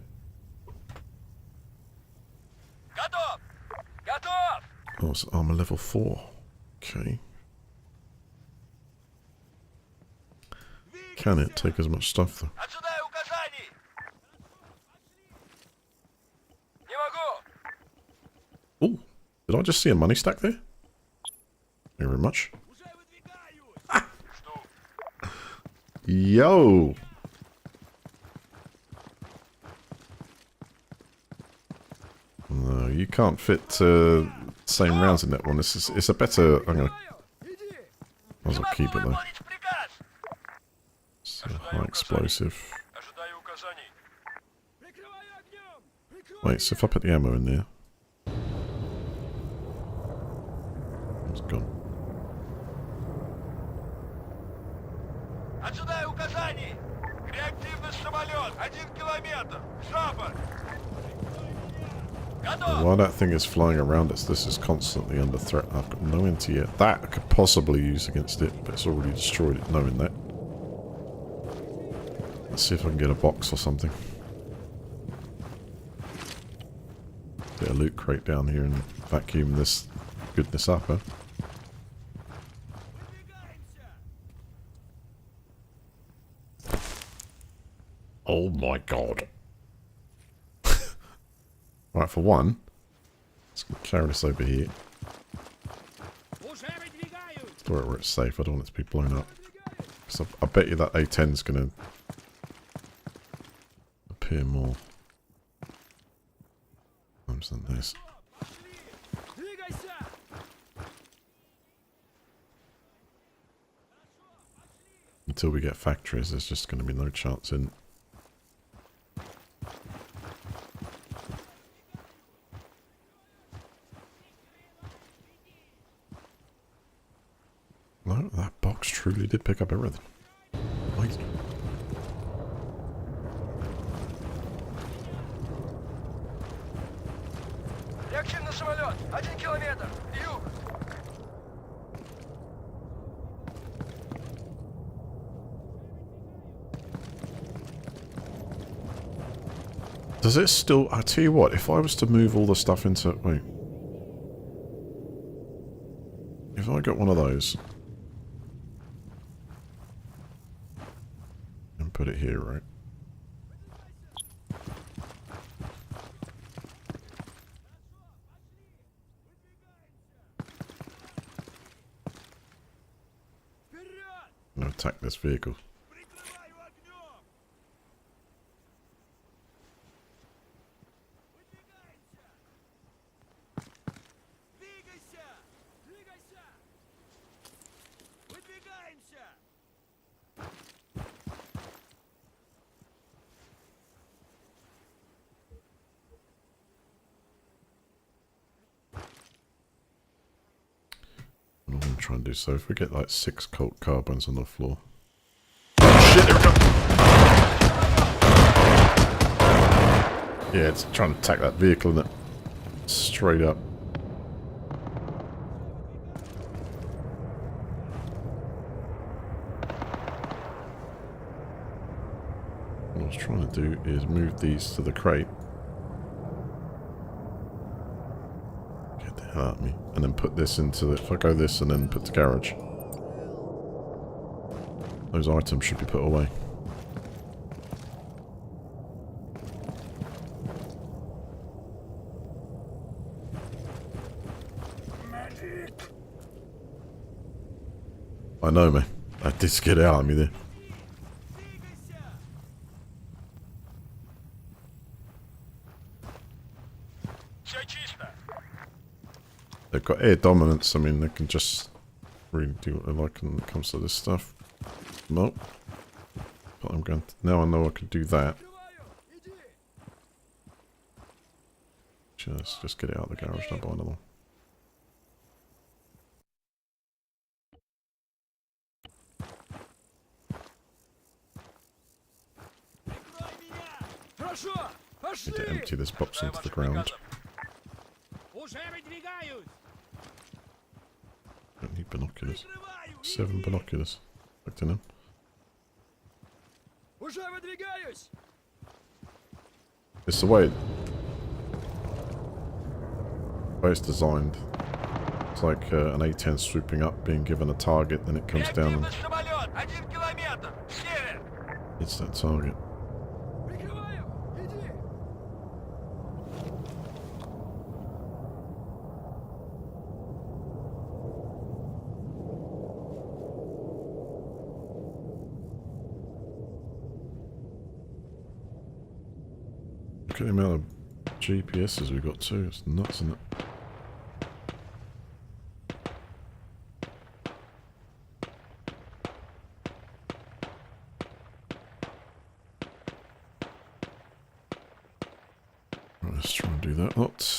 Oh, it's armor level 4. Okay. Can it take as much stuff though? Oh, did I just see a money stack there? Thank you very much. Ah. Yo! No, you can't fit same rounds in that one. It's a better... I'm gonna... Might as well keep it though. It's a high explosive. Wait, so if I put the ammo in there... It's gone. While that thing is flying around us, this is constantly under threat. I've got no anti-air. That I could possibly use against it, but it's already destroyed it, knowing that. Let's see if I can get a box or something. Get a loot crate down here and vacuum this goodness up, huh? Oh my god. Right, for one, let's carry this over here. Store it where it's safe. I don't want it to be blown up. So I bet you that A10 is going to appear more times than this. Until we get factories, there's just going to be no chance in. No, that box truly did pick up everything. Wait. Реактивный самолет! Один километр! Юг! Does it still... I tell you what, if I was to move all the stuff into... Wait. If I got one of those... And put it here, right? I'm going to attack this vehicle. Прикрываю огнем! Выдвигаемся! Двигайся! Двигайся! Выдвигаемся! What I'm going to try and do, so if we get like 6 Colt carbines on the floor. Oh shit, there we go! Yeah, it's trying to attack that vehicle, isn't it? Straight up. What I was trying to do is move these to the crate. Get the hell out of me. And then put this into the... If I go this and then put the garage. Those items should be put away. I know, man. That did get out of me there. Двигайся! Все чисто. They've got air dominance. I mean, they can just really do what they like when it comes to this stuff. Nope. But I'm going to... Now I know I can do that. Открываю! Иди! Just get it out of the garage, don't buy another one. Прикрой меня! Хорошо! Need Пошли! to empty this box Ожидаю into the ваших ground. приказов. Уже выдвигаюсь! Don't need binoculars. Прикрываю! 7 binoculars. Looked in them. Уже выдвигаюсь! It's the way it's designed. It's like an A-10 swooping up, being given a target, then it comes down and Реактивный самолет! 1 километр! Север! hits that target. Прикрываю! Иди! Look at the amount of GPSs we've got too. It's nuts, isn't it? Right, let's try and do that lot.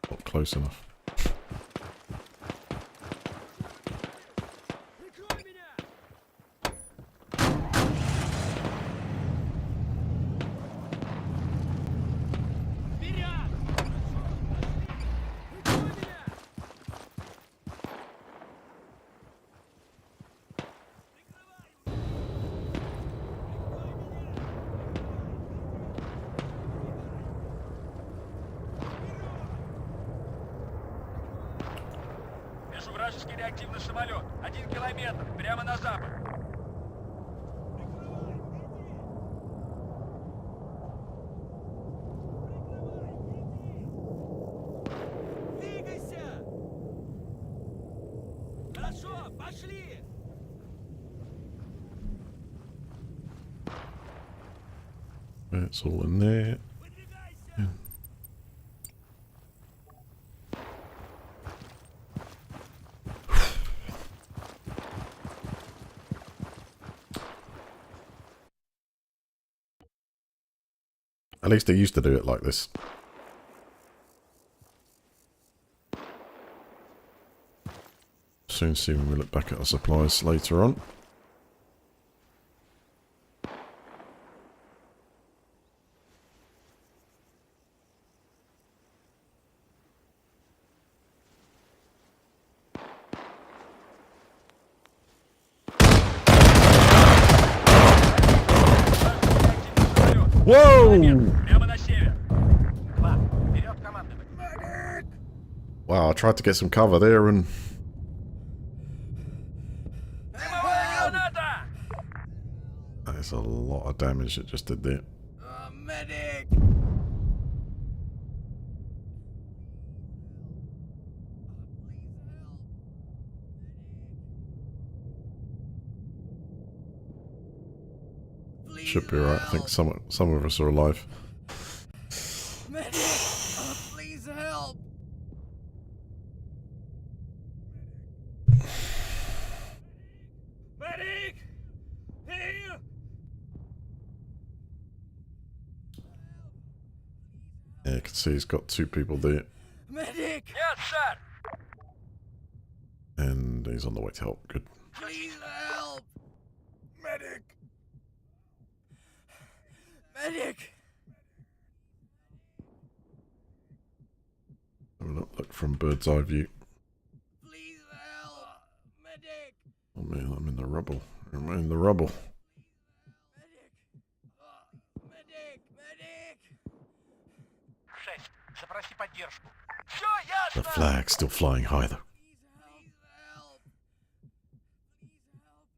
Not close enough. Прикрой меня! Вперед! Прикрой меня! Вижу вражеский реактивный самолет. 1 километр. Прямо на запад. Двигайся! Хорошо, пошли! It's all in there. Выдвигайся! At least they used to do it like this. soon see when we look back at our supplies later on. Whoa! Прямо на север. 2. Вперед командовать. Wow, I tried to get some cover there and Дымовая граната! that is a lot of damage it just did there. Medic! Should be right. I think some of us are alive. Medic! Please help! Medic! Here! Yeah, you can see he's got 2 people there, Medic! Нет, сэр! and he's on the way to help. Good. Please help! Medic! Medic! Have a look from bird's eye view. Please help! Medic! Oh man, I'm in the rubble. I'm in the rubble. Medic! Medic! Medic! 6. Запроси поддержку. Все The ясно! flag's still flying high though. Please help! Please help!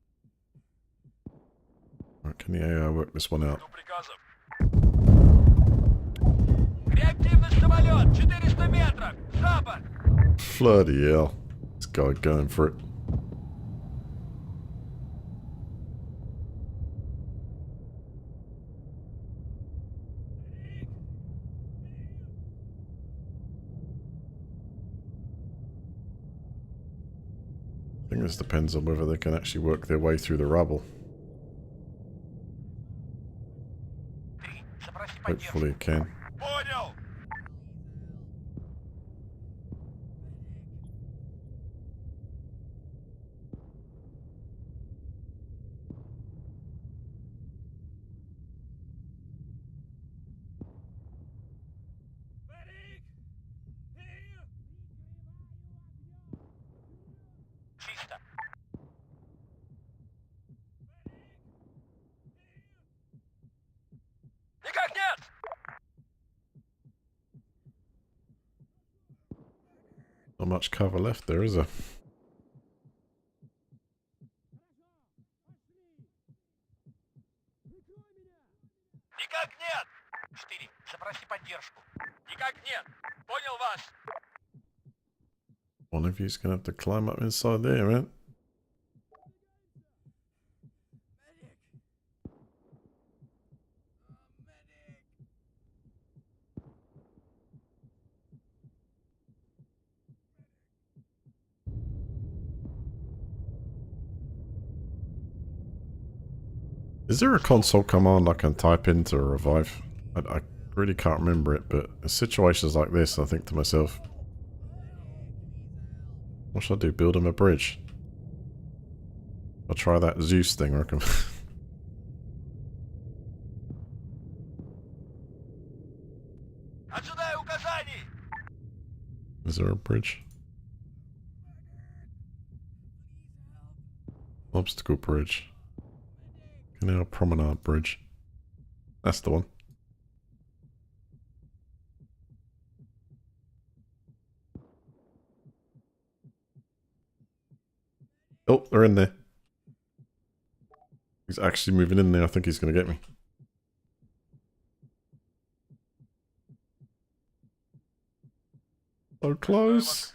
Right, can the AI work this one out? Жду приказов. Реактивный самолет! 400 метров! Запад! Bloody hell. This guy going for it. I think this depends on whether they can actually work their way through the rubble. 3. Запроси поддержку. Hopefully it can. Понял! Medic! Here! Чисто. Никак нет! Not much cover left there, is there? Никак нет! 4. Запроси поддержку. Никак нет! Понял вас! One of you's gonna have to climb up inside there, man. Is there a console command I can type in to revive? I really can't remember it, but in situations like this, I think to myself, what should I do? Build him a bridge? I'll try that Zeus thing, I reckon. Ожидаю указаний! Is there a bridge? Obstacle bridge. Canal Promenade Bridge. That's the one. Oh, they're in there. He's actually moving in there. I think he's going to get me. So close.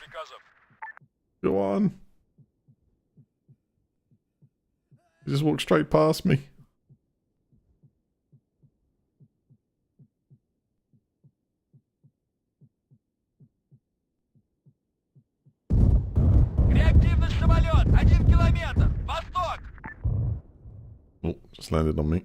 Go on. He just walked straight past me. Реактивный самолет! 1 километр! Восток! Oh, just landed on me.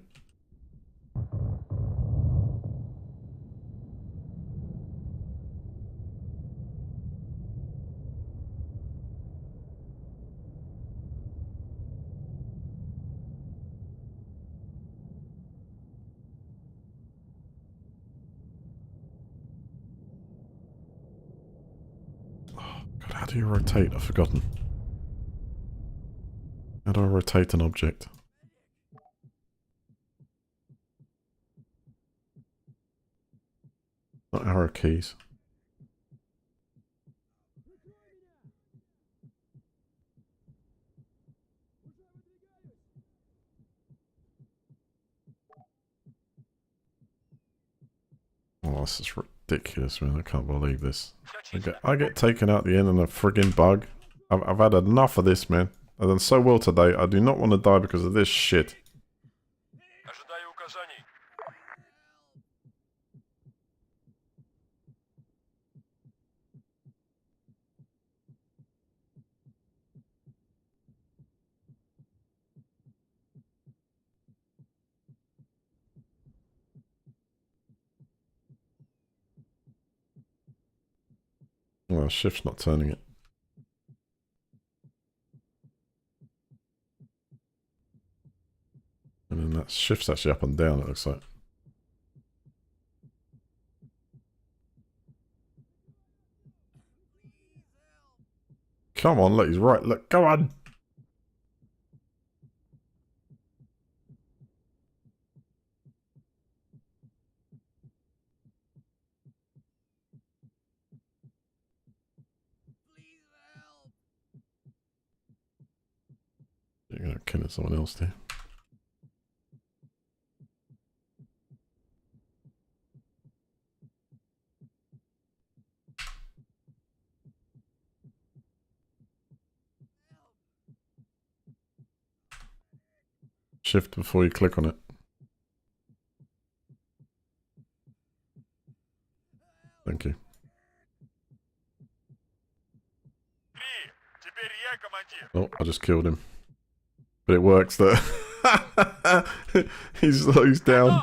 do you rotate? I've forgotten. How do I rotate an object? Not arrow keys. Oh, this is ridiculous, man. I can't believe this. I get taken out the end in a friggin' bug. I've had enough of this, man. I've done so well today. I do not want to die because of this shit. Ожидаю указаний. Well, shift's not turning it. And then that shift's actually up and down, it looks like. Come on, look, he's right. Look, go on. You're going to kill someone else there. Shift before you click on it. Thank you. Теперь я командир. Oh, I just killed him. But it works that he's down. 8.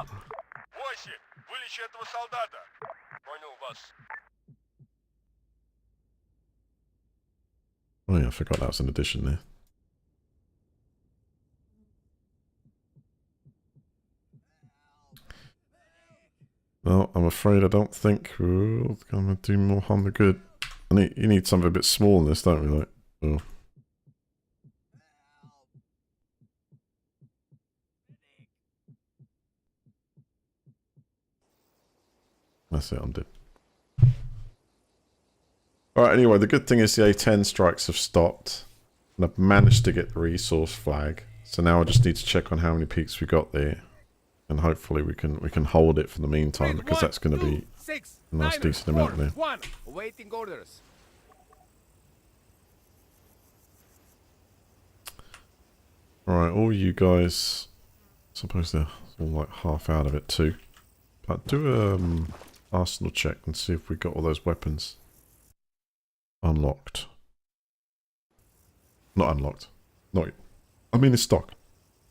Вылечи этого солдата. Понял вас. Oh yeah, I forgot that was an addition there. Well, I'm afraid I don't think we're going to do more harm than good. You need something a bit small in this, don't we? Like, oh. That's it, I'm dead. Alright, anyway, the good thing is the A10 strikes have stopped. And I've managed to get the resource flag. So now I just need to check on how many peaks we got there. And hopefully we can hold it for the meantime, because that's going to be a nice decent amount there. Waiting orders. Alright, all you guys, I suppose they're all like half out of it too. But do arsenal check and see if we got all those weapons unlocked. Not unlocked. No, I mean in stock.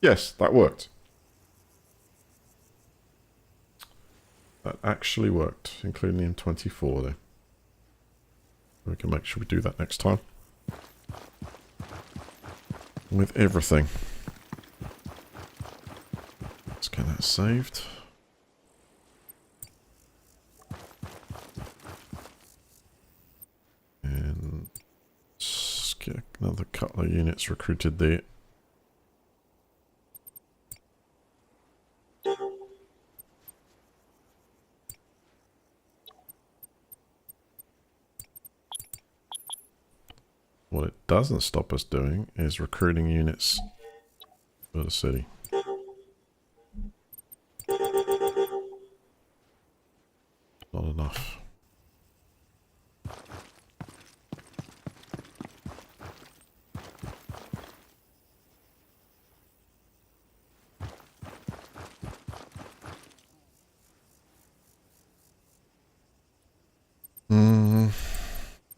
Yes, that worked. That actually worked, including the M24 there. We can make sure we do that next time. With everything. Let's get that saved. And let's get another couple of units recruited there. What it doesn't stop us doing is recruiting units for the city. Not enough.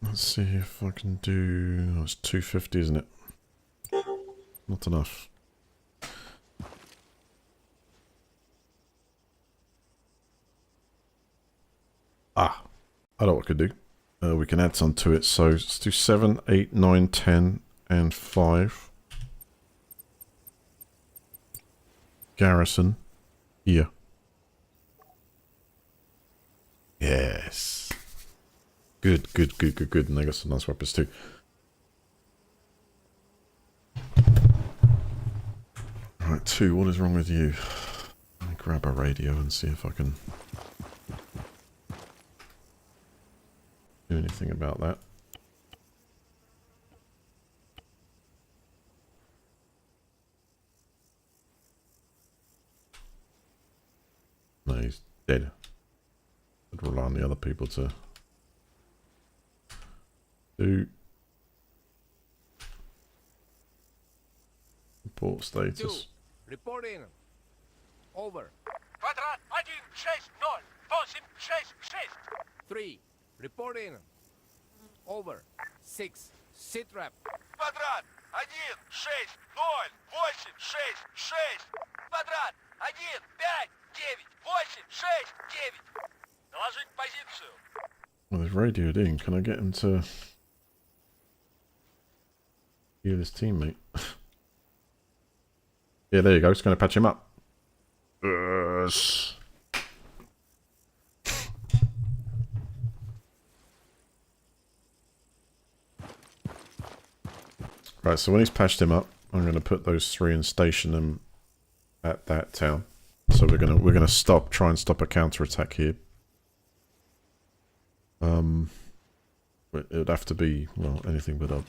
Let's see if I can do... Oh, it's 250, isn't it? Not enough. Ah, I know what we could do. We can add some to it. So let's do 7, 8, 9, 10, and 5. Garrison here. Yes. Good. And they got some nice weapons too. Right, 2, what is wrong with you? Let me grab a radio and see if I can do anything about that. No, he's dead. I'd rely on the other people to do. Report 2. status. Report in. Over. Квадрат 160-866. 3. Report in. Over. 6. Sit rep. Квадрат 160-866. Квадрат 1-5-9-8-6-9. Доложить позицию. Well, there's radioed in. Can I get him to hear his teammate? Yeah, there you go. It's going to patch him up. Yes. Right, so when he's patched him up, I'm going to put those 3 and station them at that town. So we're gonna try and stop a counterattack here. It would have to be, well, anything but a,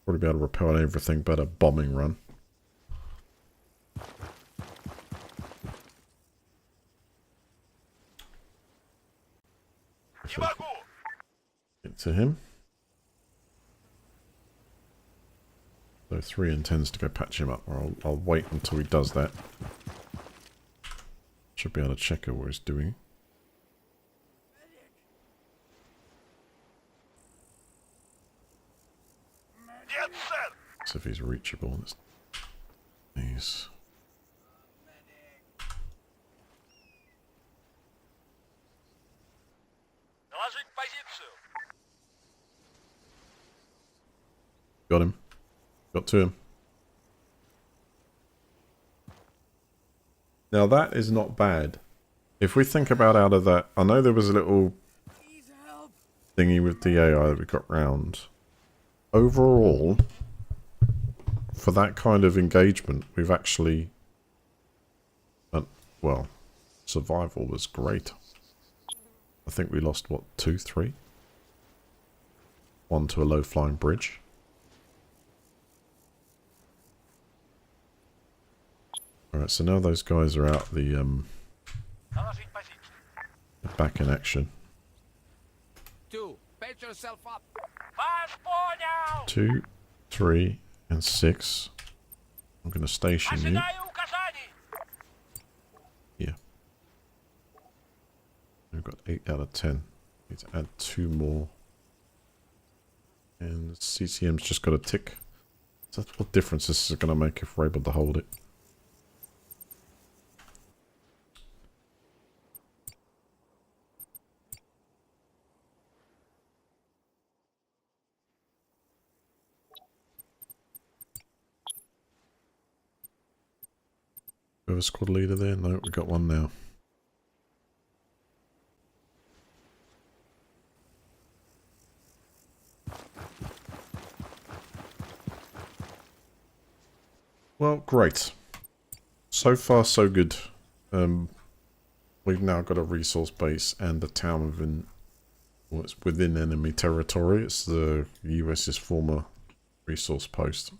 probably be able to repel everything but a bombing run. Не могу. Get to him. So 3 intends to go patch him up, or I'll wait until he does that. Should be able to check out what he's doing. Нет, сэр. See if he's reachable. He's... Доложить позицию. Got him. Got to him. Now that is not bad. If we think about out of that, I know there was a little thingy with the AI that we got round. Overall, for that kind of engagement, we've actually... well, survival was great. I think we lost, what, 2, 3? 1 to a low-flying bridge. Alright, so now those guys are out the, Доложить позицию. back in action. 2. Patch yourself up. Вас понял! 2, 3, and 6. I'm going to station you Ожидаю указаний! here. We've got 8 out of 10. Need to add 2 more. And CCM's just got a tick. So what difference this is going to make if we're able to hold it? We have a squad leader there? No, we've got one now. Well, great. So far, so good. We've now got a resource base and a town within, well, it's within enemy territory. It's the US's former resource post.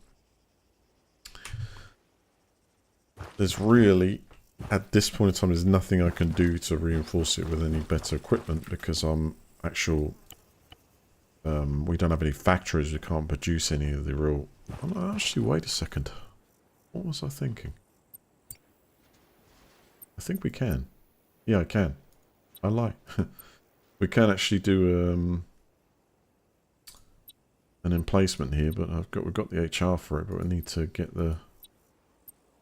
There's really, at this point in time, there's nothing I can do to reinforce it with any better equipment because we don't have any factories. We can't produce any of the real... Oh, no, actually, wait a second. What was I thinking? I think we can. Yeah, I can. I lie. We can actually do an emplacement here, but we've got the HR for it, but we need to get the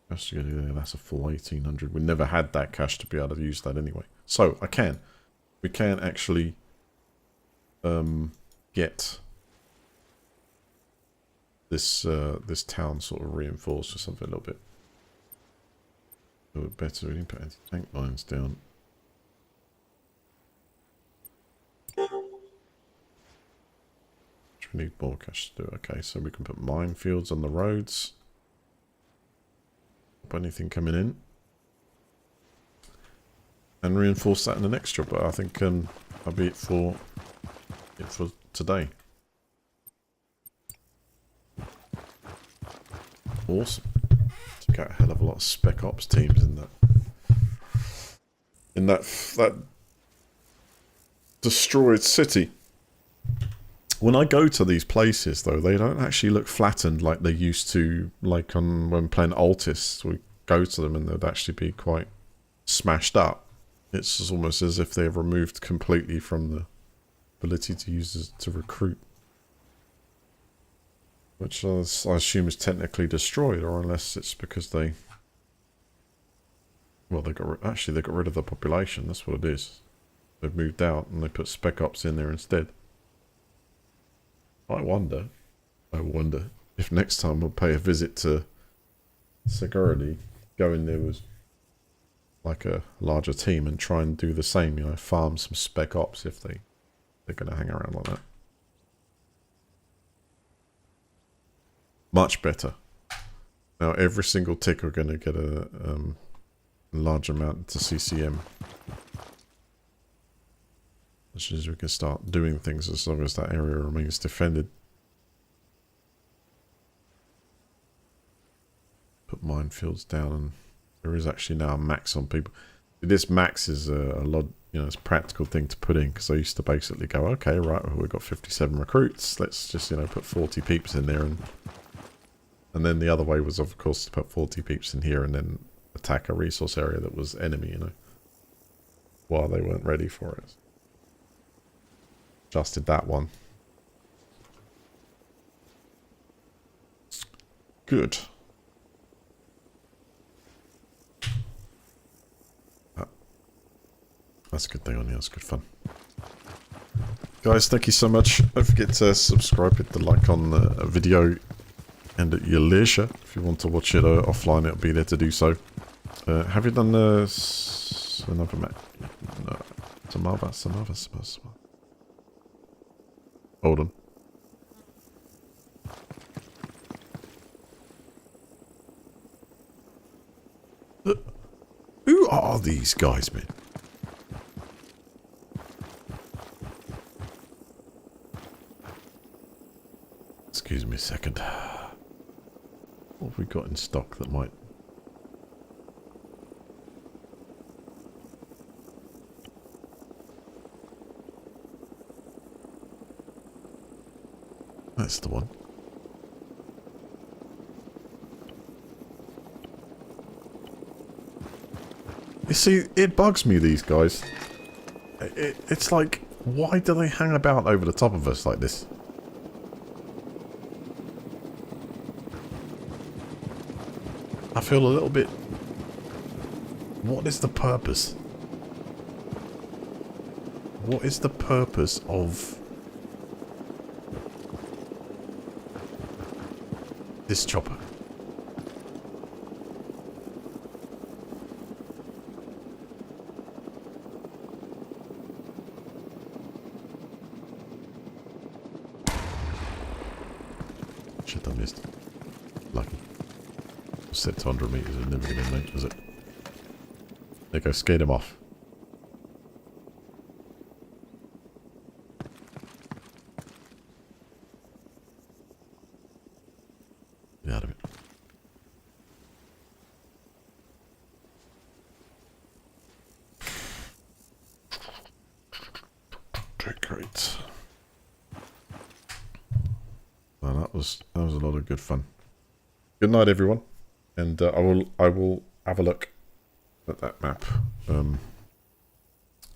cash to get there. That's a full 1800. We never had that cash to be able to use that anyway. So I can. We can actually get this this town sort of reinforced or something a little bit better. We didn't put anti-tank mines down. We need more cash to do. Okay, so we can put minefields on the roads. Anything coming in. And reinforce that in the next job. But I think I'll be it for today. Awesome. Took out a hell of a lot of spec ops teams in that destroyed city. When I go to these places, though, they don't actually look flattened like they used to, like when playing Altis. We go to them and they'd actually be quite smashed up. It's just almost as if they're removed completely from the ability to use to recruit. Which I assume is technically destroyed, or unless it's because they... Well, they got rid of the population, that's what it is. They've moved out and they put spec ops in there instead. I wonder if next time we'll pay a visit to security, go in there with like a larger team and try and do the same, you know, farm some spec ops if they're going to hang around like that. Much better. Now every single tick we're going to get a large amount to CCM. As soon as we can start doing things, as long as that area remains defended. Put minefields down, and there is actually now a max on people. This max is a lot, you know, it's a practical thing to put in, because I used to basically go, okay, right, well, we've got 57 recruits, let's just, you know, put 40 peeps in there, and then the other way was, of course, to put 40 peeps in here and then attack a resource area that was enemy, you know, while they weren't ready for it. Adjusted that one. Good. That's a good thing on here. That's good fun. Guys, thank you so much. Don't forget to subscribe, hit the like on the video, and at your leisure, if you want to watch it offline, it'll be there to do so. Have you done another map? No. Some other. Hold on. Who are these guys, man? Excuse me a second. What have we got in stock that might... That's the one. You see, it bugs me, these guys. It's like, why do they hang about over the top of us like this? I feel a little bit... What is the purpose? What is the purpose of... this chopper? Shit, I missed. Lucky. Set to 100 meters and never gonna make, was it? There you go, skate him off. Get out of it. Okay, great. Well, that was a lot of good fun. Good night, everyone. And I will have a look at that map.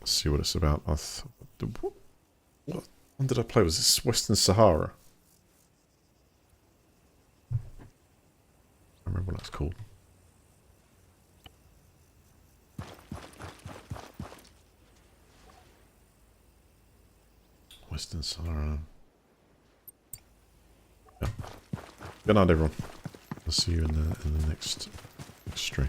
See what it's about. What one did I play? Was this Western Sahara? I don't remember what that's called. Western Sahara. Yeah. Good night, everyone. I'll see you in the next stream.